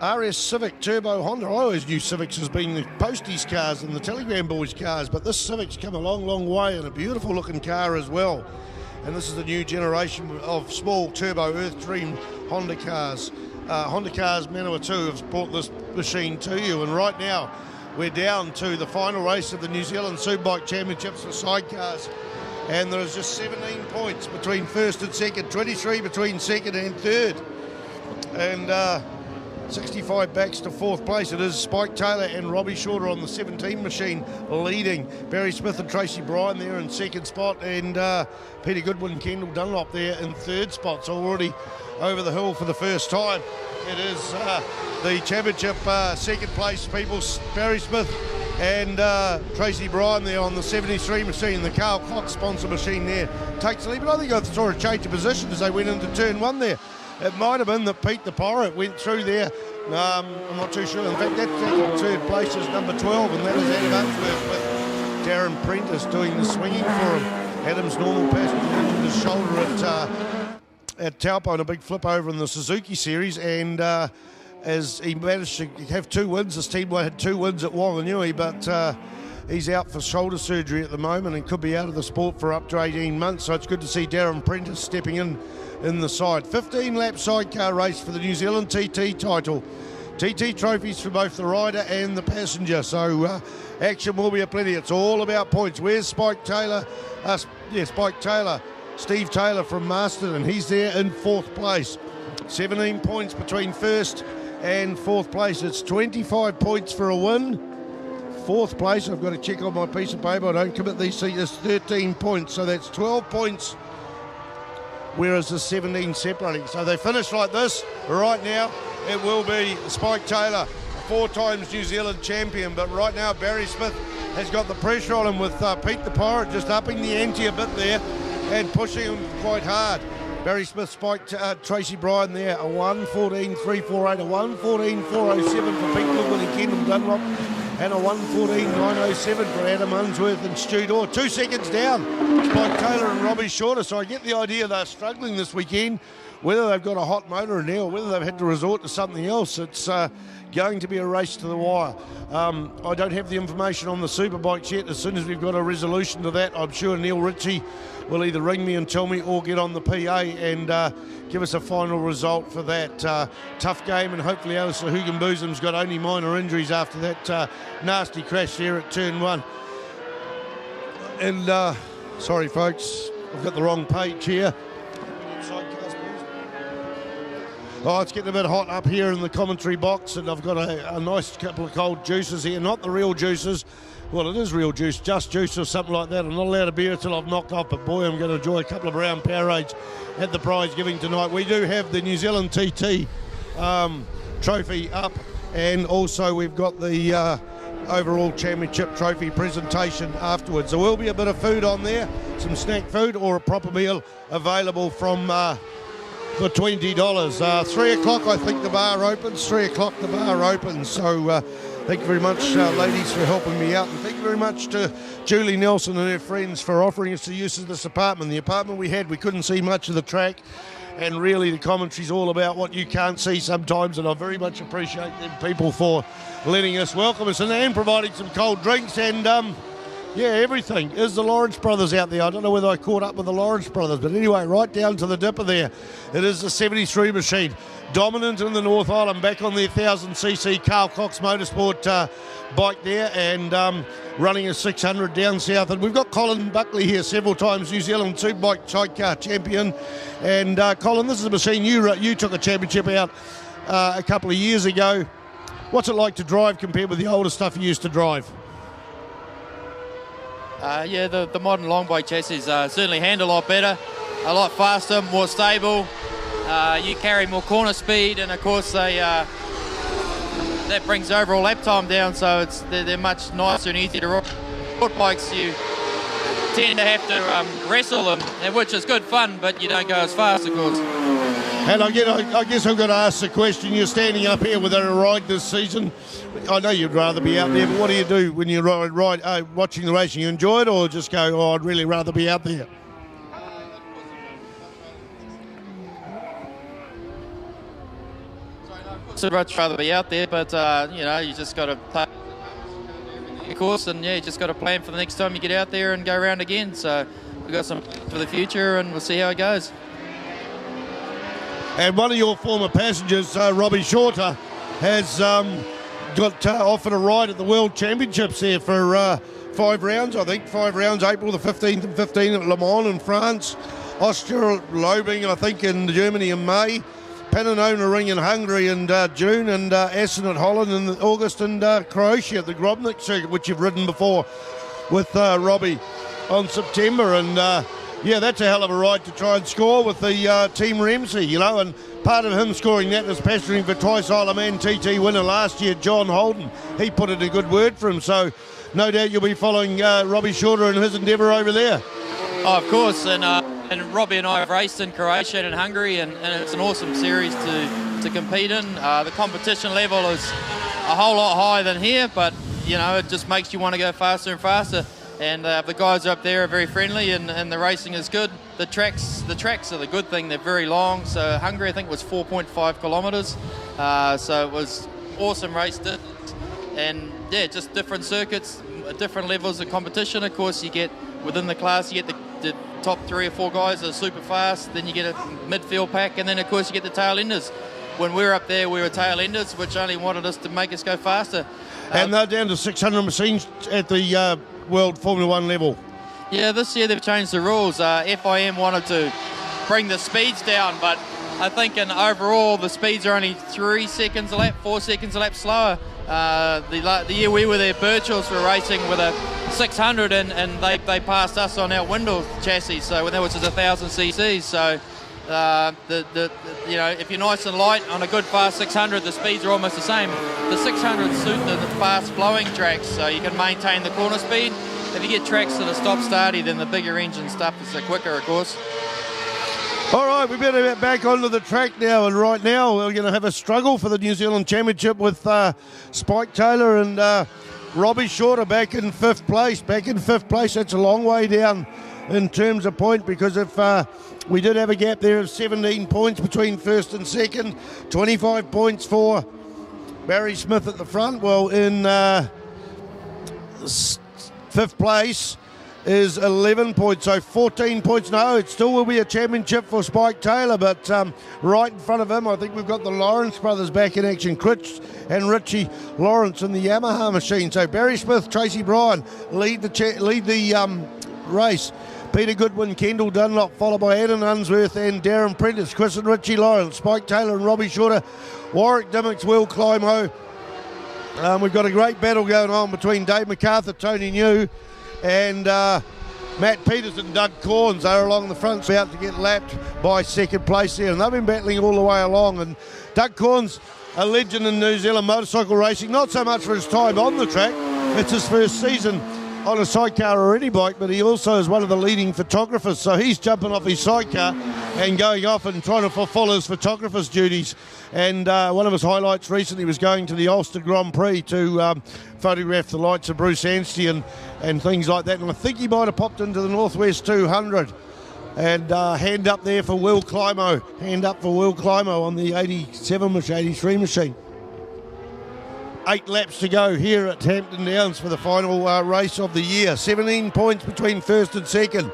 RS Civic Turbo Honda. I always knew Civics as being the Posties cars and the Telegram Boys cars, but this Civic's come a long, long way, and a beautiful looking car as well. And this is the new generation of small turbo Earth Dream Honda cars. Honda Cars Manawatu have brought this machine to you, and right now we're down to the final race of the New Zealand Superbike Championships for Sidecars, and there's just 17 points between first and second, 23 between second and third, and 65 backs to fourth place. It is Spike Taylor and Robbie Shorter on the 17 machine leading. Barry Smith and Tracy Bryan there in second spot, and Peter Goodwin and Kendall Dunlop there in third spot. So already over the hill for the first time. It is the championship second place people, Barry Smith and Tracy Bryan there on the 73 machine. The Carl Cox sponsor machine there takes the lead, but I think I saw a change of position as they went into turn one there. It might have been that Pete the Pirate went through there. I'm not too sure. In fact, that third place is number 12, and that is Adam Unsworth with Darren Prentice doing the swinging for him. Adam's normal passenger injured his shoulder at Taupo in a big flip over in the Suzuki series, and as he managed to have 2 wins, his team had 2 wins at Wanganui, but he's out for shoulder surgery at the moment and could be out of the sport for up to 18 months. So it's good to see Darren Prentice stepping in the side. 15-lap sidecar race for the New Zealand TT title. TT trophies for both the rider and the passenger. So action will be aplenty. It's all about points. Where's Spike Taylor? Spike Taylor. Steve Taylor from Masterton. He's there in fourth place. 17 points between first and fourth place. It's 25 points for a win. Fourth place, I've got to check on my piece of paper. I don't commit these seats. It's 13 points. So that's 12 points, whereas the 17 separating. So they finish like this. Right now, it will be Spike Taylor, 4 times New Zealand champion. But right now, Barry Smith has got the pressure on him with Pete the Pirate just upping the ante a bit there and pushing him quite hard. Barry Smith, Spike, Tracy Bryan there, a 1:14.348, a 1:14.407 for Pete Goodwin and Kendall Dunlop, and a 1:14.907 for Adam Unsworth and Stu Dorr. 2 seconds down, Spike Taylor and Robbie Shorter. So I get the idea they're struggling this weekend, whether they've got a hot motor in there or whether they've had to resort to something else. It's going to be a race to the wire. I don't have the information on the Superbikes yet. As soon as we've got a resolution to that, I'm sure Neil Ritchie will either ring me and tell me or get on the PA and give us a final result for that. Tough game, and hopefully Alistair Hugenboosom's got only minor injuries after that nasty crash there at turn 1. And sorry folks, I've got the wrong page here. Oh, it's getting a bit hot up here in the commentary box, and I've got a nice couple of cold juices here. Not the real juices. Well, it is real juice, just juice or something like that. I'm not allowed a beer until I've knocked off, but boy, I'm going to enjoy a couple of brown Powerades at the prize giving tonight. We do have the New Zealand TT trophy up, and also we've got the overall championship trophy presentation afterwards. There will be a bit of food on there, some snack food or a proper meal available from for $20. 3 o'clock, I think the bar opens. 3 o'clock the bar opens. So thank you very much, ladies, for helping me out. And thank you very much to Julie Nelson and her friends for offering us the use of this apartment. The apartment we had, we couldn't see much of the track. And really the commentary's all about what you can't see sometimes. And I very much appreciate them people for letting us welcome us in and providing some cold drinks. And Yeah, everything. Is the Lawrence brothers out there? I don't know whether I caught up with the Lawrence brothers, but anyway, right down to the dipper there. It is the 73 machine. Dominant in the North Island, back on their 1000cc Carl Cox Motorsport bike there, and running a 600 down south. And we've got Colin Buckley here, several times New Zealand Superbike sidecar champion. And Colin, this is a machine you took a championship out a couple of years ago. What's it like to drive compared with the older stuff you used to drive?
Yeah, the modern long bike chassis certainly handle a lot better, a lot faster, more stable. You carry more corner speed, and of course that brings overall lap time down, so they're much nicer and easier to ride. Short bikes, you tend to have to wrestle them, which is good fun, but you don't go as fast, of course.
And I guess I've got to ask the question, you're standing up here without a ride this season. I know you'd rather be out there, but what do you do when you're watching the racing? You enjoy it, or just go, oh, I'd really rather be out there?
So I'd much rather be out there, but you just got to play the course, and you just got to plan for the next time you get out there and go around again. So we've got some for the future, and we'll see how it goes.
And one of your former passengers, Robbie Shorter, has got offered a ride at the World Championships there for 5 rounds, I think. 5 rounds, April the 15th and 15th at Le Mans in France. Austria, Lobing, I think, in Germany in May. Pananona Ring in Hungary in June, and Essen at Holland in August, and Croatia at the Grobnik circuit, which you've ridden before with Robbie on September. And yeah, that's a hell of a ride to try and score with the Team Ramsey, and part of him scoring that was pastoring for twice Isle of Man TT winner last year, John Holden. He put in a good word for him, so no doubt you'll be following Robbie Shorter in his endeavour over there.
Oh, of course, and Robbie and I have raced in Croatia and in Hungary, and it's an awesome series to compete in. The competition level is a whole lot higher than here, but it just makes you want to go faster and faster. And the guys up there are very friendly, and the racing is good. The tracks are the good thing. They're very long. So Hungary, I think, was 4.5 kilometres. So it was awesome race distance. And yeah, just different circuits, different levels of competition. Of course, you get within the class, you get the top 3 or 4 guys that are super fast. Then you get a midfield pack, and then of course you get the tail enders. When we were up there, we were tail enders, which only wanted us to make us go faster.
And they're down to 600 machines at the World Formula 1 level.
Yeah, this year they've changed the rules. FIM wanted to bring the speeds down, but I think overall the speeds are only 3 seconds a lap, 4 seconds a lap slower. The year we were there, Birchall's were racing with a 600, and they passed us on our Windle chassis, so when that was just 1000 cc's. So if you're nice and light on a good fast 600, the speeds are almost the same. The 600 suit the fast flowing tracks, so you can maintain the corner speed. If you get tracks that are stop-starty, then the bigger engine stuff is quicker, of course.
All right, we better get back onto the track now, and right now we're going to have a struggle for the New Zealand Championship with Spike Taylor and Robbie Shorter back in 5th place. Back in 5th place, that's a long way down in terms of point, because if we did have a gap there of 17 points between 1st and 2nd, 25 points for Barry Smith at the front. Well, in 5th place is 11 points, so 14 points. No, it still will be a championship for Spike Taylor, but right in front of him, I think we've got the Lawrence brothers back in action, Chris and Richie Lawrence in the Yamaha machine. So Barry Smith, Tracy Bryan lead the race. Peter Goodwin, Kendall Dunlop, followed by Adam Unsworth and Darren Prentice. Chris and Richie Lawrence, Spike Taylor and Robbie Shorter, Warwick Dimmicks, Will Climo. We've got a great battle going on between Dave MacArthur, Tony New, and Matt Peters and Doug Corns. They're along the front, about to get lapped by 2nd place there, and they've been battling all the way along. And Doug Corns, a legend in New Zealand motorcycle racing, not so much for his time on the track, it's his first season on a sidecar or any bike, but he also is one of the leading photographers, so he's jumping off his sidecar and going off and trying to fulfill his photographer's duties. And one of his highlights recently was going to the Ulster Grand Prix to photograph the lights of Bruce Anstey and things like that, and I think he might have popped into the Northwest 200. And hand up there for Will Climo, on the 83 machine. 8 laps to go here at Hampton Downs for the final race of the year. 17 points between first and second.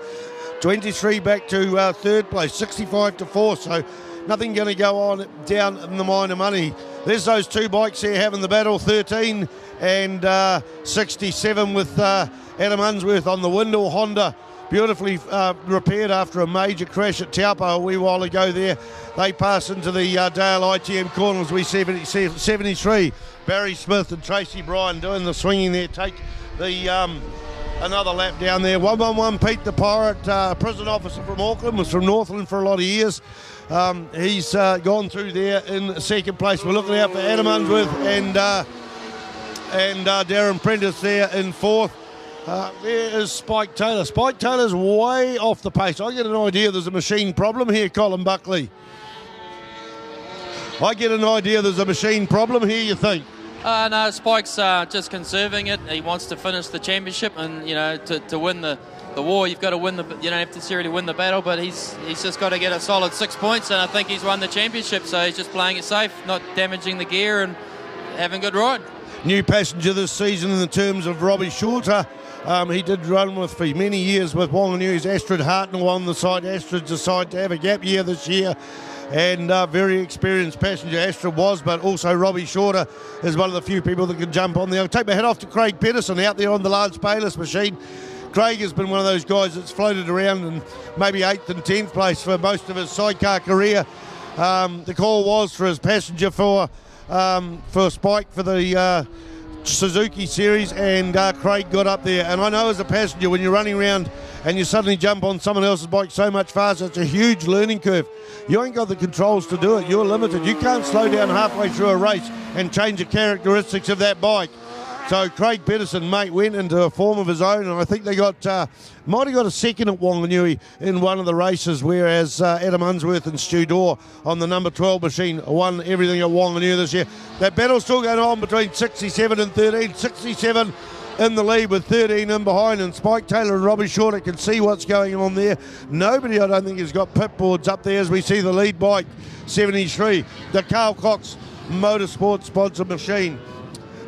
23 back to third place. 65 to 4. So nothing going to go on down in the minor money. There's those two bikes there having the battle. 13 and 67 with Adam Unsworth on the Windle Honda. Beautifully repaired after a major crash at Taupo a wee while ago there. They pass into the Dale ITM corners. We see 73. Barry Smith and Tracy Bryan doing the swinging there. Take the another lap down there. 111 Pete the Pirate, prison officer from Auckland, was from Northland for a lot of years. He's gone through there in second place. We're looking out for Adam Unsworth and Darren Prentice there in fourth. There is Spike Taylor. Spike Taylor's way off the pace. I get an idea there's a machine problem here, Colin Buckley. I get an idea there's a machine problem here, you think?
No, Spike's just conserving it. He wants to finish the championship, and to win the war, you've got to win you don't have to necessarily win the battle, but he's just got to get a solid 6 points, and I think he's won the championship. So he's just playing it safe, not damaging the gear, and having a good ride. New passenger this season in the terms of Robbie Shorter. He did run for many years with Wanganui's Astrid Hartnell on the side. Astrid decided to have a gap year this year, and very experienced passenger Astrid was, but also Robbie Shorter is one of the few people that can jump on there. I'll take my hat off to Craig Pedersen out there on the large Payless machine. Craig has been one of those guys that's floated around in maybe 8th and 10th place for most of his sidecar career. The call was for his passenger for Spike for the Suzuki series, and Craig got up there. And I know as a passenger, when you're running around and you suddenly jump on someone else's bike so much faster, it's a huge learning curve. You ain't got the controls to do it. You're limited. You can't slow down halfway through a race and change the characteristics of that bike. So Craig Pedersen, mate, went into a form of his own, and I think they might have got a second at Wanganui in one of the races, whereas Adam Unsworth and Stu Dorr on the number 12 machine won everything at Wanganui this year. That battle's still going on between 67 and 13. 67 in the lead with 13 in behind, and Spike Taylor and Robbie Shorter can see what's going on there. Nobody, I don't think, has got pit boards up there as we see the lead bike, 73, the Carl Cox Motorsport sponsored machine.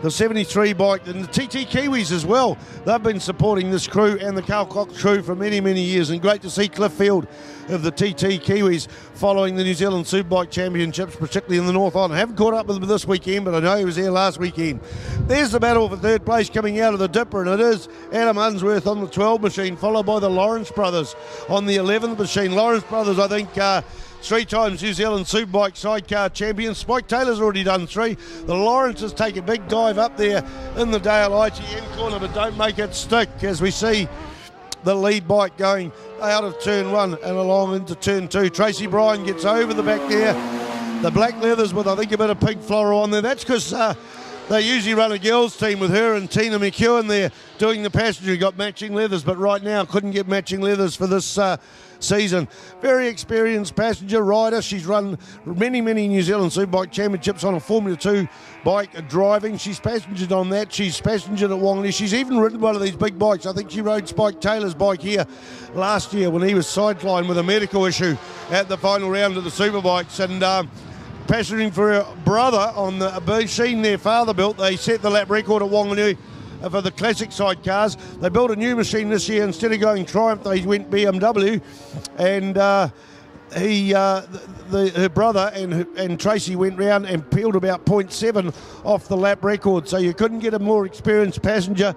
The 73 bike, and the TT Kiwis as well. They've been supporting this crew and the Carl Cox crew for many, many years, and great to see Cliff Field of the TT Kiwis following the New Zealand Superbike Championships, particularly in the North Island. I haven't caught up with him this weekend, but I know he was there last weekend. There's the battle for third place coming out of the Dipper, and it is Adam Unsworth on the 12 machine, followed by the Lawrence brothers on the 11th machine. Lawrence brothers, I think, 3 times New Zealand Superbike sidecar champion. Spike Taylor's already done 3. The Lawrences take a big dive up there in the Dale ITM corner, but don't make it stick as we see the lead bike going out of turn 1 and along into turn 2. Tracy Bryan gets over the back there. The black leathers with, I think, a bit of pink floral on there. That's because they usually run a girls team with her and Tina McEwen there doing the passenger. Got matching leathers, but right now couldn't get matching leathers for this season. Very experienced passenger rider. She's run many New Zealand Superbike Championships on a Formula 2 bike driving. She's passengered on that. She's passengered at Wanganui. She's even ridden one of these big bikes. I think she rode Spike Taylor's bike here last year when he was sidelined with a medical issue at the final round of the Superbikes. And passengered for her brother on the machine their father built. They set the lap record at Wanganui for the classic sidecars. They built a new machine this year. Instead of going Triumph, they went BMW, and her brother and Tracy went round and peeled about 0.7 off the lap record. So you couldn't get a more experienced passenger.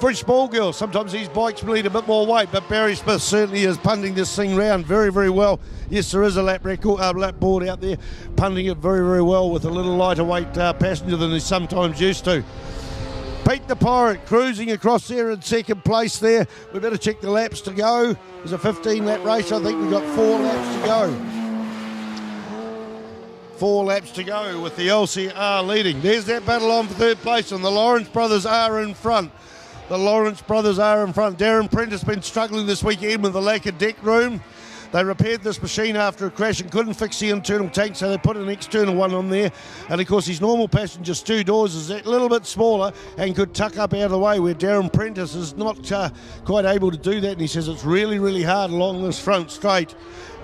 For a small girl, sometimes these bikes need a bit more weight, but Barry Smith certainly is punting this thing round very, very well. Yes, there is a lap board out there, punting it very, very well with a little lighter weight passenger than he's sometimes used to. Pete the Pirate cruising across there in second place there. We better check the laps to go. There's a 15-lap race. I think we've got 4 laps to go. 4 laps to go with the LCR leading. There's that battle on for third place, and the Lawrence brothers are in front. Darren Prentice has been struggling this weekend with the lack of deck room. They repaired this machine after a crash and couldn't fix the internal tank, so they put an external one on there. And, of course, his normal passenger, Stu Doors, is a little bit smaller and could tuck up out of the way, where Darren Prentice is not quite able to do that. And he says it's really, really hard along this front straight,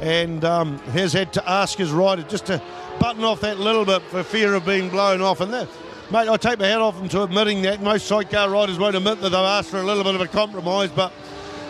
and has had to ask his rider just to
button off that little bit for fear of being blown off. And that, mate, I take my hat off them to admitting that. Most sidecar riders won't admit that they've asked for a little bit of a compromise, but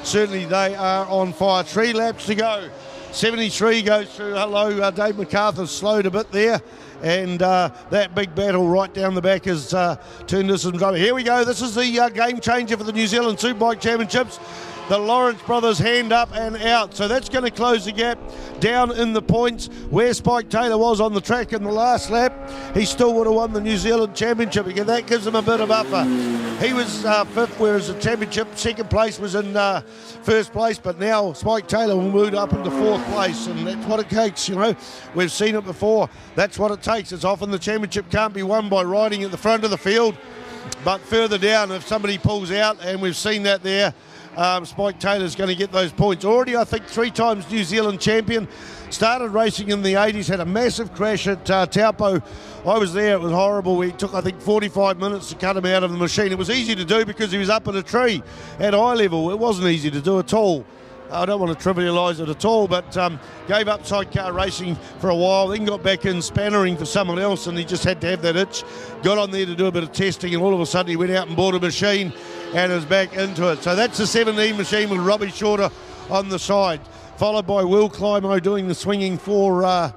certainly they are on fire. 3 laps to go. 73 goes through. Hello, Dave MacArthur's slowed a bit there. And that big battle right down the back has turned into some trouble. Here we go. This is the game changer for the New Zealand Superbike Championships. The Lawrence brothers hand up and out. So that's going to close the gap down in the points where Spike Taylor was on the track in the last lap. He still would have won the New Zealand Championship again. That gives him a bit of buffer. He was 5th, whereas the championship second place was in first place. But now Spike Taylor will move up into 4th place, and that's what it takes. You know, we've seen it before. That's what it takes. It's often the championship can't be won by riding at the front of the field, but further down if somebody pulls out, and we've seen that there. Spike Taylor's going to get those points. Already, I think, 3 times New Zealand champion. Started racing in the 80s, had a massive crash at Taupo. I was there, it was horrible. It took, I think, 45 minutes to cut him out of the machine. It was easy to do because he was up in a tree at eye level. It wasn't easy to do at all. I don't want to trivialise it at all, but gave up sidecar racing for a while, then got back in spannering for someone else, and he just had to have that itch. Got on there to do a bit of testing, and all of a sudden he went out and bought a machine and is back into it. So that's the 17 machine with Robbie Shorter on the side, followed by Will Climo doing the swinging for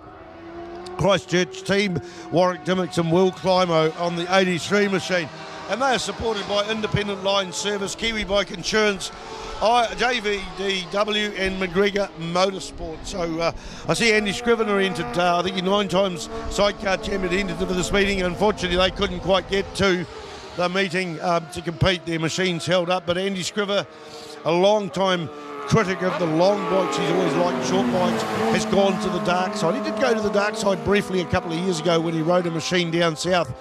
Christchurch team, Warwick Dimmicks and Will Climo on the 83 machine. And they are supported by Independent Line Service, Kiwi Bike Insurance, JVDW and McGregor Motorsport. So I see Andy Scrivener entered, I think he 9 times sidecar champion entered for this meeting. Unfortunately, they couldn't quite get to the meeting to compete. Their machines held up, but Andy Scrivener, a long time critic of the long bikes, he's always liked short bikes, has gone to the dark side. He did go to the dark side briefly a couple of years ago when he rode a machine down south,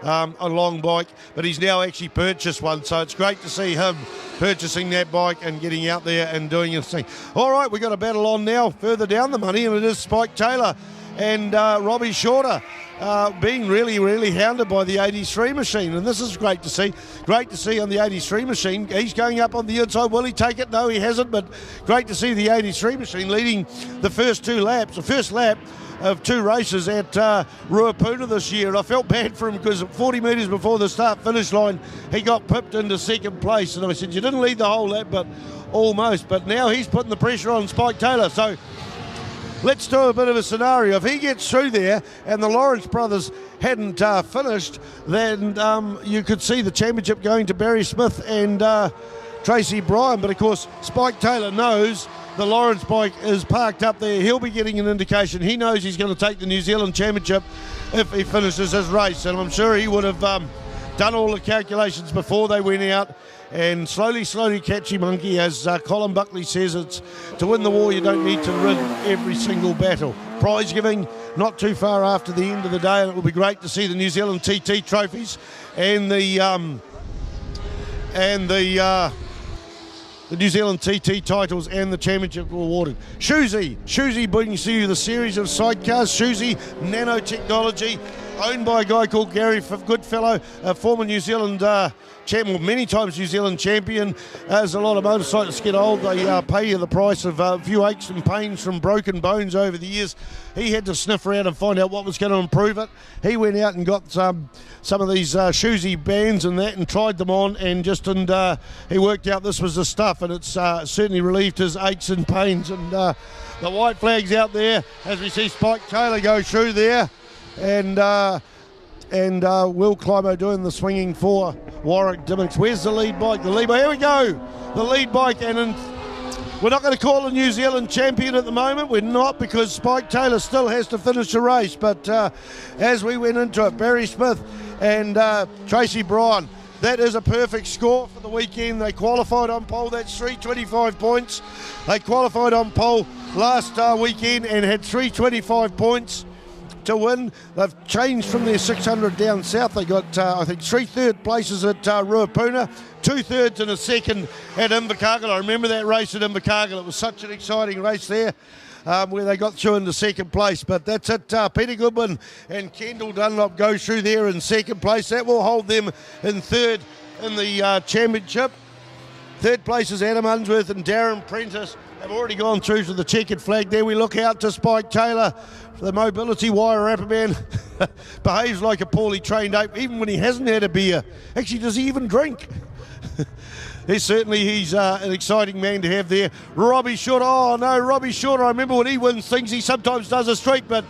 a long bike, but he's now actually purchased one, so it's great to see him purchasing that bike and getting out there and doing his thing. All right, we've got a battle on now further down the money, and it is Spike Taylor and Robbie Shorter being really, really hounded by the 83 machine, and this is great to see. Great to see on the 83 machine. He's going up on the inside. Will he take it? No, he hasn't, but great to see the 83 machine leading the first 2 laps. The first lap of 2 races at Ruapuna this year, and I felt bad for him because 40 metres before the start-finish line, he got pipped into second place, and I said, you didn't lead the whole lap, but almost. But now he's putting the pressure on Spike Taylor, so let's do a bit of a scenario. If he gets through there and the Lawrence brothers hadn't finished, then you could see the championship going to Barry Smith and Tracy Bryan. But of course, Spike Taylor knows the Lawrence bike is parked up there. He'll be getting an indication. He knows he's going to take the New Zealand Championship if he finishes his race. And I'm sure he would have done all the calculations before they went out. And slowly, catchy monkey, as Colin Buckley says, it's to win the war you don't need to win every single battle. Prize giving not too far after the end of the day, and it will be great to see the New Zealand TT trophies and the New Zealand TT titles and the championship awarded. Shoesy brings you the series of sidecars. Shoesy nanotechnology, owned by a guy called Gary Goodfellow, a former New Zealand champion, many times New Zealand champion. As a lot of motorcyclists get old, they pay you the price of a few aches and pains from broken bones over the years. He had to sniff around and find out what was going to improve it. He went out and got some of these Shoesy bands and that and tried them on, and he worked out this was the stuff, and it's certainly relieved his aches and pains. And the white flag's out there as we see Spike Taylor go through there, and Will Climo doing the swinging for Warwick Dimmicks. Where's the lead bike? The lead bike. Here we go. The lead bike, and we're not going to call a New Zealand champion at the moment. We're not, because Spike Taylor still has to finish the race. But as we went into it, Barry Smith and Tracy Bryan, that is a perfect score for the weekend. They qualified on pole. That's 325 points. They qualified on pole last weekend and had 325 points to win. They've changed from their 600 down south. They got, I think, 3 third places at Ruapuna, 2 thirds and a second at Invercargill. I remember that race at Invercargill. It was such an exciting race there, where they got through into second place. But that's it. Peter Goodwin and Kendall Dunlop go through there in second place. That will hold them in third in the championship. Third place is Adam Unsworth and Darren Prentice. They've already gone through to the checkered flag there. We look out to Spike Taylor, the mobility wire rapper man. Behaves like a poorly trained ape, even when he hasn't had a beer. Actually, does he even drink? He's an exciting man to have there. Robbie Shorter, oh no, Robbie Shorter, I remember when he wins things, he sometimes does a streak, but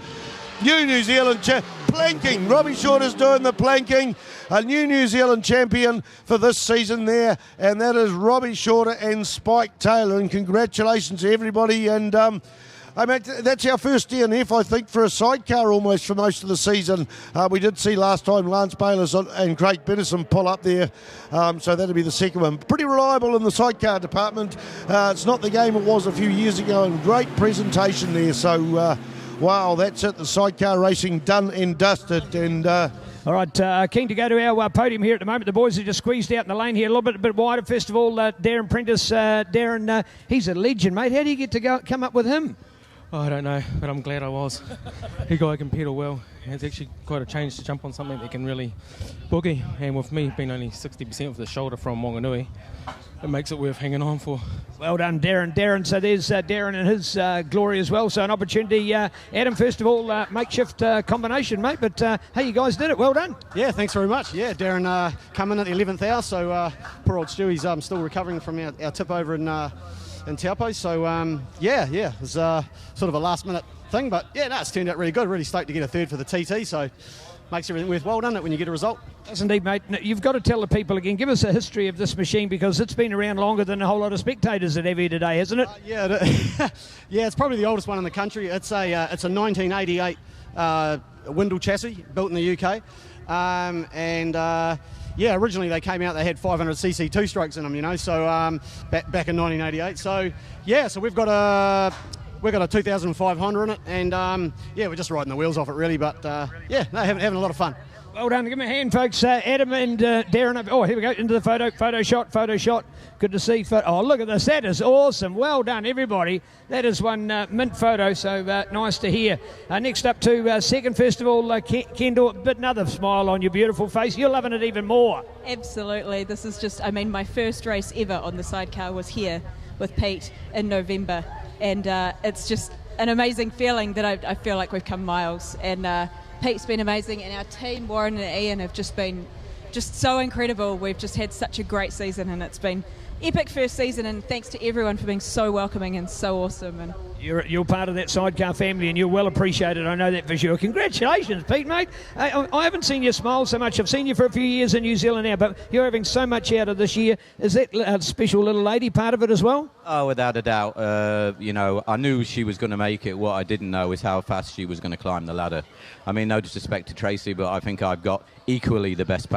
New Zealand planking. Robbie Shorter's doing the planking. A New Zealand champion for this season there, and that is Robbie Shorter and Spike Taylor, and congratulations to everybody. And that's our first DNF, I think, for a sidecar almost for most of the season. We did see last time Lance Bayless and Craig Pedersen pull up there, so that'll be the second one. Pretty reliable in the sidecar department. It's not the game it was a few years ago, and great presentation there. So, wow, that's it. The sidecar racing done and dusted. And
all right, keen to go to our podium here at the moment. The boys are just squeezed out in the lane here, a little bit wider. First of all, Darren Prentice. Darren, he's a legend, mate. How do you get to come up with him?
Oh, I don't know, but I'm glad I was. He guy can pedal well. It's actually quite a change to jump on something that can really boogie. And with me being only 60% of the shoulder from Wanganui, it makes it worth hanging on for.
Well done, Darren. Darren, so there's Darren and his glory as well. So an opportunity. Adam, first of all, makeshift combination, mate. But hey, you guys did it. Well done.
Yeah, thanks very much. Yeah, Darren come in at the 11th hour. So poor old Stewie's still recovering from our tip over in Taupo. So it was sort of a last minute thing. But yeah, no, it's turned out really good. Really stoked to get a third for the TT. So makes everything worthwhile, doesn't it, when you get a result?
Yes, indeed, mate. You've got to tell the people again. Give us a history of this machine, because it's been around longer than a whole lot of spectators that have here today, hasn't it?
Yeah, it's probably the oldest one in the country. It's a 1988 Windle chassis built in the UK, originally they came out. They had 500cc two-strokes in them, So back in 1988. So we've got a 2005 Honda in it, and we're just riding the wheels off it really. But having a lot of fun.
Well done. Give me a hand, folks. Adam and Darren. Oh, here we go. Into the photo shot. Good to see. Oh, look at this. That is awesome. Well done, everybody. That is one mint photo, so nice to hear. Next up to second, first of all, Kendall, but another smile on your beautiful face. You're loving it even more.
Absolutely. This is just, my first race ever on the sidecar was here with Pete in November. And it's just an amazing feeling that I feel like we've come miles. And Pete's been amazing, and our team, Warren and Ian, have just been so incredible. We've just had such a great season, and it's been epic first season, and thanks to everyone for being so welcoming and so awesome. And
You're part of that sidecar family, and you're well appreciated. I know that for sure. Congratulations, Pete, mate. I haven't seen you smile so much. I've seen you for a few years in New Zealand now, but you're having so much out of this year. Is that a special little lady part of it as well?
Oh, without a doubt. I knew she was going to make it. What I didn't know is how fast she was going to climb the ladder. I mean, no disrespect to Tracy, but I think I've got equally the best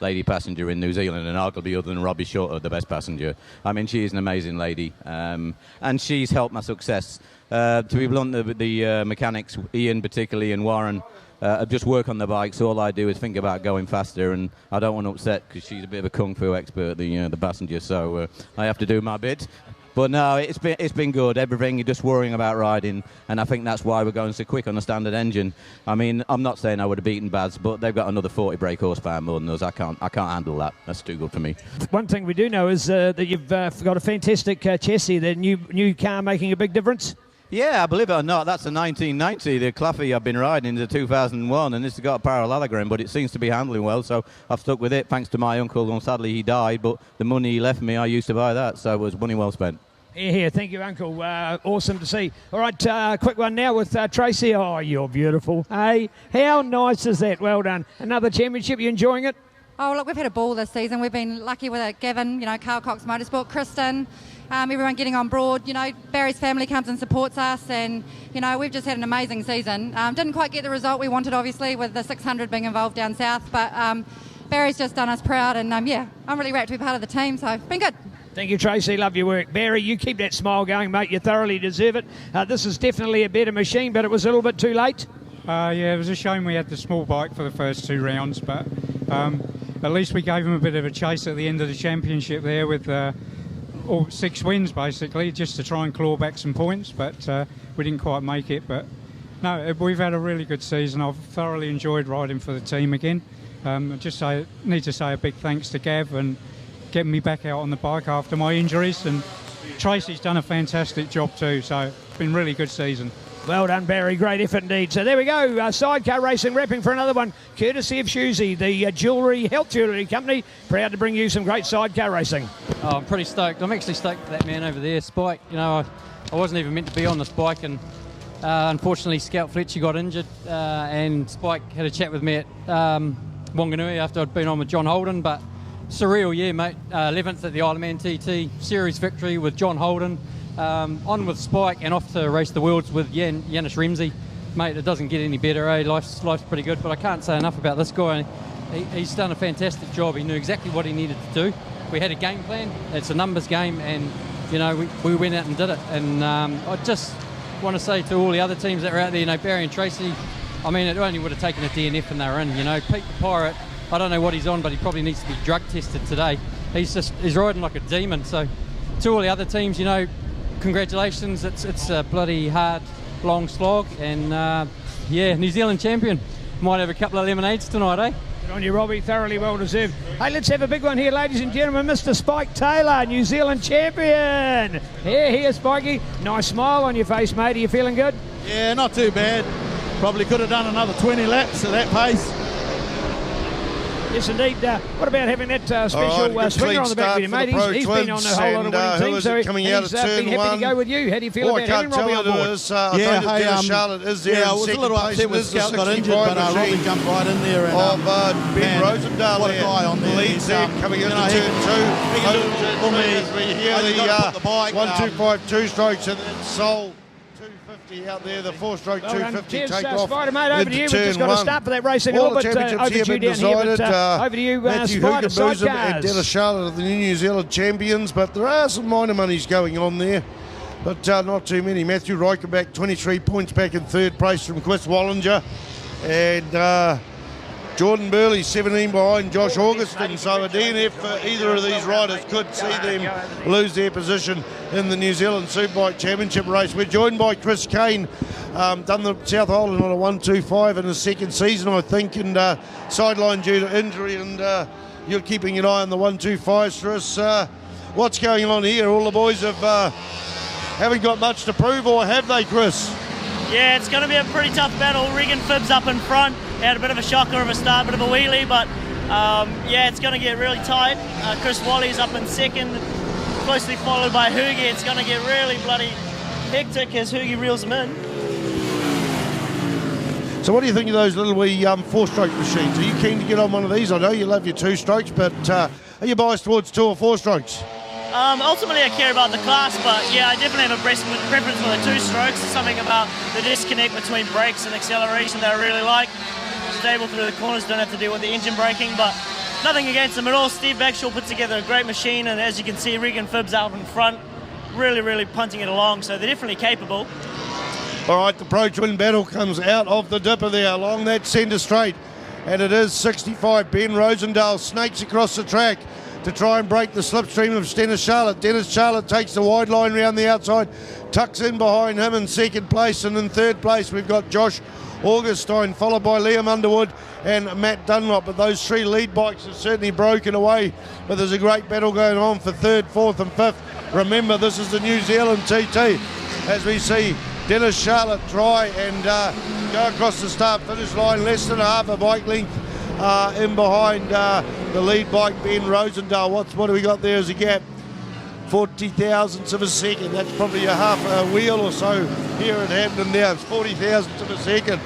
lady passenger in New Zealand, and arguably other than Robbie Shorter, the best passenger. I mean, she is an amazing lady, and she's helped my success. To be blunt, the mechanics, Ian particularly and Warren, just work on the bikes. All I do is think about going faster, and I don't want to upset because she's a bit of a kung fu expert, the passenger. So I have to do my bit. But no, it's been good. Everything, you're just worrying about riding, and I think that's why we're going so quick on a standard engine. I mean, I'm not saying I would have beaten Bads, but they've got another 40 brake horsepower more than us. I can't handle that. That's too good for me.
One thing we do know is that you've got a fantastic chassis. The new car making a big difference.
Yeah, believe it or not, that's a 1990. The Claffey I've been riding is a 2001, and this has got a parallelogram, but it seems to be handling well, so I've stuck with it thanks to my uncle, and sadly he died, but the money he left me, I used to buy that, so it was money well spent.
Here, thank you, Uncle. Awesome to see. All right, quick one now with Tracy. Oh, you're beautiful. Hey, how nice is that? Well done. Another championship. You enjoying it?
Oh, look, we've had a ball this season. We've been lucky with it. Gavin, Carl Cox Motorsport, Kristen, everyone getting on board. Barry's family comes and supports us, and, we've just had an amazing season. Didn't quite get the result we wanted, obviously, with the 600 being involved down south, but Barry's just done us proud, and, I'm really rapt to be part of the team, so it's been good.
Thank you, Tracy. Love your work. Barry, you keep that smile going, mate. You thoroughly deserve it. This is definitely a better machine, but it was a little bit too late.
It was a shame we had the small bike for the first two rounds, but at least we gave him a bit of a chase at the end of the championship there with all 6 wins, basically, just to try and claw back some points, but we didn't quite make it. But no, we've had a really good season. I've thoroughly enjoyed riding for the team again. I need to say a big thanks to Gav and getting me back out on the bike after my injuries, and Tracy's done a fantastic job too, so it's been a really good season.
Well done, Barry. Great effort indeed. So there we go. Sidecar Racing wrapping for another one, courtesy of Shuzy, the health jewellery company. Proud to bring you some great sidecar racing.
Oh, I'm pretty stoked. I'm actually stoked for that man over there, Spike. You know, I wasn't even meant to be on this bike, and unfortunately Scout Fletcher got injured, and Spike had a chat with me at Wanganui after I'd been on with John Holden. But surreal year, mate. 11th at the Isle of Man TT series victory with John Holden. On with Spike and off to race the Worlds with Yanis Remzi. Mate, it doesn't get any better, eh? Life's pretty good, but I can't say enough about this guy. He's done a fantastic job. He knew exactly what he needed to do. We had a game plan. It's a numbers game, and you know we went out and did it. And I just want to say to all the other teams that are out there, you know, Barry and Tracy, I mean, it only would have taken a DNF and they were in. You know, Pete the Pirate, I don't know what he's on, but he probably needs to be drug tested today. He's riding like a demon. So to all the other teams, you know, congratulations. It's a bloody hard, long slog, and yeah, New Zealand champion. Might have a couple of lemonades tonight, eh?
Good on you, Robbie. Thoroughly well deserved. Hey, let's have a big one here, ladies and gentlemen. Mr. Spike Taylor, New Zealand champion. Here, Spikey. Nice smile on your face, mate. Are you feeling good?
Yeah, not too bad. Probably could have done another 20 laps at that pace.
Yes, indeed. What about having that special swinger on the back with you, mate? He's been on a whole lot of winning teams, so he's been happy to go with you. How do you feel about having Robbie on board?
Charlotte is there.
Yeah, I was a little upset when Scout got injured, but Robbie jumped right in there. And,
Ben Rosendale,
what a guy on there.
Leads there, coming into turn 2. As we hear the 125 two-strokes and then Sol 250 out there, the 4-stroke 250
cheers,
take off.
Spider, mate, over to you. We've just got to start for that racing a little bit. Over to you down here, but over to you,
Matthew
Spider,
Hookenboosum and
Sidecars.
Dennis Charlotte are the New Zealand champions, but there are some minor monies going on there, but not too many. Matthew Reichenbach, 23 points back in third place from Chris Wallinger, and Jordan Burley 17 behind Josh Augustin, so a DNF for either of these riders could see them lose their position in the New Zealand Superbike Championship race. We're joined by Chris Kane, done the South Island on a 125 in his second season, I think, and sidelined due to injury, and you're keeping an eye on the 125s for us. What's going on here? All the boys haven't got much to prove, or have they, Chris?
Yeah, it's going to be a pretty tough battle. Regan Phibbs up in front. He had a bit of a shocker of a start, bit of a wheelie, but yeah, it's going to get really tight. Chris Wally's up in second, closely followed by Hoogie. It's going to get really bloody hectic as Hoogie reels them in.
So what do you think of those little wee 4-stroke machines? Are you keen to get on one of these? I know you love your 2-strokes, but are you biased towards 2 or 4-strokes?
Ultimately, I care about the class, but yeah, I definitely have a preference for the 2-strokes. There's something about the disconnect between brakes and acceleration that I really like. Stable through the corners, don't have to deal with the engine braking, but nothing against them at all. Steve Bagshaw put together a great machine, and as you can see, Regan Phibbs out in front, really punting it along, so they're definitely capable.
All right, the Pro Twin battle comes out of the dipper there along that centre straight, and it is 65. Ben Rosendale snakes across the track to try and break the slipstream of Dennis Charlotte. Dennis Charlotte takes the wide line round the outside, tucks in behind him in second place, and in third place we've got Josh Augustine, followed by Liam Underwood and Matt Dunlop. But those 3 lead bikes have certainly broken away, but there's a great battle going on for 3rd, 4th and 5th. Remember, this is the New Zealand TT as we see Dennis Charlotte try and go across the start-finish line, less than half a bike length in behind the lead bike, Ben Rosendale. What do we got there as a gap? 40 thousandths of a second. That's probably a half a wheel or so here at Hampton now. It's 40 thousandths of a second.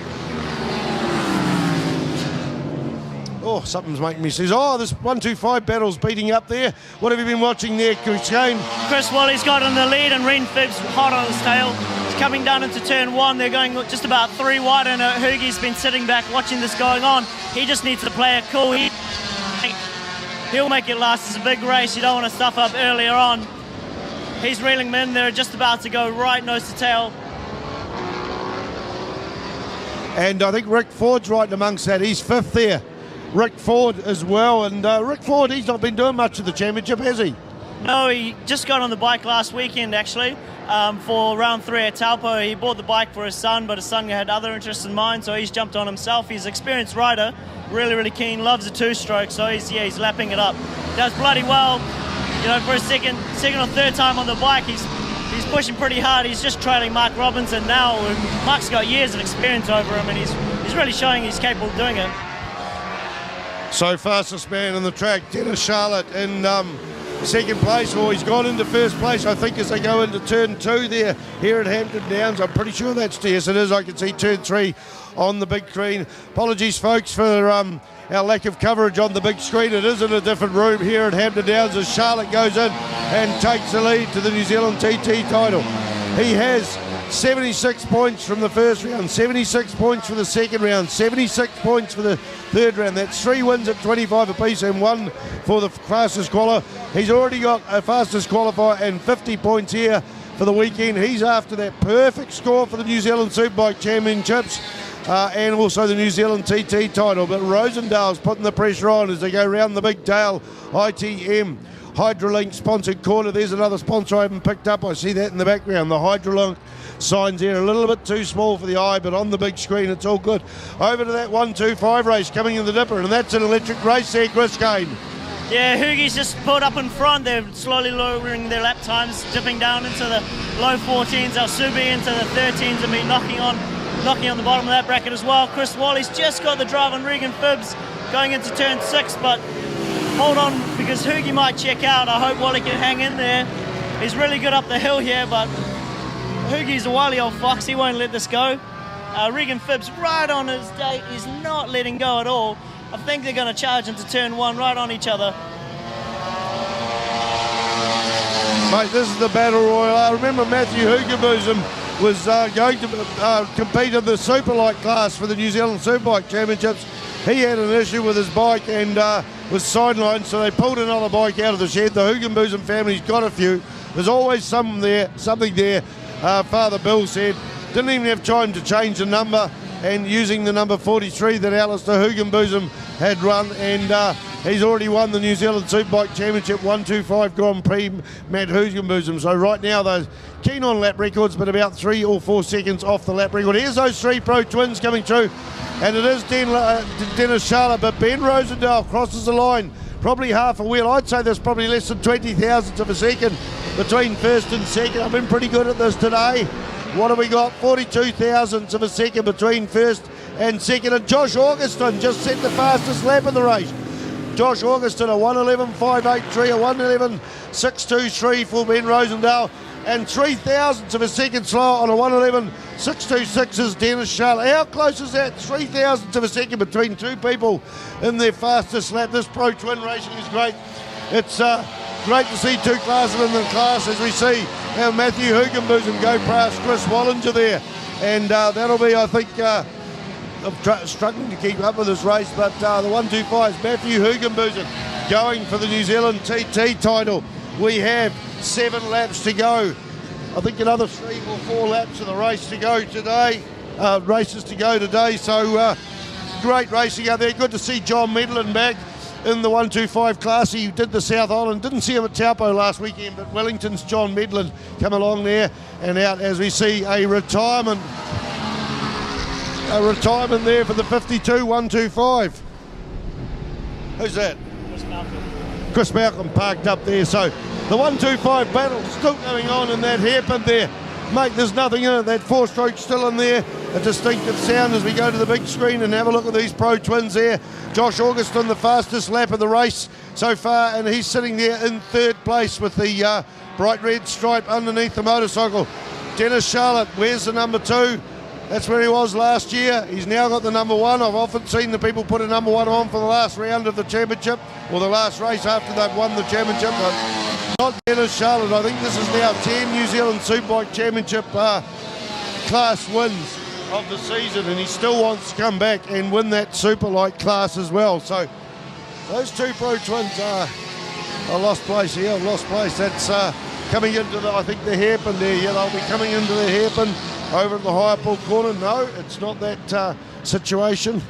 Oh, something's making me say, oh, this 125 battle's beating up there. What have you been watching there, Chris Kane?
Chris Wally's got in the lead, and Regan Phibbs hot on his tail. He's coming down into turn 1. They're going just about 3 wide, and Hoogie's been sitting back watching this going on. He just needs to play it cool. He'll make it last. It's a big race. You don't want to stuff up earlier on. He's reeling them in. They're just about to go right nose to tail.
And I think Rick Ford's right amongst that. He's 5th there. Rick Ford as well. And Rick Ford, he's not been doing much of the championship, has he?
No, he just got on the bike last weekend, actually, for round 3 at Taupo. He bought the bike for his son, but his son had other interests in mind, so he's jumped on himself. He's an experienced rider, really keen, loves a 2-stroke, so he's lapping it up. Does bloody well, you know, for a second second or third time on the bike. He's pushing pretty hard. He's just trailing Mark Robinson now. Mark's got years of experience over him, and he's really showing he's capable of doing it.
So fastest man in the track, Dennis Charlotte in second place, or he's gone into first place, I think, as they go into turn 2 there here at Hampton Downs. I'm pretty sure that's, yes it is, I can see turn 3 on the big screen. Apologies folks for our lack of coverage on the big screen. It is in a different room here at Hampton Downs as Charlotte goes in and takes the lead to the New Zealand TT title. He has 76 points from the first round, 76 points for the second round, 76 points for the third round. That's 3 wins at 25 apiece and 1 for the fastest qualifier. He's already got a fastest qualifier and 50 points here for the weekend. He's after that perfect score for the New Zealand Superbike Championships and also the New Zealand TT title. But Rosendale's putting the pressure on as they go round the big tail. ITM Hydrolink sponsored corner. There's another sponsor I haven't picked up. I see that in the background. The Hydrolink signs there, a little bit too small for the eye, but on the big screen it's all good. Over to that 1-2-5 race coming in the dipper, and that's an electric race there, Chris Kane.
Yeah, Hoogie's just pulled up in front. They're slowly lowering their lap times, dipping down into the low 14s. Our Subi into the 13s and be knocking on the bottom of that bracket as well. Chris Wally's just got the drive on Regan Phibbs going into turn 6, but hold on because Hoogie might check out. I hope Wally can hang in there. He's really good up the hill here, but Hoogie's a wily old fox. He won't let this go. Regan Phibbs right on his date. He's not letting go at all. I think they're going to charge into turn 1 right on each other.
Mate, this is the battle royal. I remember Matthew Hugenbosom was going to compete in the Superlite class for the New Zealand Superbike Championships. He had an issue with his bike and was sidelined, so they pulled another bike out of the shed. The Hugenbosom family's got a few. There's always something there. Father Bill said, didn't even have time to change the number, and using the number 43 that Alistair Hugenbosom had run, and he's already won the New Zealand Superbike Championship 125 Grand Prix, Matt Hugenbosom. So right now they're keen on lap records, but about 3 or 4 seconds off the lap record. Here's those 3 pro twins coming through, and it is Dennis Charlotte, but Ben Rosendale crosses the line, probably half a wheel. I'd say there's probably less than 20 thousandths of a second between first and second. I've been pretty good at this today. What have we got? 42 thousandths of a second between first and second. And Josh Augustin just set the fastest lap in the race. Josh Augustin, a 1:11.583, a 1:11.623 for Ben Rosendale, and 3 thousandths of a second slower on a 1:11.626 is Dennis Charlotte. How close is that? 3 thousandths of a second between 2 people in their fastest lap. This pro twin racing is great. It's great to see 2 classes in the class as we see how Matthew Hugenbosom go past Chris Wallinger there. And that'll be, I think, I'm struggling to keep up with this race, but the 125 is Matthew Hugenbosom going for the New Zealand TT title. We have 7 laps to go. I think another 3 or 4 laps of the race to go today. Races to go today, so great racing out there. Good to see John Medlin back in the 125 class. He did the South Island, didn't see him at Taupo last weekend, but Wellington's John Medlin come along there and out as we see a retirement there for the 52 125. Who's that? Chris Malcolm parked up there. So the 125 battle still going on in that hairpin there. Mate, there's nothing in it. That 4-stroke's still in there. A distinctive sound as we go to the big screen and have a look at these pro twins there. Josh Augustin, the fastest lap of the race so far, and he's sitting there in 3rd place with the bright red stripe underneath the motorcycle. Dennis Charlotte, where's the number 2? That's where he was last year. He's now got the number 1. I've often seen the people put a number 1 on for the last round of the championship, or the last race after they've won the championship. But not Dennis Charlotte. I think this is now 10 New Zealand Superbike Championship class wins of the season, and he still wants to come back and win that Superlite class as well. So those 2 pro twins are a lost place here, lost place. That's coming into the, I think, the hairpin there. Yeah, they'll be coming into the hairpin over at the higher pull corner. No, it's not that situation.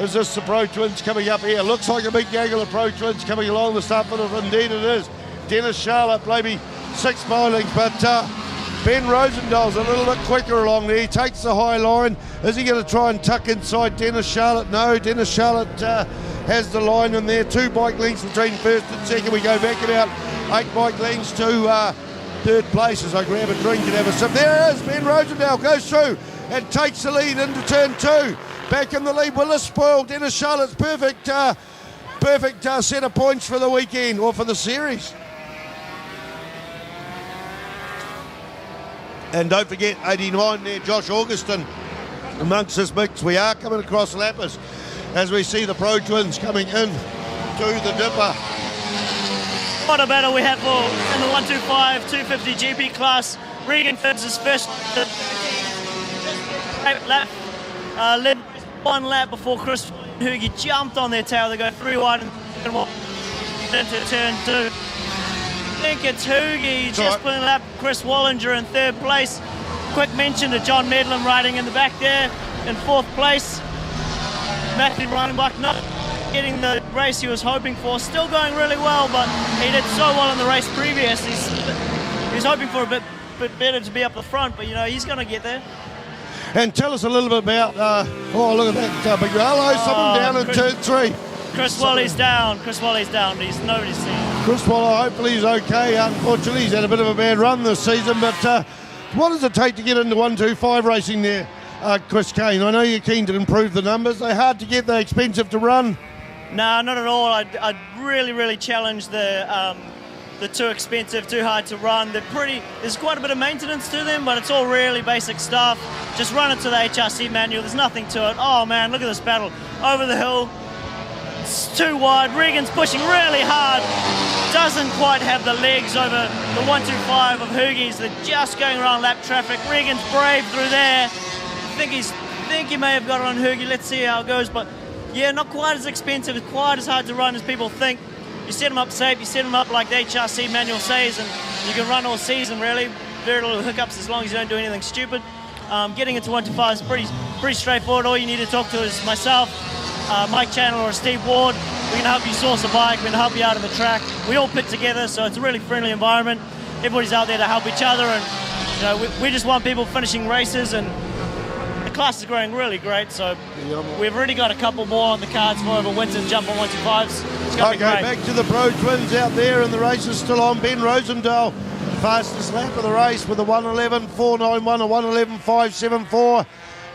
Is this the pro twins coming up here? Looks like a big gaggle of pro twins coming along the start of it. Indeed it is. Dennis Charlotte, maybe 6 mile lengths, but Ben Rosendale's a little bit quicker along there. He takes the high line. Is he going to try and tuck inside Dennis Charlotte? No, Dennis Charlotte has the line in there. 2 bike lengths between first and second. We go back about 8 bike lengths to third place as I grab a drink and have a sip. There it is, Ben Rosendahl goes through and takes the lead into turn 2. Back in the lead, Willis Spoil, Dennis Charlotte's perfect set of points for the weekend, or for the series. And don't forget, 89 there, Josh Augustin amongst this mix. We are coming across lappers as we see the Pro Twins coming in to the Dipper.
What a battle we have in the 125 250 GP class. Regan Phibbs his first lap. Led 1 lap before Chris Hoogie jumped on their tail. They go 3 wide and into turn 2. I think it's Hoogie just pulling a lap. Chris Wallinger in 3rd place. Quick mention to John Medlin riding in the back there in 4th place. Matthew Reinbach not getting the race he was hoping for. Still going really well, but he did so well in the race previous. He's hoping for a bit better to be up the front, but he's going to get there.
And tell us a little bit about, look at that big Rallo, someone down in turn 3.
Chris Wally's down. Nobody's seen him.
Chris Waller, hopefully he's okay. Unfortunately, he's had a bit of a bad run this season, but what does it take to get into 125 racing there, Chris Kane? I know you're keen to improve the numbers. They're hard to get, they're expensive to run.
No, not at all. I'd really challenge the too expensive, too hard to run. There's quite a bit of maintenance to them, but it's all really basic stuff. Just run it to the HRC manual. There's nothing to it. Oh man, look at this battle. Over the hill. It's too wide. Regan's pushing really hard. Doesn't quite have the legs over the 125 of Hoogie's. They're just going around lap traffic. Regan's brave through there. I think he may have got it on Hoogie. Let's see how it goes. But yeah, not quite as expensive, quite as hard to run as people think. You set them up safe, you set them up like the HRC manual says, and you can run all season really. Very little hiccups as long as you don't do anything stupid. Getting into 125 is pretty straightforward. All you need to talk to is myself, Mike Chandler or Steve Ward. We can help you source a bike, we can help you out on the track. We all pit together, so it's a really friendly environment. Everybody's out there to help each other, and we just want people finishing races, and the class is growing really great, so we've already got a couple more on the cards for over winter jump on 125s. It's going to be great.
Back to the Pro Twins out there, and the race is still on. Ben Rosendahl, fastest lap of the race with a 1:11.491, a 1:11.574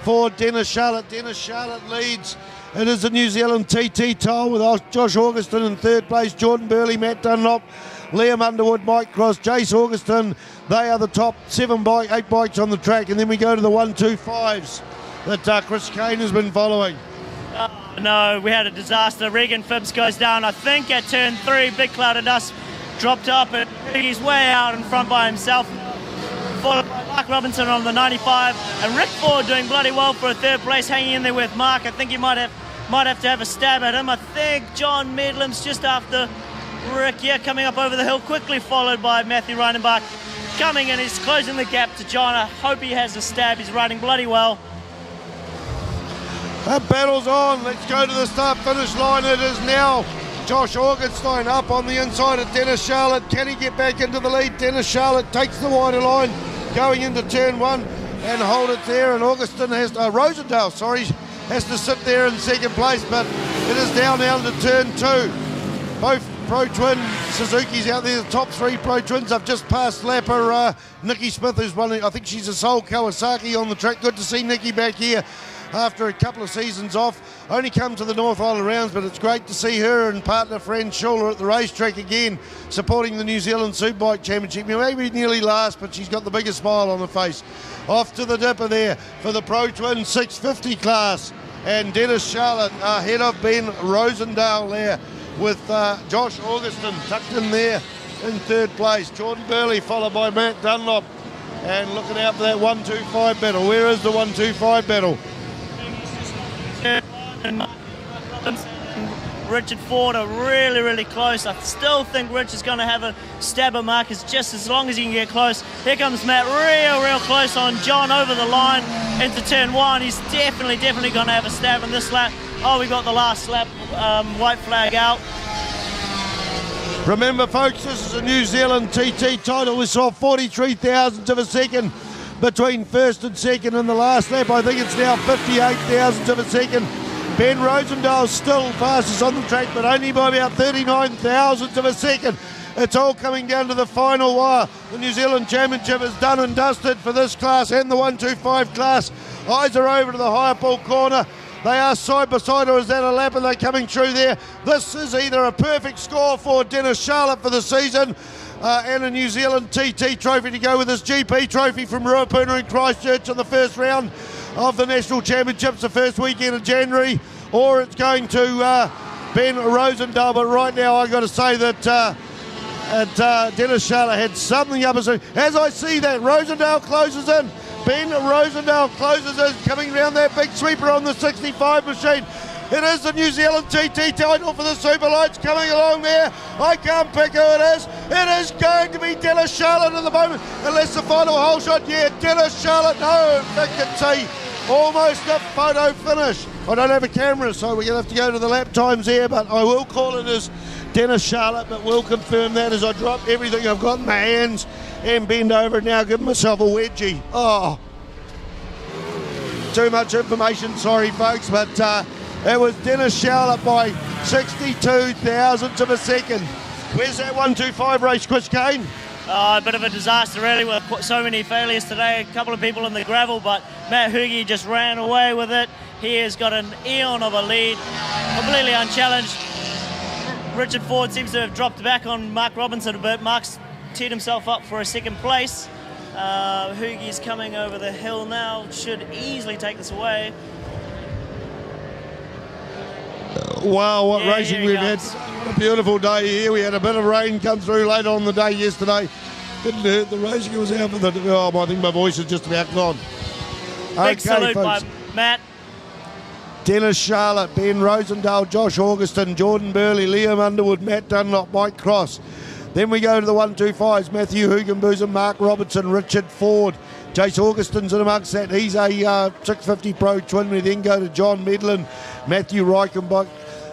for Dennis Charlotte. Dennis Charlotte leads. It is the New Zealand TT tile with Josh Augustin in 3rd place, Jordan Burley, Matt Dunlop, Liam Underwood, Mike Cross, Jace Augustin. They are the top 8 bikes on the track, and then we go to the 125s that Chris Kane has been following.
No, we had a disaster. Regan Phibbs goes down, I think, at turn 3. Big cloud of dust dropped up, and he's way out in front by himself. Followed by Mark Robinson on the 95, and Rick Ford doing bloody well for a 3rd place, hanging in there with Mark. I think he might have to have a stab at him. I think John Medlin's just after Rick, coming up over the hill, quickly followed by Matthew Reinenbach. Coming in, he's closing the gap to John. I hope he has a stab. He's riding bloody well.
That battle's on. Let's go to the start-finish line. It is now Josh Augustine up on the inside of Dennis Charlotte. Can he get back into the lead? Dennis Charlotte takes the wider line going into turn 1 and hold it there. And Augustine Rosendahl, has to sit there in 2nd place, but it is down now to turn 2. Both Pro Twin Suzuki's out there, the top 3 Pro Twins. I've just passed lapper Nikki Smith, who's running, I think she's a sole Kawasaki on the track. Good to see Nikki back here after a couple of seasons off. Only come to the North Island rounds, but it's great to see her and partner friend Schuller at the racetrack again, supporting the New Zealand Superbike Championship. Maybe nearly last, but she's got the biggest smile on her face. Off to the Dipper there for the Pro Twin 650 class, and Dennis Charlotte ahead of Ben Rosendahl there, with Josh Augustin tucked in there in 3rd place. Jordan Burley followed by Matt Dunlop, and looking out for that 125 battle. Where is the 125 battle?
Richard Ford are really close. I still think Rich is going to have a stab at Marcus just as long as he can get close. Here comes Matt real close on John over the line into turn 1. He's definitely going to have a stab in this lap. Oh, we got the last lap white flag out.
Remember folks, this is a New Zealand TT title. We saw 43 thousandths of a second between 1st and 2nd in the last lap. I think it's now 58 thousandths of a second. Ben Rosendahl still fastest on the track, but only by about 39 thousandths of a second. It's all coming down to the final wire. The New Zealand Championship is done and dusted for this class and the 125 class. Eyes are over to the higher ball corner. They are side by side, or is that a lap, and they're coming through there. This is either a perfect score for Dennis Charlotte for the season and a New Zealand TT trophy to go with his GP trophy from Ruapuna in Christchurch in the first round of the National Championships the first weekend of January, or it's going to Ben Rosendahl. But right now I've got to say that Dennis Charlotte had something up his sleeve. As I see that, Rosendahl closes in. Ben Rosendahl closes in, coming around that big sweeper on the 65 machine. It is the New Zealand TT title for the Superlights coming along there. I can't pick who it is. It is going to be Dennis Charlotte at the moment, unless the final hole shot. Yeah, Dennis Charlotte. No, Nick can see almost a photo finish. I don't have a camera, so we're going to have to go to the lap times here, but I will call it as Dennis Charlotte, but we'll confirm that as I drop everything I've got in my hands and bend over now, give myself a wedgie. Oh, too much information, sorry folks, but it was Dennis Charlotte by 62 thousandths of a second. Where's that 125 race, Chris Kane?
A bit of a disaster really, with so many failures today. A couple of people in the gravel, but Matt Hoogie just ran away with it. He has got an eon of a lead, completely unchallenged. Richard Ford seems to have dropped back on Mark Robinson a bit. Mark's teed himself up for a second place. Hoogie's coming over the hill now, should easily take this away.
Wow, what racing we've had. A beautiful day here. We had a bit of rain come through later on the day yesterday. Didn't hurt the racing. It was out for the... Oh, I think my voice is just about gone.
Big salute
folks.
by Matt.
Dennis Charlotte, Ben Rosendahl, Josh Augustin, Jordan Burley, Liam Underwood, Matt Dunlop, Mike Cross. Then we go to the 125s, Matthew Hugenboozem, Mark Robertson, Richard Ford. Jace Augustin's in amongst that. He's a 650 Pro twin. We then go to John Medlin, Matthew Reichenbach,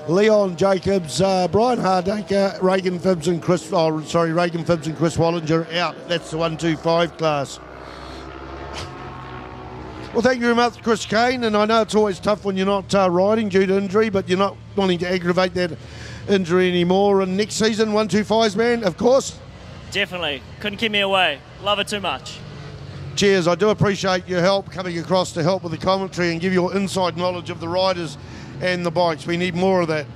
Leon Jacobs, Brian Hardacre, Reagan Phibbs and Chris Wallinger out. That's the 125 class. Well, thank you very much, Chris Kane. And I know it's always tough when you're not riding due to injury, but you're not wanting to aggravate that injury anymore. And next season, 125s, man, of course.
Definitely. Couldn't keep me away. Love it too much.
Cheers. I do appreciate your help coming across to help with the commentary and give your inside knowledge of the riders and the bikes. We need more of that.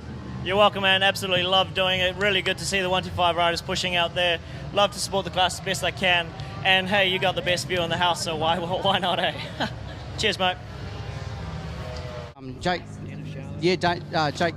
You're welcome, man. Absolutely love doing it. Really good to see the 125 riders pushing out there. Love to support the class the best I can. And hey, you got the best view in the house, so why not, eh? Cheers, mate.
Jake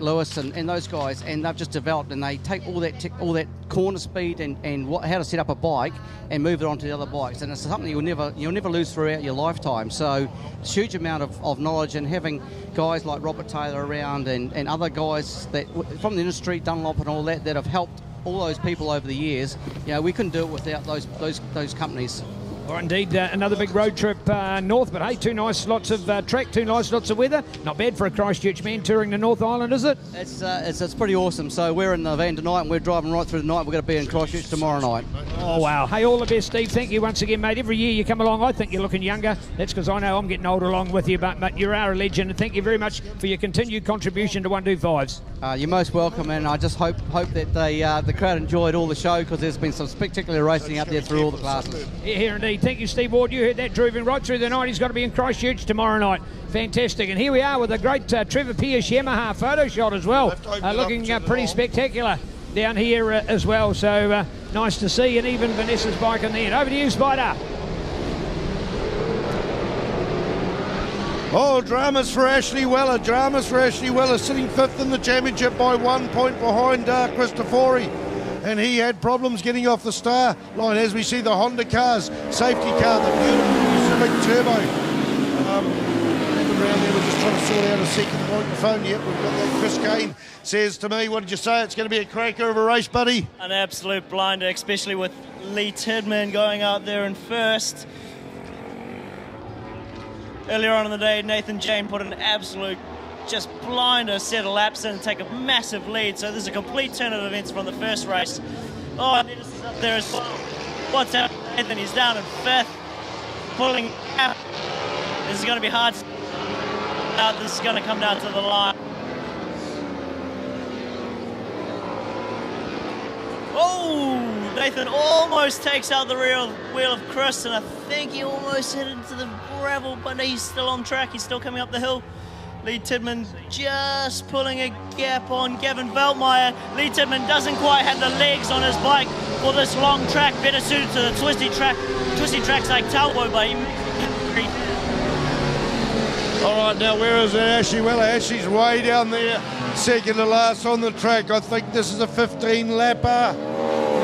Lewis and those guys, and they've just developed, and they take all that corner speed and how to set up a bike and move it onto the other bikes, and it's something you'll never lose throughout your lifetime. So it's a huge amount of knowledge, and having guys like Robert Taylor around and other guys that from the industry, Dunlop and all that have helped all those people over the years. We couldn't do it without those companies.
Or indeed, another big road trip north, but hey, two nice lots of track, two nice lots of weather. Not bad for a Christchurch man touring the North Island, is it?
It's pretty awesome. So we're in the van tonight, and we're driving right through the night. We're going to be in Christchurch tomorrow night.
Oh, wow. Hey, all the best, Steve. Thank you once again, mate. Every year you come along, I think you're looking younger. That's because I know I'm getting older along with you, but you are a legend, and thank you very much for your continued contribution to 125s.
You're most welcome, and I just hope that the crowd enjoyed all the show, because there's been some spectacular racing out there through all the classes.
Yeah, here indeed. Thank you, Steve Ward. You heard that, driving right through the night. He's got to be in Christchurch tomorrow night. Fantastic. And here we are with a great Trevor Pierce Yamaha photo shot as well. Looking pretty spectacular down here as well. So nice to see, and even Vanessa's bike in there. Over to you, Spider.
Oh, dramas for Ashley Weller. Sitting fifth in the championship by 1 point behind Cristofori. And he had problems getting off the star line, as we see the Honda cars, safety car, the beautiful Civic Turbo. Around there, we're just trying to sort out a second microphone. Yep, we've got that. Chris Kane says to me, what did you say? It's going to be a cracker of a race, buddy.
An absolute blinder, especially with Lee Tidman going out there in first. Earlier on in the day, Nathan Jane put an absolute just blinder set of laps in and take a massive lead. So there's a complete turn of events from the first race. Oh, and Dennis is up there as well. What's happening? Nathan, he's down in fifth, pulling out. This is going to be hard. This is going to come down to the line. Oh! Nathan almost takes out the rear wheel of Chris, and I think he almost hit into the gravel, but he's still on track. He's still coming up the hill. Lee Tidman just pulling a gap on Gavin Veltmeyer. Lee Tidman doesn't quite have the legs on his bike for this long track, better suited to the twisty tracks like Taupo, but
All right, now where is Ashley Weller? Ashley's way down there, second to last on the track. I think this is a 15-lapper.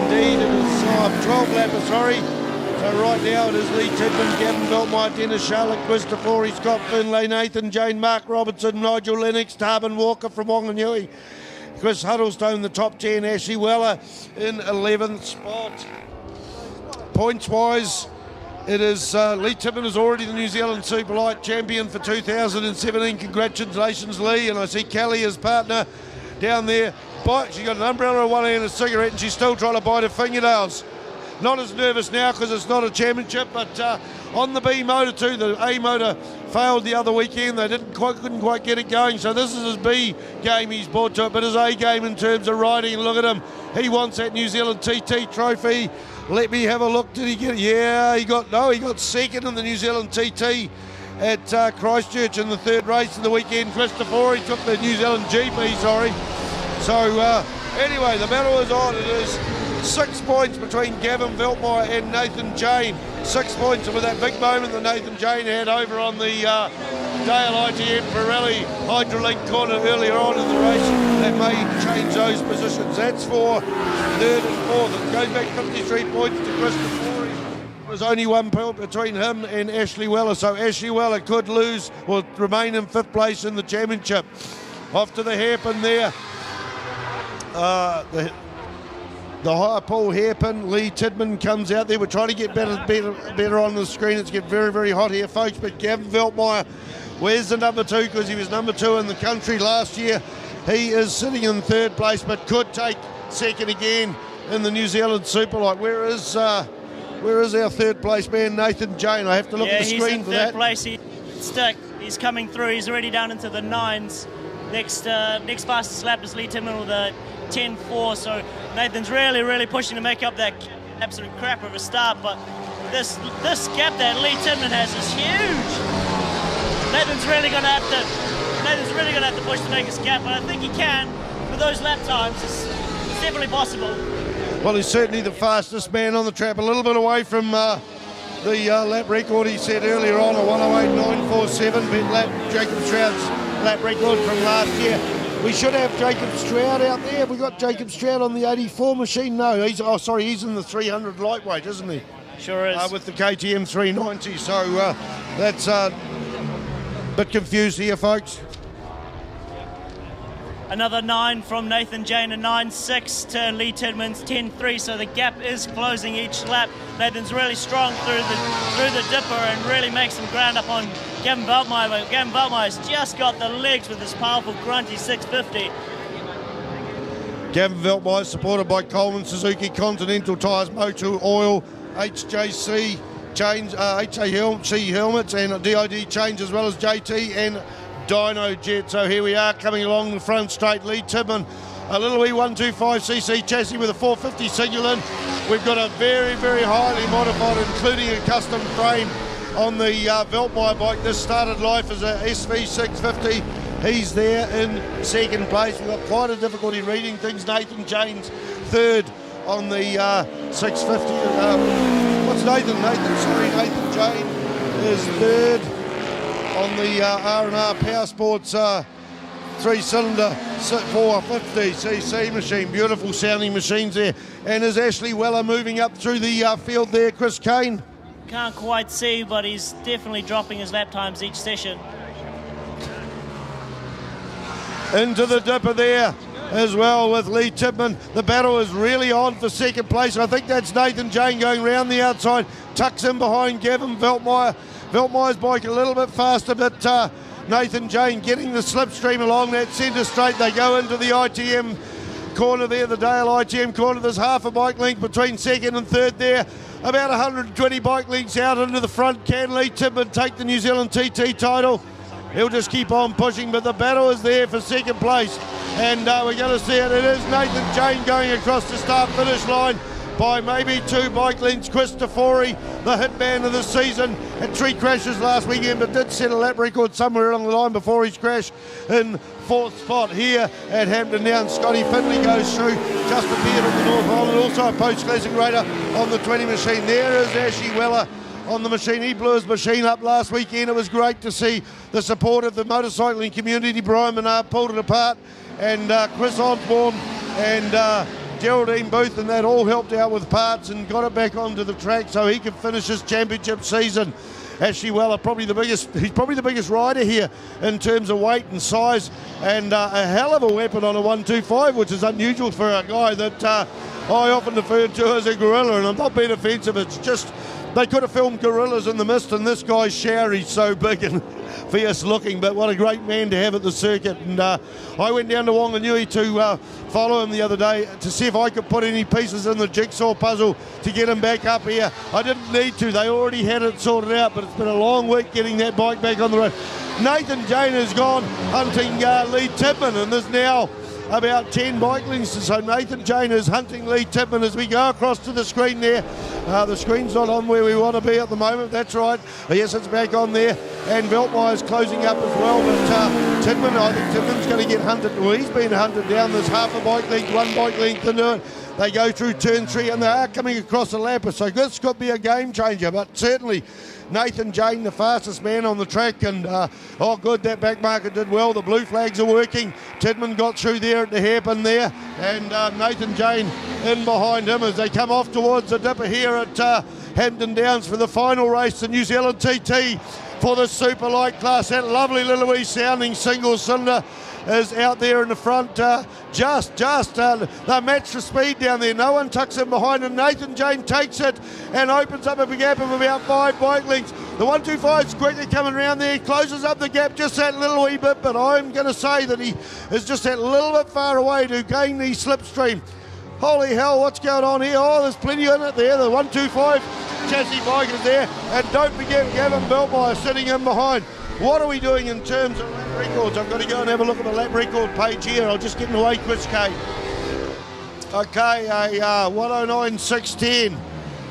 Indeed, it is 12-lapper, sorry. So right now it is Lee Tidman, Gavin Veltmeyer, Dennis Charlotte, Christopher, Scott Finlay, Nathan Jane, Mark Robertson, Nigel Lennox, Tarbin Walker from Wanganui, Chris Huddlestone, the top 10, Ashley Weller in 11th spot. Points-wise, it is Lee Tidman is already the New Zealand Superlite champion for 2017. Congratulations, Lee. And I see Kelly, his partner, down there. She's got an umbrella in one hand and a cigarette, and she's still trying to bite her fingernails. Not as nervous now because it's not a championship, but on the B motor too, the A motor failed the other weekend. They couldn't quite get it going, so this is his B game he's brought to it, but his A game in terms of riding. And look at him, he wants that New Zealand TT trophy. Let me have a look. Did he get it? Yeah, he got second in the New Zealand TT at Christchurch in the third race of the weekend. Christopher, he took the New Zealand GP, sorry. So anyway, the battle is on. It is 6 points between Gavin Veltmeyer and Nathan Jane. 6 points with that big moment that Nathan Jane had over on the Dale ITM Pirelli Hydrolink corner earlier on in the race. That may change those positions. That's for third and fourth. It goes back 53 points to Christopher. There's only 1 point between him and Ashley Weller. So Ashley Weller could lose or remain in 5th place in the championship. Off to the hairpin there. The higher pole hairpin, Lee Tidman comes out there. We're trying to get better on the screen. It's getting very, very hot here, folks. But Gavin Veltmeyer, where's the number 2? Because he was number 2 in the country last year. He is sitting in 3rd place, but could take second again in the New Zealand Superlite. Where is our 3rd place man, Nathan Jane? I have to look at the screen for that.
Yeah, he's in 3rd place. He's coming through. He's already down into the 9s. Next fastest lap is Lee Tidman with a 10.4, so Nathan's really pushing to make up that absolute crap of a start, but this gap that Lee Tidman has is huge. Nathan's really going to have to push to make his gap, but I think he can with those lap times. It's definitely possible.
Well, he's certainly the fastest man on the track, a little bit away from the lap record he said earlier on, a 108.947, beat lap Jacob Stroud's lap record from last year. We should have Jacob Stroud out there. Have we got Jacob Stroud on the 84 machine? No, he's in the 300 lightweight, isn't he?
Sure is.
With the KTM 390, so that's a bit confused here, folks.
Another 9 from Nathan Jane, a 9.6 to Lee Tidman's 10.3, so the gap is closing each lap. Nathan's really strong through the dipper and really makes some ground up on Gavin Veltmeyer, but Gavin Veltmeyer's just got the legs with this powerful grunty 650.
Gavin Veltmeyer supported by Coleman Suzuki, Continental Tyres, Motu Oil, HJC chains, HJC helmets and DID chains, as well as JT and Dyno Jet. So here we are coming along the front straight. Lee Tidman, a little wee 125cc chassis with a 450 single in. We've got a very, very highly modified, including a custom frame on the Veltmeyer bike. This started life as a SV650. He's there in 2nd place. We've got quite a difficulty reading things. Nathan Jane's 3rd on the 650. What's Nathan? Nathan Jane is 3rd on the R&R Power Sports 3-cylinder 450cc machine. Beautiful sounding machines there. And is Ashley Weller moving up through the field there, Chris Kane?
Can't quite see, but he's definitely dropping his lap times each session.
Into the dipper there as well with Lee Tidman. The battle is really on for 2nd place. I think that's Nathan Jane going round the outside, tucks in behind Gavin Veltmeyer. Veltmeyer's bike a little bit faster, but Nathan Jane getting the slipstream along that centre straight. They go into the ITM corner there, the Dale ITM corner. There's half a bike length between 2nd and 3rd there. About 120 bike lengths out into the front. Can Lee Tidman take the New Zealand TT title? He'll just keep on pushing, but the battle is there for 2nd place. And we're going to see it. It is Nathan Jane going across the start-finish line. by maybe 2 bike lengths. Christofori, the hitman of the season, had 3 crashes last weekend, but did set a lap record somewhere along the line before his crash in 4th spot here at Hampton Downs. Scotty Findlay goes through, just appeared on the North Island, also a post-classic raider on the 20 machine. There is Ashley Weller on the machine. He blew his machine up last weekend. It was great to see the support of the motorcycling community. Brian Menard pulled it apart, and Chris Osborne and Geraldine Booth and that all helped out with parts and got it back onto the track so he could finish his championship season. Ashley Weller, he's probably the biggest rider here in terms of weight and size, and a hell of a weapon on a 125, which is unusual for a guy that I often refer to as a gorilla, and I'm not being offensive, it's just they could have filmed gorillas in the mist, and this guy's shower, he's so big and fierce looking, but what a great man to have at the circuit. And I went down to Wanganui to follow him the other day to see if I could put any pieces in the jigsaw puzzle to get him back up here. I didn't need to, they already had it sorted out, but it's been a long week getting that bike back on the road. Nathan Jane has gone hunting Lee Tidman, and there's now about 10 bike lengths. So Nathan Jane is hunting Lee Tidman as we go across to the screen there. The screen's not on where we want to be at the moment, that's right. Yes, it's back on there. And Veltmeier's closing up as well, but Tidman, I think Tidman's going to get hunted. Well, he's been hunted down. There's half a bike length, 1 bike length into it. They go through turn 3 and they are coming across the lap, so this could be a game changer, but certainly Nathan Jane, the fastest man on the track, and good, that back marker did well. The blue flags are working. Tidman got through there at the hairpin there, and Nathan Jane in behind him as they come off towards the dipper here at Hampton Downs for the final race, the New Zealand TT for the Superlite class. That lovely little wee sounding single cylinder is out there in the front, they match the speed down there. No one tucks in behind, and Nathan Jane takes it and opens up a gap of about 5 bike lengths. The 125's quickly coming around there. He closes up the gap just that little wee bit, but I'm going to say that he is just that little bit far away to gain the slipstream. Holy hell, what's going on here? Oh, there's plenty in it there. The 125 chassis bike is there, and don't forget Gavin Veltmeier sitting in behind. What are we doing in terms of lap records? I've got to go and have a look at the lap record page here. I'll just get in the way, Chris Kay. Okay, a 109.610.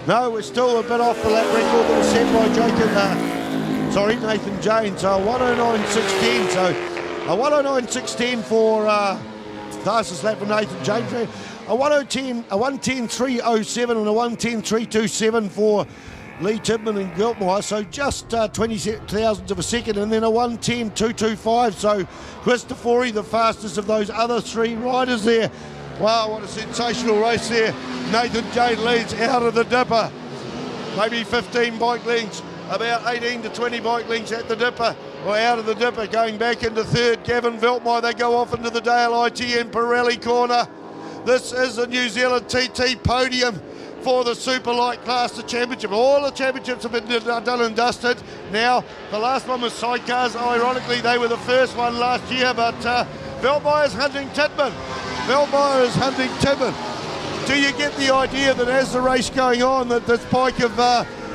No, we're still a bit off the lap record that was set by Nathan Jane. So 109.610. So a 109.610 for fastest lap for Nathan Jane. A 110.307 and a 110.327 for Lee Tidman and Veltmeier, so just 20 thousandths of a second, and then a 110.225. So Christofori, the fastest of those other 3 riders there. Wow, what a sensational race there. Nathan Jane leads out of the dipper. Maybe 15 bike lengths, about 18 to 20 bike lengths at the dipper, or out of the dipper, going back into 3rd. Gavin Veltmeier, they go off into the Dale ITN Pirelli corner. This is the New Zealand TT podium for the Superlite class, the championship. All the championships have been done and dusted. Now, the last one was Sidecars. Ironically, they were the first one last year, but Veltmeier's hunting Tidman. Veltmeier is hunting Tidman. Do you get the idea that as the race going on, that this bike of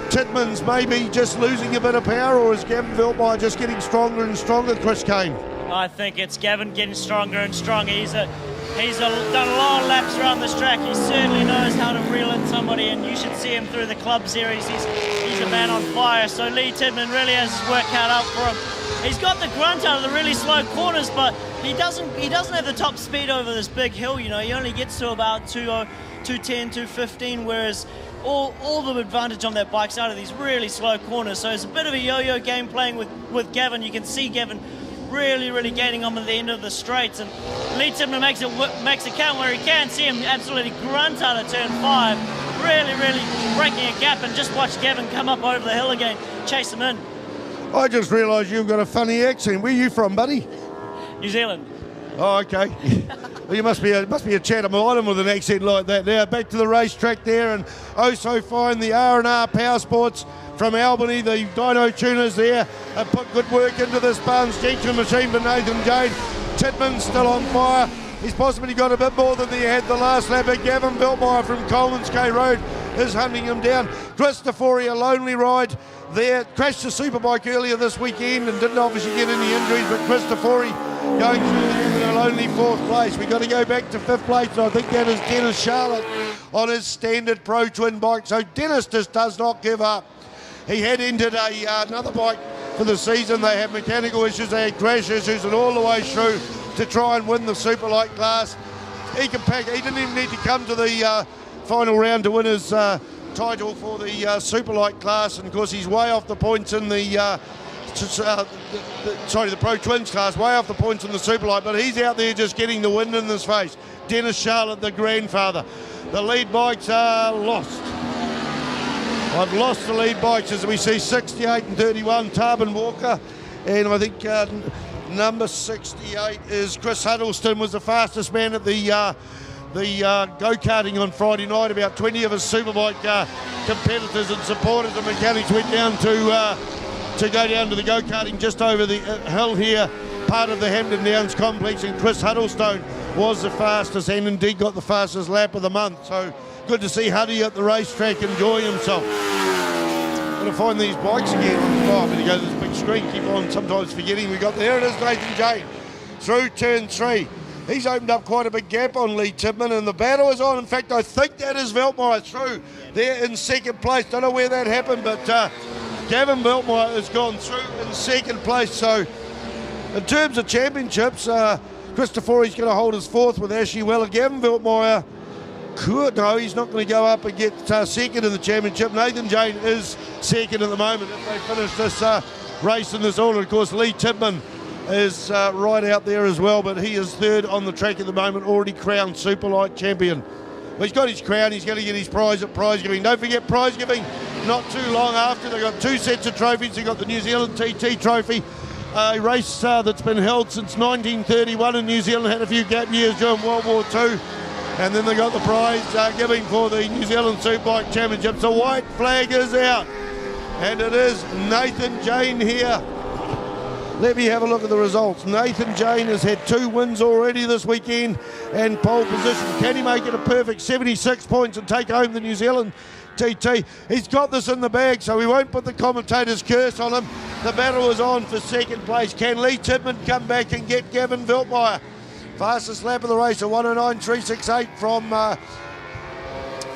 Tidman's maybe just losing a bit of power, or is Gavin Veltmeier just getting stronger and stronger, Chris Kane?
I think it's Gavin getting stronger and stronger. He's done a lot of laps around this track. He certainly knows how to reel in somebody, and you should see him through the club series. He's a man on fire. So Lee Tidman really has his work cut out for him. He's got the grunt out of the really slow corners, but he doesn't have the top speed over this big hill. You know, he only gets to about 210, 215, whereas all the advantage on that bike's out of these really slow corners. So it's a bit of a yo-yo game playing with Gavin. You can see Gavin really gaining on at the end of the straights, and Lee Tidman makes it count where he can. See him absolutely grunt out of turn 5, really breaking a gap, and just watch Gavin come up over the hill again, chase him in.
I just realised you've got a funny accent. Where are you from, buddy?
New Zealand.
Oh, okay. Well, you must be a Chatham Island with an accent like that. Now back to the racetrack there, and oh so fine, the R&R Power Sports from Albany, the dyno tuners there have put good work into this Barnes Junction machine for Nathan Jane. Tidman's still on fire. He's possibly got a bit more than he had the last lap, but Gavin Veltmeier from Coleman's K Road is hunting him down. Christofori, a lonely ride there, crashed a Superbike earlier this weekend and didn't obviously get any injuries, but Christofori going through the Gabriel only 4th place. We've got to go back to 5th place. And I think that is Dennis Charlotte on his standard Pro Twin bike. So Dennis just does not give up. He had entered another bike for the season. They had mechanical issues, they had crash issues, and all the way through to try and win the Superlite class. He didn't even need to come to the final round to win his title for the Superlite class, and of course he's way off the points in the Pro Twins class, way off the points in the Superlite, but he's out there just getting the wind in his face. Dennis Charlotte, the grandfather. The lead bikes are lost. I've lost the lead bikes as we see 68 and 31, Tarbin Walker, and I think number 68 is Chris Huddleston, was the fastest man at the go-karting on Friday night. About 20 of his Superbike competitors and supporters and mechanics went down to go down to the go-karting just over the hill here, part of the Hampton Downs complex, and Chris Huddlestone was the fastest and indeed got the fastest lap of the month. So good to see Huddy at the racetrack enjoying himself. Got to find these bikes again. Oh, I'm going to go to this big screen, keep on sometimes forgetting we got there. It is Nathan Jane through turn 3. He's opened up quite a big gap on Lee Tidman, and the battle is on. In fact, I think that is Veltmeyer through there in 2nd place. Don't know where that happened, but Gavin Veltmeyer has gone through in 2nd place. So in terms of championships, Christofori's going to hold his 4th with Ashley Weller. Gavin Veltmeyer no, he's not going to go up and get 2nd in the championship. Nathan Jane is 2nd at the moment if they finish this race in this order. Of course, Lee Tidman is right out there as well, but he is 3rd on the track at the moment, already crowned Superlite champion. Well, he's got his crown, he's going to get his prize at prize giving. Don't forget prize giving not too long after. They've got 2 sets of trophies. They've got the New Zealand TT trophy, a race that's been held since 1931 in New Zealand, had a few gap years during World War II. And then they got the prize giving for the New Zealand Superbike Championships. The white flag is out, and it is Nathan Jane here. Let me have a look at the results. Nathan Jane has had 2 wins already this weekend and pole position. Can he make it a perfect 76 points and take home the New Zealand TT? He's got this in the bag, so we won't put the commentator's curse on him. The battle is on for 2nd place. Can Lee Tidman come back and get Gavin Veltmeyer? Fastest lap of the race, a 109.368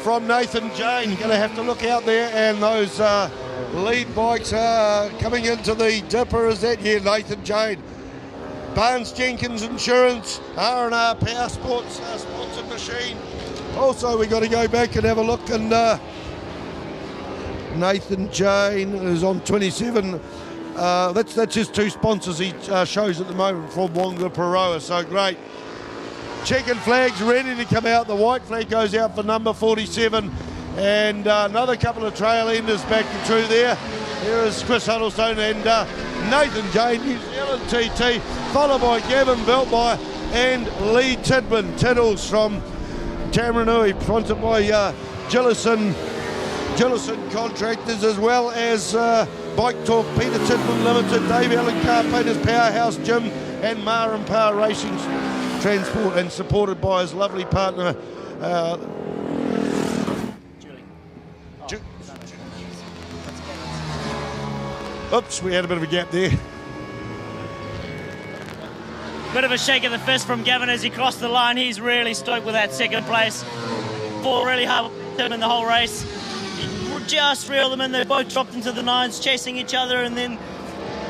from Nathan Jane. Going to have to look out there, and those lead bikes are coming into the dipper. Is that? Yeah, Nathan Jane. Barnes Jenkins Insurance, R&R Power Sports, sponsored machine. Also, we've got to go back and have a look, and Nathan Jane is on 27. That's just 2 sponsors he shows at the moment from Wonga Paroa, so great. Checkered flag's ready to come out. The white flag goes out for number 47, and another couple of trail enders back through there. There is Chris Huddlestone and Nathan Jane, New Zealand TT, followed by Gavin Veltmeyer and Lee Tidman. Tiddles from Tamaranui, sponsored by Gillison Contractors, as well as Bike Talk, Peter Tidman Limited, Dave Allen Car Painters, Powerhouse Gym, and Mar and Power Racing Transport, and supported by his lovely partner Oops, we had a bit of a gap there.
Bit of a shake of the fist from Gavin as he crossed the line. He's really stoked with that 2nd place. Fought really hard with him in the whole race. He just reeled them in. They both dropped into the 9s, chasing each other, and then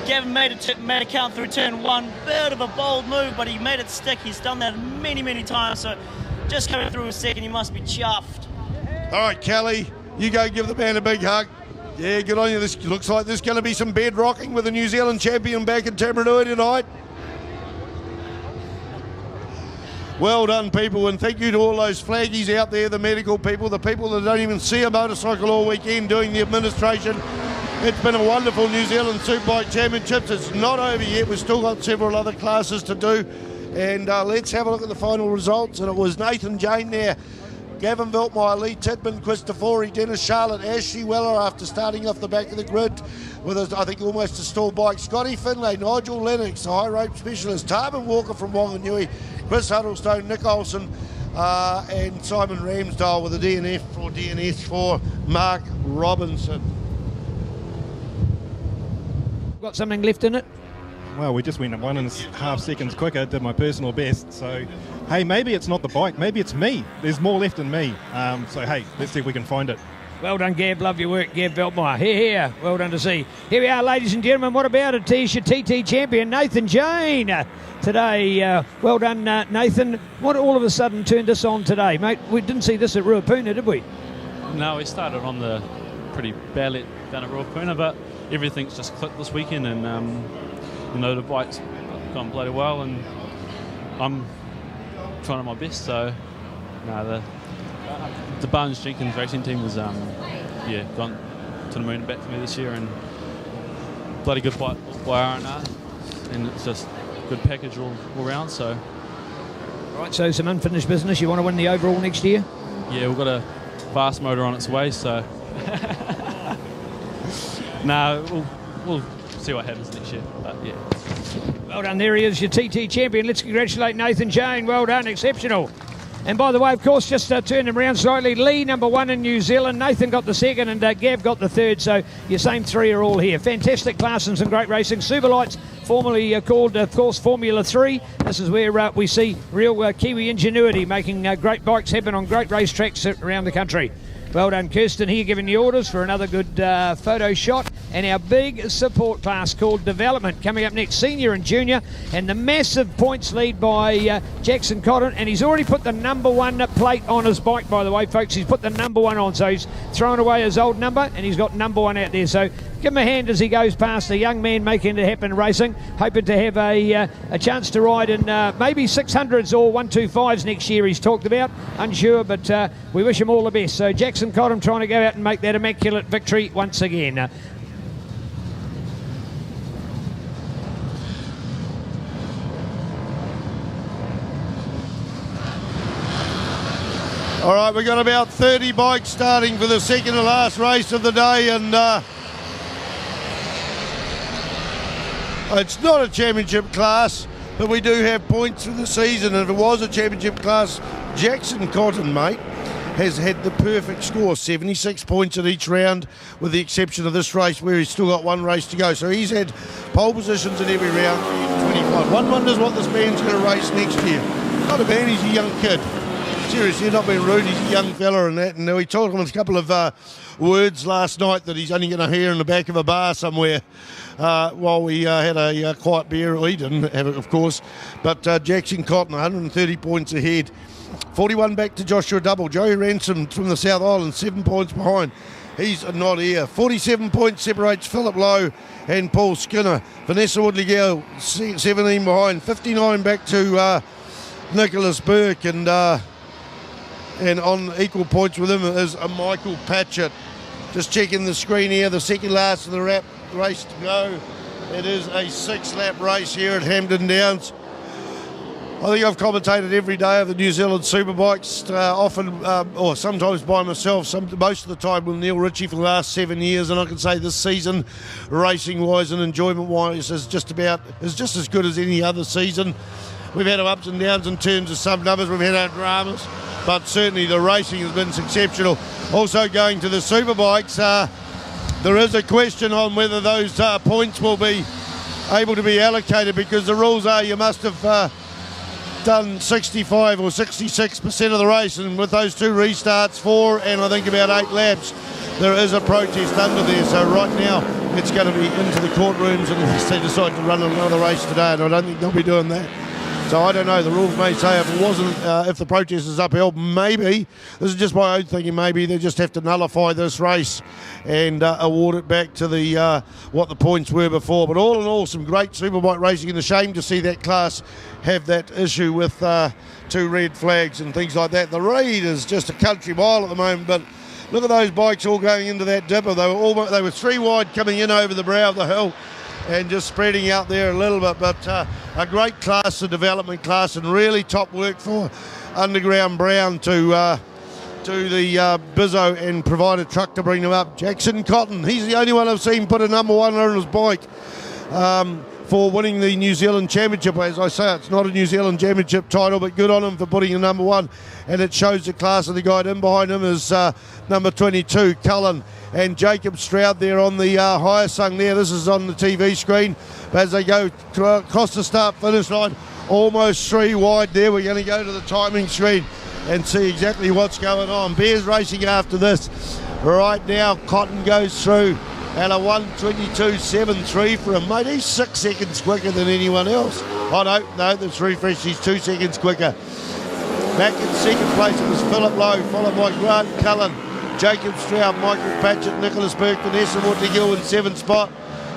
Gavin made a count through turn 1. Bit of a bold move, but he made it stick. He's done that many, many times, so just coming through a 2nd, he must be chuffed.
All right, Kelly, you go give the man a big hug. Yeah, good on you. This looks like there's going to be some bed rocking with the New Zealand champion back in Tamaranui tonight. Well done, people, and thank you to all those flaggies out there, the medical people, the people that don't even see a motorcycle all weekend doing the administration. It's been a wonderful New Zealand Superbike Championships. It's not over yet. We've still got several other classes to do. And let's have a look at the final results. And it was Nathan Jane there, Gavin Veltmeyer, Lee Tidman, Christofori, Dennis Charlotte, Ashley Weller after starting off the back of the grid with, I think, almost a stall bike. Scotty Finlay, Nigel Lennox, the high rope specialist, Tarbin Walker from Wanganui, Chris Huddlestone, Nick Olsen, and Simon Ramsdale with a DNS for Mark Robinson.
Got something left in it?
well, we just went 1.5 seconds quicker, did my personal best. So, hey, maybe it's not the bike, maybe it's me. There's more left in me. So, hey, let's see if we can find it.
Well done, Gav. Love your work, Gav Beltmire. Here. Well done to see. Here we are, ladies and gentlemen. What about it? Here's your TT champion, Nathan Jane, today. Well done, Nathan. What all of a sudden turned us on today, mate? We didn't see this at Ruapuna, did we?
No, we started on the pretty badly down at Ruapuna, but everything's just clicked this weekend, and the bike's gone bloody well, and I'm trying my best. So, no, the Barnes Jenkins racing team has gone to the moon and back for me this year, and bloody good bike by R&R, and it's just good package all round. So,
right, so some unfinished business. You want to win the overall next year?
Yeah, we've got a fast motor on its way, so we'll see what happens next year. But yeah.
Well done. There he is, your TT champion. Let's congratulate Nathan Jane. Well done, exceptional. And by the way, of course, just turn them around slightly. Lee, number 1 in New Zealand. Nathan got the second, and Gav got the third. So your same three are all here. Fantastic class and some great racing. Superlites, formerly called, of course, Formula 3. This is where we see real Kiwi ingenuity making great bikes happen on great racetracks around the country. Well done, Kirsten, here giving the orders for another good photo shot. And our big support class called Development coming up next, senior and junior, and the massive points lead by Jackson Cotton, and he's already put the number 1 plate on his bike, by the way, folks. He's put the number 1 on, so he's thrown away his old number, and he's got number 1 out there. So give him a hand as he goes past, a young man making it happen racing, hoping to have a chance to ride in maybe 600s or 125s next year, he's talked about. Unsure, but we wish him all the best. So Jackson Cotton trying to go out and make that immaculate victory once again.
All right, we've got about 30 bikes starting for the second to last race of the day, and it's not a championship class, but we do have points for the season. And if it was a championship class, Jackson Cotton, mate, has had the perfect score, 76 points at each round, with the exception of this race where he's still got one race to go. So he's had pole positions in every round, 25. One wonders what this man's going to race next year. Not a man, he's a young kid. Seriously, not being rude, he's a young fella and that. And we told him a couple of words last night that he's only going to hear in the back of a bar somewhere while we had a quiet beer. Well, he didn't have it, of course. But Jackson Cotton, 130 points ahead. 41 back to Joshua Double. Joey Ransom from the South Island, 7 points behind. He's not here. 47 points separates Philip Lowe and Paul Skinner. Vanessa Woodley-Gill, 17 behind. 59 back to Nicholas Burke, and on equal points with him is a Michael Patchett. Just checking the screen here, the second last of the race to go. It is a 6-lap race here at Hampton Downs. I think I've commentated every day of the New Zealand Superbikes, often or sometimes by myself, most of the time with Neil Ritchie for the last 7 years, and I can say this season, racing-wise and enjoyment-wise, is just as good as any other season. We've had our ups and downs in terms of some numbers, we've had our dramas, but certainly the racing has been exceptional. Also going to the Superbikes, there is a question on whether those points will be able to be allocated, because the rules are you must have done 65 or 66% of the race, and with those 2 restarts, 4 and I think about 8 laps, there is a protest under there. So right now it's going to be into the courtrooms unless they decide to run another race today, and I don't think they'll be doing that. So I don't know, the rules may say if it wasn't, if the protest is upheld, maybe, this is just my own thinking, maybe they just have to nullify this race and award it back to the what the points were before. But all in all, some great Superbike racing, and a shame to see that class have that issue with 2 red flags and things like that. The lead is just a country mile at the moment, but look at those bikes all going into that dipper. They were 3 wide coming in over the brow of the hill and just spreading out there a little bit, but a great class, a development class, and really top work for Underground Brown to the Bizzo and provide a truck to bring them up. Jackson Cotton, he's the only one I've seen put a number 1 on his bike. for winning the New Zealand Championship. As I say, it's not a New Zealand Championship title, but good on him for putting in number 1, and it shows the class of the guy in behind him is number 22, Cullen, and Jacob Stroud there on the higher sung there. This is on the TV screen, but as they go across the start-finish line, almost 3 wide there. We're going to go to the timing screen and see exactly what's going on. Bears racing after this. Right now, Cotton goes through at a 1:22.73 for him, mate. He's 6 seconds quicker than anyone else. Oh, no, that's refreshed. He's 2 seconds quicker. Back in second place, it was Philip Lowe, followed by Grant Cullen, Jacob Stroud, Michael Patchett, Nicholas Burke, Vanessa Woodley-Gill in 7th spot.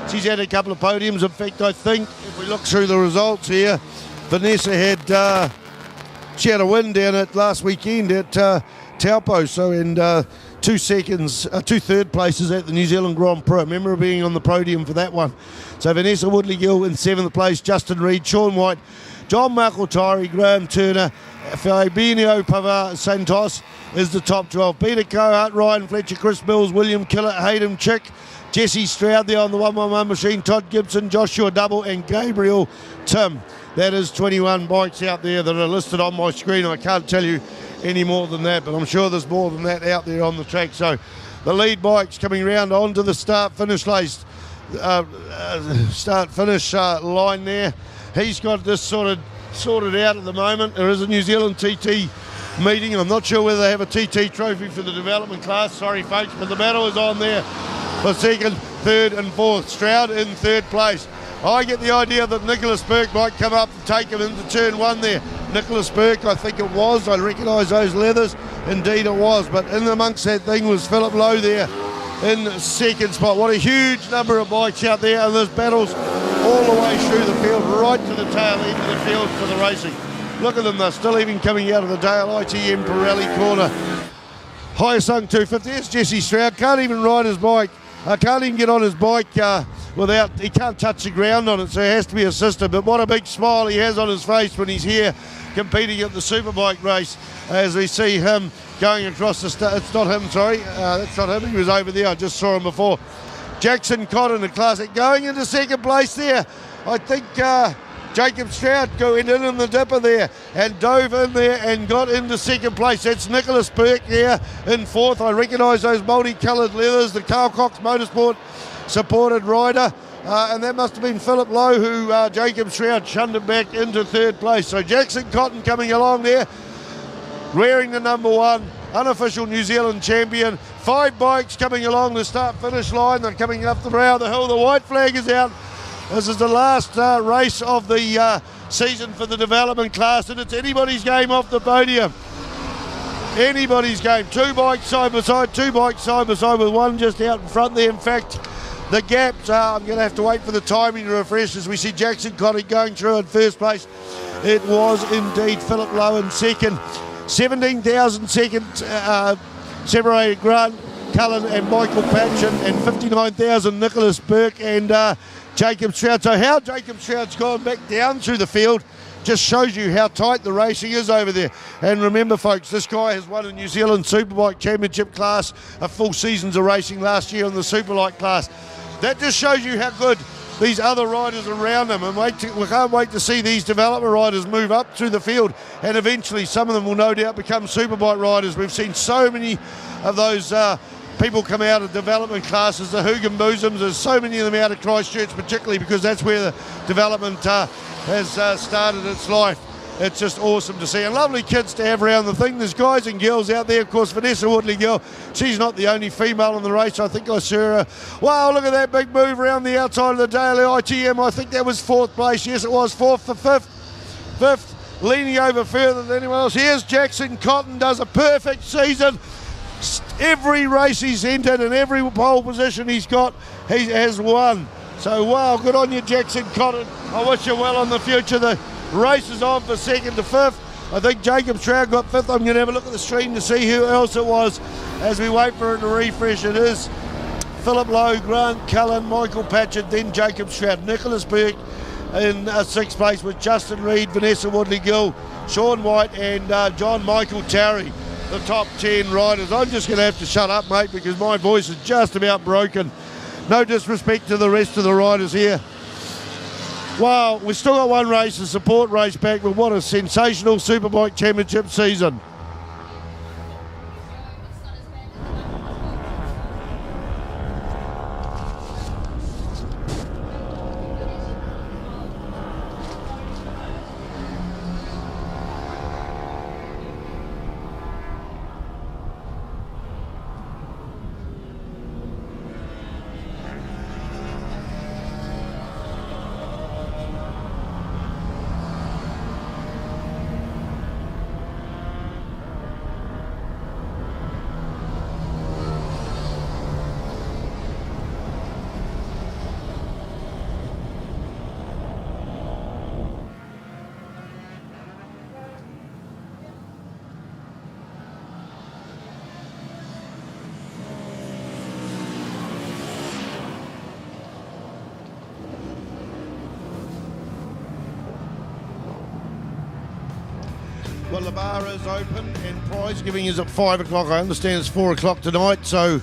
She's had a couple of podiums. In fact, I think if we look through the results here, Vanessa had she had a win down at last weekend at Taupo. So, and 2 third places at the New Zealand Grand Prix. I remember being on the podium for that one. So Vanessa Woodley-Gill in 7th place, Justin Reed, Sean White, John McEltyree, Graham Turner, Fabinho Pava Santos is the top 12. Peter Cohart, Ryan Fletcher, Chris Mills, William Killett, Hayden Chick, Jesse Stroud there on the 111 machine, Todd Gibson, Joshua Double and Gabriel Tim. That is 21 bikes out there that are listed on my screen. I can't tell you any more than that, but I'm sure there's more than that out there on the track. So the lead bikes coming round onto the start-finish line there. He's got this sorted out at the moment. There is a New Zealand TT meeting. I'm not sure whether they have a TT trophy for the development class. Sorry, folks, but the battle is on there for 2nd, 3rd and 4th. Stroud in 3rd place. I get the idea that Nicholas Burke might come up and take him into turn 1 there. Nicholas Burke, I think it was. I recognise those leathers. Indeed it was. But in amongst that thing was Philip Lowe there in 2nd spot. What a huge number of bikes out there. And there's battles all the way through the field, right to the tail end of the field for the racing. Look at them. They're still even coming out of the Dale ITM Pirelli corner. Highest sung 250. There's Jesse Stroud. Can't even ride his bike. Can't even get on his bike without, he can't touch the ground on it, so he has to be assisted. But what a big smile he has on his face when he's here competing at the Superbike race, as we see him going across the it's not him, sorry, that's not him, he was over there, I just saw him before. Jackson Cotton, the classic, going into 2nd place there. I think Jacob Stroud went in the dipper there and dove in there and got into 2nd place. That's Nicholas Burke there in 4th. I recognise those multicoloured leathers, the Carl Cox Motorsport supported rider. And that must have been Philip Lowe who Jacob Stroud shunned him back into 3rd place. So Jackson Cotton coming along there, wearing the number 1, unofficial New Zealand champion. 5 bikes coming along the start-finish line. They're coming up the brow of the hill. The white flag is out. This is the last race of the season for the development class, and it's anybody's game off the podium. Anybody's game. 2 bikes side by side, 2 bikes side by side with one just out in front there. In fact, the gaps are, I'm going to have to wait for the timing to refresh as we see Jackson Cotton going through in 1st place. It was indeed Philip Lowe in 2nd. 17,000 second separated Grant Cullen and Michael Patchin, and 59,000 Nicholas Burke and Jacob Stroud. So how Jacob Stroud's gone back down through the field just shows you how tight the racing is over there. And remember, folks, this guy has won a New Zealand Superbike Championship class, a full seasons of racing last year in the Superlite class. That just shows you how good these other riders around him, and we can't wait to see these development riders move up through the field, and eventually some of them will no doubt become Superbike riders. We've seen so many of those people come out of development classes, the Hugin Bosoms. There's so many of them out of Christchurch, particularly because that's where the development has started its life. It's just awesome to see, and lovely kids to have around the thing. There's guys and girls out there. Of course, Vanessa Woodley-Gill, she's not the only female in the race. I think I saw her. Wow, look at that big move around the outside of the daily ITM. I think that was 4th place. Yes, it was 4th for 5th. 5th, leaning over further than anyone else. Here's Jackson Cotton, does a perfect season. Every race he's entered and every pole position he's got, he has won. So, wow, good on you, Jackson Cotton. I wish you well on the future. The race is on for 2nd to 5th. I think Jacob Stroud got 5th. I'm going to have a look at the stream to see who else it was as we wait for it to refresh. It is Philip Lowe, Grant Cullen, Michael Patchett, then Jacob Stroud. Nicholas Burke in 6th place with Justin Reed, Vanessa Woodley-Gill, Sean White and John Michael Tarry, the top 10 riders. I'm just going to have to shut up, mate, because my voice is just about broken. No disrespect to the rest of the riders here. Well, we've still got one race, a support race back, but what a sensational Superbike Championship season. Well, the bar is open and prize giving is at 5 o'clock. I understand it's 4 o'clock tonight, so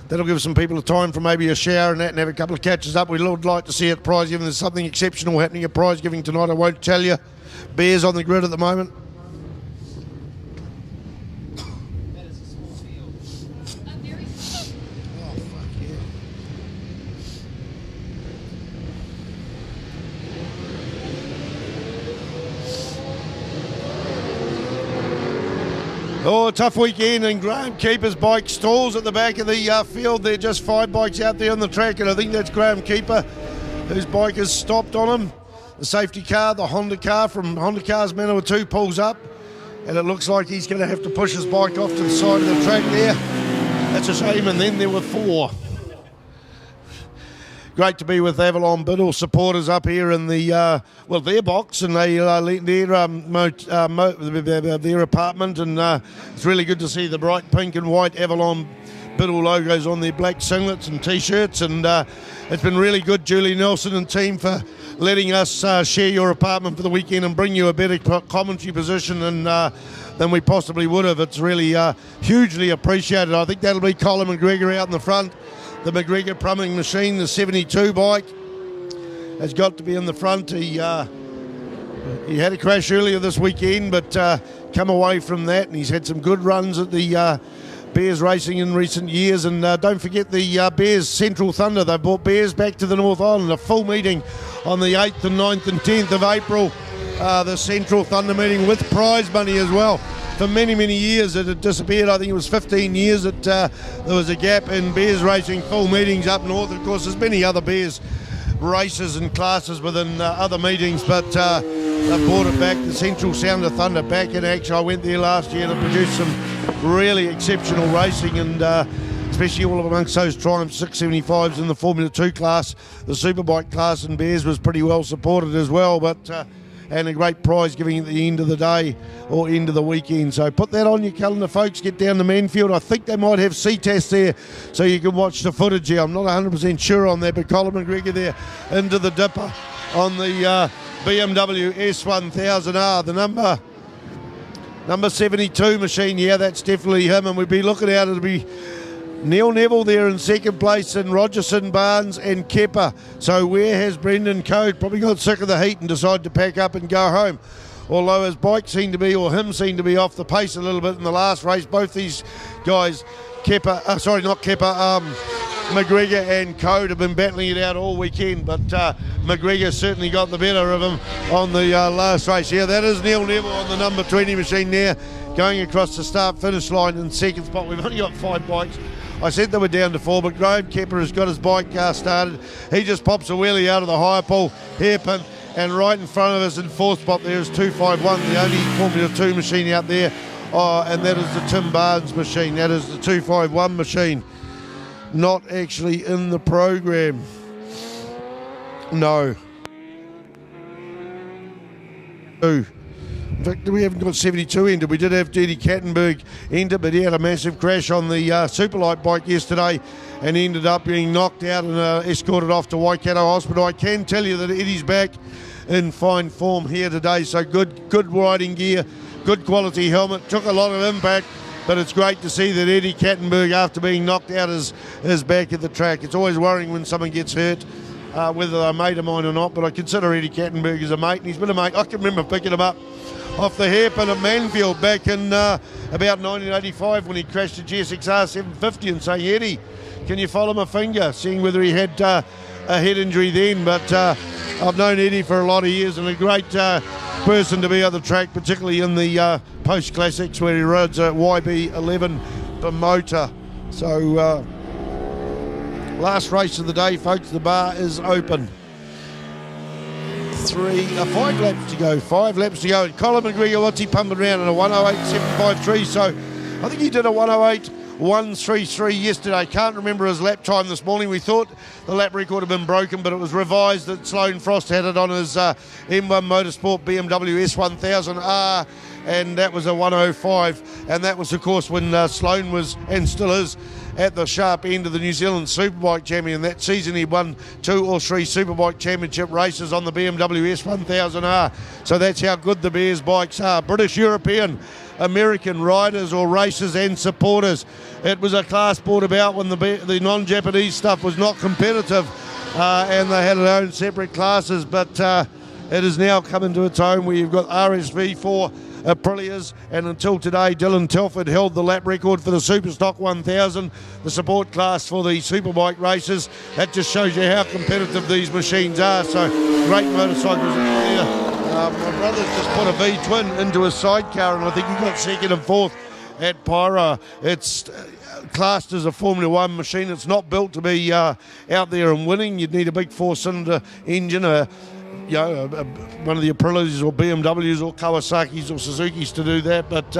that'll give some people a time for maybe a shower and that and have a couple of catches up. We'd like to see it prize giving. There's something exceptional happening at prize giving tonight. I won't tell you. Bears on the grid at the moment. Oh, a tough weekend, and Graham Keeper's bike stalls at the back of the field. There are just 5 bikes out there on the track, and I think that's Graham Keeper, whose bike has stopped on him. The safety car, the Honda car from Honda Cars Manor 2 pulls up, and it looks like he's going to have to push his bike off to the side of the track there. That's a shame, and then there were 4. Great to be with Avalon Biddle supporters up here in the their box, and their apartment, and it's really good to see the bright pink and white Avalon Biddle logos on their black singlets and t-shirts, and it's been really good, Julie Nelson and team, for letting us share your apartment for the weekend and bring you a better commentary position than we possibly would have. It's really hugely appreciated. I think that'll be Colin McGregor out in the front. The McGregor Plumbing Machine, the 72 bike, has got to be in the front. He had a crash earlier this weekend, but come away from that, and he's had some good runs at the Bears racing in recent years. And don't forget the Bears Central Thunder. They brought Bears back to the North Island. A full meeting on the 8th and 9th and 10th of April. The Central Thunder meeting with prize money as well. For many, many years it had disappeared. I think it was 15 years that there was a gap in Bears racing full meetings up north. Of course, there's many other Bears races and classes within other meetings, but they've brought it back, the Central Sound of Thunder back in action. I went there last year to produce some really exceptional racing, and especially all amongst those Triumph 675s in the Formula 2 class. The Superbike class in Bears was pretty well supported as well, but and a great prize giving at the end of the day or end of the weekend. So put that on your calendar, folks. Get down to Manfield. I think they might have C-Test there, so you can watch the footage here. I'm not 100% sure on that, but Colin McGregor there into the dipper on the BMW S1000R, the number 72 machine. Yeah, that's definitely him, and we'd be looking out. It'll be Neil Neville there in second place, and Rogerson, Barnes and Kepper. So where has Brendan Code probably got sick of the heat and decided to pack up and go home? Although his bike seemed to be, or him seemed to be, off the pace a little bit in the last race. Both these guys, McGregor and Code, have been battling it out all weekend, but McGregor certainly got the better of him on the last race. Yeah, that is Neil Neville on the number 20 machine there, going across the start-finish line in second spot. We've only got 5 bikes. I said they were down to 4, but Graham Kepper has got his bike started. He just pops a wheelie out of the higher pole, hairpin, and right in front of us in 4th spot there is 251, the only Formula 2 machine out there. And that is the Tim Barnes machine. That is the 251 machine. Not actually in the program. No. In fact, we haven't got 72 entered. We did have Dirty Kattenberg enter, but he had a massive crash on the Superlite bike yesterday and ended up being knocked out and escorted off to Waikato Hospital. I can tell you that Eddie's back in fine form here today, so good riding gear, good quality helmet. Took a lot of impact, but it's great to see that Eddie Kattenberg, after being knocked out, is back at the track. It's always worrying when someone gets hurt,
whether they're a mate of mine or not, but I consider Eddie Kattenberg as a mate, and he's been a mate. I can remember picking him up off the hairpin at Manfield back in about 1985 when he crashed a GSXR 750 and saying, Eddie, can you follow my finger? Seeing whether he had a head injury then, but I've known Eddie for a lot of years and a great person to be at the track, particularly in the post-classics where he rides a YB11 motor. So last race of the day, folks, the bar is open. 5 laps to go. 5 laps to go. Colin McGregor, what's he pumping around in a 108.753? So I think he did a 108.133 yesterday. Can't remember his lap time this morning. We thought the lap record had been broken, but it was revised that Sloane Frost had it on his M1 Motorsport BMW S1000R, and that was a 105. And that was, of course, when Sloane was, and still is, at the sharp end of the New Zealand Superbike champion. That season he won 2 or 3 Superbike championship races on the BMW S1000R. So that's how good the Bears bikes are. British, European, American riders or racers and supporters. It was a class brought about when the non-Japanese stuff was not competitive and they had their own separate classes, but it has now come into its own where you've got RSV4 Aprilias, and until today Dylan Telford held the lap record for the Superstock 1000, the support class for the Superbike races. That just shows you how competitive these machines are. So great motorcycles there. My brother's just put a V-twin into a sidecar, and I think he got second and fourth at Pyra. It's classed as a Formula 1 machine. It's not built to be out there and winning. You'd need a big 4-cylinder engine, one of the Aprilias or BMWs or Kawasaki's or Suzuki's to do that, but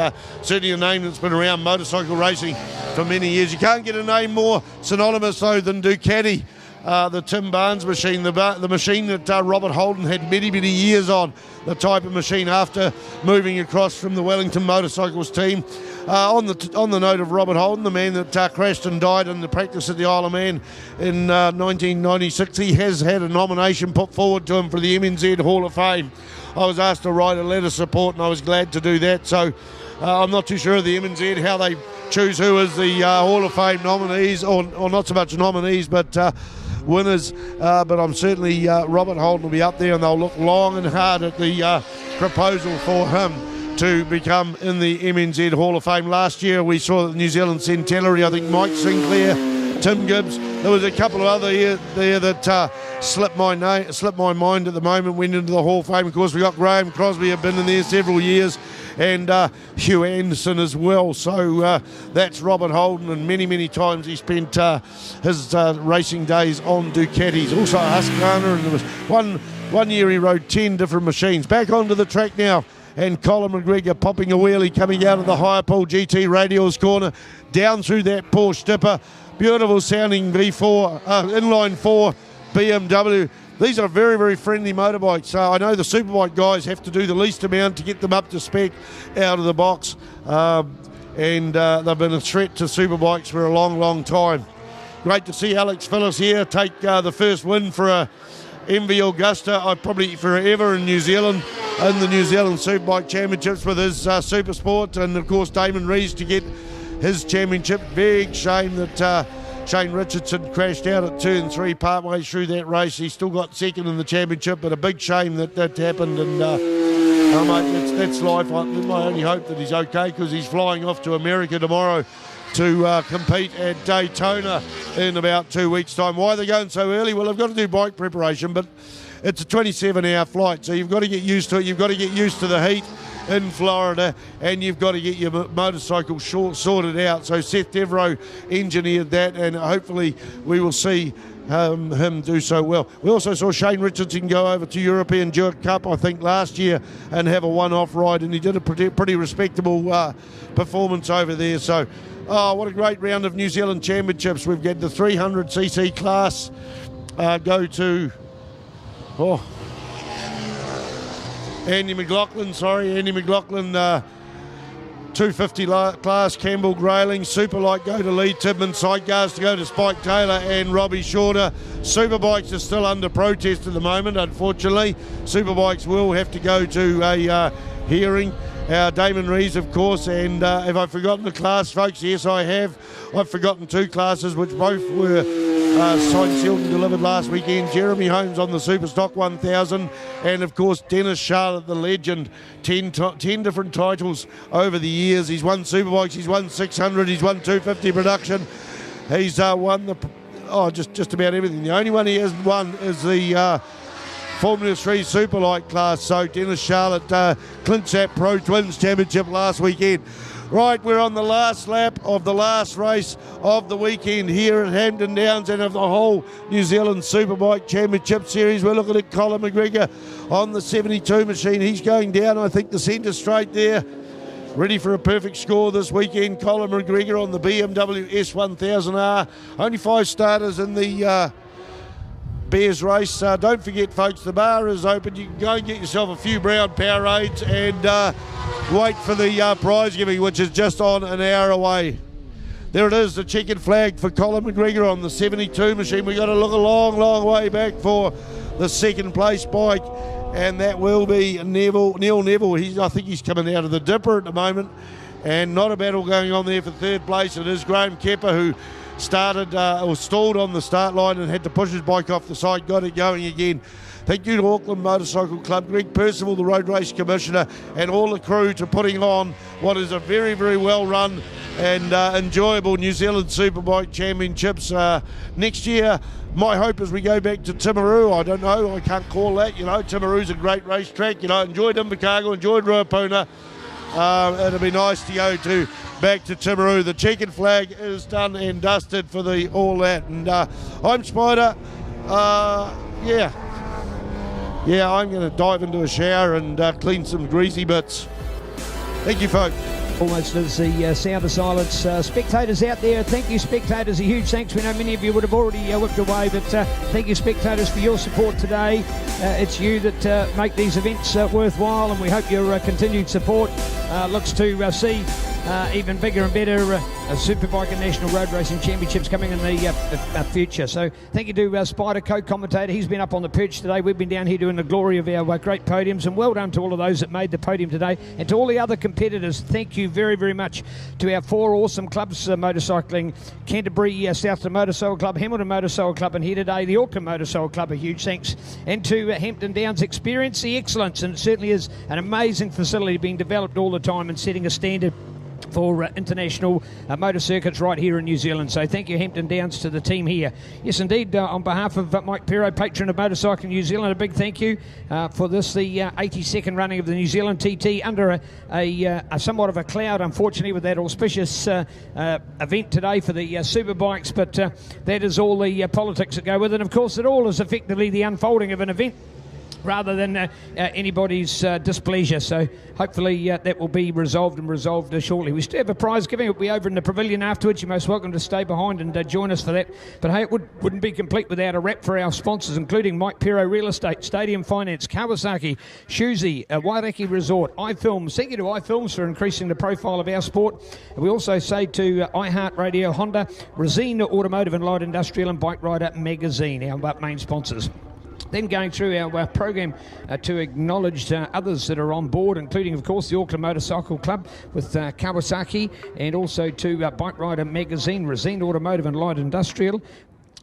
certainly a name that's been around motorcycle racing for many years. You can't get a name more synonymous though than Ducati. The Tim Barnes machine, the machine that Robert Holden had many, many years on, the type of machine after moving across from the Wellington Motorcycles team. On the note of Robert Holden, the man that crashed and died in the practice at the Isle of Man in 1996, he has had a nomination put forward to him for the MNZ Hall of Fame. I was asked to write a letter of support and I was glad to do that. So I'm not too sure of the MNZ, how they choose who is the Hall of Fame nominees, or not so much nominees, but winners, but I'm certainly Robert Holden will be up there, and they'll look long and hard at the proposal for him to become in the MNZ Hall of Fame. Last year we saw the New Zealand Centenary, I think Mike Sinclair, Tim Gibbs, there was a couple of other there that slipped my mind at the moment, went into the Hall of Fame. Of course we got Graham Crosby, have been in there several years, and Hugh Anderson as well. So that's Robert Holden, and many times he spent his racing days on Ducatis. Also a Husqvarna, and there was one year he rode 10 different machines. Back onto the track now, and Colin McGregor popping a wheelie coming out of the higher pole GT radials corner, down through that Porsche Dipper. Beautiful sounding V4, inline 4 BMW. These are very, very friendly motorbikes. So I know the Superbike guys have to do the least amount to get them up to spec out of the box. And they've been a threat to Superbikes for a long time. Great to see Alex Phillips here take the first win for a MV Augusta, probably forever in New Zealand, in the New Zealand Superbike Championships with his Supersport, and of course Damon Rees to get his championship. Big shame that Shane Richardson crashed out at turn 3 partway through that race. He still got second in the championship, but a big shame that happened, and mate, that's life. My only hope that he's okay, because he's flying off to America tomorrow to compete at Daytona in about 2 weeks' time. Why are they going so early? Well, they've got to do bike preparation, but it's a 27-hour flight, so you've got to get used to it. You've got to get used to the heat in Florida, and you've got to get your motorcycle sorted out. So Seth Devereaux engineered that, and hopefully we will see him do so well. We also saw Shane Richardson go over to European Duke Cup, I think, last year, and have a one-off ride, and he did a pretty respectable performance over there. So, what a great round of New Zealand Championships. We've got the 300cc class go to... Andy McLaughlin, 250 class, Campbell Grayling. Superlite go to Lee Tibman, Sidecars to go to Spike Taylor and Robbie Shorter. Superbikes are still under protest at the moment, unfortunately. Superbikes will have to go to a hearing, our Damon Rees, of course, and have I forgotten the class, folks? Yes, I have. I've forgotten 2 classes, which both were signed, sealed and delivered last weekend. Jeremy Holmes on the Superstock 1000, and of course Dennis Charlotte, the legend, 10 different titles over the years. He's won Superbikes, he's won 600, he's won 250 production. He's won just about everything. The only one he hasn't won is the Formula 3 Superlite class. So Dennis Charlotte clinched that Pro Twins Championship last weekend. Right, we're on the last lap of the last race of the weekend here at Hampton Downs and of the whole New Zealand Superbike Championship Series. We're looking at Colin McGregor on the 72 machine. He's going down, I think, the centre straight there. Ready for a perfect score this weekend. Colin McGregor on the BMW S1000R. Only 5 starters in the Bears race. Don't forget, folks, the bar is open. You can go and get yourself a few brown Powerades and wait for the prize giving, which is just on an hour away. There it is, the checkered flag for Colin McGregor on the 72 machine. We've got to look a long, long way back for the second place bike, and that will be Neil Neville. I think he's coming out of the dipper at the moment, and not a battle going on there for third place. It is Graham Kepper who started or stalled on the start line and had to push his bike off the side, got it going again. Thank you to Auckland Motorcycle Club, Greg Percival, the Road Race Commissioner, and all the crew to putting on what is a very, very well run and enjoyable New Zealand Superbike Championships. Next year, my hope is we go back to Timaru. I don't know, I can't call that. Timaru's a great racetrack. Enjoyed Invercargill, enjoyed Ruapuna. It'll be nice to go back to Timaru. The checkered flag is done and dusted for all that. And I'm Spider. I'm going to dive into a shower and clean some greasy bits. Thank you, folks.
Almost as the sound of silence. Spectators out there, thank you, spectators. A huge thanks. We know many of you would have already whipped away, but thank you, spectators, for your support today. It's you that make these events worthwhile, and we hope your continued support looks to see even bigger and better Superbike and National Road Racing Championships coming in the future. So thank you to Spider, co-commentator. He's been up on the perch today. We've been down here doing the glory of our great podiums, and well done to all of those that made the podium today, and to all the other competitors. Thank you very, very much to our 4 awesome clubs motorcycling: Canterbury Southland Motorcycle Club, Hamilton Motorcycle Club, and here today the Auckland Motorcycle Club. A huge thanks. And to Hampton Downs, experience the excellence, and it certainly is an amazing facility being developed all the time and setting a standard for international motor circuits right here in New Zealand. So thank you, Hampton Downs, to the team here. Yes, indeed, on behalf of Mike Perro, patron of Motorcycling New Zealand, a big thank you for this, the 82nd running of the New Zealand TT, under a somewhat of a cloud, unfortunately, with that auspicious event today for the Superbikes, but that is all the politics that go with it. And of course, it all is effectively the unfolding of an event rather than anybody's displeasure. So hopefully that will be resolved shortly. We still have a prize giving. It'll be over in the pavilion afterwards. You're most welcome to stay behind and join us for that. But hey, it wouldn't be complete without a wrap for our sponsors, including Mike Perro Real Estate, Stadium Finance, Kawasaki, Shuzi, Waireki Resort, iFilms. Thank you to iFilms for increasing the profile of our sport. And we also say to iHeartRadio, Honda, Resina Automotive and Light Industrial, and Bike Rider Magazine, our main sponsors. Then going through our program to acknowledge others that are on board, including, of course, the Auckland Motorcycle Club with Kawasaki, and also to Bike Rider Magazine, Resina Automotive and Light Industrial.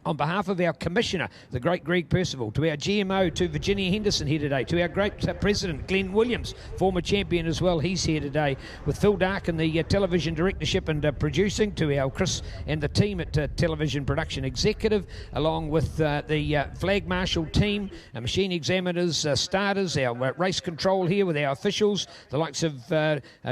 On behalf of our Commissioner, the great Greg Percival, to our GMO, to Virginia Henderson here today, to our great President, Glenn Williams, former champion as well, he's here today, with Phil Darkin, the television directorship and producing, to our Chris and the team at Television Production Executive, along with the Flag Marshal team, machine examiners, starters, our race control here with our officials, the likes of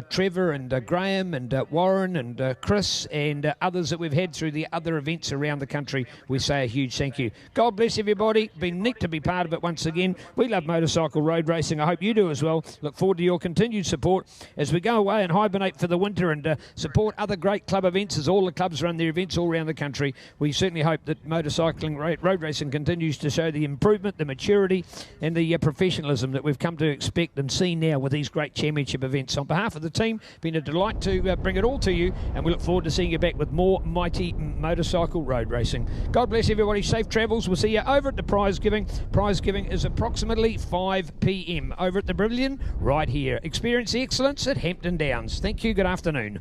Trevor and Graham and Warren and Chris and others that we've had through the other events around the country. We say a huge thank you. God bless everybody. Been neat to be part of it once again. We love motorcycle road racing. I hope you do as well. Look forward to your continued support as we go away and hibernate for the winter and support other great club events as all the clubs run their events all around the country. We certainly hope that motorcycling road racing continues to show the improvement, the maturity and the professionalism that we've come to expect and see now with these great championship events. On behalf of the team, been a delight to bring it all to you, and we look forward to seeing you back with more mighty motorcycle road racing. God God bless everybody. Safe travels. We'll see you over at the prize giving. Prize giving is approximately 5 p.m. over at the Brilliant right here. Experience the excellence at Hampton Downs. Thank you. Good afternoon.